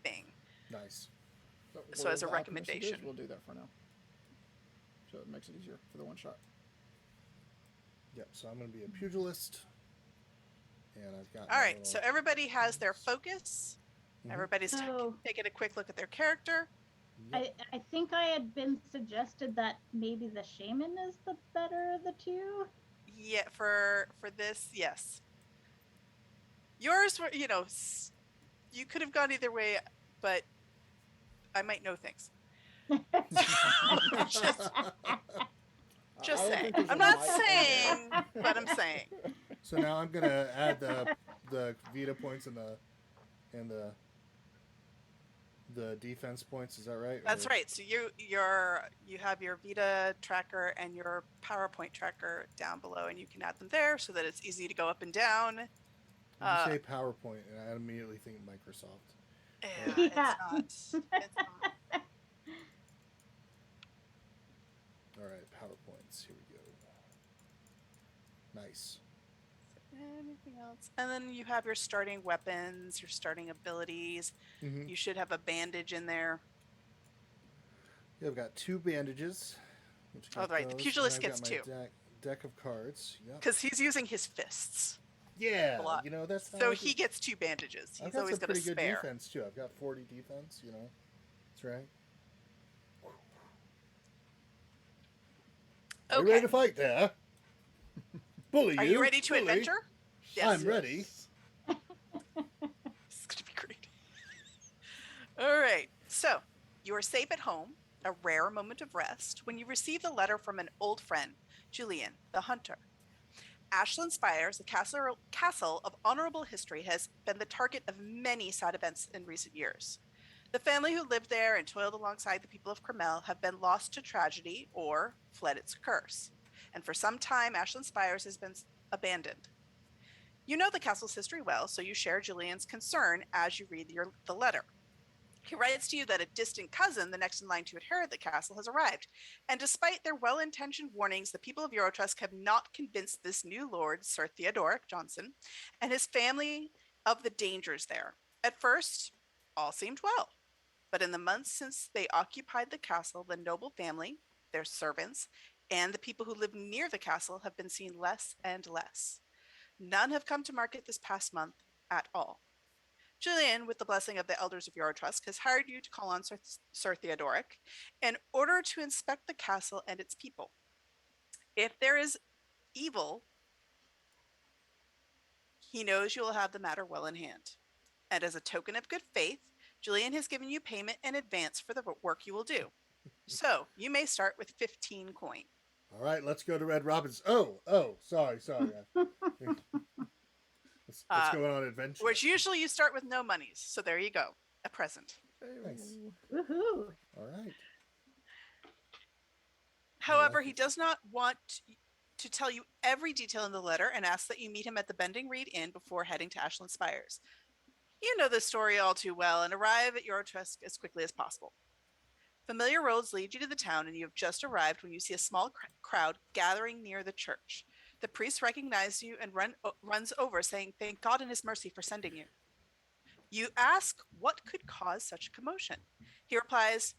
thing. Nice. So as a World Alchemist it is, recommendation. we'll do that for now. So it makes it easier for the one shot. Yep. So I'm going to be a pugilist, and I've got. All right. So everybody has their focus. Mhm. Everybody's So- taking a quick look at their character. I think I had been suggested that maybe the shaman is the better of the two. Yeah, for this, yes. Yours were, you could have gone either way, but I might know things. Just I don't saying. think there's I'm a not might in saying, there. but I'm saying. So now I'm going to add the Vita points and the defense points. Is that right? That's Or- right. So you have your Vita tracker and your PowerPoint tracker down below, and you can add them there so that it's easy to go up and down. When you say PowerPoint, and I immediately think Microsoft. Yeah, it's not. It's not. All right, PowerPoints. Here we go. Nice. Anything else? And then you have your starting weapons, your starting abilities. Mm-hmm. You should have a bandage in there. Yeah, I've got 2 bandages. Which Oh, got right, the those, pugilist and I've got gets my 2. Deck of cards. Yep. Because he's using his fists. Yeah, a lot. that's how So I he do- gets 2 bandages. I've He's got always some got a pretty good spare. defense too. I've got 40 defense. That's right. Are you ready Okay. to fight there? Bully Are you ready to bully. adventure? Yes. I'm ready. This is going to be great. All right. So you are safe at home, a rare moment of rest, when you receive a letter from an old friend, Julian, the hunter. Ashland Spires, a castle of honorable history, has been the target of many sad events in recent years. The family who lived there and toiled alongside the people of Cromel have been lost to tragedy or fled its curse. And for some time, Ashland Spires has been abandoned. You know the castle's history well, so you share Julian's concern as you read the letter. He writes to you that a distant cousin, the next in line to inherit the castle, has arrived. And despite their well-intentioned warnings, the people of Eurotrust have not convinced this new lord, Sir Theodoric Johnson, and his family of the dangers there. At first, all seemed well. But in the months since they occupied the castle, the noble family, their servants, and the people who live near the castle have been seen less and less. None have come to market this past month at all. Julian, with the blessing of the elders of Eurotrust, has hired you to call on Sir Theodoric in order to inspect the castle and its people. If there is evil, he knows you will have the matter well in hand. And as a token of good faith, Julian has given you payment in advance for the work you will do. So you may start with 15 coin. All right, let's go to Red Robin's. Oh, sorry. Let's go on an adventure. Which usually you start with no monies. So there you go. A present. Nice. Woohoo! All right. However, like he it. does not want to tell you every detail in the letter and asks that you meet him at the Bending Reed Inn before heading to Ashland Spires. You know the story all too well and arrive at Eurotrust as quickly as possible. Familiar roads lead you to the town, and you have just arrived when you see a small crowd gathering near the church. The priest recognizes you and runs over, saying, "Thank God in his mercy for sending you." You ask what could cause such a commotion. He replies,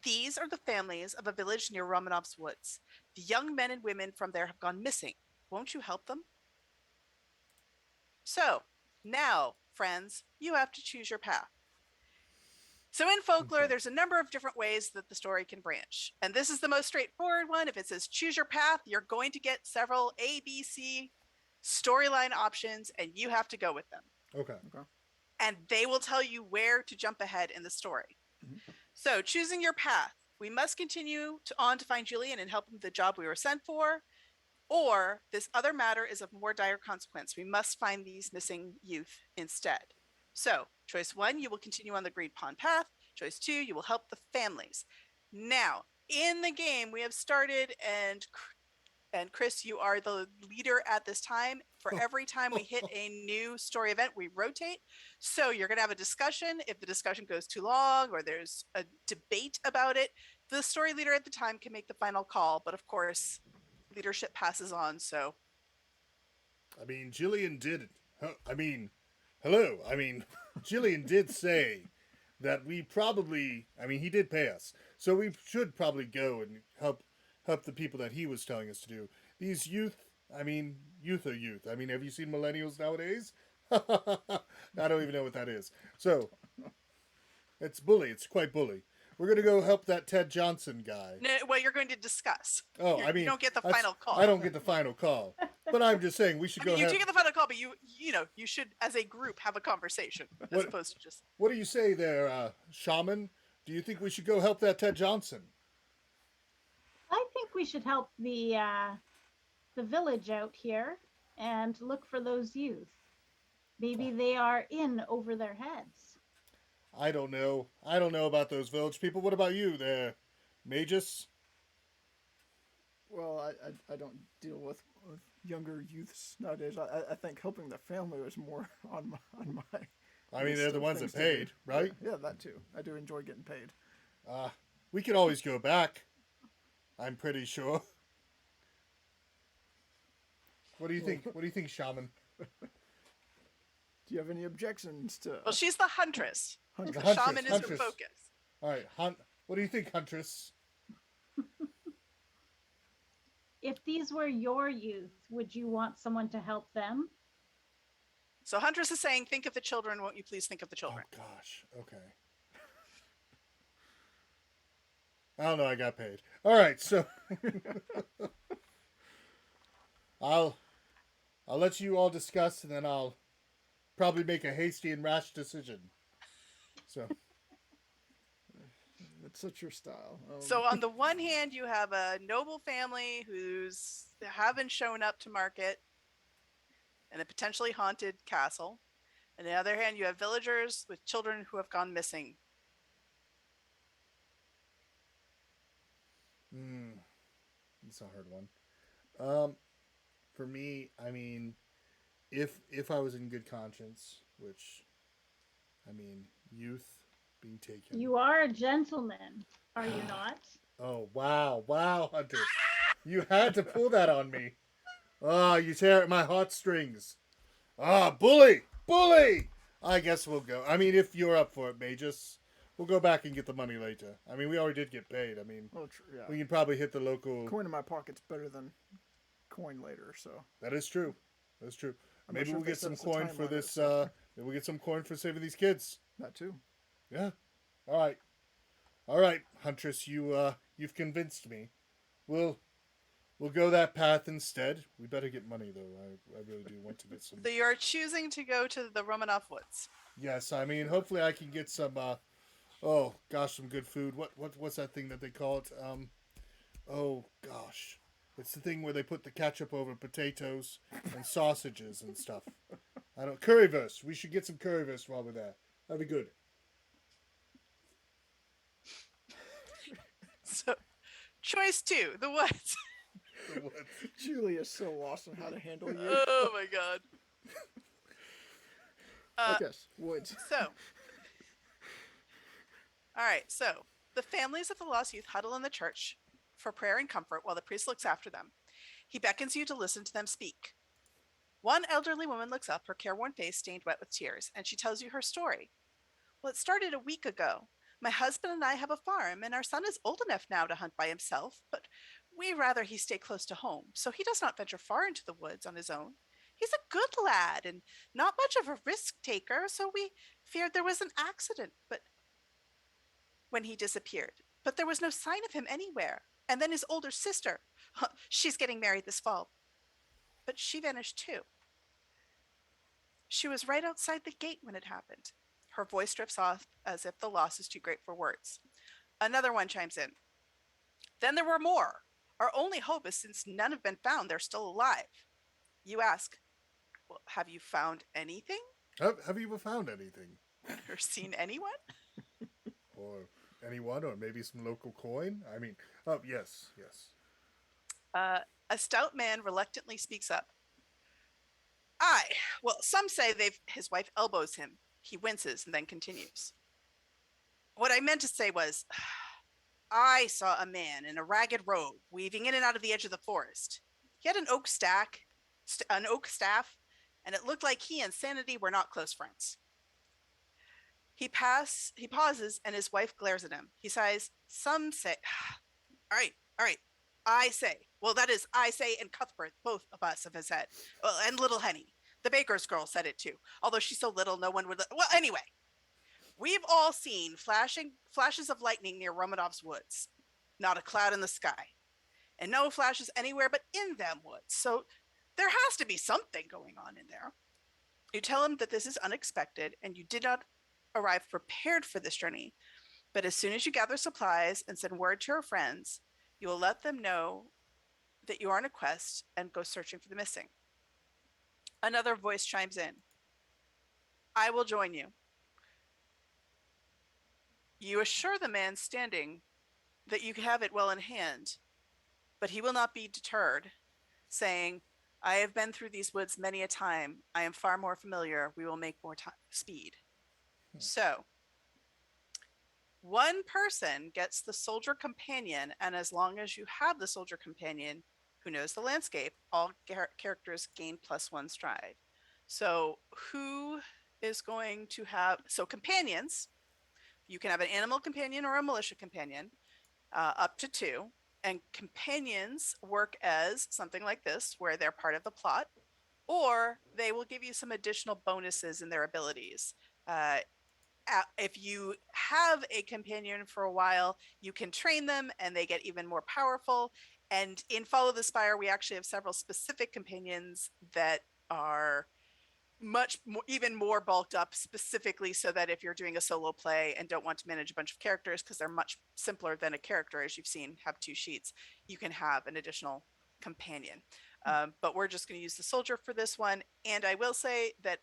"These are the families of a village near Romanov's woods. The young men and women from there have gone missing. Won't you help them?" So, now, friends, you have to choose your path. So in folklore, Okay. there's a number of different ways that the story can branch. And this is the most straightforward one. If it says choose your path, you're going to get several A, B, C storyline options, and you have to go with them. Okay. And they will tell you where to jump ahead in the story. Mhm. So choosing your path, we must continue on to find Julian and help him with the job we were sent for. Or this other matter is of more dire consequence. We must find these missing youth instead. So choice 1, you will continue on the Green Pond path. Choice 2, you will help the families. Now, in the game we have started, and Chris, you are the leader at this time. For every time we hit a new story event, we rotate. So you're going to have a discussion. If the discussion goes too long or there's a debate about it, the story leader at the time can make the final call. But of course, leadership passes on. So I mean, Jillian did. Hello. I mean, Jillian did say that we probably. I mean, he did pay us, so we should probably go and help the people that he was telling us to do. These youth. I mean, youth are youth. I mean, have you seen millennials nowadays? I don't even know what that is. So, it's bully. It's quite bully. We're gonna go help that Ted Johnson guy. no, well, you're going to discuss. Oh, You're, I mean, you don't get the that's- final call. I don't get the final call, but I'm just saying we should I mean, go. you have, do get the final call, but you should, as a group, have a conversation as What- opposed to just. What do you say there, Shaman? Do you think we should go help that Ted Johnson? I think we should help the village out here and look for those youth. Maybe they are in over their heads. I don't know. I don't know about those village people. What about you there, Magus? Well, I don't deal with younger youths nowadays. I think helping the family was more on my. I mean, list they're the of ones things that to do. paid, right? Yeah, that too. I do enjoy getting paid. We could always go back. I'm pretty sure. What do you think? What do you think, Shaman? Do you have any objections to? Well, she's the huntress. Huntress? The shaman is her Huntress. focus. All right, What do you think, Huntress? If these were your youth, would you want someone to help them? So Huntress is saying, think of the children. Won't you please think of the Oh children? gosh. Okay. I don't know. I got paid. All right, so I'll let you all discuss, and then I'll probably make a hasty and rash decision. So It's such your style. So on the one hand, you have a noble family who's haven't shown up to market in a potentially haunted castle. On the other hand, you have villagers with children who have gone missing. it's a hard one. For me, I mean, if I was in good conscience, which, I mean, youth being taken. You are a gentleman, are you not? Oh wow, Hunter, you had to pull that on me. Oh, you tear at my heartstrings. Ah, bully. I guess we'll go. I mean, if you're up for it, Magus, we'll go back and get the money later. I mean, we already did get paid. I mean, yeah. we can probably hit the local. Coin in my pocket's better than coin later. So That is true. That's true. I'm not Maybe sure we'll if they get some set us a coin for timeline this. or something. Maybe we'll get some coin for saving these kids. that too. Yeah. All right, Huntress. You've convinced me. We'll go that path instead. We better get money though. I really do want to get some. So you're choosing to go to the Romanov Woods. Yes, I mean, hopefully I can get some. Oh gosh, some good food. What's that thing that they call it? Oh gosh, it's the thing where they put the ketchup over potatoes and sausages and stuff. I don't currywurst. We should get some currywurst while we're there. That'd be good. So choice 2, the woods. Julie is so lost on how to handle you. Oh my god. Okay, woods. So, all right. So the families of the lost youth huddle in the church for prayer and comfort while the priest looks after them. He beckons you to listen to them speak. One elderly woman looks up, her careworn face stained wet with tears, and she tells you her story. Well, it started a week ago. My husband and I have a farm, and our son is old enough now to hunt by himself, but we rather he stay close to home, so he does not venture far into the woods on his own. He's a good lad and not much of a risk taker, so we feared there was an accident, but when he disappeared. But there was no sign of him anywhere. And then his older sister, she's getting married this fall, but she vanished too. She was right outside the gate when it happened. Her voice drifts off as if the loss is too great for words. Another one chimes in. Then there were more. Our only hope is since none have been found, they're still alive. You ask, well, have you found anything? Have you ever found anything? Or seen anyone? Or anyone, or maybe some local coin? I mean, oh yes, yes. A stout man reluctantly speaks up. I, well, some say his wife elbows him. He winces and then continues. What I meant to say was, I saw a man in a ragged robe weaving in and out of the edge of the forest. He had an oak staff, and it looked like he and Sanity were not close friends. He pauses, and his wife glares at him. He sighs. Some say, all right. I say, well, that is, I say, and Cuthbert, both of us have said, well, and little Henny. The baker's girl said it too, although she's so little, no one would. Well, anyway, we've all seen flashes of lightning near Romanov's woods. Not a cloud in the sky, and no flashes anywhere but in them woods. So there has to be something going on in there. You tell him that this is unexpected and you did not arrive prepared for this journey. But as soon as you gather supplies and send word to your friends, you will let them know that you are on a quest and go searching for the missing. Another voice chimes in. I will join you. You assure the man standing that you have it well in hand, but he will not be deterred, saying, I have been through these woods many a time. I am far more familiar. We will make more speed. So, one person gets the soldier companion, and as long as you have the soldier companion who knows the landscape, all characters gain +1 stride. So, who is going to have... So, companions, you can have an animal companion or a militia companion, up to 2. And companions work as something like this, where they're part of the plot, or they will give you some additional bonuses in their abilities. If you have a companion for a while, you can train them and they get even more powerful. And in Follow the Spire, we actually have several specific companions that are much more, even more bulked up, specifically so that if you're doing a solo play and don't want to manage a bunch of characters, because they're much simpler than a character, as you've seen, have 2 sheets, you can have an additional companion. But we're just going to use the soldier for this one. And I will say that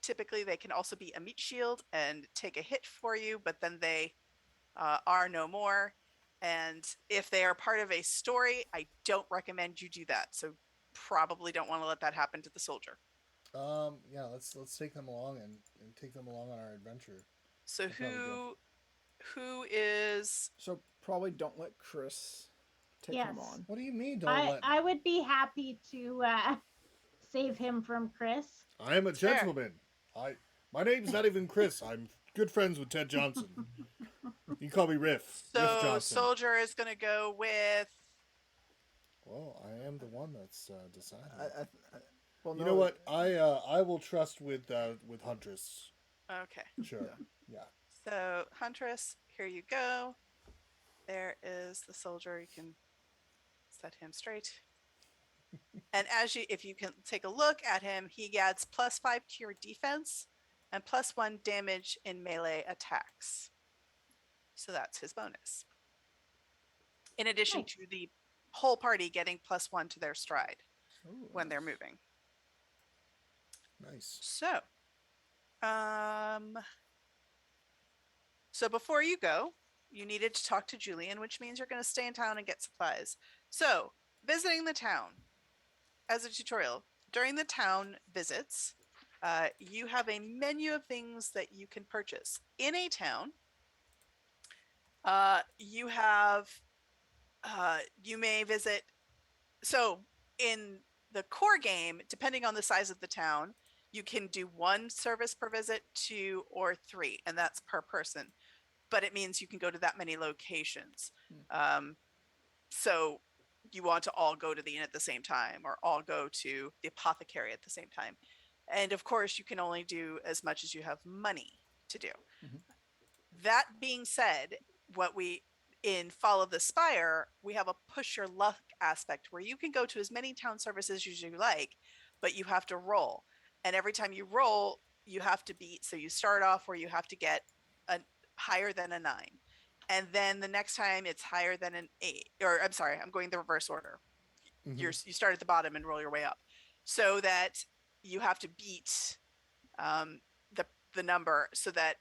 typically they can also be a meat shield and take a hit for you, but then they are no more. And if they are part of a story, I don't recommend you do that. So probably don't want to let that happen to the soldier. Yeah, let's take them along and take them along on our adventure. So That's probably good. who is... So probably don't let Chris take him Yes. on. What do you mean? Don't let? I would be happy to save him from Chris. I am a Fair. gentleman. My name's not even Chris. I'm good friends with Ted Johnson. You can call me Riff. Riff So Johnson. soldier is going to go with... Well, I am the one that's deciding. Well, You no, know what? I will trust with Huntress. Okay. Sure. Yeah. So Huntress, here you go. There is the soldier. You can set him straight. And if you can take a look at him, he gets +5 to your defense and +1 damage in melee attacks. So that's his bonus. In addition Nice. to the whole party getting +1 to their stride Ooh, when they're nice. moving. Nice. So before you go, you needed to talk to Julian, which means you're going to stay in town and get supplies. So, visiting the town. As a tutorial, during the town visits, you have a menu of things that you can purchase. In a town, you may visit... So, in the core game, depending on the size of the town, you can do 1 service per visit, 2 or 3, and that's per person. But it means you can go to that many locations. So you want to all go to the inn at the same time, or all go to the apothecary at the same time. And of course, you can only do as much as you have money to do. Mhm. That being said, in Follow the Spire, we have a push your luck aspect where you can go to as many town services as you like, but you have to roll. And every time you roll, you have to beat. So you start off where you have to get a higher than a 9. And then the next time it's higher than an 8. Or I'm sorry, I'm going the reverse order. Mhm. You start at the bottom and roll your way up. So that you have to beat the number, so that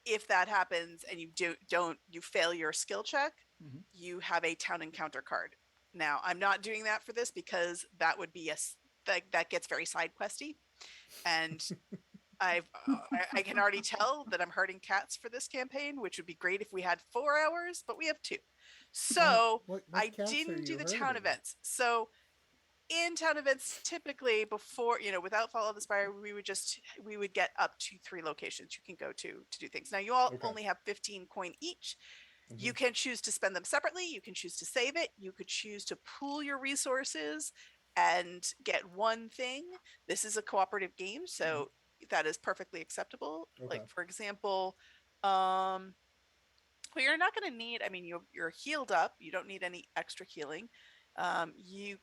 if that happens and you you fail your skill check, Mhm. you have a town encounter card. Now, I'm not doing that for this because that would be that gets very side questy, and I can already tell that I'm hurting cats for this campaign, which would be great if we had 4 hours, but we have 2. So What I cats are didn't do you the town hurting? events. So in town events, typically before, without Follow the Spire, we would get up to 3 locations you can go to do things. Now you all Okay. only have 15 coin each. You Mhm. can choose to spend them separately. You can choose to save it. You could choose to pool your resources and get one thing. This is a cooperative game, so that is perfectly acceptable. Okay. Like, for example, well, you're not going to need, I mean, you're healed up. You don't need any extra healing. But you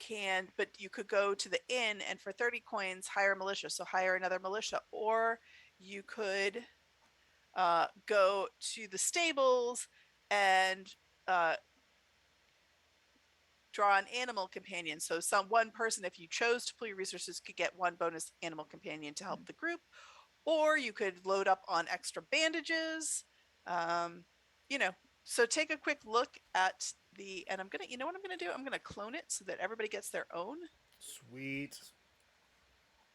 could go to the inn and for 30 coins, hire a militia. So hire another militia. Or you could go to the stables and draw an animal companion. So one person, if you chose to pull your resources, could get 1 bonus animal companion to help the group. Or you could load up on extra bandages. Um, so take a quick look at and I'm gonna, what I'm gonna do? I'm gonna clone it so that everybody gets their own. Sweet.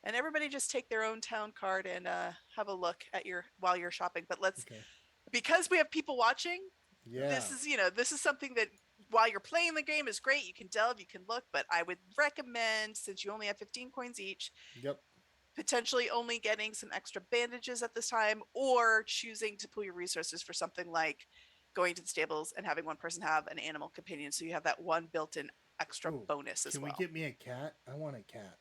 And everybody just take their own town card and have a look at while you're shopping. But Okay. because we have people watching, Yeah. this is something that while you're playing the game is great. You can delve, you can look, but I would recommend, since you only have 15 coins each, Yep. potentially only getting some extra bandages at this time, or choosing to pool your resources for something like going to the stables and having one person have an animal companion, so you have that one built-in extra Ooh, bonus as Can well. we get me a cat? I want a cat.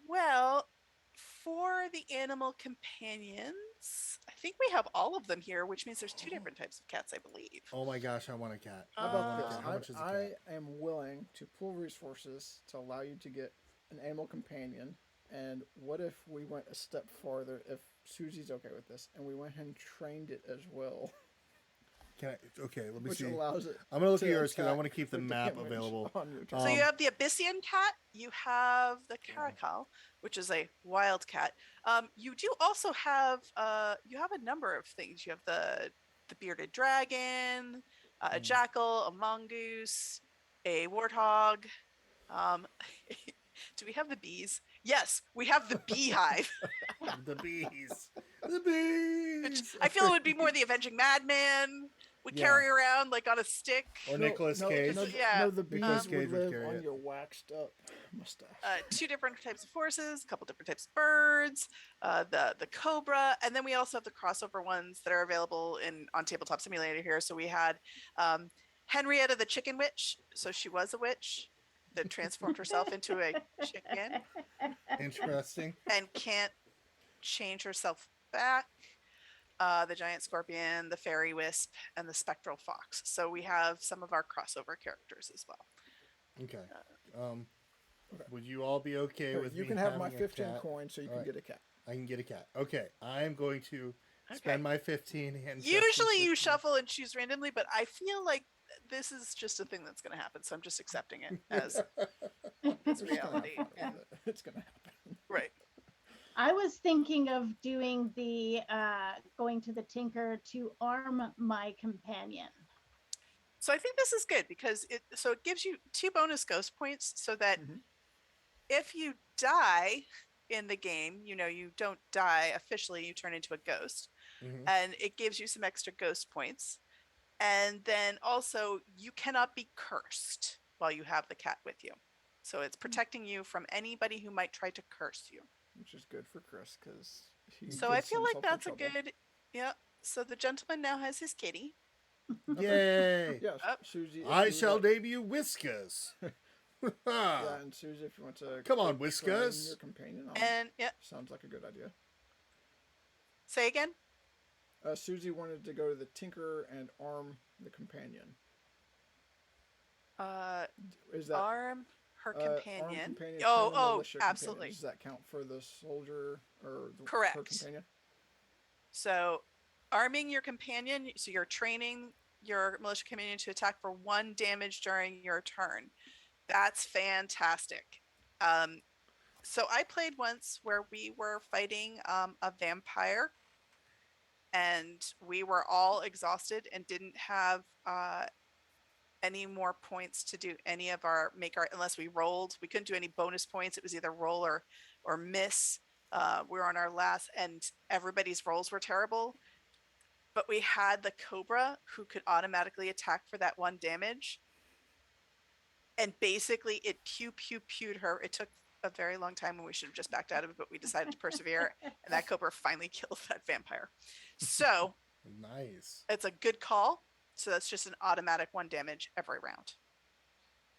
Well, for the animal companions, I think we have all of them here, which means there's 2 different types of cats, I believe. Oh my gosh, I want a cat. How I about want a this? cat. How much is a cat? I am willing to pool resources to allow you to get an animal companion. And what if we went a step farther, if Susie's okay with this, and we went ahead and trained it as well? Can I? Okay, let me Which see. allows it I'm gonna look to at yours because I attack want to keep the with map damage available. on your turn. So you have the Abyssian cat, you have the caracal, which is a wild cat. You do also have you have a number of things. You have the bearded dragon, a jackal, a mongoose, a warthog. Um, do we have the bees? Yes, we have the beehive. The bees. The bees. Which I feel it would be more the Avenging Madman would carry around like on a stick. Or Nicolas Cage. No, the bees Nicolas Cage would would live carry on it. your waxed up mustache. 2 different types of horses, a couple different types of birds, the cobra, and then we also have the crossover ones that are available on Tabletop Simulator here. So we had Henrietta the Chicken Witch. So she was a witch that transformed herself into a chicken Interesting. and can't change herself back. The giant scorpion, the fairy wisp, and the spectral fox. So we have some of our crossover characters as well. Okay. Would you all be okay Here, with you me can have my having a 15 cat? coins so you All can right. get a cat. I can get a cat. Okay. I am going to spend my 15 and Usually you shuffle and choose randomly, but I feel like this is just a thing that's going to happen. So I'm just accepting it as reality. It's going to happen. Right. I was thinking of doing the going to the tinker to arm my companion. So I think this is good because it gives you 2 bonus ghost points so that if you die in the game, you don't die officially, you turn into a ghost. And it gives you some extra ghost points. And then also you cannot be cursed while you have the cat with you. So it's protecting you from anybody who might try to curse you. Which is good for Chris because So I feel like that's a good, yeah. So the gentleman now has his kitty. Yay! Yes, Susie. I shall debut Whiskas. Yeah, and Susie, if you want to Come on, train Whiskas. your companion, And yeah, sounds like a good idea. say again. Susie wanted to go to the tinker and arm the companion. Is that Arm her companion. Arm companion Absolutely. companion. Does that count for the soldier or Correct. her companion? So, arming your companion, so you're training your militia companion to attack for 1 damage during your turn. That's fantastic. So I played once where we were fighting a vampire, and we were all exhausted and didn't have any more points to do any of our unless we rolled. We couldn't do any bonus points. It was either roll or miss. We were on our last, and everybody's rolls were terrible. But we had the Cobra who could automatically attack for that 1 damage. And basically it pewed her. It took a very long time and we should have just backed out of it, but we decided to persevere. And that Cobra finally killed that vampire. So Nice. it's a good call. So that's just an automatic 1 damage every round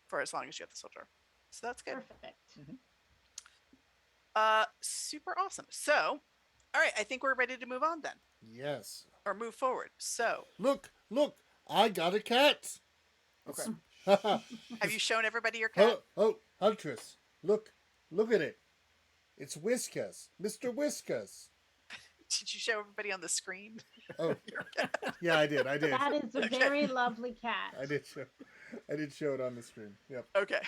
for as long as you have the soldier. So that's good. Perfect. Super awesome. So, all right, I think we're ready to move on then, Yes. or move forward. So, Look, I got a cat. Okay. have you shown everybody your cat? Oh, Huntress, look at it. It's Whiskas, Mr. Whiskas. Did you show everybody on the screen? Oh, Your cat? yeah, I did. That is a Okay. very lovely cat. I did show it on the stream. Yep. Okay.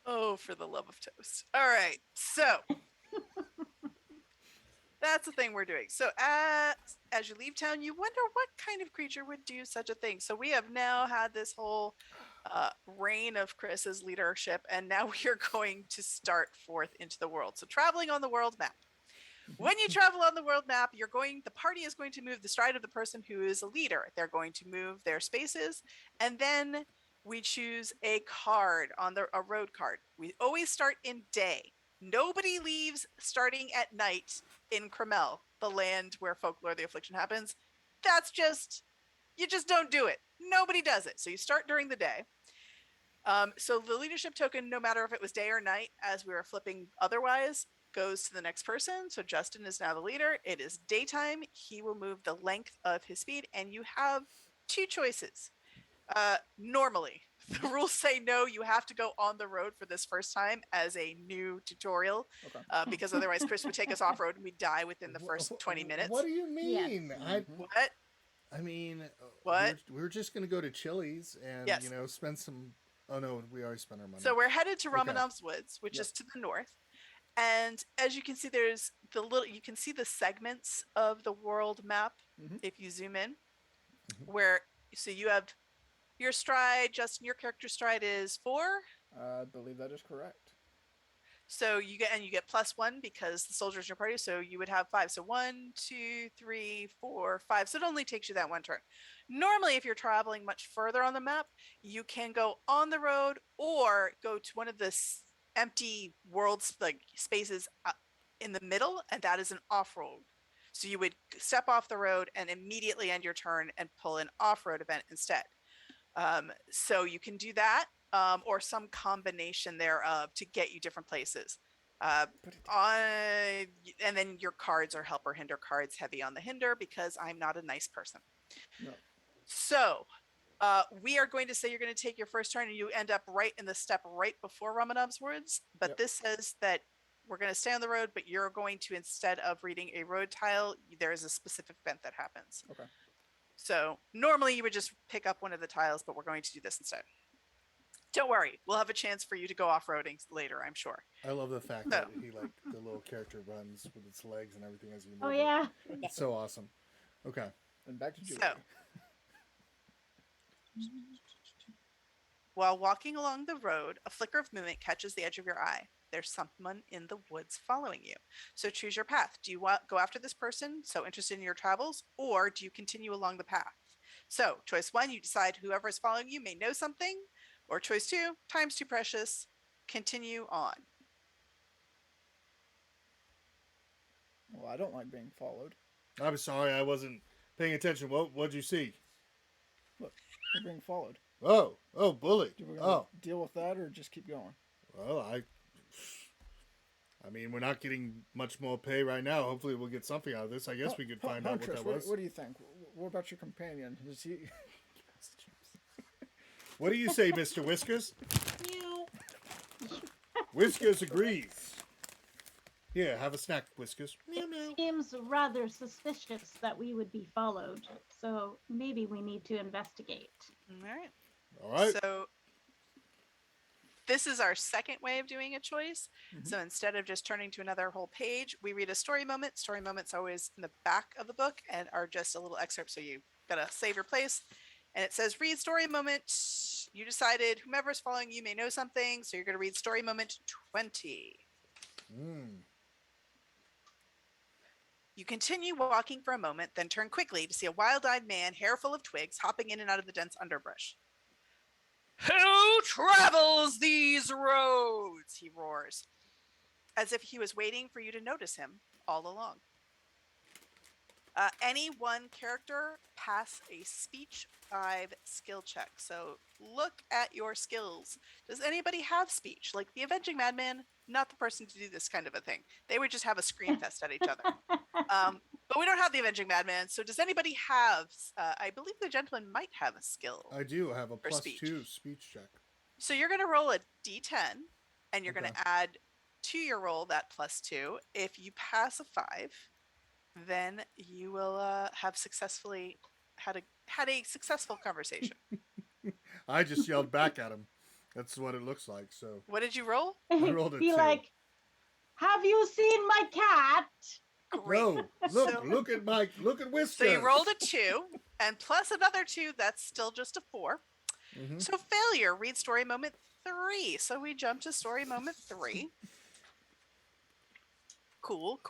Oh, for the love of toast. All right. So that's the thing we're doing. So as you leave town, you wonder what kind of creature would do such a thing. So we have now had this whole reign of Chris's leadership, and now we are going to start forth into the world. So traveling on the world map. When you travel on the world map, the party is going to move the stride of the person who is a leader. They're going to move their spaces, and then we choose a card a road card. We always start in day. Nobody leaves starting at night in Cremel, the land where Folklore of the Affliction happens. You just don't do it. Nobody does it. So you start during the day. So the leadership token, no matter if it was day or night, as we were flipping otherwise, goes to the next person. So Justin is now the leader. It is daytime. He will move the length of his speed, and you have 2 choices. Normally, the rules say no, you have to go on the road for this first time as a new tutorial, Okay. because otherwise Chris would take us off road and we'd die within the first 20 minutes. What do you mean? Yes. What? I mean, What? We're just gonna go to Chili's and Yes. spend some. Oh no, we already spent our money. So we're headed to Okay. Ramanov's Woods, which Yep. is to the north. And as you can see, there's you can see the segments of the world map Mhm. if you zoom in, Mhm. so you have your stride. Justin, your character stride is 4. I believe that is correct. So you get +1 because the soldiers in your party. So you would have 5. So 1, 2, 3, 4, 5. So it only takes you that 1 turn. Normally, if you're traveling much further on the map, you can go on the road or go to one of the empty worlds, like spaces in the middle, and that is an off-road. So you would step off the road and immediately end your turn and pull an off-road event instead. So you can do that, or some combination thereof to get you different places. Put it And then your cards are help or hinder cards, heavy on the hinder because I'm not a nice person. No. So we are going to say you're going to take your first turn and you end up right in the step right before Ramanov's Woods. But Yep. this says that we're going to stay on the road, but you're going to, instead of reading a road tile, there is a specific event that happens. Okay. So normally you would just pick up one of the tiles, but we're going to do this instead. Don't worry, we'll have a chance for you to go off-roading later, I'm sure. I love the fact that he the little character runs with its legs and everything as you move. Oh it. yeah. It's so awesome. Okay. And back to Julie. So, while walking along the road, a flicker of movement catches the edge of your eye. There's someone in the woods following you. So choose your path. Do you go after this person, so interested in your travels, or do you continue along the path? So choice 1, you decide whoever is following you may know something, or choice 2, time's too precious, continue on. Well, I don't like being followed. I'm sorry, I wasn't paying attention. What'd you see? Look, we're being followed. Oh, bully. Do we gonna Oh, deal with that or just keep going? well, I mean, we're not getting much more pay right now. Hopefully, we'll get something out of this. I guess we could find out what Huntress, that was. What do you think? What about your companion? Is he? What do you say, Mr. Whiskers? You. Whiskers agrees. Here, have a snack, Whiskers. Meow meow. Seems rather suspicious that we would be followed, so maybe we need to investigate. All right. All right. So this is our second way of doing a choice. Mhm. So instead of just turning to another whole page, we read a story moment. Story moments are always in the back of the book and are just a little excerpt. So you gotta save your place. And it says read story moment. You decided whomever's following you may know something. So you're gonna read story moment 20. You continue walking for a moment, then turn quickly to see a wild-eyed man, hair full of twigs, hopping in and out of the dense underbrush. Who travels these roads? He roars, as if he was waiting for you to notice him all along. Any one character pass a speech 5 skill check. So look at your skills. Does anybody have speech? Like the Avenging Madman, not the person to do this kind of a thing. They would just have a scream fest at each other. But we don't have the Avenging Madman. So does anybody have, I believe the gentleman might have a skill. I do have a speech. +2 speech check. So you're going to roll a d10 and you're going Okay. to add to your roll that +2. If you pass a 5, then you will have successfully had a successful conversation. I just yelled back at him. That's what it looks like. So What did you roll? I rolled a Be 2. like, have you seen my cat? Great. No, look at Whiskers. So you rolled a 2 and plus another 2, that's still just a 4. Mm-hmm. So failure, read story moment 3. So we jump to story moment 3. Cool.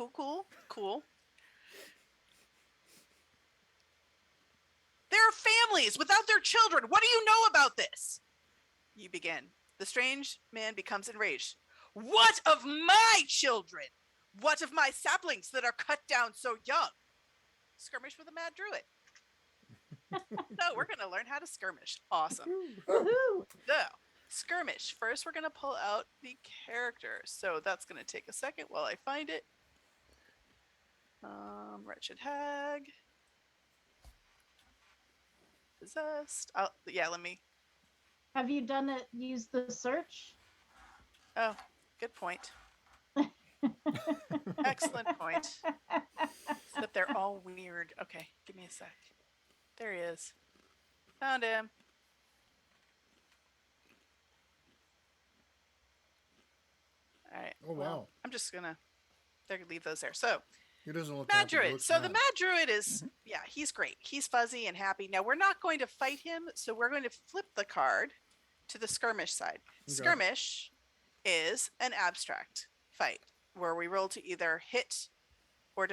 There are families without their children. What do you know about this? You begin. The strange man becomes enraged. What of my children? What of my saplings that are cut down so young? Skirmish with a mad druid. So we're going to learn how to skirmish. Awesome. Woohoo! So, skirmish. First, we're going to pull out the characters. So that's going to take a second while I find it. Wretched Hag. Possessed. Let me. Have you done it? Use the search? Oh, good point. Excellent point. Except they're all weird. Okay, give me a sec. There he is. Found him. All right. Oh, wow. I'm just gonna. They're gonna leave those there. So. He doesn't look Mad happy. He Druid. looks So the mad. Mad Druid is, he's great. He's fuzzy and happy. Now we're not going to fight him, so we're going to flip the card to the skirmish side. Okay. Skirmish is an abstract fight where we roll to either hit or,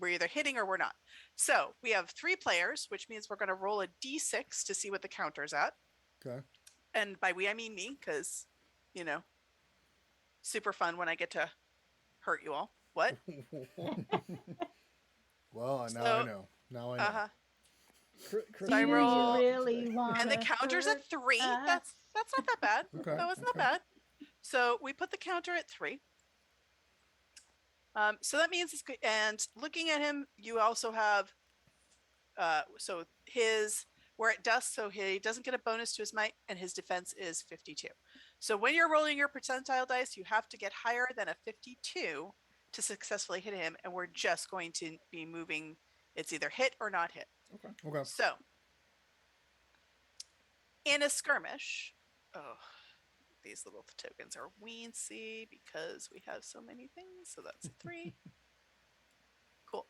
we're either hitting or we're not. So we have 3 players, which means we're going to roll a d6 to see what the counter's at. Okay. And by we, I mean me, because, super fun when I get to hurt you all. What? Well, now I know. Now I know. Uh-huh. Chris, So I roll- really want And the counter's at 3. That's not that bad. Okay. That wasn't Okay. that bad. So we put the counter at 3. So that means it's good. And looking at him, you also have so we're at dust, so he doesn't get a bonus to his might, and his defense is 52. So when you're rolling your percentile dice, you have to get higher than a 52 to successfully hit him, and we're just going to be moving. It's either hit or not hit. Okay. So, in a skirmish, these little tokens are weensy because we have so many things. So that's a 3. Cool.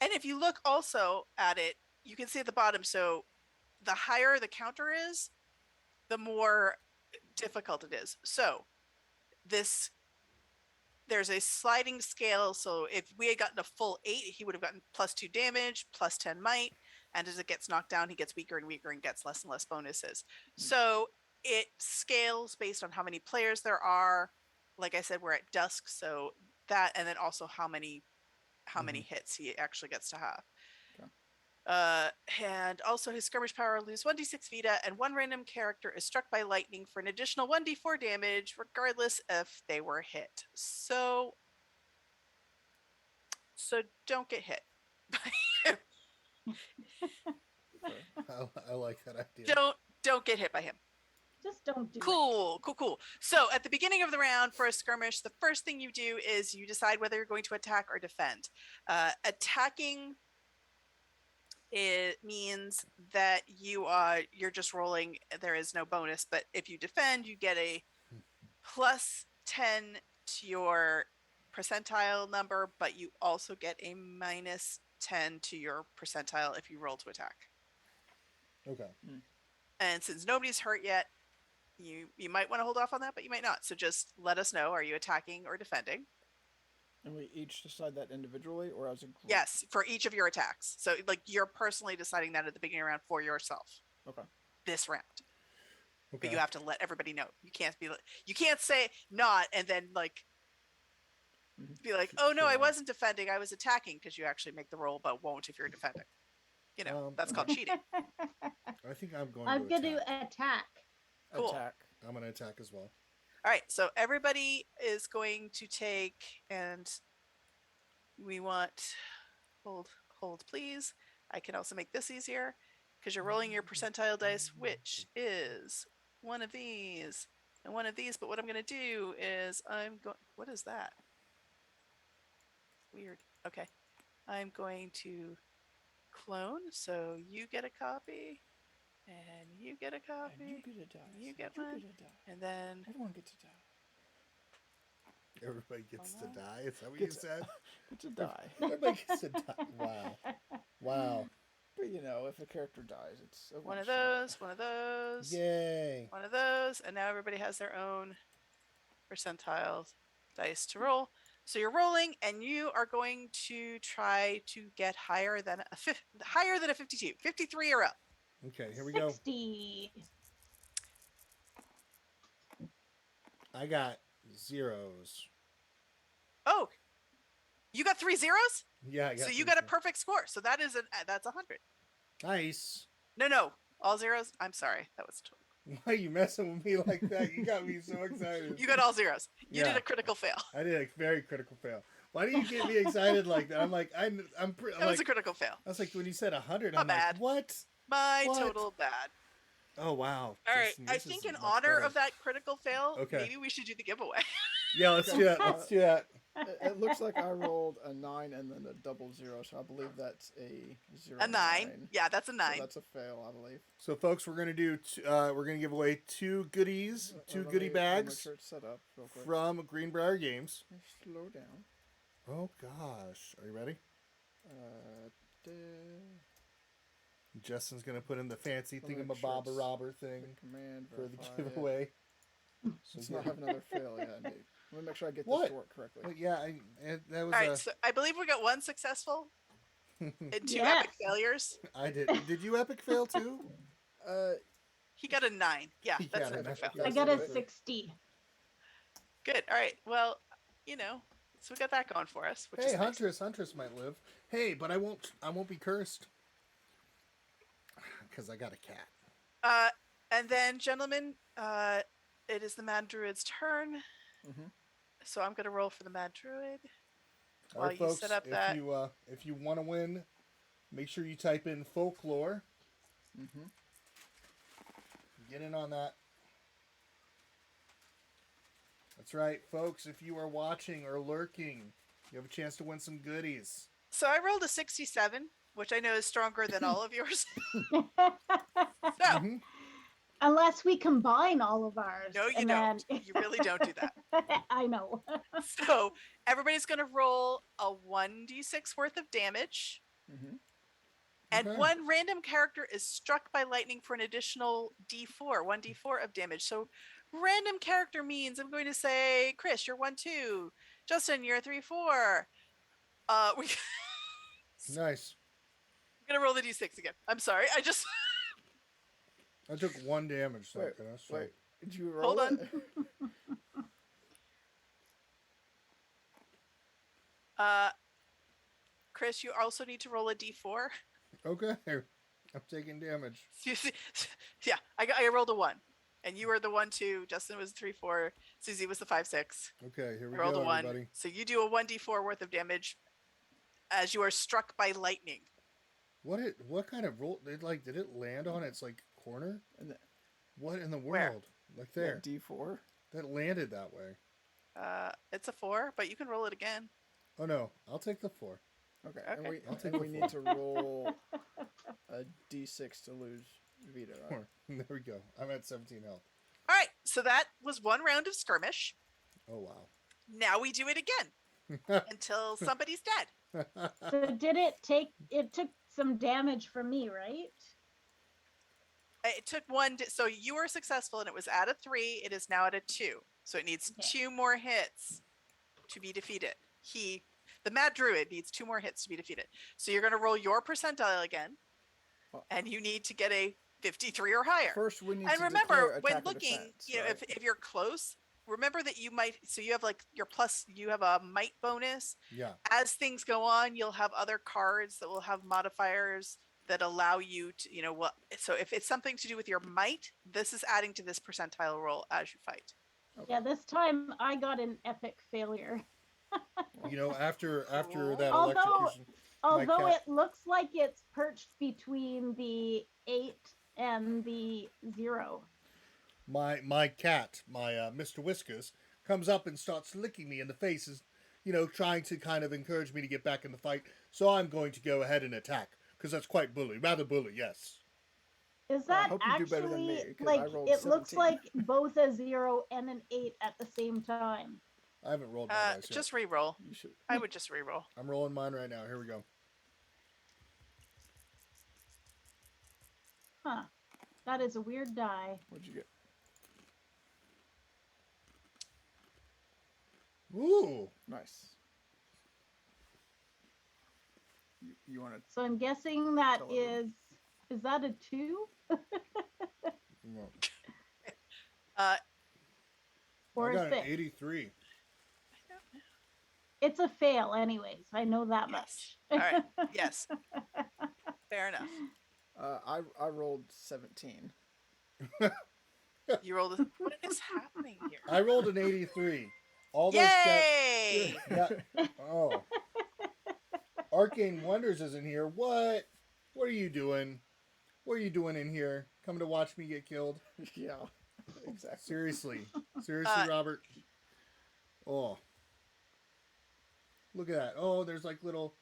And if you look also at it, you can see at the bottom. So, the higher the counter is, the more difficult it is. So, there's a sliding scale. So if we had gotten a full 8, he would have gotten +2 damage, +10 might. And as it gets knocked down, he gets weaker and weaker and gets less and less bonuses. So it scales based on how many players there are. Like I said, we're at dusk. So that, and then also how many hits he actually gets to have. And also his skirmish power lose 1d6 Vita, and 1 random character is struck by lightning for an additional 1d4 damage, regardless if they were hit. So don't get hit. I like that idea. Don't get hit by him. Just don't do it. Cool. So at the beginning of the round for a skirmish, the first thing you do is you decide whether you're going to attack or defend. Attacking it means that you're just rolling. There is no bonus, but if you defend, you get a plus 10 to your percentile number, but you also get a minus 10 to your percentile if you roll to attack. Okay. And since nobody's hurt yet, you might want to hold off on that, but you might not. So just let us know, are you attacking or defending? And we each decide that individually or as a group? Yes, for each of your attacks. So like you're personally deciding that at the beginning of the round for yourself. Okay. This round. Okay. But you have to let everybody know. You can't say not and then like be like, oh no, I wasn't defending, I was attacking, because you actually make the roll but won't if you're defending. You know, that's called cheating. I think I'm going I'm to going to attack. attack. Cool. Attack. I'm going to attack as well. All right, so everybody is going to take, and we want hold please. I can also make this easier because you're rolling your percentile dice, which is one of these and one of these. But what I'm going to do is what is that? Weird. Okay. I'm going to clone. So you get a copy and you get a copy. And you get a die. You get one. Get a die. And then Everyone gets a die. Everybody gets to die? Is that what Gets you said? It's a die. Everybody gets to die. Wow. Wow. But you know, if a character dies, it's a one of shot. those, one of those, Yay. one of those, and now everybody has their own percentile dice to roll. So you're rolling, and you are going to try to get higher than a 52, 53 or up. Okay, here we go. 60. I got zeros. Oh, you got 3 zeros? Yeah, I got So you three got a zeros. perfect score. So that's 100. Nice. No, all zeros. I'm sorry, that was Why are you messing with me like that? You got me so excited. you got all zeros. You Yeah. did a critical fail. I did a very critical fail. Why do you get me excited like that? I'm like, I'm That was a critical fail. I was like, when you said 100, My I'm bad. like, what? My What? total bad. Oh, wow. All right, Justin, I this think is in much honor better. of that critical fail, Okay. maybe we should do the giveaway. Yeah, let's do that. Let's do that. It looks like I rolled a 9 and then a double 0, so I believe that's a 0. A 9. Yeah, that's a 9. So that's a fail, I believe. So, folks, we're gonna do. We're gonna give away 2 goodies, 2 Let goodie me make bags sure it's set up real quick. from Greenbrier Games. Slow down. Oh gosh, are you ready? The Justin's gonna put in the fancy Let me make sure thingamabobber thing command for the verify it. giveaway. Let's not have another fail. Yeah, indeed. Let me make sure I get What? this to work correctly. Well, yeah, that was All right, so I believe we got 1 successful and 2 Yes. epic failures. I did. Did you epic fail too? He got a 9. Yeah, He that's got an an epic epic fail. I fail. got a That's 60. Good. All right. Well, so we got that going for us, which Hey, is nice. Huntress might live. Hey, but I won't be cursed because I got a cat. And then, gentlemen, it is the Mad Druid's turn. Mhm. So I'm going to roll for the Mad Druid. All While right, you folks. set up that. If you want to win, make sure you type in folklore. Mm-hmm. Get in on that. That's right, folks. If you are watching or lurking, you have a chance to win some goodies. So I rolled a 67, which I know is stronger than all of yours. So, Mhm. Unless we combine all of ours. no, you and don't. then- You really don't do that. I know. So everybody's going to roll a 1d6 worth of damage. Mm-hmm. And Okay. one random character is struck by lightning for an additional d4, 1d4 of damage. So random character means I'm going to say, Chris, you're 1-2. Justin, you're 3-4. We're Nice. going to roll the d6 again. I'm sorry. I took 1 damage. So Wait, so- wait. Did you roll Hold on. it? Chris, you also need to roll a d4. Okay. I'm taking damage. Yeah, I rolled a 1. And you were the 1-2. Justin was 3-4. Susie was the 5-6. Okay, here we I rolled go, a 1. everybody. So you do a 1d4 worth of damage as you are struck by lightning. What kind of roll? Did it land on its corner? And What in the Where? world? There. D4. That landed that way. It's a 4, but you can roll it again. Oh no, I'll take the 4. Okay, Okay. and I'll take we the need to roll a d6 to lose Vita, right? There we go. I'm at 17 health. All right. So that was one round of skirmish. Oh wow. Now we do it again until somebody's dead. So did it took some damage from me, right? It took one. So you were successful, and it was at a 3. It is now at a 2. So it needs Okay. 2 more hits to be defeated. The Mad Druid, needs 2 more hits to be defeated. So you're going to roll your percentile again, and you need to get a 53 or higher. First, we need And to remember, declare when attack or looking, defense, you know, right? if you're close, remember that you might. So you have like your plus. You have a might bonus. Yeah. As things go on, you'll have other cards that will have modifiers that allow you to, you know, what. So if it's something to do with your might, this is adding to this percentile roll as you fight. Okay. Yeah, this time I got an epic failure. You know, after that Although- electrocution, Although cat- it looks like it's perched between the 8 and the 0. my cat, my Mr. Whiskers, comes up and starts licking me in the faces, you know, trying to kind of encourage me to get back in the fight. So I'm going to go ahead and attack because that's quite rather bully. Yes. Is Well, I that hope you do better than me, actually 'cause I like rolled it looks 17. like both a 0 and an 8 at the same time? I haven't rolled my dice yet. Just re-roll. You should. I would just re-roll. I'm rolling mine right now. Here we go. Huh. That is a weird die. What'd you get? Ooh. Nice. You want to? So I'm guessing that Tell everyone. is that a 2 Well, or I a got 6? an 83. It's a fail anyways. I know that Yes. much. All right. Yes. Fair enough. I rolled 17. You rolled. What is happening here? I rolled an 83. All those Yay! Oh. Arcane Wonders isn't here. What? What are you doing? What are you doing in here? Coming to watch me get killed? Yeah, exactly. Seriously. Seriously, Robert? Oh. Look at that. Oh, there's like little...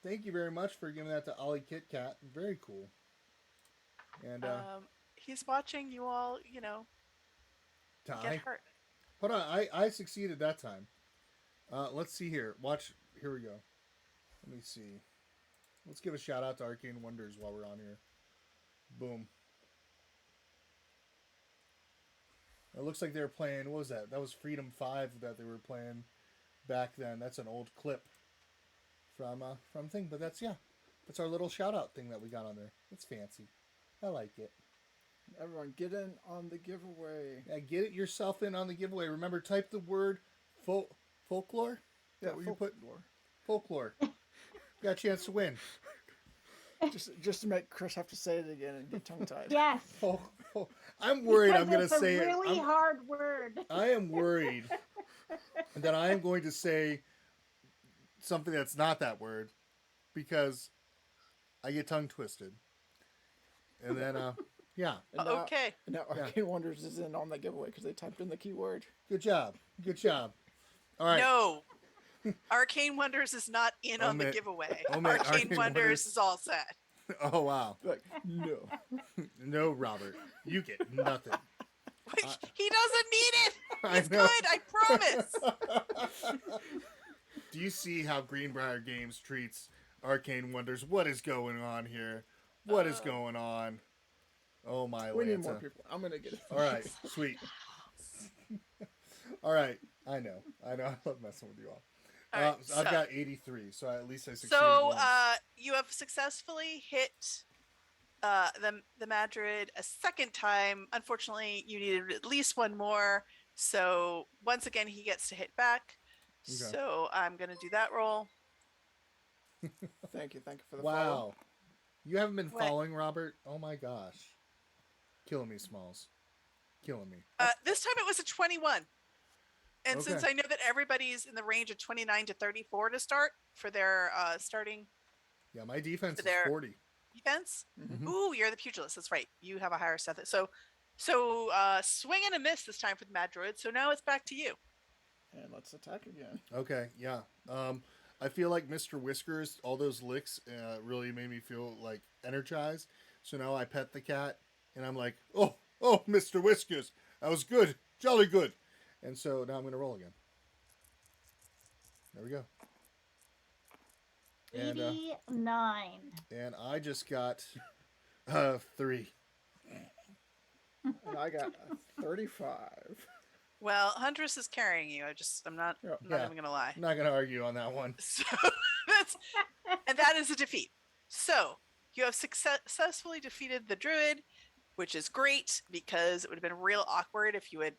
Thank you very much for giving that to Ollie Kit Kat. Very cool. And, He's watching you all, you know, get die. hurt. Hold on. I succeeded that time. Let's see here. Watch. Here we go. Let me see. Let's give a shout out to Arcane Wonders while we're on here. Boom. It looks like they were playing, what was that? That was Freedom 5 that they were playing back then. That's an old clip from thing, but that's our little shout out thing that we got on there. It's fancy. I like it. Everyone, get in on the giveaway. Yeah, get it yourself in on the giveaway. Remember, type the word folklore. Yeah, What you put? folklore. Folklore. Got a chance to win. Just to make Chris have to say it again and get tongue tied. Yes. I'm worried Because I'm going to it's say a really it. hard word. I am worried that I am going to say something that's not that word because I get tongue twisted. And then, yeah. And now, Okay. and now Yeah. Arcane Wonders is in on the giveaway because they typed in the keyword. Good job. Good job. All right. No. Arcane Wonders is not in on the Omit- giveaway. omit Arcane Arcane Wonders Wonders. is all set. Oh, wow. Like, no. No, Robert. You get nothing. He doesn't need it. I He's know. good. I promise. Do you see how Greenbrier Games treats Arcane Wonders? What is going on here? What is going on? Oh, my We need more Lanta. people. I'm gonna get it. All right, sweet. All right, I know. I love messing with you all. All right, I've so- got 83, so at least I succeeded So once. you have successfully hit the Madrid a second time. Unfortunately, you needed at least one more. So once again, he gets to hit back. Okay. So I'm gonna do that roll. Thank you for the Wow. follow. You haven't been What? following, Robert? Oh, my gosh. Killing me, Smalls. Killing me. This time it was a 21. And since Okay. I know that everybody's in the range of 29 to 34 to start for their starting Yeah, my defense is There. 40. defense. Mhm. Ooh, you're the pugilist. That's right. You have a higher stuff. So swing and a miss this time for the Mad Druid. So now it's back to you. And let's attack again. Okay, yeah. I feel like Mr. Whiskers, all those licks really made me feel like energized. So now I pet the cat and I'm like, oh, Mr. Whiskers, that was good, jolly good. And so now I'm going to roll again. There we go. And 89. and I just got 3. And I got a 35. Well, Huntress is carrying you. I'm not Yeah. I'm not even gonna lie. I'm not going to argue on that one. So that is a defeat. So you have successfully defeated the druid, which is great because it would have been real awkward if you had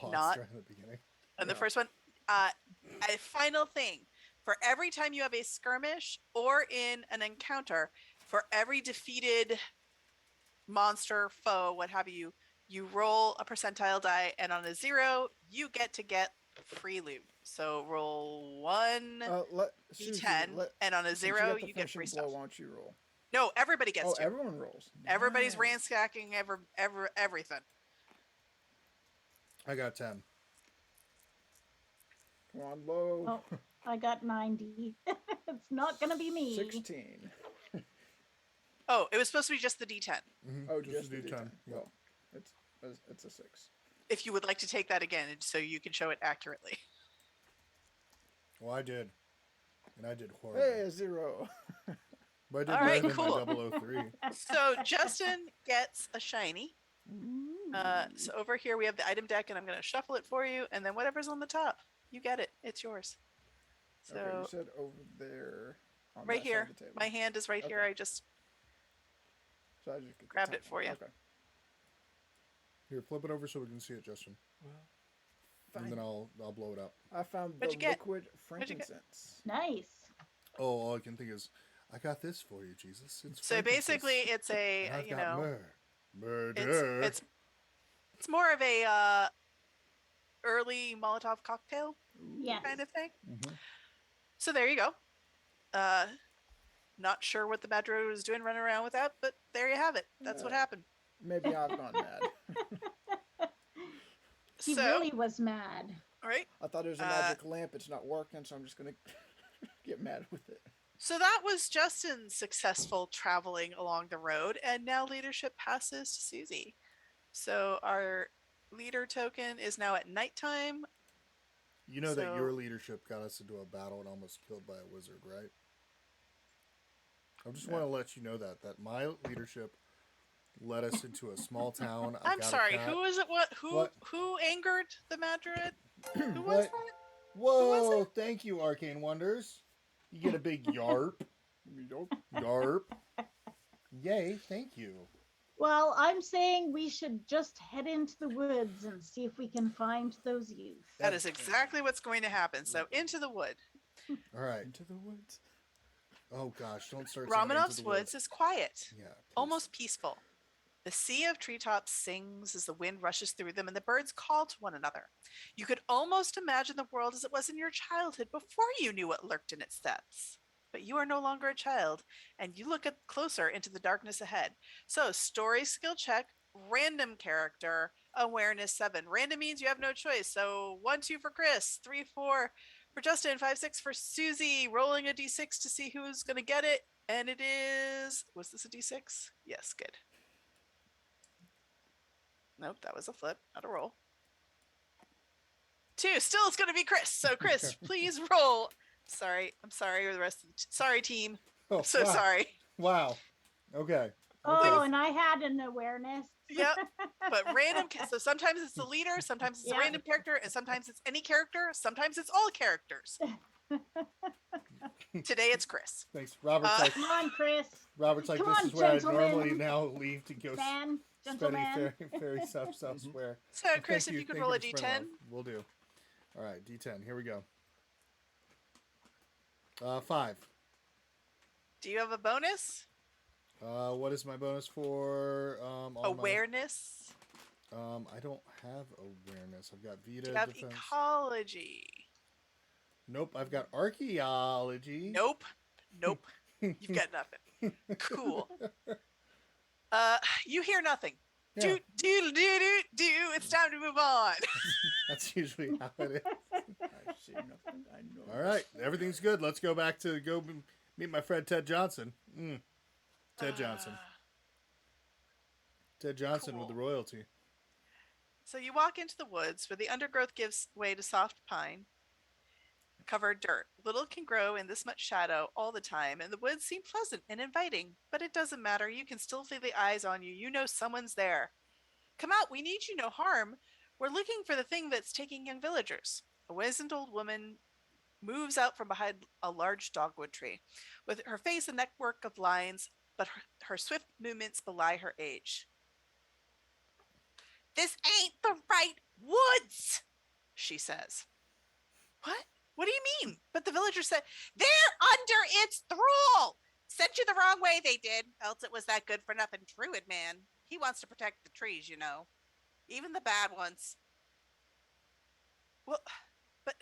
Lost Not- right in the beginning. in the Yeah. first one. A final thing: for every time you have a skirmish or in an encounter, for every defeated monster, foe, what have you, you roll a percentile die, and on a 0, you get free loot. So roll 1 Susie, d10, and on a since 0, the you get free finishing stuff. blow, why don't you roll? No, everybody gets Oh, to. everyone rolls. Everybody's Nice. ransacking everything. I got 10. Come on, low. Oh, I got 90. It's not going to be me. 16. Oh, it was supposed to be just the D10. Mm-hmm. Oh, just a the D10. D10. Yep. Well, it's a 6. If you would like to take that again, so you can show it accurately. Well, I did. And I did horrible. Hey, a 0. But I did All better right, than cool. my 003. So Justin gets a shiny. Ooh. So over here we have the item deck, and I'm going to shuffle it for you, and then whatever's on the top, you get it. It's yours. So Okay, you said over there. On right that side here, of the table. my hand is right here. Okay. I just So I just get the grabbed top it for one. you. Okay. Here, flip it over so we can see it, Justin. Well, And then I'll blow it up. I found What'd the you get? liquid What'd you get? frankincense. Nice. Oh, all I can think is, I got this for you, Jesus. It's so basically frankincense. it's a And I've you got know murder. it's more of a early Molotov cocktail Yes. kind of thing. Mhm. So there you go. Not sure what the bad druid was doing running around with that, but there you have it. That's what Yeah. happened. Maybe I've gone mad. He So really was mad. right. I thought it was a magic lamp. It's not working, so I'm just gonna get mad with it. So that was Justin's successful traveling along the road, and now leadership passes to Susie. So our leader token is now at nighttime. You know that So- your leadership got us into a battle and almost killed by a wizard, right? I just want to let you know that my leadership led us into a small town. I I'm got a sorry, cat. who was it? Who What? who angered the mad druid? Who was What? that? Whoa, thank you, Arcane Wonders. You get a big yarp. Nope. Yarp. Yay, thank you. Well, I'm saying we should just head into the woods and see if we can find those youth. That is exactly what's going to happen. So into the wood. All right. Into the woods. Oh, gosh, don't start singing Into Romanov's the woods is quiet, Yeah. please. almost peaceful. The sea of treetops sings as the wind rushes through them and the birds call to one another. You could almost imagine the world as it was in your childhood before you knew what lurked in its depths. But you are no longer a child, and you look closer into the darkness ahead. So, story skill check, random character, awareness 7. Random means you have no choice. So, 1, 2 for Chris, 3, 4 for Justin, 5, 6 for Susie. Rolling a d6 to see who's going to get it. And it is. Was this a d6? Yes, good. Nope, that was a flip, not a roll. 2, still it's going to be Chris. So, Chris, please roll. Sorry, I'm sorry. Or the rest of the sorry, team. Oh, I'm so wow. sorry. Wow. Okay. Oh, and I had an awareness. Yep. But random. So sometimes it's the leader, sometimes it's a Yeah. random character, and sometimes it's any character. Sometimes it's all characters. Today it's Chris. Thanks. Robert's like, Come on, Chris. Robert's like, come this on, is where I gentlemen. normally now leave to go Man, spending gentleman. fairy stuff elsewhere. So Well, Chris, thank if you could thank roll a for spreading d10. love. We'll do. All right, D10. Here we go. 5. Do you have a bonus? What is my bonus for all Awareness. I don't have awareness. I've got Vita Do you have defense. ecology? Nope, I've got archaeology. Nope. Nope. You've got nothing. Cool. You hear nothing. Yeah. Do. It's time to move on. That's usually how it is. I see nothing. I know. All right, everything everything's good. Let's go back to meet my friend Ted Johnson. Ted Johnson. Ted Johnson with the Cool. royalty. So you walk into the woods where the undergrowth gives way to soft pine covered dirt. Little can grow in this much shadow all the time, and the woods seem pleasant and inviting. But it doesn't matter. You can still feel the eyes on you. You know someone's there. Come out. We need you no harm. We're looking for the thing that's taking young villagers. A wizened old woman moves out from behind a large dogwood tree, with her face a network of lines, but her swift movements belie her age. This ain't the right woods, she says. What? What do you mean? But the villager said, they're under its thrall. Sent you the wrong way, they did. Else it was that good for nothing druid man. He wants to protect the trees, you know. Even the bad ones. Well, but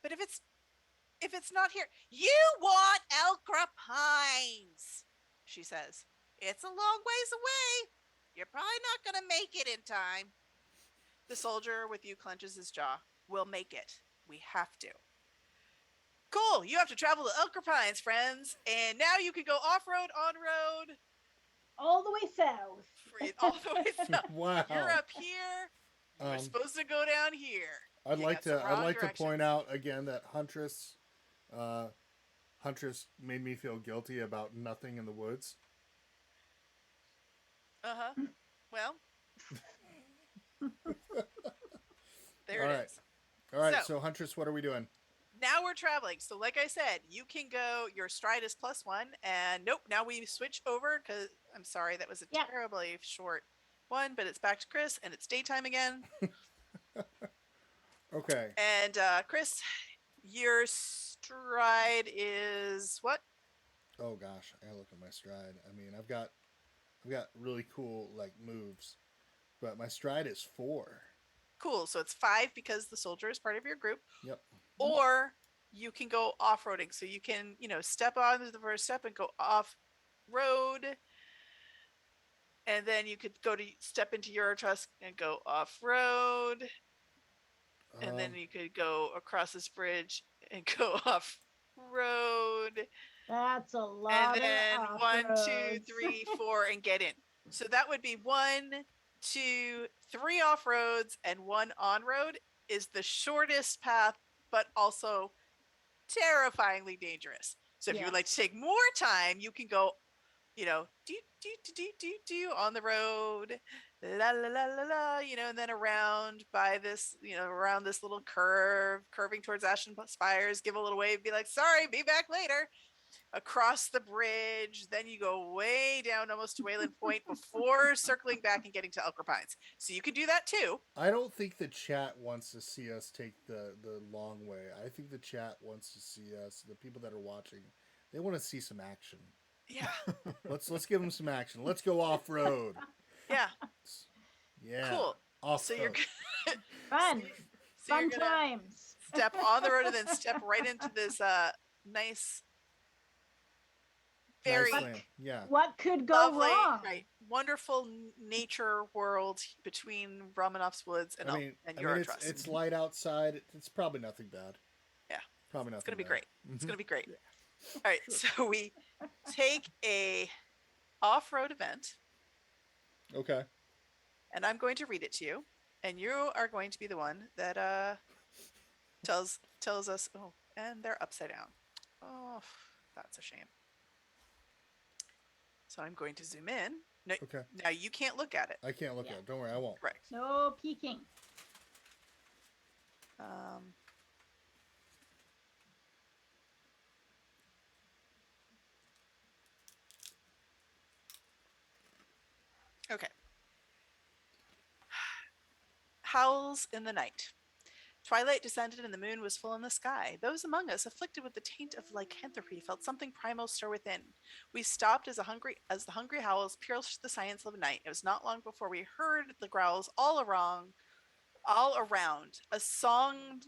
but if it's not here, you want Elkra Pines, she says. It's a long ways away. You're probably not going to make it in time. The soldier with you clenches his jaw. We'll make it. We have to. Cool. You have to travel to Elkra Pines, friends. And now you can go off-road, on-road. All the way south. All the way south. Wow. You're up here. You're supposed to go down here. I'd like to point out again that Huntress made me feel guilty about nothing in the woods. Well, there All it right. is. All right, so Huntress, what are we doing? Now we're traveling. So like I said, you can go, your stride is +1, and nope, now we switch over because I'm sorry, that was a terribly short one, but it's back to Chris and it's daytime again. Okay. And Chris, your stride is what? Oh gosh, I gotta look at my stride. I mean, I've got really cool like moves, but my stride is 4. Cool. So it's 5 because the soldier is part of your group. Yep. Or you can go off-roading. So you can, step on the first step and go off-road. And then you could step into your trust and go off-road. And then you could go across this bridge and go off-road. That's a lot. And then 1, 2, 3, 4, and get in. So that would be 1, 2, 3 off-roads and 1 on-road is the shortest path, but also terrifyingly dangerous. So if you would like to take more time, you can go, on the road, la la la la la, and then around by this, around this little curving towards Ashen Spires, give a little wave, be like, sorry, be back later. Across the bridge, then you go way down almost to Wayland Point before circling back and getting to Elkra Pines. So you could do that too. I don't think the chat wants to see us take the long way. I think the chat wants to see us, the people that are watching, they want to see some action. Yeah. Let's give them some action. Let's go off road. Yeah. Yeah. Cool. Off so you're fun. so fun times. Step on the road and then step right into this nice, very What could go lovely, wrong? Right, wonderful nature world between Romanov's woods and your trust. It's light outside. It's probably nothing bad. Yeah. Probably nothing. It's gonna be bad. great. It's gonna be great. Yeah. All right, so we take a off-road event. Okay. And I'm going to read it to you, and you are going to be the one that tells us. Oh, and they're upside down. Oh, that's a shame. So I'm going to zoom in. No, okay. Now you can't look at it. I can't look at it. Don't worry, I won't. Correct. No peeking. Okay. Howls in the night. Twilight descended and the moon was full in the sky. Those among us afflicted with the taint of lycanthropy felt something primal stir within. We stopped as the hungry howls pierced the silence of night. It was not long before we heard the growls all around, a sign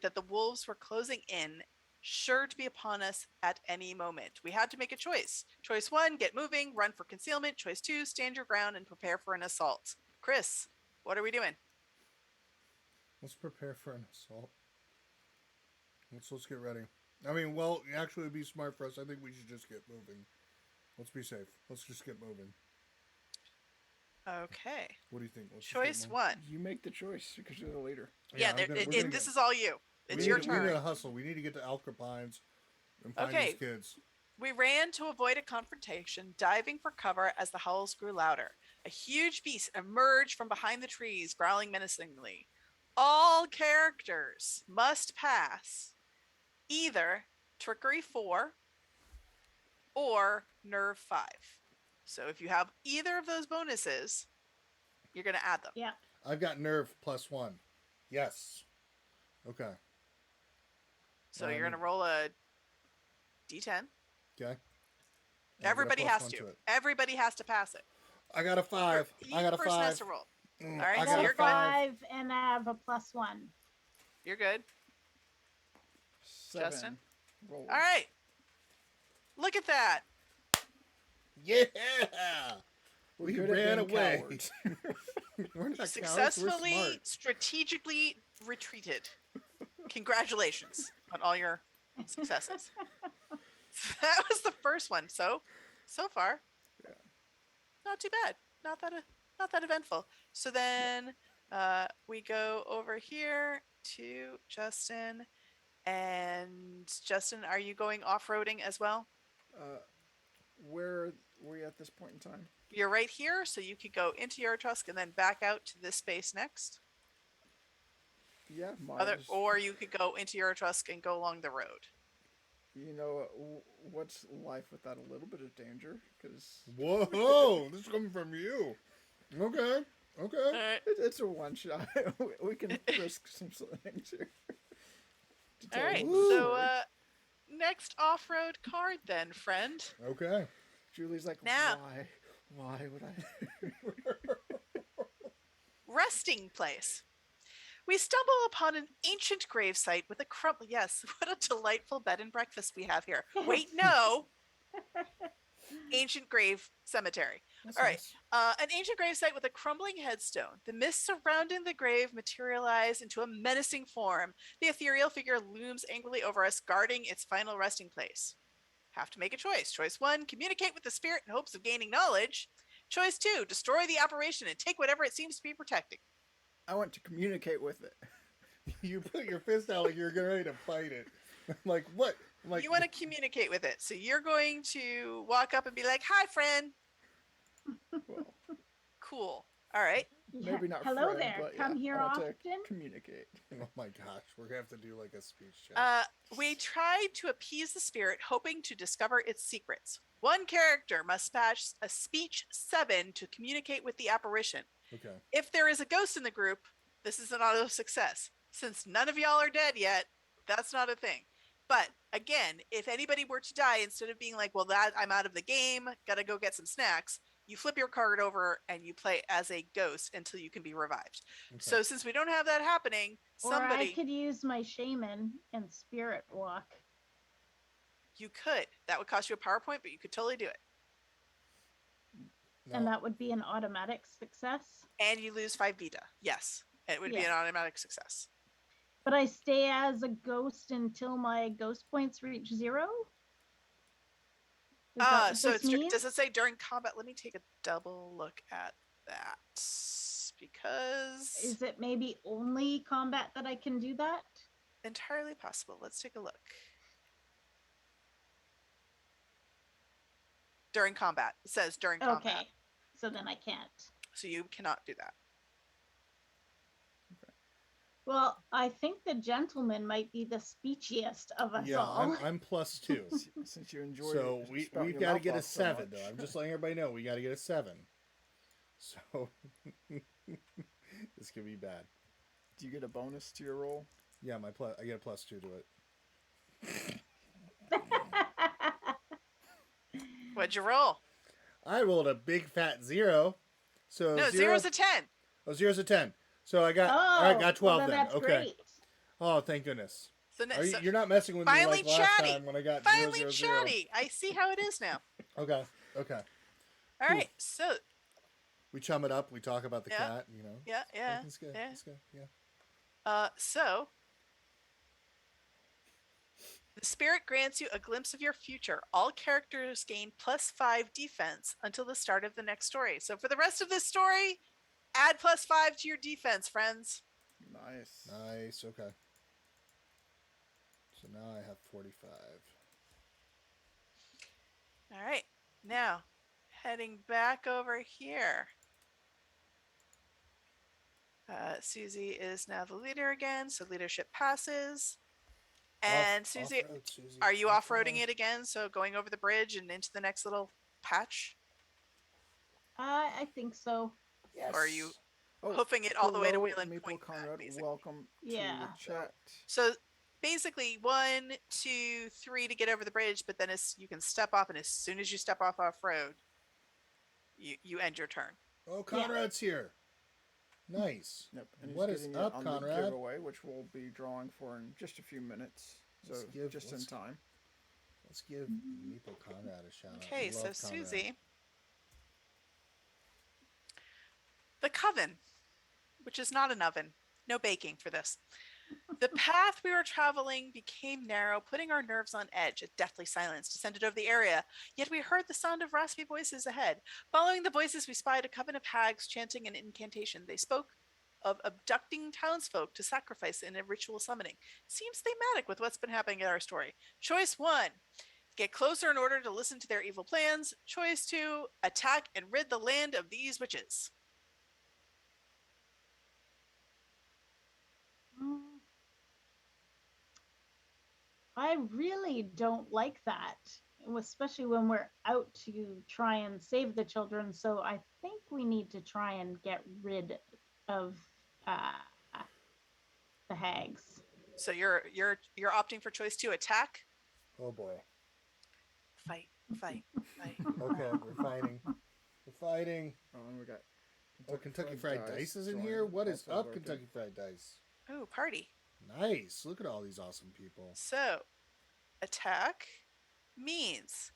that the wolves were closing in, sure to be upon us at any moment. We had to make a choice. Choice 1, get moving, run for concealment. Choice 2, stand your ground and prepare for an assault. Chris, what are we doing? Let's prepare for an assault. Let's get ready. I mean, well, actually, it'd be smart for us. I think we should just get moving. Let's be safe. Let's just get moving. Okay. What do you think? Let's just Choice get one. You make the choice because you're the leader. Yeah, this is all you. It's your We need turn. to hustle. We need to get to Alcapines and find Okay. these kids. We ran to avoid a confrontation, diving for cover as the howls grew louder. A huge beast emerged from behind the trees, growling menacingly. All characters must pass either Trickery 4 or Nerve 5. So if you have either of those bonuses, you're going to add them. Yeah. I've got nerve +1. Yes. Okay. So you're going to roll a d10. Okay. Everybody has to. Everybody has to pass it. I got a 5. I got a 5. Person has to roll. All right, I so got you're a good. 5 and I have a +1. You're good. 7. Justin? Roll. All right. Look at that. Yeah. We're We good at ran being away. cowards. We're not cowards, we're Successfully, smart. strategically retreated. Congratulations on all your successes. That was the first one. So far, Yeah. not too bad. Not that eventful. So then we go over here to Justin. And Justin, are you going off-roading as well? Where are we at this point in time? You're right here, so you could go into your Etrusc and then back out to this space next. Yeah, miles. Or you could go into your Etrusc and go along the road. You know, what's life without a little bit of danger? Because Whoa, this is coming from you. Okay. All right. it's a one shot. We can risk some things here. To All tell right. you the So story. next off-road card then, friend. Okay. Julie's like, Now- why would I? Resting place. We stumble upon an ancient gravesite with a yes, what a delightful bed and breakfast we have here. Wait, no. Ancient grave cemetery. That's All right. nice. An ancient gravesite with a crumbling headstone. The mist surrounding the grave materialize into a menacing form. The ethereal figure looms angrily over us, guarding its final resting place. Have to make a choice. Choice 1, communicate with the spirit in hopes of gaining knowledge. Choice 2, destroy the apparition and take whatever it seems to be protecting. I want to communicate with it. You put your fist out like you're getting ready to fight it. I'm like, what? I'm like, You want to communicate with it. So you're going to walk up and be like, hi, friend. Well, Cool. All right. maybe not. Hello friend, there. but Come yeah, here I want often. to communicate. oh my gosh, we're gonna have to do like a speech check. We tried to appease the spirit, hoping to discover its secrets. One character must pass a speech 7 to communicate with the apparition. Okay. If there is a ghost in the group, this is an auto success. Since none of y'all are dead yet, that's not a thing. But again, if anybody were to die, instead of being like, well, I'm out of the game, gotta go get some snacks, you flip your card over and you play as a ghost until you can be revived. Okay. So since we don't have that happening, Or I somebody could use my shaman and spirit walk. you could. That would cost you a PowerPoint, but you could totally do it. And No. that would be an automatic success. And you lose 5 Vita. Yes. It would be an automatic success. But I stay as a ghost until my ghost points reach 0? Is that what So this it's means? does it say during combat? Let me take a double look at that. Because Is it maybe only combat that I can do that? entirely possible. Let's take a look. During combat. It says during combat. Okay. So then I can't. So you cannot do that. Well, I think the gentleman might be the speechiest of us Yeah, all. I'm +2. Since you enjoy So it, we've got to get a 7 though. I'm just letting everybody know we got to get a 7. So this could be bad. Do you get a bonus to your roll? Yeah, I get a +2 to it. What'd you roll? I rolled a big fat 0. So No, 0 zero's a 10. Oh, 0's a 10. So I got Oh, I got 12 well, then. that's Okay. great. Oh, thank goodness. So, so You're not messing with me finally like last chatty. time when I got finally 0, 0, 0. chatty. I see how it is now. Okay. All Cool. right. So We chum it up. We talk about the Yeah. cat. You know. yeah. It's good. Yeah. It's good. Yeah. So the spirit grants you a glimpse of your future. All characters gain +5 defense until the start of the next story. So for the rest of this story, add +5 to your defense, friends. Nice. Nice. Okay. So now I have 45. All right. Now, heading back over here. Susie is now the leader again, so leadership passes. And Susie, Off-road, Susie. are you off-roading Off-road. it again? So going over the bridge and into the next little patch? I think so. Yes. Or are you Oh, hoofing it all the way to hello, Wayland Meeple Point back, Conrad. basically? Welcome Yeah. to the chat. So basically 1, 2, 3 to get over the bridge, but then you can step off, and as soon as you step off-road, you end your turn. Oh, Conrad's here. Nice. Yep. And What he's is getting up, it on Conrad? the giveaway, which we'll be drawing for in just a few minutes. So just in time. Let's give Meeple Conrad a shout out. Okay, We so love Conrad. Susie, the coven, which is not an oven, no baking for this. The path we were traveling became narrow, putting our nerves on edge. A deathly silence descended over the area, yet we heard the sound of raspy voices ahead. Following the voices, we spied a coven of hags chanting an incantation. They spoke of abducting townsfolk to sacrifice in a ritual summoning. Seems thematic with what's been happening in our story. Choice 1, get closer in order to listen to their evil plans. Choice 2, attack and rid the land of these witches. I really don't like that, especially when we're out to try and save the children. So I think we need to try and get rid of the hags. So you're opting for choice 2, attack. Oh boy. Fight. Okay, we're fighting. We're fighting. Oh, and we got Kentucky Fried Dice is in joining, here? What is also up, lurking. Kentucky Fried Dice? Oh, party. Nice. Look at all these awesome people. So, attack means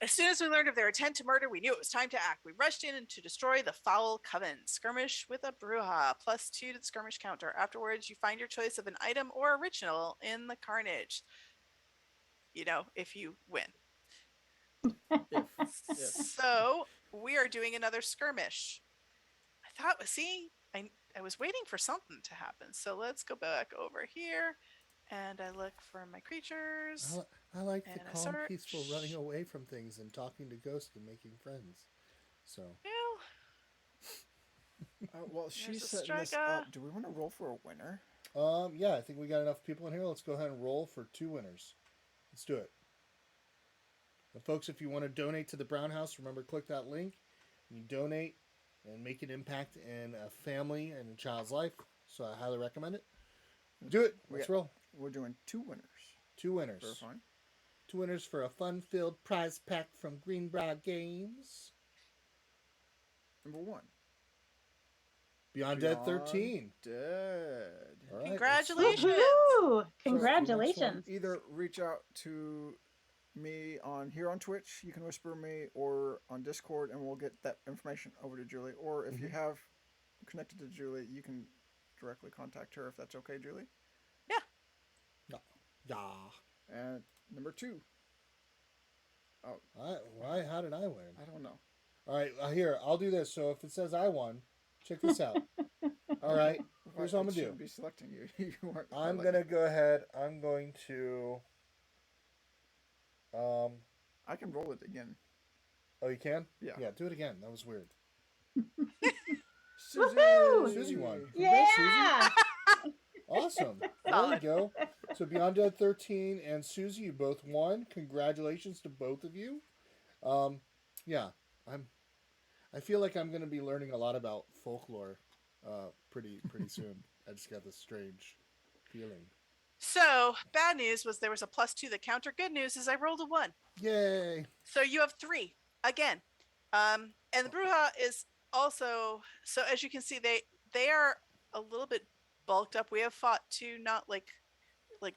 as soon as we learned of their intent to murder, we knew it was time to act. We rushed in to destroy the foul coven. Skirmish with a Bruja, +2 to the skirmish counter. Afterwards, you find your choice of an item or a ritual in the carnage. You know, if you win. If. So, we are doing another skirmish. I thought, I was waiting for something to happen. So let's go back over here, and I look for my creatures. I like the And I calm, search. peaceful running away from things and talking to ghosts and making friends. So, Well, she's There's a setting this striker. up. Do we want to roll for a winner? yeah, I think we got enough people in here. Let's go ahead and roll for 2 winners. Let's do it. And folks, if you want to donate to the Brown House, remember, click that link. You donate and make an impact in a family and a child's life. So I highly recommend it. Do it. Let's roll. We're doing 2 winners. 2 winners. Very fine. 2 winners for a fun-filled prize pack from Greenbrier Games. Number 1. Beyond Dead 13. Dead. All right, Congratulations. Woohoo! So, Congratulations. either reach out to me here on Twitch, you can whisper me, or on Discord, and we'll get that information over to Julie. Or if you have connected to Julie, you can directly contact her if that's okay, Julie. Yeah. And number 2. Why? How did I win? I don't know. All right, here, I'll do this. So if it says I won, check this out. All right, here's what I'm going to do. Shouldn't be selecting you. You aren't I'm highlighted. going to go ahead. I'm going to... I can roll it again. Oh, you can? Yeah. Yeah, do it again. That was weird. Susie! Woohoo! Susie won. Yeah. Congrats, Susie. Awesome. There we go. So Beyond Dead 13 and Susie, you both won. Congratulations to both of you. Yeah, I feel like I'm going to be learning a lot about folklore pretty soon. I just got this strange feeling. So, bad news was there was a +2 the counter. Good news is I rolled a 1. Yay. So you have 3 again. And the Bruja is also, so as you can see, they are a little bit bulked up. We have fought 2 not like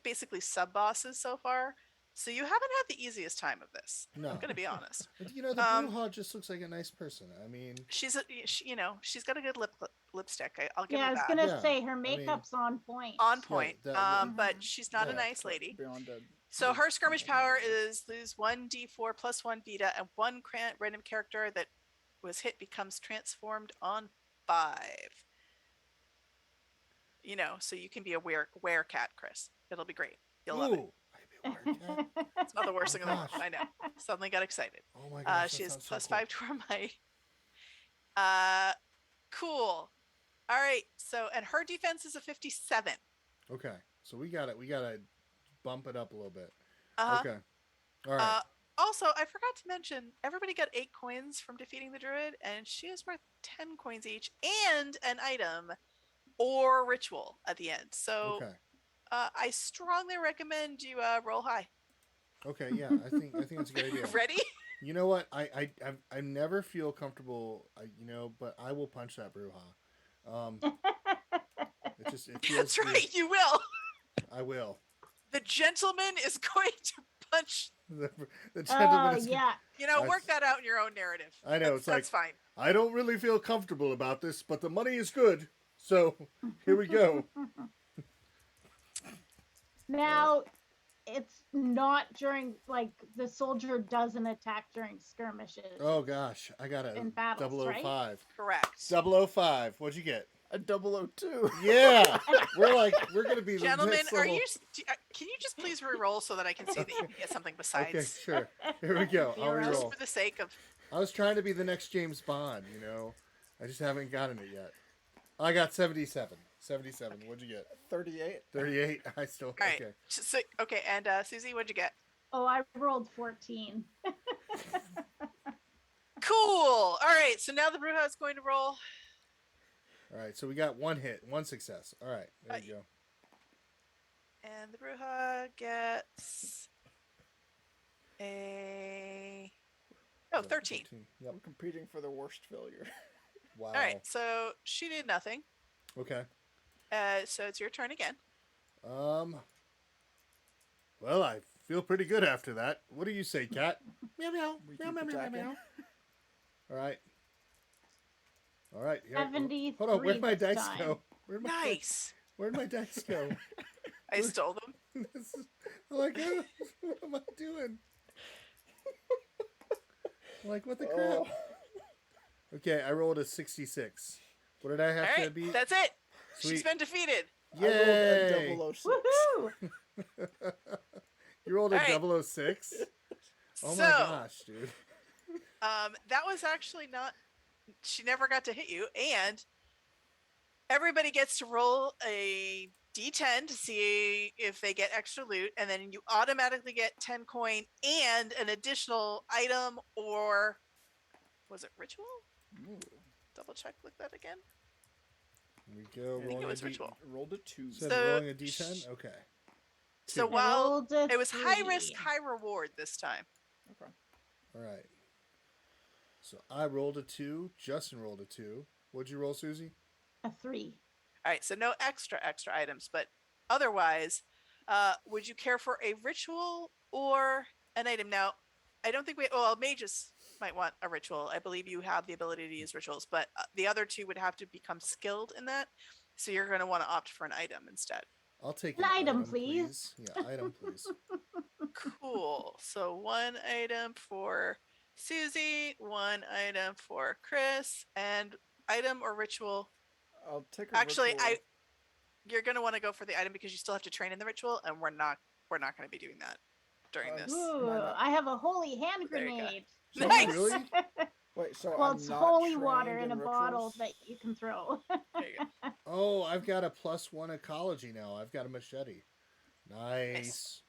basically sub bosses so far. So you haven't had the easiest time of this. No. I'm going to be honest. But, you know, the Bruja just looks like a nice person. I mean, She's you know, she's got a good lipstick. I'll give Yeah, I her was that. gonna Yeah, say her I mean- makeup's on point. On point. that- But she's not a yeah. nice lady. Beyond a So her skirmish something power like that. is lose 1d4 plus 1 beta, and one random character that was hit becomes transformed on 5. You know, so you can be a werecat, Chris. It'll be great. You'll love it. Ooh, I'd be a werecat. It's not the worst thing in the world. gosh. I know. Suddenly got excited. Oh my gosh, She that has sounds so plus cool. 5 to her might. Cool. All right. So, and her defense is a 57. Okay, so we got it. We gotta bump it up a little bit. Uh-huh. Okay, all right. Also, I forgot to mention, everybody got 8 coins from defeating the druid, and she is worth 10 coins each, and an item or ritual at the end. So, Okay. I strongly recommend you roll high. Okay, yeah, I think it's a good idea. Ready? You know what? I never feel comfortable. You know, but I will punch that Bruja. It feels That's weird. right. You will. I will. The gentleman is going to punch. The gentleman Oh is. yeah. You know, work That's- that out in your own narrative. I know, That's fine. I don't really feel comfortable about this, but the money is good. So here we go. Now, it's not during like the soldier doesn't attack during skirmishes. Oh gosh, I got a In battles, right? 005. Correct. 005. What'd you get? A 002. Yeah, we're gonna be the Gentlemen, next are level. you? Can you just please re-roll so that I can see that you can get something besides? Okay, sure. Here we go. I'll Heroes. Just reroll. for the sake of. I was trying to be the next James Bond, you know. I just haven't gotten it yet. I got 77. 77. What'd you get? 38. 38. I still All right. okay. So, okay, and Susie, what'd you get? Oh, I rolled 14. Cool. All right. So now the Bruja is going to roll. All right, so we got one hit, one success. All right, there you go. And the Bruja gets a 13. Yep. I'm competing for the worst failure. Wow. All right, so she did nothing. Okay. So it's your turn again. Well, I feel pretty good after that. What do you say, Cat? Meow meow. We Meow keep meow meow attacking. meow. All right. All right. Here, 73 hold on. Where'd my this dice time. go? Where'd my Nice. Where'd my dice go? I stole them. This is, I'm like, what am I doing? I'm like, what the crap? Oh. Okay, I rolled a 66. What did I have All to right, beat? that's it. Sweet. She's been defeated. Yay! I rolled a 006. Woohoo! You rolled a All right. 006? Oh so, my gosh, dude. that was actually not. She never got to hit you, and everybody gets to roll a d10 to see if they get extra loot, and then you automatically get 10 coin and an additional item or was it ritual? Ooh. Double check, look that again. Here we go. I think it Rolling was a D- ritual. Rolled a 2. Said So- rolling a D10? Okay. So Two. I while rolled a it was high 3. risk, high reward this time. Okay. All right. So I rolled a 2. Justin rolled a 2. What'd you roll, Susie? A 3. All right, so no extra items, but otherwise, would you care for a ritual or an item? Now, I don't think mages might want a ritual. I believe you have the ability to use rituals, but the other two would have to become skilled in that. So you're going to want to opt for an item instead. I'll take An item, please. Yeah, item, please. Cool. So one item for Susie, one item for Chris, and item or ritual. I'll take a Actually, ritual. you're going to want to go for the item because you still have to train in the ritual, and we're not going to be doing that during this. Ooh, Why not? I have a holy hand There you go. grenade. So Nice. Really? Wait, so Well, I'm it's not holy water trained in a bottle rituals? that you can throw. There you go. Oh, I've got a +1 ecology now. I've got a machete. Nice.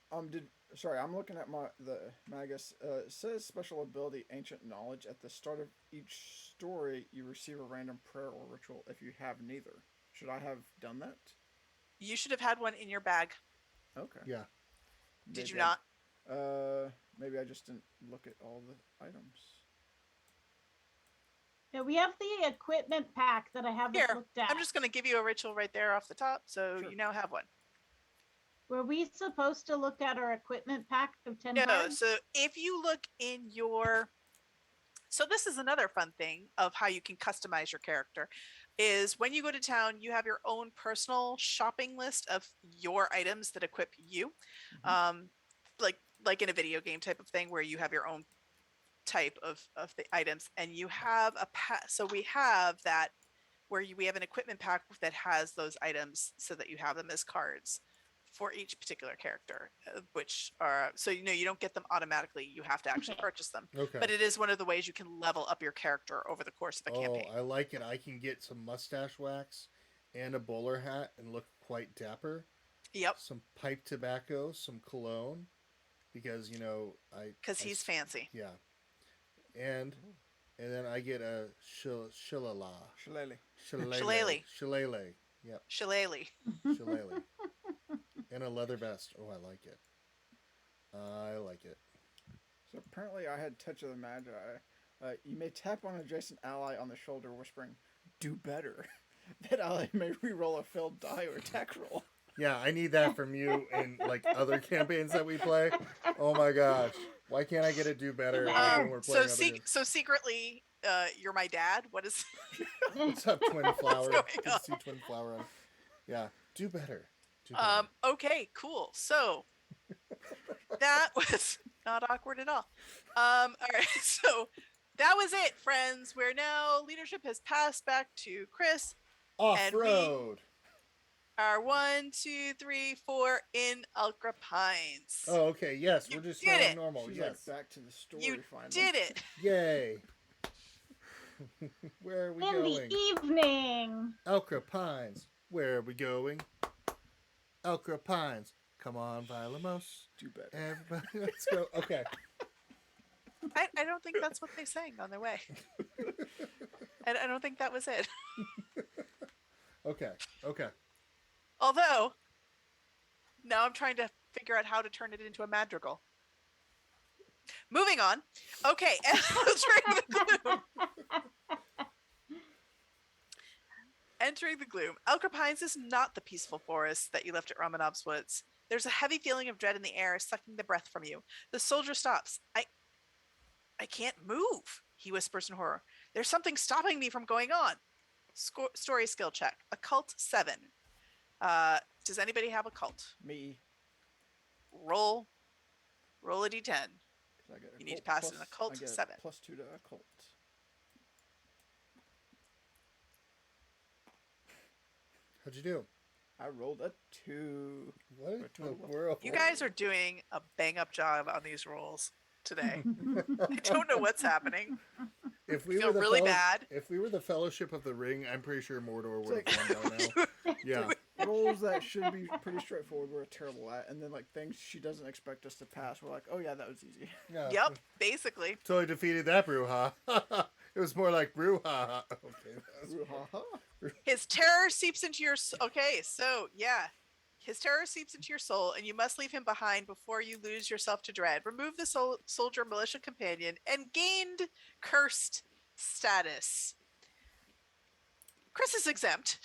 Sorry, I'm looking at the Magus. It says special ability, ancient knowledge. At the start of each story, you receive a random prayer or ritual if you have neither. Should I have done that? You should have had one in your bag. Okay. Yeah. Did you Maybe not? Maybe I just didn't look at all the items. Yeah, we have the equipment pack that I haven't Here, looked at. I'm just going to give you a ritual right there off the top, so Sure. you now have one. Were we supposed to look at our equipment pack of 10 No, cards? so if you look in your so this is another fun thing of how you can customize your character is when you go to town, you have your own personal shopping list of your items that equip you. Mhm. Like in a video game type of thing where you have your own type of the items and you have a so we have that where we have an equipment pack that has those items so that you have them as cards for each particular character, which are so you don't get them automatically. You have to actually Okay. purchase them. Okay. But it is one of the ways you can level up your character over the course of a Oh, campaign. I like it. I can get some mustache wax and a bowler hat and look quite dapper. Yep, Some pipe tobacco, some cologne, because because he's fancy. Yeah, and then I get a shillelagh. Shillelagh. Shillelagh. Shillelagh. Yep, Shillelagh. shillelagh. And a leather vest. Oh, I like it. I like it. So apparently I had Touch of the Magi. You may tap on an adjacent ally on the shoulder, whispering, "Do better." That ally may re-roll a failed die or attack roll. Yeah, I need that from you in like other campaigns that we play. Oh my gosh, why can't I get it do better when we're playing other games? So secretly, you're my dad. What is? What's up, Twin Flower? going Good to on? see Twin Flower on. Yeah, do better. Do better. Okay, cool. So that was not awkward at all. All right, so that was it, friends. Where now leadership has passed back to Chris. Off-road. Are 1, 2, 3, 4 in Ulcra Pines. Oh, okay. Yes, You we're just did going it. normal. She's Yes. like back to the story You finally. did it. Yay. Where are we In going? the evening. Elcra Pines. Where are we going? Elcra Pines. Come on, Vilamos. Do better. Everybody, let's go. Okay. I don't think that's what they sang on their way. I don't think that was it. Okay. Okay. Although, now I'm trying to figure out how to turn it into a madrigal. Moving on. Okay, entering the gloom. Entering the gloom. Elcra Pines is not the peaceful forest that you left at Ramanov's woods. There's a heavy feeling of dread in the air, sucking the breath from you. The soldier stops. I can't move, he whispers in horror. There's something stopping me from going on. Story skill check. Occult 7. Does anybody have occult? Me. Roll a d10. 'Cause I get You need to occult pass an occult I get 7. +2 to occult. How'd you do? I rolled a 2. What in A the total of world? You guys are doing a bang up job on these rolls today. I don't know what's happening. If I we feel were the really bad. If we were the Fellowship of the Ring, I'm pretty sure Mordor would It's have won by now. Yeah. Rolls that should be pretty straightforward, we're terrible at. And then, like, things she doesn't expect us to pass, we're like, oh yeah, that was easy. Yeah. Yep, basically. Totally defeated that brouhaha. It was more like brouhaha. Okay. That was... His terror seeps into your okay, so yeah. His terror seeps into your soul, and you must leave him behind before you lose yourself to dread. Remove the soldier militia companion and gained cursed status. Chris is exempt.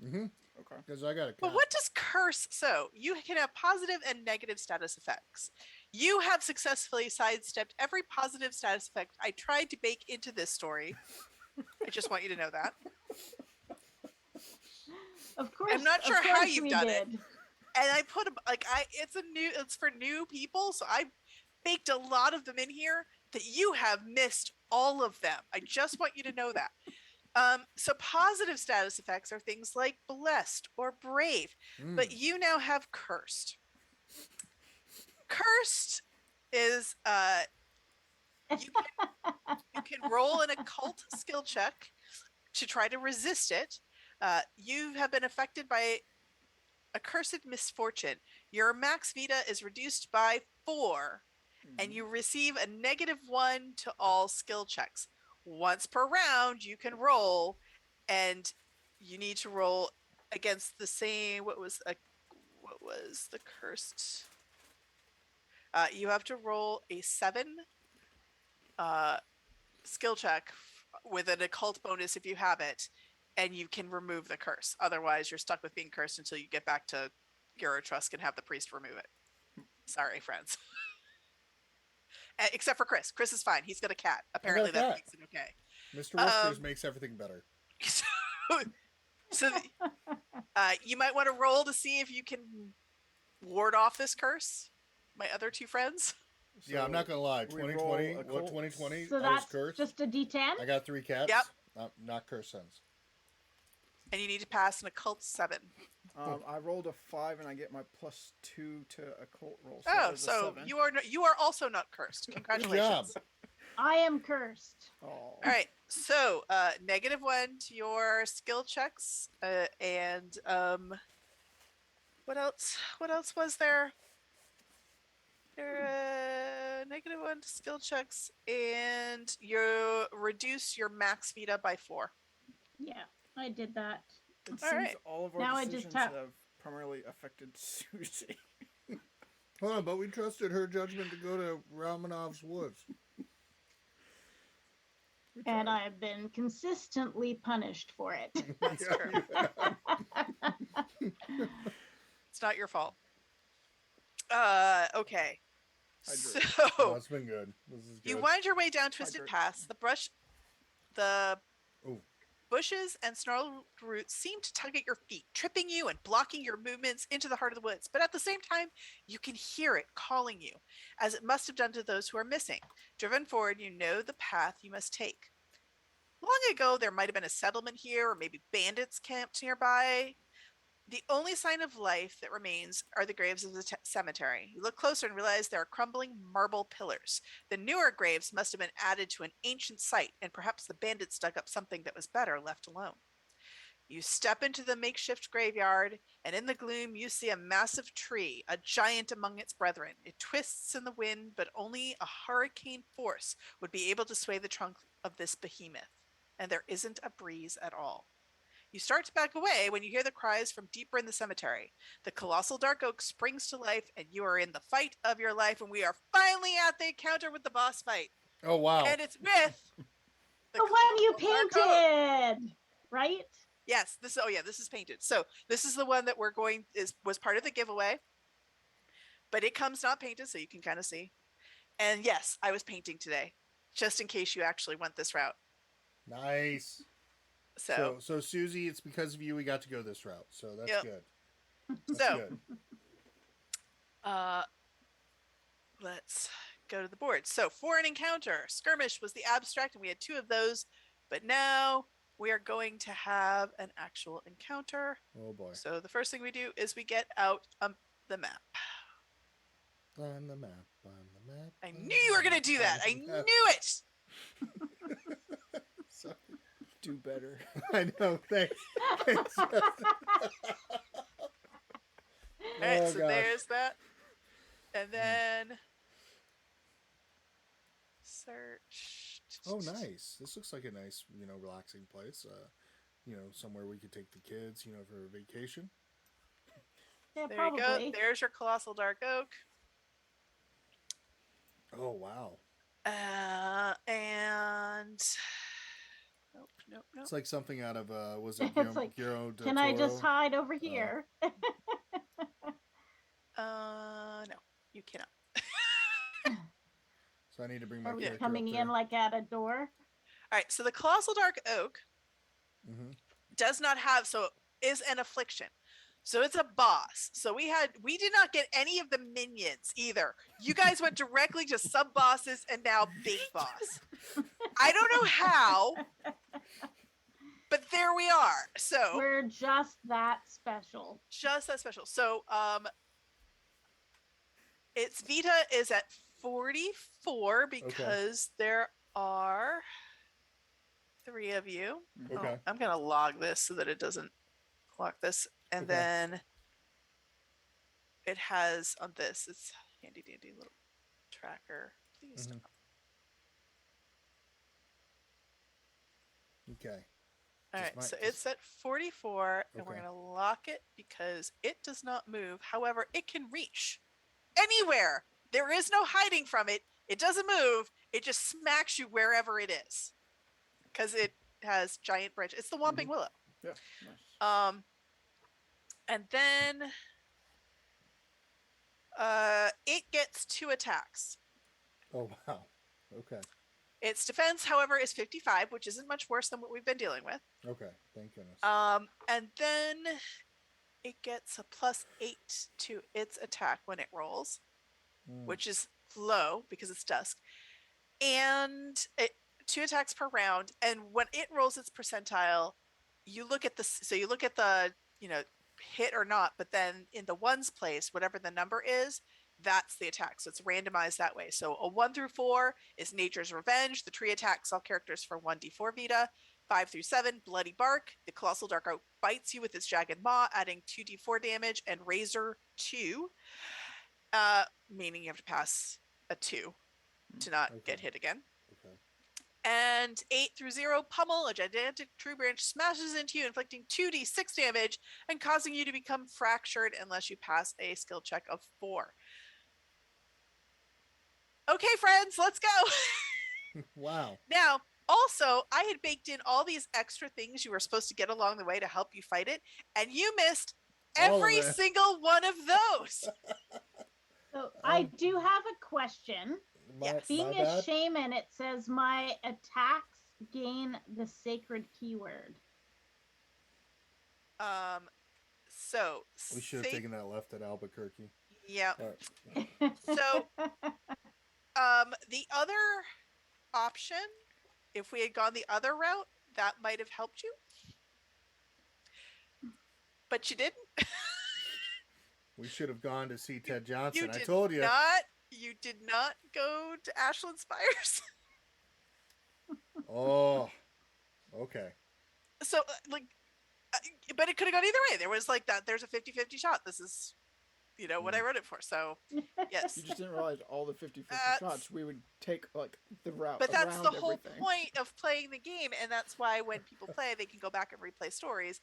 Mm-hmm. Okay. Because I got a But what does curse? So you can have positive and negative status effects. You have successfully sidestepped every positive status effect I tried to bake into this story. I just want you to know that. Of course. I'm not of sure how course you've we done it. did. And I put it's for new people, so I baked a lot of them in here that you have missed all of them. I just want you to know that. So positive status effects are things like blessed or brave, but you now have cursed. Cursed is you can roll an occult skill check to try to resist it. You have been affected by a cursed misfortune. Your max vita is reduced by 4, and you receive a -1 to all skill checks. Once per round, you can roll, and you need to roll against the same. What was the cursed? You have to roll a 7 skill check with an occult bonus if you have it, and you can remove the curse. Otherwise, you're stuck with being cursed until you get back to Trust can have the priest remove it. Sorry, friends. Except for Chris. Chris is fine. He's got a cat. Apparently that makes it okay. Mr. Whiskers makes everything better. So you might want to roll to see if you can ward off this curse. My other two friends. Yeah, I'm not gonna lie. we 2020, roll a what cult- 2020? So I was that's cursed. just a D10. I got 3 cats. Yep. Not cursed sons. And you need to pass an occult 7. I rolled a 5 and I get my +2 to occult roll. So Oh, that was a so 7. you are also not cursed. Congratulations. job. I am cursed. Oh. All right. So -1 to your skill checks, and what else? What else was there? -1 to skill checks, and you reduce your max Vita by 4. Yeah, I did that. It All seems right. all of our Now I just decisions have- have primarily affected Susie. Hold on, but we trusted her judgment to go to Ramanov's woods. We And tried. I've been consistently punished for it. That's true. It's not your fault. Okay. Hydrate. Oh, So it's been good. This is good. you wind your way down Twisted Hydrate. Pass. The Ooh. bushes and snarled roots seem to tug at your feet, tripping you and blocking your movements into the heart of the woods. But at the same time, you can hear it calling you, as it must have done to those who are missing. Driven forward, you know the path you must take. Long ago, there might have been a settlement here, or maybe bandits camped nearby. The only sign of life that remains are the graves of the cemetery. You look closer and realize there are crumbling marble pillars. The newer graves must have been added to an ancient site, and perhaps the bandits dug up something that was better left alone. You step into the makeshift graveyard, and in the gloom you see a massive tree, a giant among its brethren. It twists in the wind, but only a hurricane force would be able to sway the trunk of this behemoth, and there isn't a breeze at all. You start to back away when you hear the cries from deeper in the cemetery. The colossal dark oak springs to life, and you are in the fight of your life, and we are finally at the encounter with the boss fight. Oh, wow. And it's with The one you colossal dark oak. painted, right? Yes, this is painted. So this is the one that was part of the giveaway. But it comes not painted, so you can kind of see. And yes, I was painting today, just in case you actually went this route. Nice. So So Susie, it's because of you we got to go this route. So that's Yep. good. That's So- good. let's go to the board. So for an encounter, skirmish was the abstract, and we had 2 of those. But now we are going to have an actual encounter. Oh boy. So the first thing we do is we get out the map. On the map. On the map. I on knew the you were going to map, do on that. the I map. knew it. Sorry. Do better. I know. Thanks. Thanks. All right, Oh, so gosh. there's that. And then search. Oh, nice. This looks like a nice, relaxing place. Somewhere we could take the kids, for a vacation. Yeah, There probably. you go. There's your colossal dark oak. Oh, wow. And nope. It's like something out of, was it It's like, Guillermo del Can I just Toro? hide over here? no, you cannot. So I need to bring my Are we character coming up there. in like at a door? All right, so the colossal dark oak Mm-hmm. does not have, so is an affliction. So it's a boss. So we did not get any of the minions either. You guys went directly to sub bosses and now big boss. I don't know how, but there we are. So We're just that special. just that special. So its Vita is at 44 because there are 3 of you. Okay. Oh, I'm gonna log this so that it doesn't clock this. And Okay. then it has on this, it's handy dandy little tracker. Please Mhm. stop. Okay. All Just right, might- so just- it's at 44, and we're Okay. gonna lock it because it does not move. However, it can reach anywhere. There is no hiding from it. It doesn't move. It just smacks you wherever it is because it has giant branches. It's the Whomping Willow. Yeah. Nice. And then It gets 2 attacks. Oh wow. Okay. Its defense, however, is 55, which isn't much worse than what we've been dealing with. Okay. Thank goodness. And then it gets a +8 to its attack when it rolls, which is low because it's dusk. And 2 attacks per round. And when it rolls its percentile, you look at the hit or not, but then in the ones place, whatever the number is, that's the attack. So it's randomized that way. So a 1 through 4 is Nature's Revenge. The tree attacks all characters for 1d4 Vita. 5 through 7, Bloody Bark. The Colossal Dark Oak bites you with its jagged maw, adding 2d4 damage, and Razor 2, meaning you have to pass a 2 to not get hit again. Okay. And 8 through 0, Pummel. A gigantic tree branch smashes into you, inflicting 2d6 damage and causing you to become fractured unless you pass a skill check of 4. Okay, friends, let's go. Wow. Now, also, I had baked in all these extra things you were supposed to get along the way to help you fight it, and you missed All of every it. single one of those. So I do have a question. Yes. Being my a bad. shaman, it says my attacks gain the sacred keyword. So We should have taken that left at Albuquerque. Yeah. All right. So, the other option, if we had gone the other route, that might have helped you. But you didn't. We should have gone to see Ted Johnson. You I did told you. You did not go to Ashland Spires. Oh. Okay. So, but it could have gone either way. There was like that. There's a 50-50 shot. This is, what I wrote it for. So, yes. You just didn't realize all the 50-50 shots we would take, like, the route But that's around the whole everything. point of playing the game, and that's why when people play, they can go back and replay stories,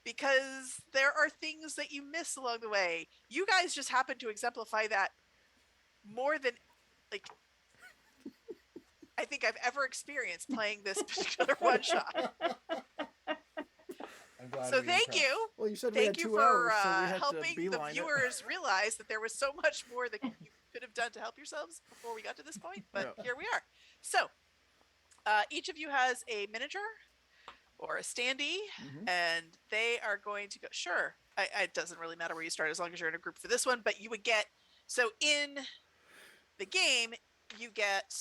because there are things that you miss along the way. You guys just happen to exemplify that more than, like, I think I've ever experienced playing this particular one shot. I'm glad So we thank impressed. you. Well, you said we had Thank you 2 for hours, so we had helping to the beeline it. viewers realize that there was so much more that you could have done to help yourselves before we got to this point, but Yeah. here we are. So, each of you has a miniature or a standee, and they are going to go. Sure, it doesn't really matter where you start as long as you're in a group for this one, but you would get, so in the game, you get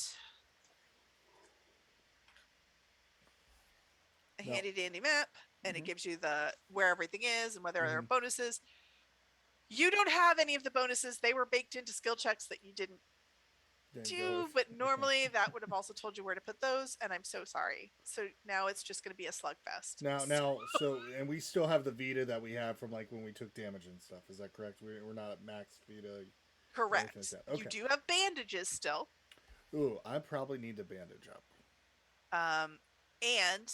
a handy dandy map, and it gives you where everything is and whether there are bonuses. You don't have any of the bonuses. They were baked into skill checks that you didn't do, but normally that would have also told you where to put those, and I'm so sorry. So now it's just going to be a slugfest. Now, and we still have the Vita that we have from like when we took damage and stuff. Is that correct? We're not at max Vita. Correct. Like that. Okay. You do have bandages still. Ooh, I probably need to bandage up. And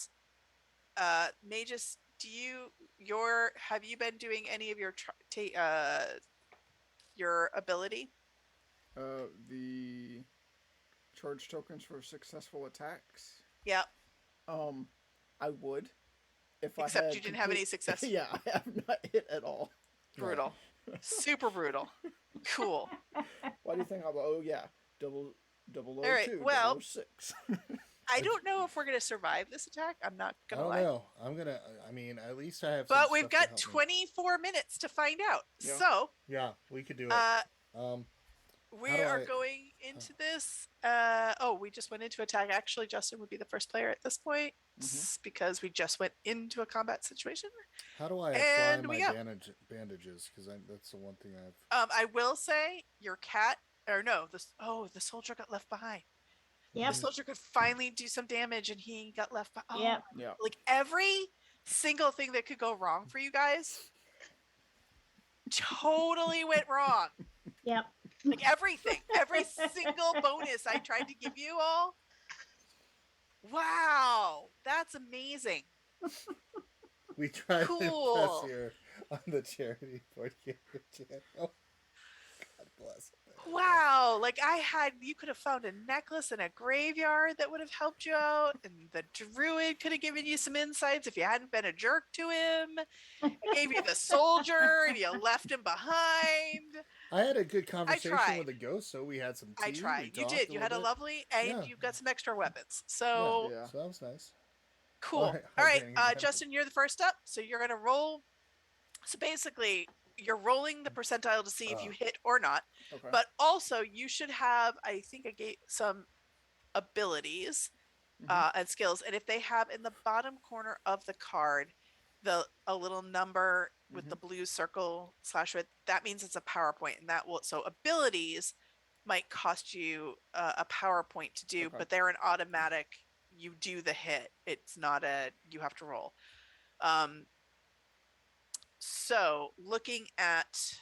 Magus, have you been doing any of your ability? The charge tokens for successful attacks. Yep. I would. Except you didn't have any success. Yeah, I have not hit at all. Brutal. Super brutal. Cool. Why do you think double All right, 002, well, 006. I don't know if we're going to survive this attack. I'm not I going to don't lie. know. I'm gonna. I mean, at least I have. Some But we've stuff to got help me. 24 minutes to find out. Yeah. So, Yeah, we could do it. we How do are I- going into this. We just went into attack. Actually, Justin would be the first player at this point because we just went into a combat situation. How do I And apply we my go. bandages? Because that's the one thing I've. I will say your cat, or no, the soldier got left behind. Yep. The soldier could finally do some damage, and he got left behind. Oh, Yep. Yeah. like every single thing that could go wrong for you guys totally went wrong. Yep. Like everything, every single bonus I tried to give you all. Wow, that's amazing. We tried to Cool. impress here on the charity board game channel. God bless. Wow, like you could have found a necklace in a graveyard that would have helped you out, and the druid could have given you some insights if you hadn't been a jerk to him. I gave you the soldier, and you left him behind. I had a good I conversation with tried. the ghost, so we had some tea. I tried. We You talked did. a You little had a bit. lovely, and Yeah. you've got some extra weapons. Yeah. So Yeah. So that was nice. cool. All right, All right, hydrating again. Justin, you're the first up. So you're gonna roll. So basically, you're rolling the percentile to see if you hit or not. Okay. But also, you should have. I think I gave some abilities and skills, and if they have in the bottom corner of the card a little number with the blue circle / with, that means it's a PowerPoint, and that will abilities might cost you a PowerPoint to do, Okay. but they're an automatic. You do the hit. It's not you have to roll. So looking at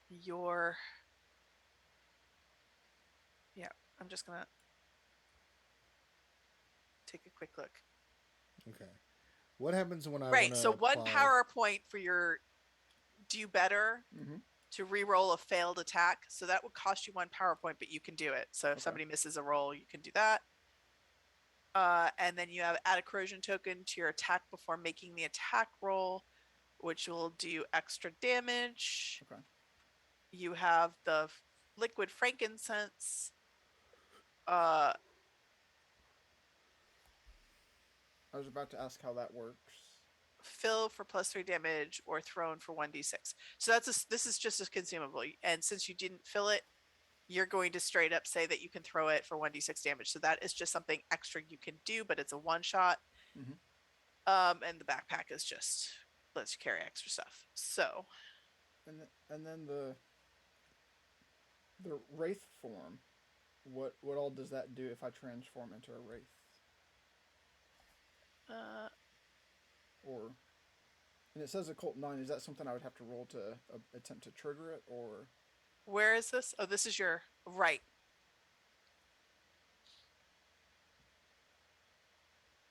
your, I'm just gonna take a quick look. Okay. What happens when I Right. wanna So one apply- PowerPoint for your do better to re-roll a failed attack. So that would cost you one PowerPoint, but you can do it. So if Okay. somebody misses a roll, you can do that. And then you have add a corrosion token to your attack before making the attack roll, which will do extra damage. Okay. You have the liquid frankincense. I was about to ask how that works. Fill for +3 damage or thrown for 1d6. So this is just a consumable, and since you didn't fill it, you're going to straight up say that you can throw it for 1d6 damage. So that is just something extra you can do, but it's a one shot. And the backpack is just lets you carry extra stuff. So And then the wraith form, what all does that do if I transform into a wraith? And it says occult 9. Is that something I would have to roll to attempt to trigger it, or? where is this? Oh, this is your right.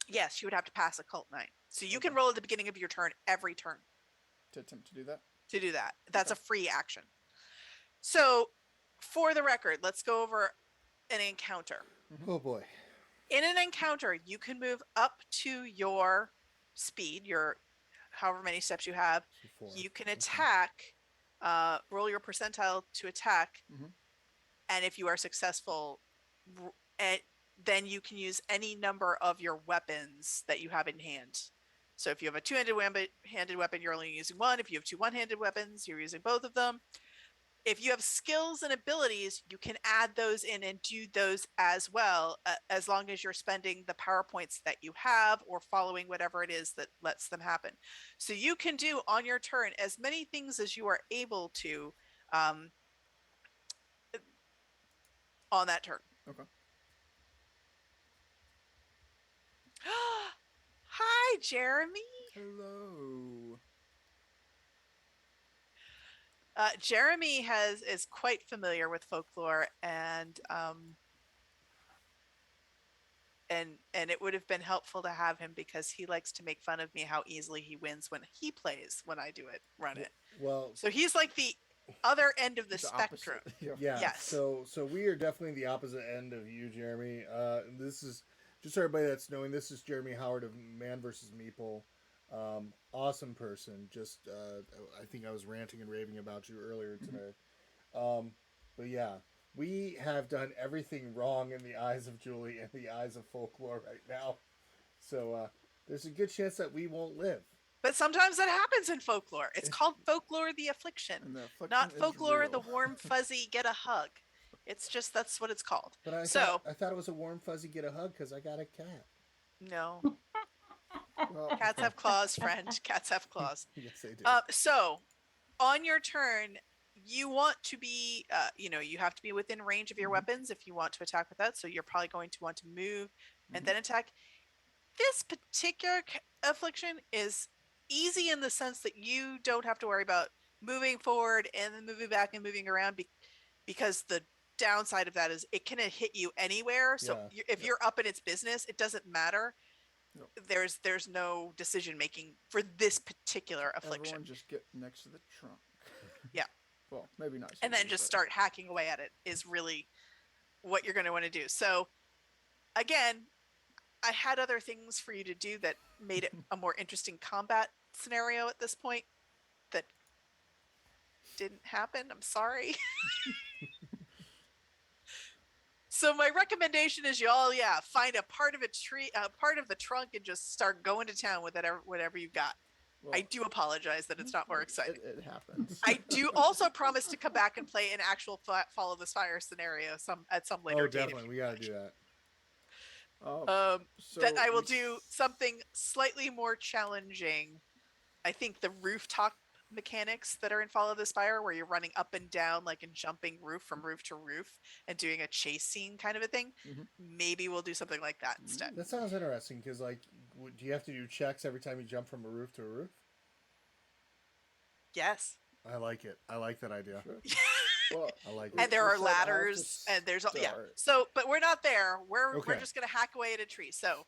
Yes, you would have to pass occult 9. So you can roll at the beginning of your turn every turn To attempt to do that? to do that. That's a free action. So for the record, let's go over an encounter. Oh boy. In an encounter, you can move up to your speed, your however many steps you have. Four. You can attack, roll your percentile to attack, and if you are successful, then you can use any number of your weapons that you have in hand. So if you have a two-handed weapon, you're only using one. If you have two one-handed weapons, you're using both of them. If you have skills and abilities, you can add those in and do those as well, as long as you're spending the PowerPoints that you have or following whatever it is that lets them happen. So you can do on your turn as many things as you are able to on that turn. Okay. Hi, Jeremy. Hello. Jeremy is quite familiar with folklore, and it would have been helpful to have him because he likes to make fun of me how easily he wins when he plays when I do it, run it. Well, So he's like the other end of the spectrum. yeah. Yes. So we are definitely the opposite end of you, Jeremy. This is just so everybody that's knowing. This is Jeremy Howard of Man vs. Meeple. Awesome person. Just I think I was ranting and raving about you earlier today. But yeah, we have done everything wrong in the eyes of Julie and the eyes of folklore right now. So there's a good chance that we won't live. But sometimes that happens in folklore. It's called folklore the affliction, And the affliction not is folklore real. the warm fuzzy get a hug. It's just that's what it's called. But I So thought it was a warm fuzzy get a hug because I got a cat. no, Well, cats have claws, friend. Cats have claws. Yes, they do. So on your turn, you want to be, you have to be within range of your weapons if you want to attack with that. So you're probably going to want to move and then attack. This particular affliction is easy in the sense that you don't have to worry about moving forward and then moving back and moving around because the downside of that is it can hit you anywhere. So if you're up in its business, it doesn't matter. Nope. There's no decision making for this particular affliction. everyone just get next to the trunk. Yeah. Well, maybe not. and then Susie, just but- start hacking away at it is really what you're going to want to do. So again, I had other things for you to do that made it a more interesting combat scenario at this point that didn't happen. I'm sorry. So my recommendation is you all, find a part of a tree, part of the trunk, and just start going to town with whatever you got. Well, I do apologize that it's not more exciting. It happens. I do also promise to come back and play an actual Follow this Fire scenario at some later Oh, date. if definitely, you we got to wish. do that. So That I will we do something slightly more challenging. I think the rooftop mechanics that are in Follow this Fire, where you're running up and down like and jumping from roof to roof and doing a chase scene kind of a thing. Mhm. Maybe we'll do something like that instead. That sounds interesting because, like, do you have to do checks every time you jump from a roof to a roof? Yes. I like it. I like that idea. Sure. Well, I like And it. there we are said I have to ladders and there's start. So, but we're not there. We're Okay. just gonna hack away at a tree. So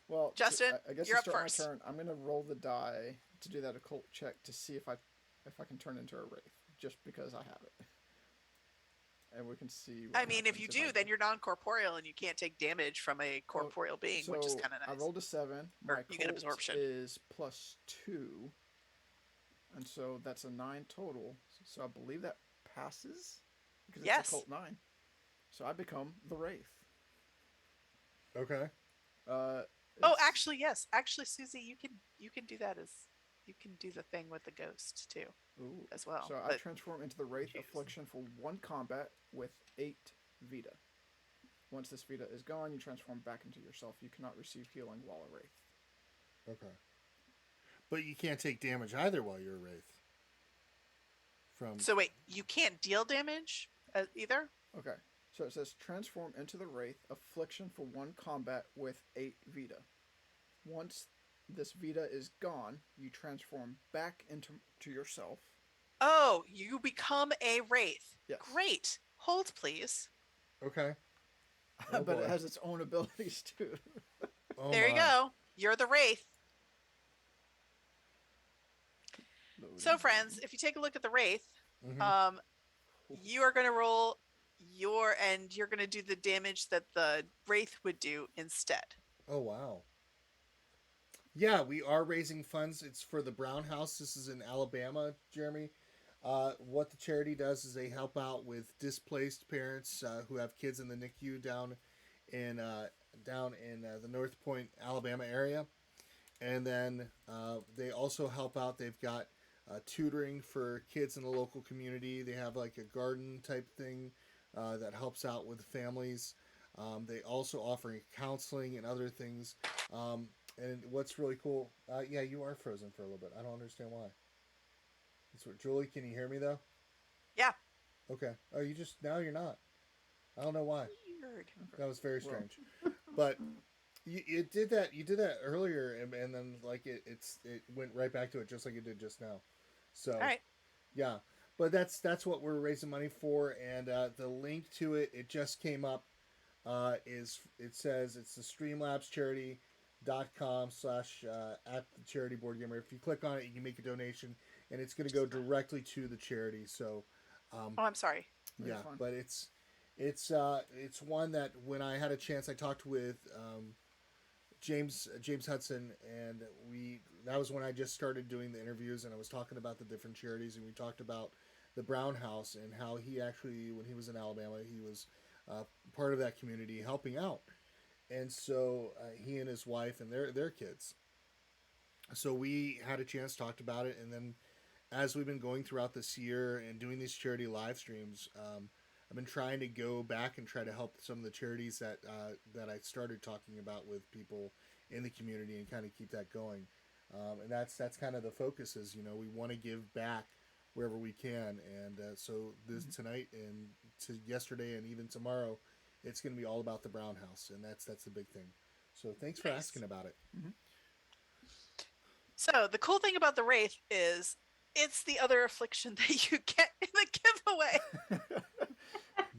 Well, Justin, I guess you're to up start first. my turn, I'm gonna roll the die to do that occult check to see if I can turn into a wraith, just because I have it. And we can see. What I mean, if you happens do, then you're non-corporeal and you can't take damage from a corporeal being, which is So kind of I nice. rolled a 7. Or My you get cult absorption. is +2, and so that's a 9 total. So I believe that passes because Yes. it's a cult 9. So I become the wraith. Okay. Oh, It's- actually, yes. Actually, Susie, you can do that you can do the thing with the ghost too Ooh. as well. So I but transform into the Wraith choose. Affliction for 1 combat with 8 Vita. Once this Vita is gone, you transform back into yourself. You cannot receive healing while a Wraith. Okay. But you can't take damage either while you're a wraith. so wait, you can't deal damage either? Okay. So it says transform into the Wraith Affliction for 1 combat with 8 Vita. Once this Vita is gone, you transform back into yourself. Oh, you become a wraith. Yes. Great. Hold, please. Okay. Oh, But boy. it has its own abilities too. Oh, There you my. go. You're the wraith. So, friends, if you take a look at the wraith, Mhm. you are going to roll you're going to do the damage that the wraith would do instead. Oh, wow. Yeah, we are raising funds. It's for the Brown House. This is in Alabama, Jeremy. What the charity does is they help out with displaced parents who have kids in the NICU down in the North Point, Alabama area. And then they also help out. They've got tutoring for kids in the local community. They have like a garden type thing that helps out with families. They also offer counseling and other things. And what's really cool, yeah, you are frozen for a little bit. I don't understand why. That's what, Julie, can you hear me though? Yeah. Okay. Oh, now you're not. I don't know why. Weird. That was very Well. strange. But you did that earlier, and then like it went right back to it just like it did just now. So All right. yeah, but that's what we're raising money for, and the link to it just came up. It says it's the Streamlabs charity.com / at the charity board gamer. If you click on it, you can make a donation, and it's going to go directly to the charity. So Oh, I'm sorry. Very yeah, fun. but it's one that when I had a chance, I talked with James Hudson, and that was when I just started doing the interviews, and I was talking about the different charities, and we talked about the Brown House and how he actually, when he was in Alabama, he was part of that community helping out, and so he and his wife and their kids. So we had a chance, talked about it, and then as we've been going throughout this year and doing these charity live streams, I've been trying to go back and try to help some of the charities that I started talking about with people in the community and kind of keep that going. And that's kind of the focus is, we want to give back wherever we can. And so this tonight and to yesterday and even tomorrow, it's going to be all about the Brown House. And that's the big thing. So thanks for Nice. asking about it. So the cool thing about the wraith is it's the other affliction that you get in the giveaway.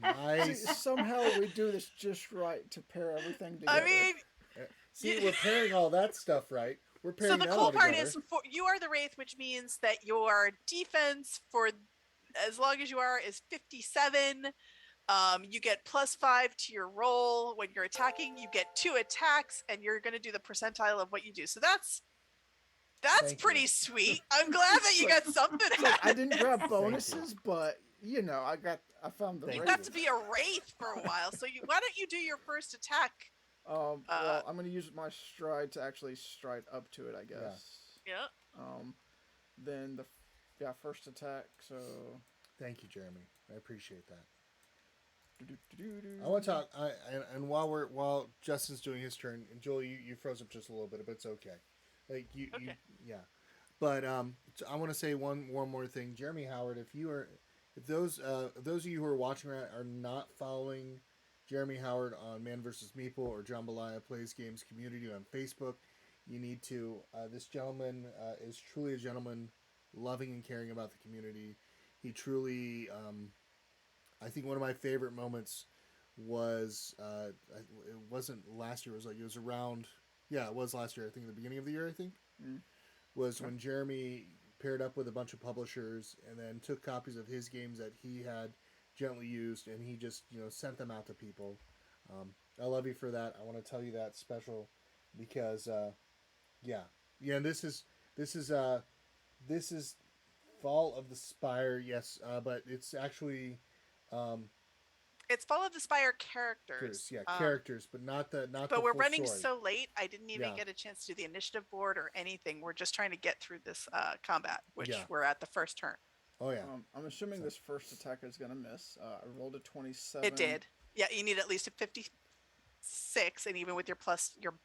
See, Nice. somehow we do this just right to pair everything together. I mean, See, we're pairing all that stuff right. We're so pairing the that cool all part together. is you are the wraith, which means that your defense for as long as you are is 57. You get +5 to your roll when you're attacking. You get 2 attacks, and you're going to do the percentile of what you do. So that's Thank pretty you. sweet. I'm glad that you got something. It's like I out of didn't it. grab you. bonuses, but you know, I found the Thank You wraith. got to be a wraith for a while. So why don't you do your first attack? Well, I'm gonna use my stride to actually stride up to it, I guess. Yeah. Then first attack. So. Thank you, Jeremy. I appreciate that. Do-do-do-do-do. I want to talk. And while Justin's doing his turn, and Joel, you froze up just a little bit, but it's okay. Like you, Okay. yeah. But so I want to say one more thing, Jeremy Howard. If those of you who are watching are not following Jeremy Howard on Man vs. Meeple or Jambalaya Plays Games community on Facebook, you need to. This gentleman is truly a gentleman, loving and caring about the community. He truly. I think one of my favorite moments was it wasn't last year. It was around. Yeah, it was last year. I think the beginning of the year. I think was when Jeremy paired up with a bunch of publishers and then took copies of his games that he had gently used, and he just sent them out to people. I love you for that. I want to tell you that special because yeah. This is Fall of the Spire. Yes, but it's actually. It's Fall of the Spire characters. Characters, but not the But we're full running story. so late, I didn't even Yeah. get a chance to do the initiative board or anything. We're just trying to get through this combat, which Yeah. we're at the first turn. Oh yeah. I'm assuming this first attack is gonna miss. I rolled a 27. It did. Yeah, you need at least a 56, and even with your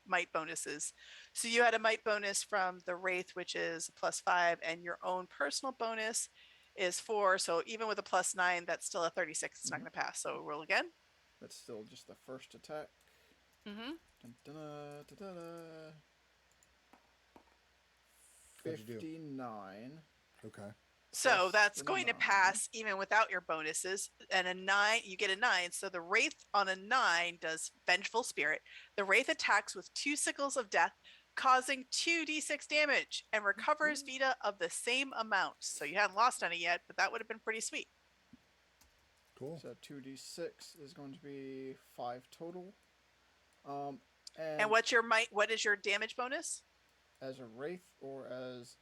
might bonuses. So you had a might bonus from the Wraith, which is +5, and your own personal bonus is 4. So even with a +9, that's still a 36. It's not going to pass. So roll again. That's still just the first attack. Mm-hmm. Dun, dun, dun, dun, dun. What'd you do? 59. Okay. So Plus that's the going to 9. pass even without your bonuses. And a 9, you get a 9. So the Wraith on a 9 does Vengeful Spirit. The Wraith attacks with 2 sickles of death, causing 2d6 damage, and recovers Vita of the same amount. So you haven't lost any yet, but that would have been pretty sweet. Cool. So 2d6 is going to be 5 total. And what's your might? What is your damage bonus? As a wraith or as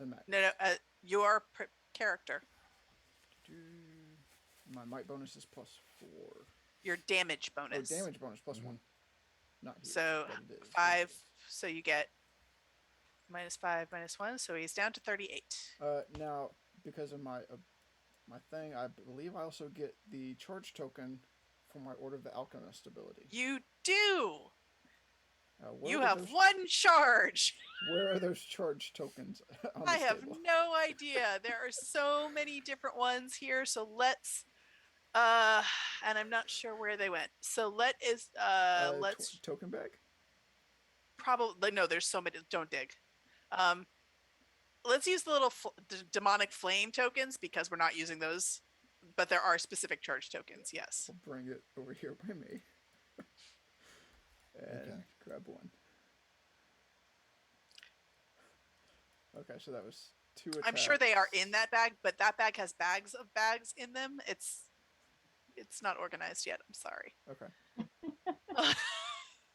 a max? No, your character. My might bonus is +4. Your damage bonus. Oh, damage bonus +1. Not here, So but it is. 5. So you get -5, -1. So he's down to 38. Now, because of my thing, I believe I also get the charge token for my Order of the Alchemist ability. You do. You are have those, 1 charge. Where are those charge tokens on I this have table? no idea. There are so many different ones here. So let's and I'm not sure where they went. So let's Token bag? probably no, there's so many. Don't dig. Let's use the little demonic flame tokens because we're not using those, but there are specific charge tokens. Yes. I'll bring it over here by me. And grab one. Okay, so that was 2 attacks. I'm sure they are in that bag, but that bag has bags of bags in them. It's not organized yet. I'm sorry. Okay.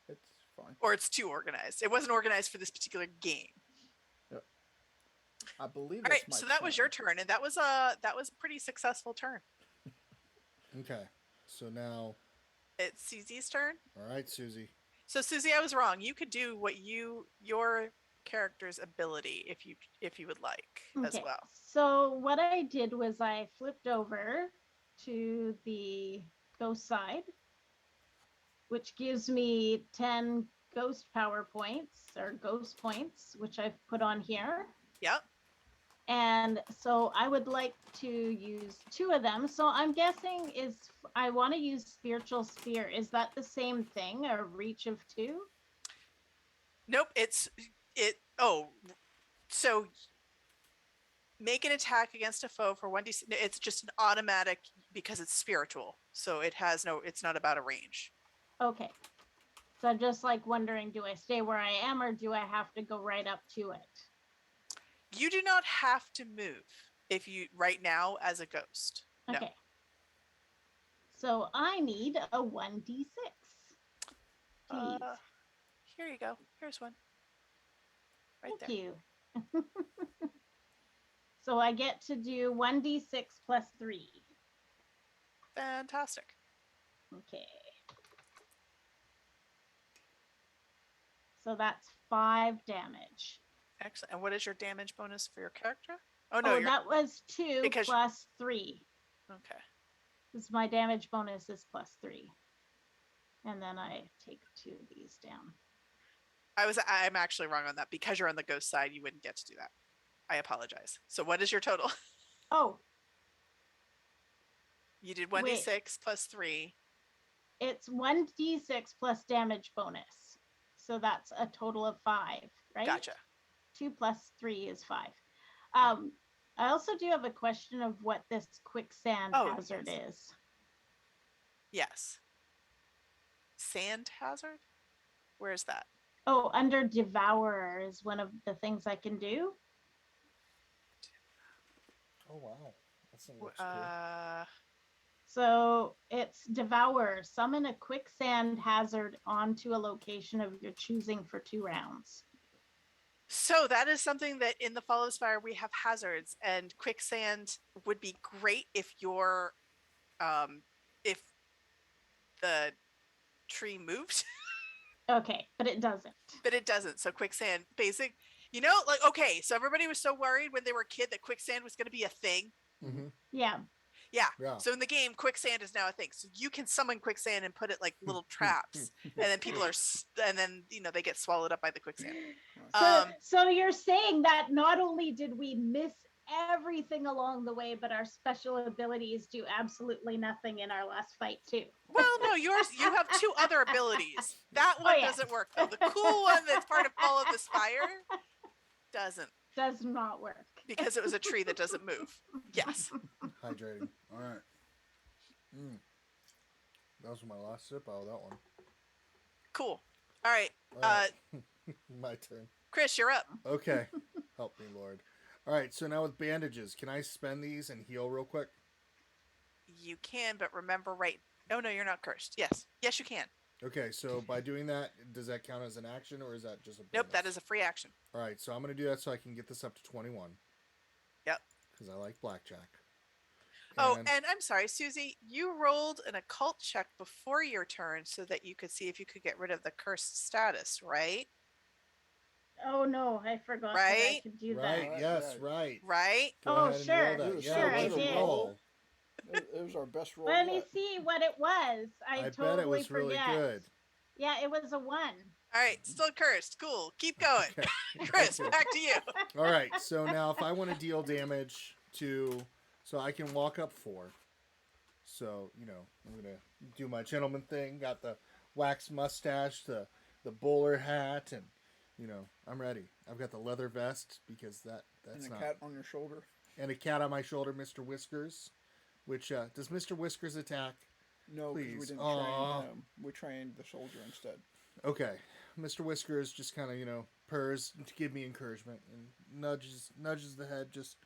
It's fine. Or it's too organized. It wasn't organized for this particular game. Yep. I believe All that's right, my so that was your turn. turn, and that was a pretty successful turn. Okay. So now, It's Susie's turn. all right, Susie. So Susie, I was wrong. You could do what your character's ability if you would like as Okay, well. So what I did was I flipped over to the ghost side, which gives me 10 ghost power points or ghost points, which I've put on here. Yep. And so I would like to use 2 of them. So I'm guessing I want to use Spiritual Spear. Is that the same thing, a reach of 2? Nope. So make an attack against a foe for 1d6. It's just an automatic because it's spiritual. So it's not about a range. Okay. So I'm just like wondering, do I stay where I am or do I have to go right up to it? You do not have to move. if you right now as a ghost. No. Okay. So I need a 1d6. Please. Here you go. Here's one. Right Thank there. you. So I get to do 1d6 plus 3. Fantastic. Okay. So that's 5 damage. Excellent. And what is your damage bonus for your character? Oh no, that was 2 because- plus 3. Okay. This my damage bonus is plus 3. And then I take 2 of these down. I'm actually wrong on that. Because you're on the ghost side, you wouldn't get to do that. I apologize. So what is your total? Oh, You did 1d6 plus 3. it's 1d6 plus damage bonus. So that's a total of 5, right? Gotcha. 2 plus 3 is 5. I also do have a question of what this quicksand hazard is. Yes. Sand hazard? Where is that? Oh, under Devourer is one of the things I can do. Oh wow, that looks cool. So it's Devour. Summon a quicksand hazard onto a location of your choosing for 2 rounds. So that is something that in the Fall of Spire we have hazards, and quicksand would be great if your if the tree moved. Okay, but it doesn't. But it doesn't. So quicksand, basic, like, okay, so everybody was so worried when they were a kid that quicksand was going to be a thing. Mm-hmm. Yeah. Yeah. So in the game, quicksand is now a thing. So you can summon quicksand and put it like little traps, and then people are, and then they get swallowed up by the quicksand. So you're saying that not only did we miss everything along the way, but our special abilities do absolutely nothing in our last fight too. Well, no, you have 2 other abilities. That one doesn't work though. The cool one that's part of Fall of the Spire does not work because it was a tree that doesn't move. Yes. Hydrating. All right. That was my last sip out of that one. Cool. All right. My turn. Chris, you're up. Okay. Help me, Lord. All right. So now with bandages, can I spend these and heal real quick? You can, but remember, Oh no, you're not cursed. Yes, you can. Okay. So by doing that, does that count as an action or is that just a bonus? Nope, that is a free action. All right. So I'm going to do that so I can get this up to 21. Yep. Because I like blackjack. And I'm sorry, Susie, you rolled an occult check before your turn so that you could see if you could get rid of the cursed status, right? Oh no, I forgot that I could do that. Right, yes, right. Right? Go Oh, ahead and sure. roll that. Sure, I did. Roll. It was our best roll. Let yet. me see what it was. I totally bet it was really forget. good. Yeah, it was a 1. All right, still cursed. Cool. Keep going. Okay. Chris, back to you. All right, so now if I want to deal damage so I can walk up 4. So, I'm going to do my gentleman thing. Got the wax mustache, the bowler hat, and, I'm ready. I've got the leather vest because that's and not... a cat on your shoulder. And a cat on my shoulder, Mr. Whiskers. Which, does Mr. Whiskers attack? No, because we Please. didn't train him. We trained the soldier instead. Okay. Mr. Whiskers just kind of, purrs to give me encouragement and nudges the head, just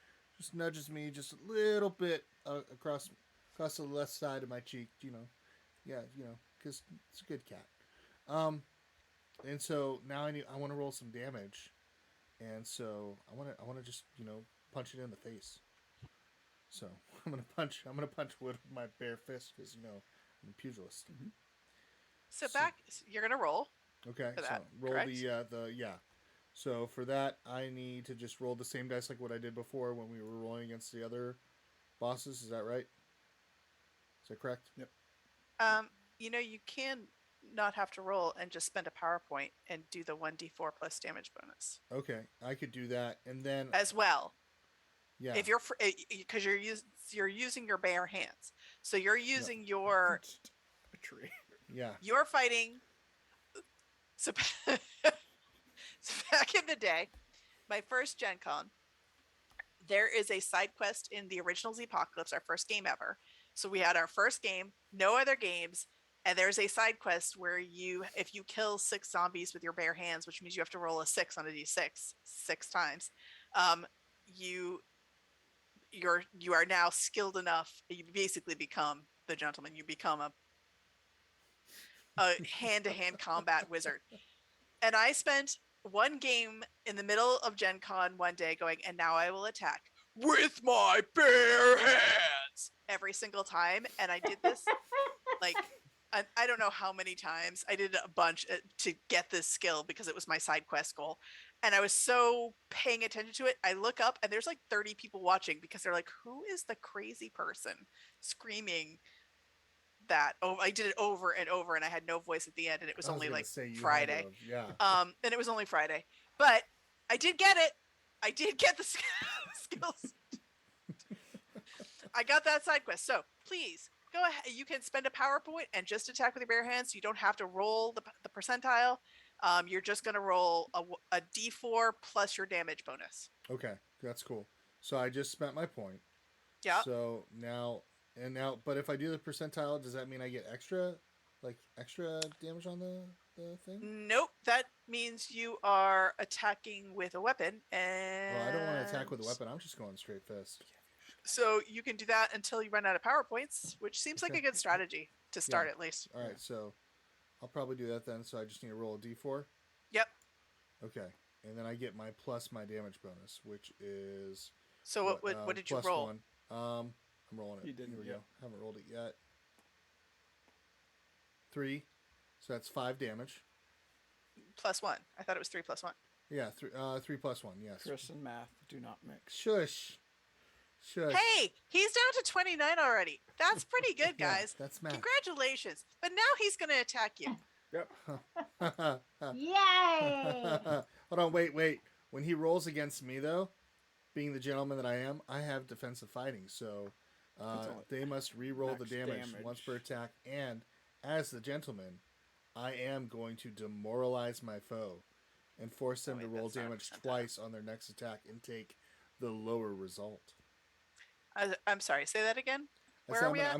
nudges me just a little bit across the left side of my cheek, because it's a good cat. And so now I want to roll some damage, and so I want to just punch it in the face. So I'm gonna punch wood with my bare fist because I'm a pugilist. Mm-hmm. So you're gonna roll. Okay, for so that, roll correct? the. So for that, I need to just roll the same dice like what I did before when we were rolling against the other bosses. Is that right? Is that correct? Yep. You can not have to roll and just spend a PowerPoint and do the 1d4 plus damage bonus. Okay, I could do that, and then as well. Yeah. If because you're using your bare hands, so you're using your a tree. Yeah. You're fighting. So back in the day, my first Gen Con, there is a side quest in the original Apocalypse, our first game ever. So we had our first game, no other games, and there's a side quest where if you kill 6 zombies with your bare hands, which means you have to roll a 6 on a d6 6 times, you are now skilled enough. You basically become the gentleman. You become a hand-to-hand combat wizard. And I spent one game in the middle of Gen Con one day going, and now I will attack with my bare hands every single time. And I did this like, I don't know how many times. I did a bunch to get this skill because it was my side quest goal. And I was so paying attention to it. I look up and there's like 30 people watching because they're like, who is the crazy person screaming that? Oh, I did it over and over and I had no voice at the end and it was only like Friday. Yeah. And it was only Friday. But I did get it. I did get the skills. I got that side quest. So please go ahead. You can spend a power point and just attack with your bare hands. You don't have to roll the percentile. You're just going to roll a d4 plus your damage bonus. Okay, that's cool. So I just spent my point. Yeah. So now, but if I do the percentile, does that mean I get extra damage on the thing? Nope. That means you are attacking with a weapon. And Well, I don't want to attack with a weapon. I'm just going straight fist. so you can do that until you run out of power points, which seems like Okay. a good strategy to start at least. All right, so I'll probably do that then. So I just need to roll a d4. Yep. Okay, and then I get my plus my damage bonus, which is So what did you plus roll? 1. I'm rolling it. You didn't Here we yet. go. Haven't rolled it yet. 3, so that's 5 damage. +1. I thought it was 3 + 1. Yeah, 3 plus 1. Yes. Chris and math do not mix. Shush. Hey, he's down to 29 already. That's pretty good, Yeah, guys. that's math. Congratulations. But now he's going to attack you. Yep. Yay! Hold on, wait. When he rolls against me, though, being the gentleman that I am, I have defensive fighting, so That's all- they must re-roll the max damage once per attack. And as the gentleman, I am going to demoralize my foe and force them Oh, to wait, roll that's not a damage percentile. twice on their next attack and take the lower result. I'm sorry. Say that again. I Where said are we at?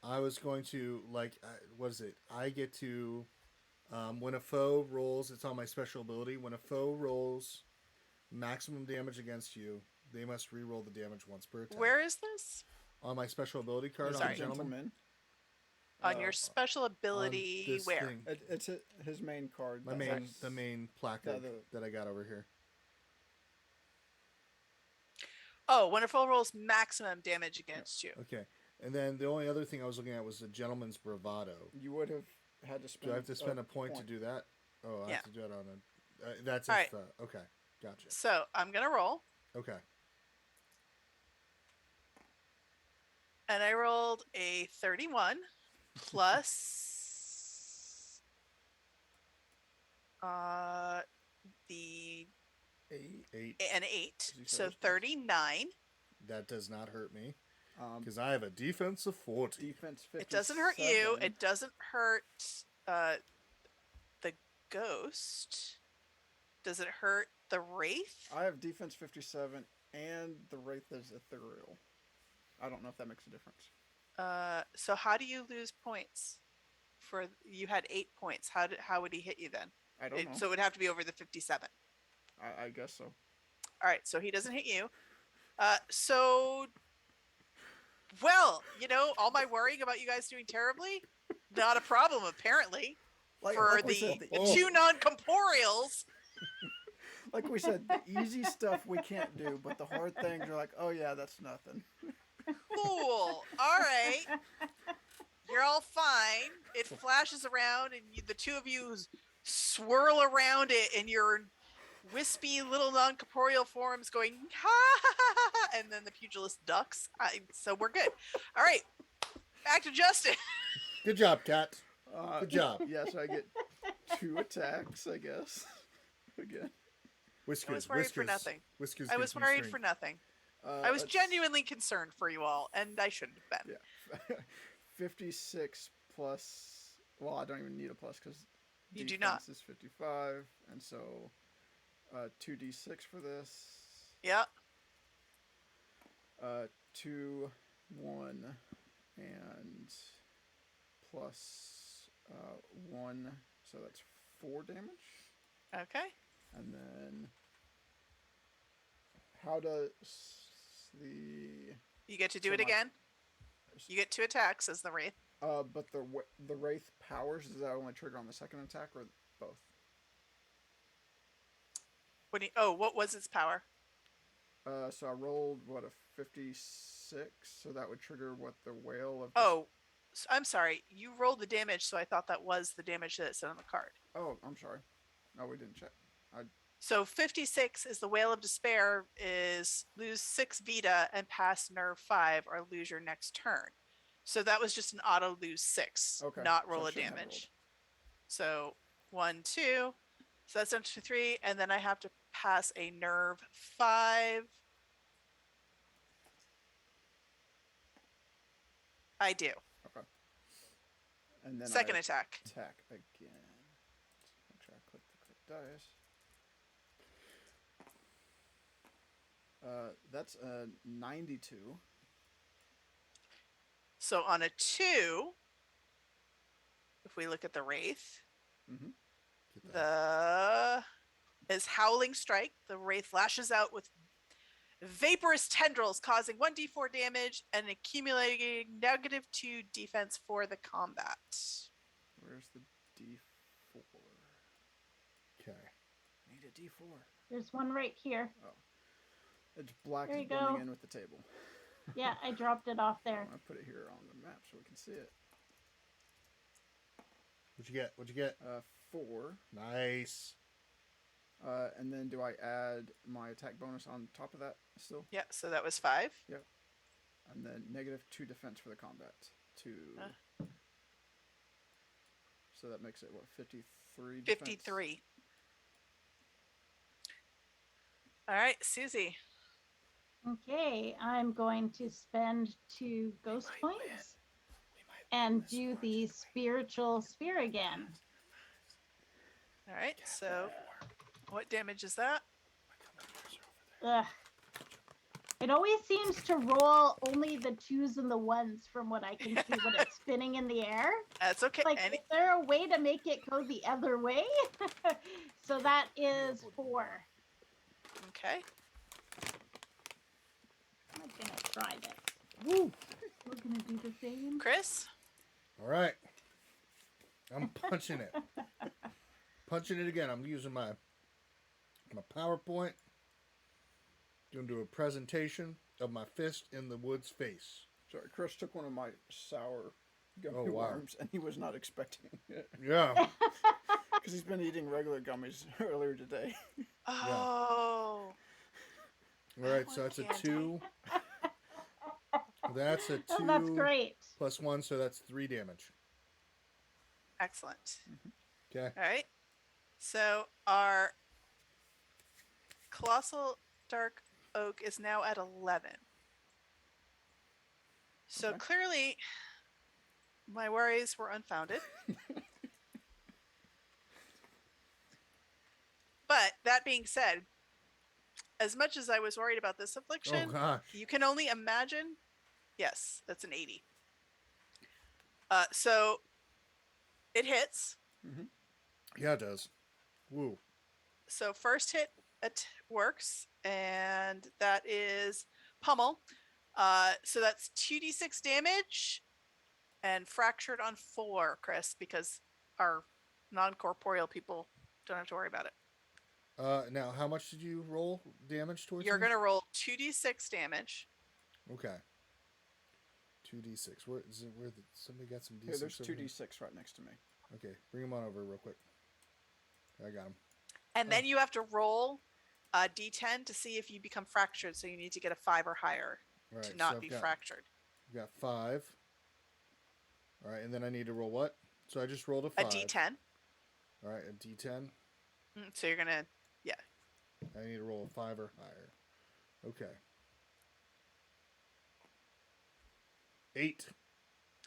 I was going to what is it? I get to when a foe rolls. It's on my special ability. When a foe rolls maximum damage against you, they must re-roll the damage once per attack. Where is this? On my special ability card It's on a the gentleman. On your special ability, this where? thing. It's his main card. The main placard that I got over here. Oh, when a foe rolls maximum damage against you. Okay. And then the only other thing I was looking at was the gentleman's bravado. You would have had to spend. Do I have to spend a point to do that? Oh, I Yeah. have to do it on a. That's All if. right. Okay, gotcha. So I'm going to roll. Okay. And I rolled a 31 plus the 8. Eight. an 8. You said So it was 39. That does not hurt me Um, because I have a defense of 40. defense 57. It doesn't hurt you. It doesn't hurt the ghost. Does it hurt the wraith? I have defense 57, and the wraith is ethereal. I don't know if that makes a difference. So how do you lose points? For you had 8 points. How would he hit you then? I don't know. So it would have to be over the 57. I guess so. All right, so he doesn't hit you. So, well, all my worrying about you guys doing terribly, not a problem apparently. For we the said, two non-corporeals. like we said, the easy stuff we can't do, but the hard things are like, oh yeah, that's nothing. Cool. All right. You're all fine. It flashes around, and the two of you swirl around it in your wispy little non-corporeal forms going, ha, ha, ha, ha, ha, and then the pugilist ducks. So we're good. All right. Back to Justin. Good job, Kat. Good job. Yes, I get 2 attacks, I guess. Again. Whiskers. I was worried for Whiskers. nothing. Whiskers. I was gives me worried strength. for nothing. I was That's- genuinely concerned for you all, and I shouldn't have been. Yeah. 56 plus. Well, I don't even need a plus because You do not. is 55, and so 2d6 for this. Yeah. 2, 1, and plus 1, so that's 4 damage. Okay. And then How does the You get to do So it my- again. You get 2 attacks as the wraith. but the wraith powers, does that only trigger on the second attack or both? What was its power? So I rolled a 56, so that would trigger the whale of. Oh, I'm sorry. You rolled the damage, so I thought that was the damage that it said on the card. Oh, I'm sorry. No, we didn't check. So 56 is the Whale of Despair, is lose 6 Vita and pass nerve 5 or lose your next turn. So that was just an auto lose 6, Okay, not so roll I a shouldn't have damage. So 1, 2. So that's down to 3. And then I have to pass a nerve 5. I do. Okay. And then Second I attack. attack again. Make sure I click the correct dice. That's a 92. So on a 2, if we look at the Wraith, Mm-hmm. Get that. is Howling Strike. The Wraith lashes out with vaporous tendrils, causing 1d4 damage and accumulating -2 defense for the combat. Where's the D4? Okay. I need a D4. There's one right here. It's black There is you blending go. in with the table. Yeah, I dropped it off I'm there. gonna put it here on the map so we can see it. What'd you get? What'd you get? 4. Nice. And then do I add my attack bonus on top of that still? Yeah, so that was 5. And then -2 defense for the combat. 2. So that makes it 53 defense? 53. All right, Susie. Okay, I'm going to spend 2 ghost points and do the spiritual spear again. All right, so what damage is that? Ugh. It always seems to roll only the 2s and the 1s from what I can see when it's spinning in the air. That's okay. Like, is there a way to make it go the other way? So that is 4. Okay. I'm gonna try this. Woo! We're gonna do the same. Chris? All right. I'm punching it. Punching it again. I'm using my PowerPoint. Going to do a presentation of my fist in the wood's face. Sorry, Chris took one of my sour gummy Oh, wow. worms, and he was not expecting it. Yeah. Because he's been eating regular gummies earlier today. Oh. All right, so that's a 2. That's a 2. Oh, that's great. Plus 1, so that's 3 damage. Excellent. Okay. All right. So our Colossal Dark Oak is now at 11. So Okay. clearly, my worries were unfounded. But that being said, as much as I was worried about this affliction, Oh, gosh. you can only imagine. Yes, that's an 80. So it hits. Yeah, it does. Woo. So first hit works, and that is pummel. So that's 2d6 damage and fractured on 4, Chris, because our non-corporeal people don't have to worry about it. Now, how much did you roll damage towards You're me? going to roll 2d6 damage. Okay. 2d6. Where is it? Somebody got some d6? Here, there's over here? 2d6 right next to me. Okay, bring them on over real quick. I got them. And then you have to roll a d10 to see if you become fractured. So you need to get a 5 or higher All right, to not so be I've got, fractured. I've got 5. All right, and then I need to roll what? So I just rolled a A 5. d10. All right, a d10. So you're going to, I need to roll a 5 or higher. Okay. 8.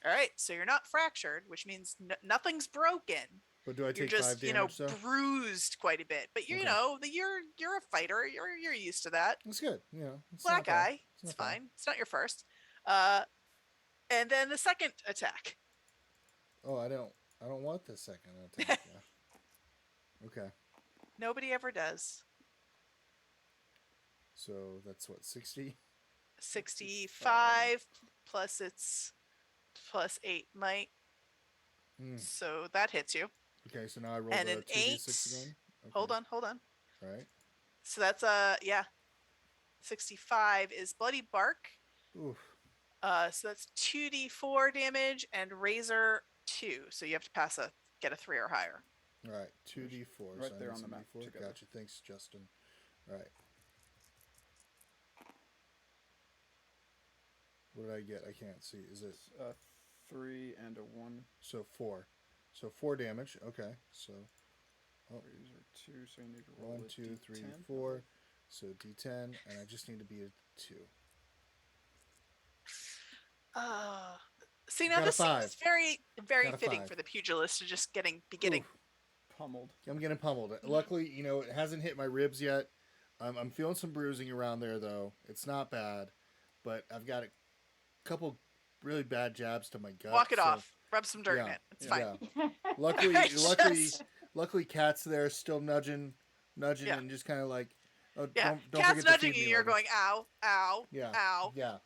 all right. So you're not fractured, which means nothing's broken. But do I You're take just 5 damage though? bruised quite a bit, but you Okay. know you're a fighter. You're used to that. That's good. You know, it's Black not bad. eye, it's not bad. fine. It's not your first. And then the second attack. Oh, I don't want the second attack. Yeah. Okay. Nobody ever does. So that's what, 60? 65 plus its plus 8 might. Mm. So that hits you. Okay, so now I roll And the an 2d6 8. again. Okay. Hold on. All right. So that's 65 is bloody bark. Oof. So that's 2d4 damage and razor 2. So you have to get a 3 or higher. All right, 2d4. Right so I there need on the some map d4. together. Gotcha. Thanks, Justin. All right. What did I get? I can't see. Is it It's a 3 and a 1. so 4? So 4 damage. Okay. So Razor 2, so you need to roll 1, a 2, 3, D10. 4. So d10, and I just need to be a 2. See, now Got a this seems 5. very, very Got a fitting 5. for the pugilist to just be getting. Oof. Pummeled. I'm getting pummeled. Luckily, it hasn't hit my ribs yet. I'm feeling some bruising around there, though. It's not bad, but I've got a couple really bad jabs to my gut. Walk it so, off. Rub some dirt in yeah, it. It's fine. Yeah. Luckily, I just- luckily, Cat's there, still nudging, Yeah. and just kind of like, oh, Yeah. don't Cat's forget to nudging feed you. me You're later. going, ow, ow, Yeah, ow. yeah.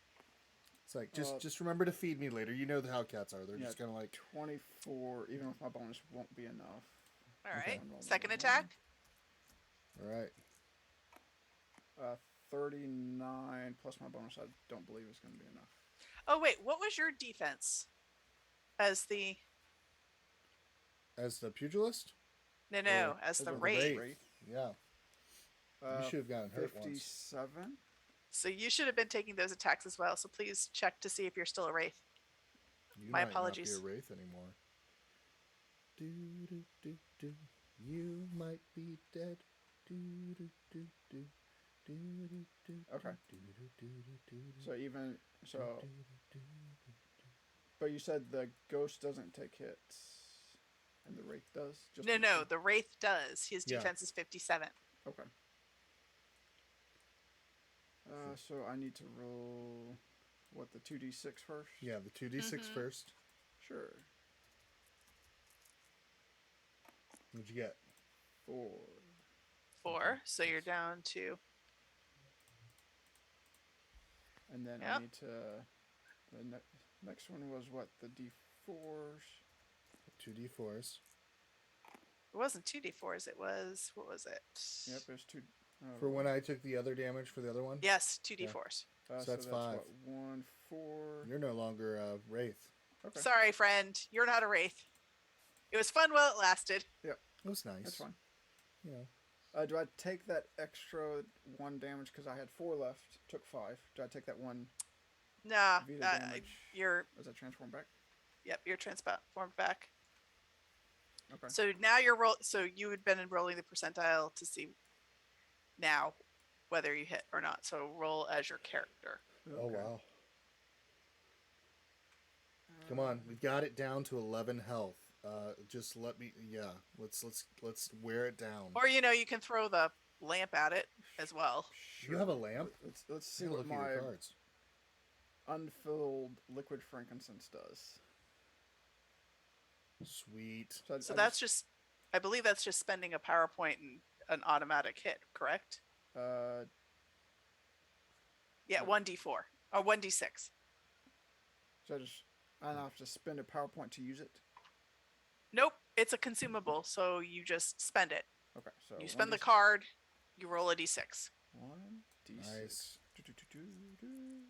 It's like Uh, just remember to feed me later. You know how cats are. They're Yeah. just kind of like 24, even with my bonus, won't be enough. All Okay. right. Second attack. all right. 39 plus my bonus, I don't believe is going to be enough. Oh, wait. What was your defense as the. As the pugilist, No, Or as the the wraith. wraith. yeah, you should have gotten hurt once. 57. So you should have been taking those attacks as well. So please check to see if you're still a wraith. You My might apologies. not be a wraith anymore. Do do do do. You might be dead. Do do do do. Do do do. Okay. Do do do do. So even but you said the ghost doesn't take hits, and the wraith does. Just No, the wraith does. His Yeah. defense is 57. Okay. So I need to roll what, the 2d6 first? Yeah, the 2d6 Mhm. first. Sure. What'd you get? 4. 4. So you're down to. And then I Yep. need to. The next one was what, the d4s? 2d4s. It wasn't 2d4s. It was. What was it? Yep, there's 2. For when I took the other damage for the other one. Yes, 2d4s. So that's 5. What, 1, 4. You're no longer a wraith. Okay, Sorry, friend. You're not a wraith. It was fun while it lasted. It was nice. that's fine. You know. Do I take that extra 1 damage because I had 4 left? Took 5. Do I take that 1 Nah. Vita damage? You're. Does that transform back? Yep. You're transformed back. Okay. So now you're So you had been rolling the percentile to see now whether you hit or not. So roll as your character. Oh wow. Come on, we got it down to 11 health. Just let me. Yeah, let's wear it down. Or you can throw the lamp at it as well. You have a lamp. Let's see Take a what look at your my cards. unfilled liquid frankincense does. Sweet. So that's just. I believe that's just spending a power point and an automatic hit. Correct? Yeah, 1d4 or 1d6. So I don't have to spend a PowerPoint to use it. Nope, it's a consumable, so you just spend it. Okay, so You spend the 1d6. card, you roll a d6. 1d6. Nice. Do-do-do-do-do.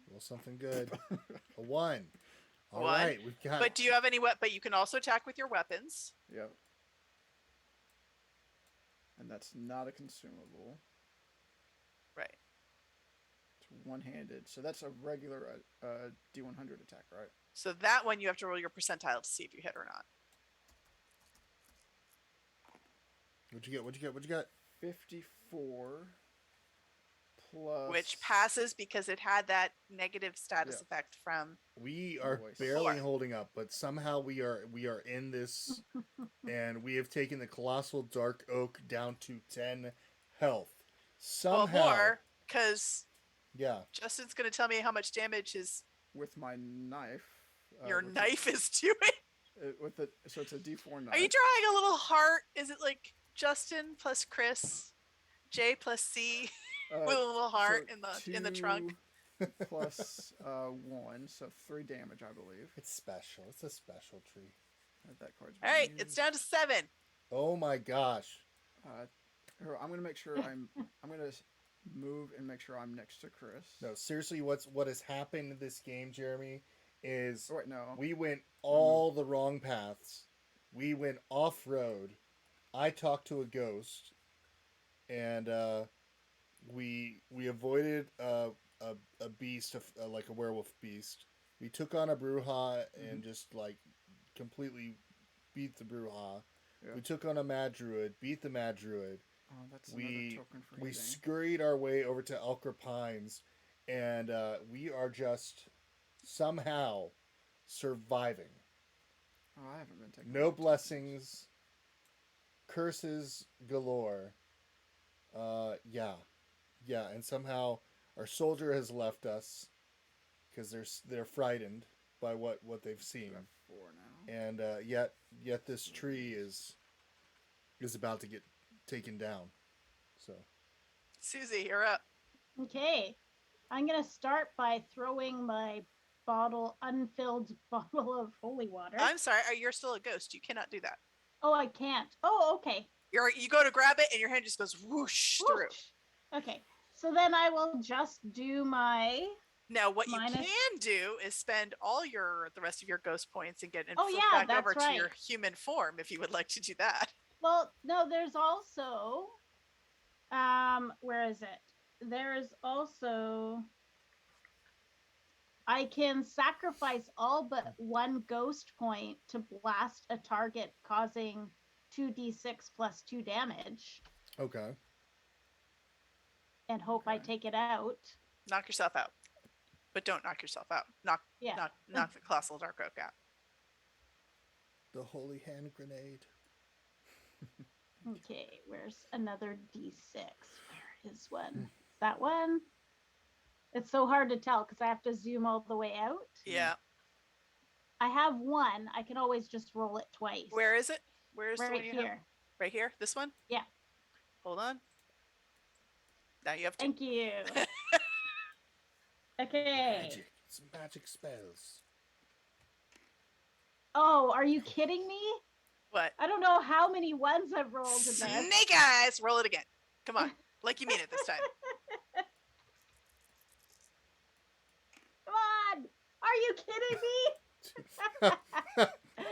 Roll something good. A 1. All 1. right, we've got. But do you have any But you can also attack with your weapons. Yep. And that's not a consumable. Right. It's one-handed. So that's a regular D100 attack, right? So that one you have to roll your percentile to see if you hit or not. What'd you get? 54 plus... Which passes because it had that negative status Yeah. effect from. We are Voice. barely 4. holding up, but somehow we are in this, and we have taken the colossal dark oak down to 10 health. Well, Somehow, more, because yeah. Justin's going to tell me how much damage With my knife. your with knife is doing. So it's a D4 knife. Are you drawing a little heart? Is it like Justin plus Chris, J plus C? With a little heart so in the trunk. 2 plus 1, so 3 damage, I believe. It's special. It's a special tree. That card's All been right, it's used. down to 7. Oh my gosh. Here, I'm gonna make sure I'm gonna move and make sure I'm next to Chris. No, seriously, what has happened in this game, Jeremy, is Oh, wait, no. we went all the wrong paths. We went off road. I talked to a ghost, and we avoided a beast, like a werewolf beast. We took on a Bruja and just like completely beat the Bruja. Yeah. We took on a Mad Druid, beat the Mad Druid. Oh, that's We another token for we hitting. scurried our way over to Elker Pines, and we are just somehow surviving. Oh, I haven't been taking No blessings, curses galore. Yeah, and somehow our soldier has left us because they're frightened by what they've seen, 4 now. and yet this tree is about to get taken down. So Susie, you're up. Okay. I'm going to start by throwing my unfilled bottle of holy water. I'm sorry, you're still a ghost. You cannot do that. Oh, I can't. Oh, okay. You go to grab it and your hand just goes whoosh through. Whoosh. Okay. So then I will just do my... Now, what you Minus- can do is spend the rest of your ghost points and get Oh, flipped yeah, back that's over to right. your human form if you would like to do that. Well, no, there's also... where is it? There's also... I can sacrifice all but 1 ghost point to blast a target, causing 2d6 plus 2 damage, okay, and hope I take it out. Knock yourself out. But don't knock yourself out. Knock the Colossal Dark Oak out. the holy hand grenade. Okay, where's another d6? Where is one? That one? It's so hard to tell because I have to zoom all the way out. Yeah. I have 1. I can always just roll it twice. Where is it? Where's the Right one you have? here. Right here? This one? Yeah. Hold on. Now you have to. Thank you. Okay. Magic, some magic spells. Oh, are you kidding me? What? I don't know how many ones I've rolled in this. Snake eyes! Roll it again. Come on. Like you mean it this time. Come on! Are you kidding me?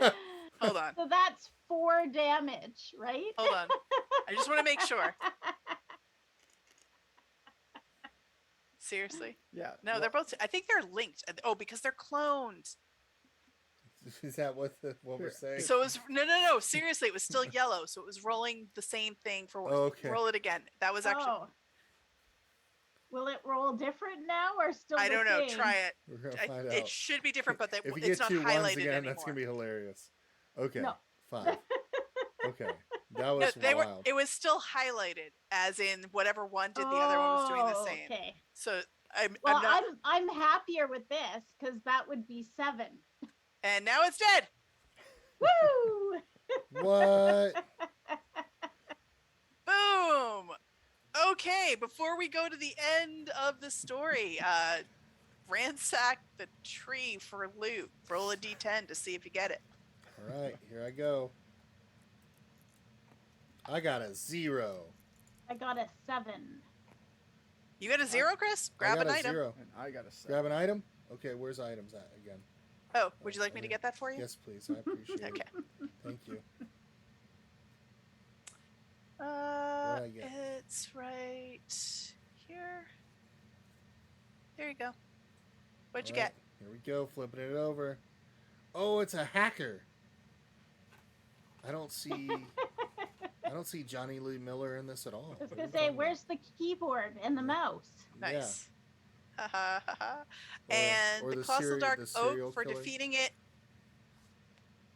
Hold on. So that's 4 damage, right? Hold on. I just want to make sure. Seriously? Yeah. No, they're both. I think they're linked. Oh, because they're cloned. Is that what we're saying? So it was no. Seriously, it was still yellow. So it was rolling the same thing for. Okay. Roll it again. That was actually. Oh. Will it roll different now or still I the don't know. same? Try it. We're gonna find It out. should be different, but If we it's get not 2 ones highlighted again, anymore. that's gonna be hilarious. Okay, No. 5. Okay, that No, was they were. wild. It was still highlighted, as in whatever one did, the other one was doing the same. Okay. So I'm Well, not. I'm happier with this because that would be 7. And now it's dead. Woo! What? Boom. Okay, before we go to the end of the story, ransack the tree for loot. Roll a d10 to see if you get it. All right, here I go. I got a 0. I got a 7. You got a 0, Chris? I Grab got an a item. 0. And I got a 7. Grab an item. Okay, where's items at again? Oh, would you like me to get that for you? Yes, please. I appreciate Okay. it. Thank you. Uh, What'd I get? it's right here. There you go. What'd you All right, get? Here we go, flipping it over. Oh, it's a hacker. I don't see Johnny Lee Miller in this at all. I was What gonna are you say, talking where's the keyboard and the mouse? about? Nice. Ha ha ha ha. And or the the Colossal serial- Dark the serial Oak, for killer. defeating it,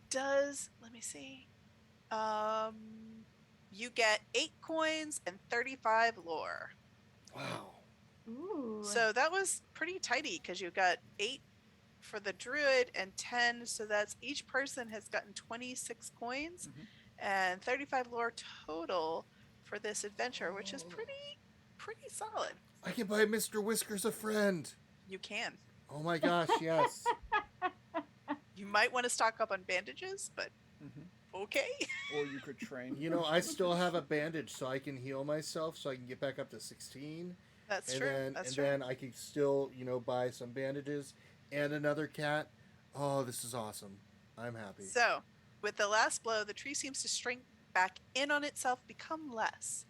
does, let me see. You get 8 coins and 35 lore. Wow. Ooh. So that was pretty tidy because you got 8 for the druid and 10. So that's each person has gotten 26 coins and 35 lore total for this adventure, which is pretty solid. I can buy Mr. Whiskers a friend. You can. Oh my gosh, yes. You might want to stock up on bandages, but okay. Or you could train. You know, I still have a bandage, so I can heal myself, so I can get back up to 16. That's and true. Then, That's and true. then I can still, buy some bandages and another cat. Oh, this is awesome. I'm happy. So, with the last blow, the tree seems to shrink back in on itself, become less.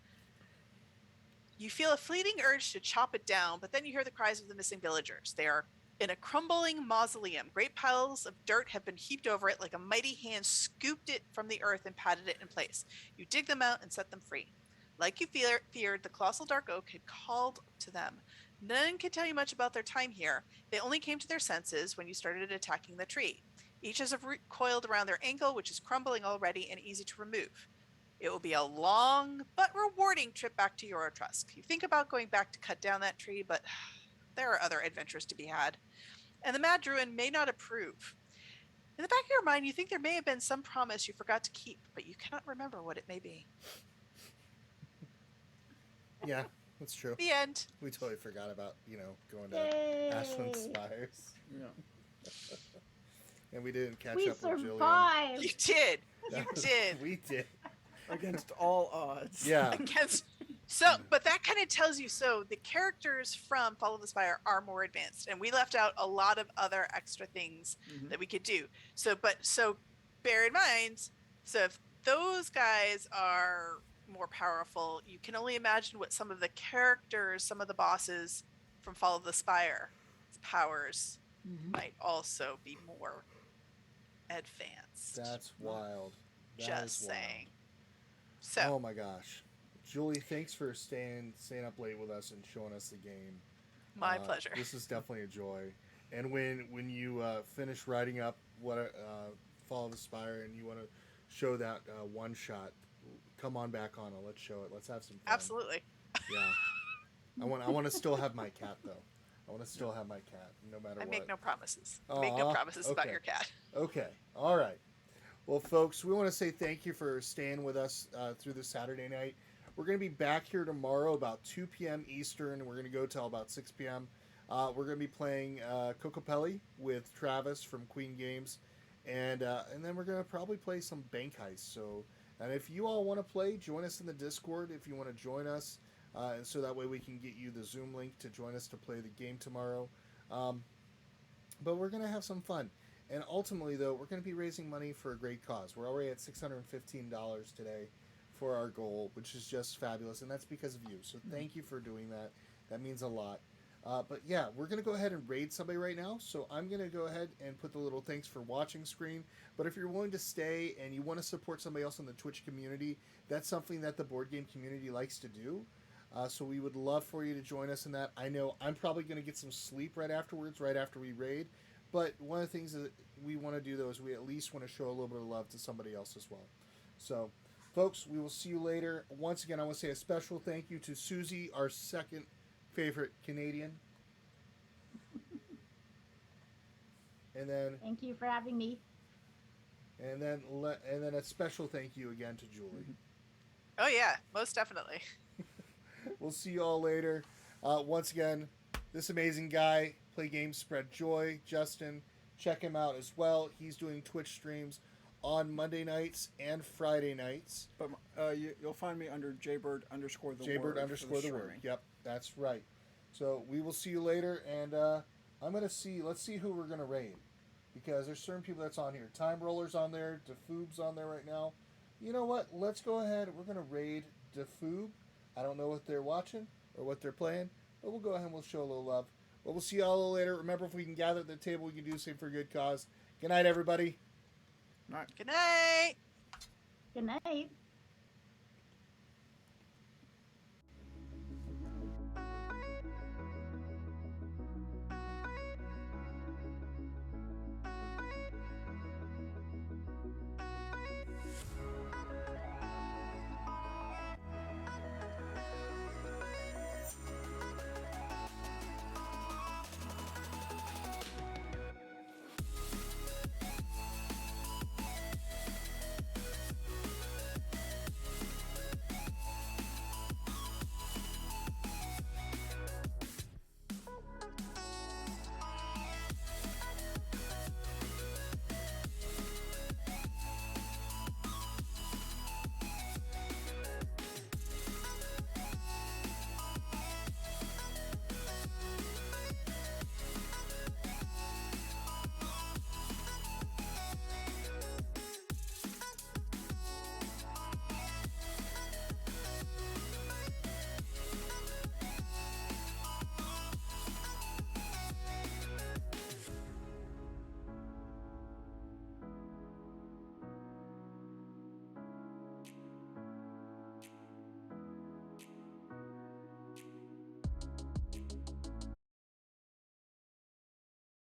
You feel a fleeting urge to chop it down, but then you hear the cries of the missing villagers. They are in a crumbling mausoleum. Great piles of dirt have been heaped over it, like a mighty hand scooped it from the earth and patted it in place. You dig them out and set them free. Like you feared, the colossal dark oak had called to them. None could tell you much about their time here. They only came to their senses when you started attacking the tree. Each has a root coiled around their ankle, which is crumbling already and easy to remove. It will be a long but rewarding trip back to Eurotrust. You think about going back to cut down that tree, but there are other adventures to be had. And the Mad Druid may not approve. In the back of your mind, you think there may have been some promise you forgot to keep, but you cannot remember what it may be. Yeah, that's true. The end. We totally forgot about, going to Yay. Ashland Spires. Yeah. And we didn't catch We up with Jillian. survived. You did. That You was- did. We did. Against all odds. Yeah. Against. So, but that kind of tells you, so the characters from Follow the Spire are more advanced, and we left out a lot of other extra things that we could do. So bear in mind, so if those guys are more powerful, you can only imagine what some of the characters, some of the bosses from Follow the Spire powers might also be more advanced. That's wild. That Just is wild. saying. So, Oh my gosh. Julie, thanks for staying up late with us and showing us the game. my pleasure. This is definitely a joy. And when you finish writing up what Fall of the Spire and you want to show that one shot, come on back on it. Let's show it. Let's have some fun. Absolutely. Yeah. I want to still have my cat though. I want to still have my cat no matter I what. make no promises. Make no Aw, promises about okay. your cat. Okay. All right. Well, folks, we want to say thank you for staying with us through this Saturday night. We're going to be back here tomorrow about 2 p.m. Eastern. We're going to go till about 6 p.m. We're going to be playing Cocopelli with Travis from Queen Games. And then we're going to probably play some Bank Heist. So, and if you all want to play, join us in the Discord if you want to join us. And so that way we can get you the Zoom link to join us to play the game tomorrow. But we're going to have some fun. And ultimately, though, we're going to be raising money for a great cause. We're already at $615 today for our goal, which is just fabulous. And that's because of you. So thank you for doing that. That means a lot. But yeah, we're going to go ahead and raid somebody right now. So I'm going to go ahead and put the little thanks for watching screen. But if you're willing to stay and you want to support somebody else in the Twitch community, that's something that the board game community likes to do. So we would love for you to join us in that. I know I'm probably going to get some sleep right afterwards, right after we raid. But one of the things that we want to do, though, is we at least want to show a little bit of love to somebody else as well. So, folks, we will see you later. Once again, I want to say a special thank you to Susie, our second favorite Canadian. And then, Thank you for having me. and then a special thank you again to Julie. Oh yeah, most definitely. We'll see you all later. Once again, this amazing guy, Play Games, Spread Joy, Justin. Check him out as well. He's doing Twitch streams on Monday nights and Friday nights. But you'll find me under Jaybird_the word. Jaybird for _ the word. Yep, that's right. So we will see you later, and let's see who we're gonna raid, because there's certain people that's on here. Time Roller's on there. DeFoob's on there right now. You know what? Let's go ahead. We're gonna raid DeFoob. I don't know what they're watching or what they're playing, but we'll go ahead and we'll show a little love. But we'll see you all later. Remember, if we can gather at the table, we can do the same for a good cause. Good night, everybody. All right. Good night. Good night.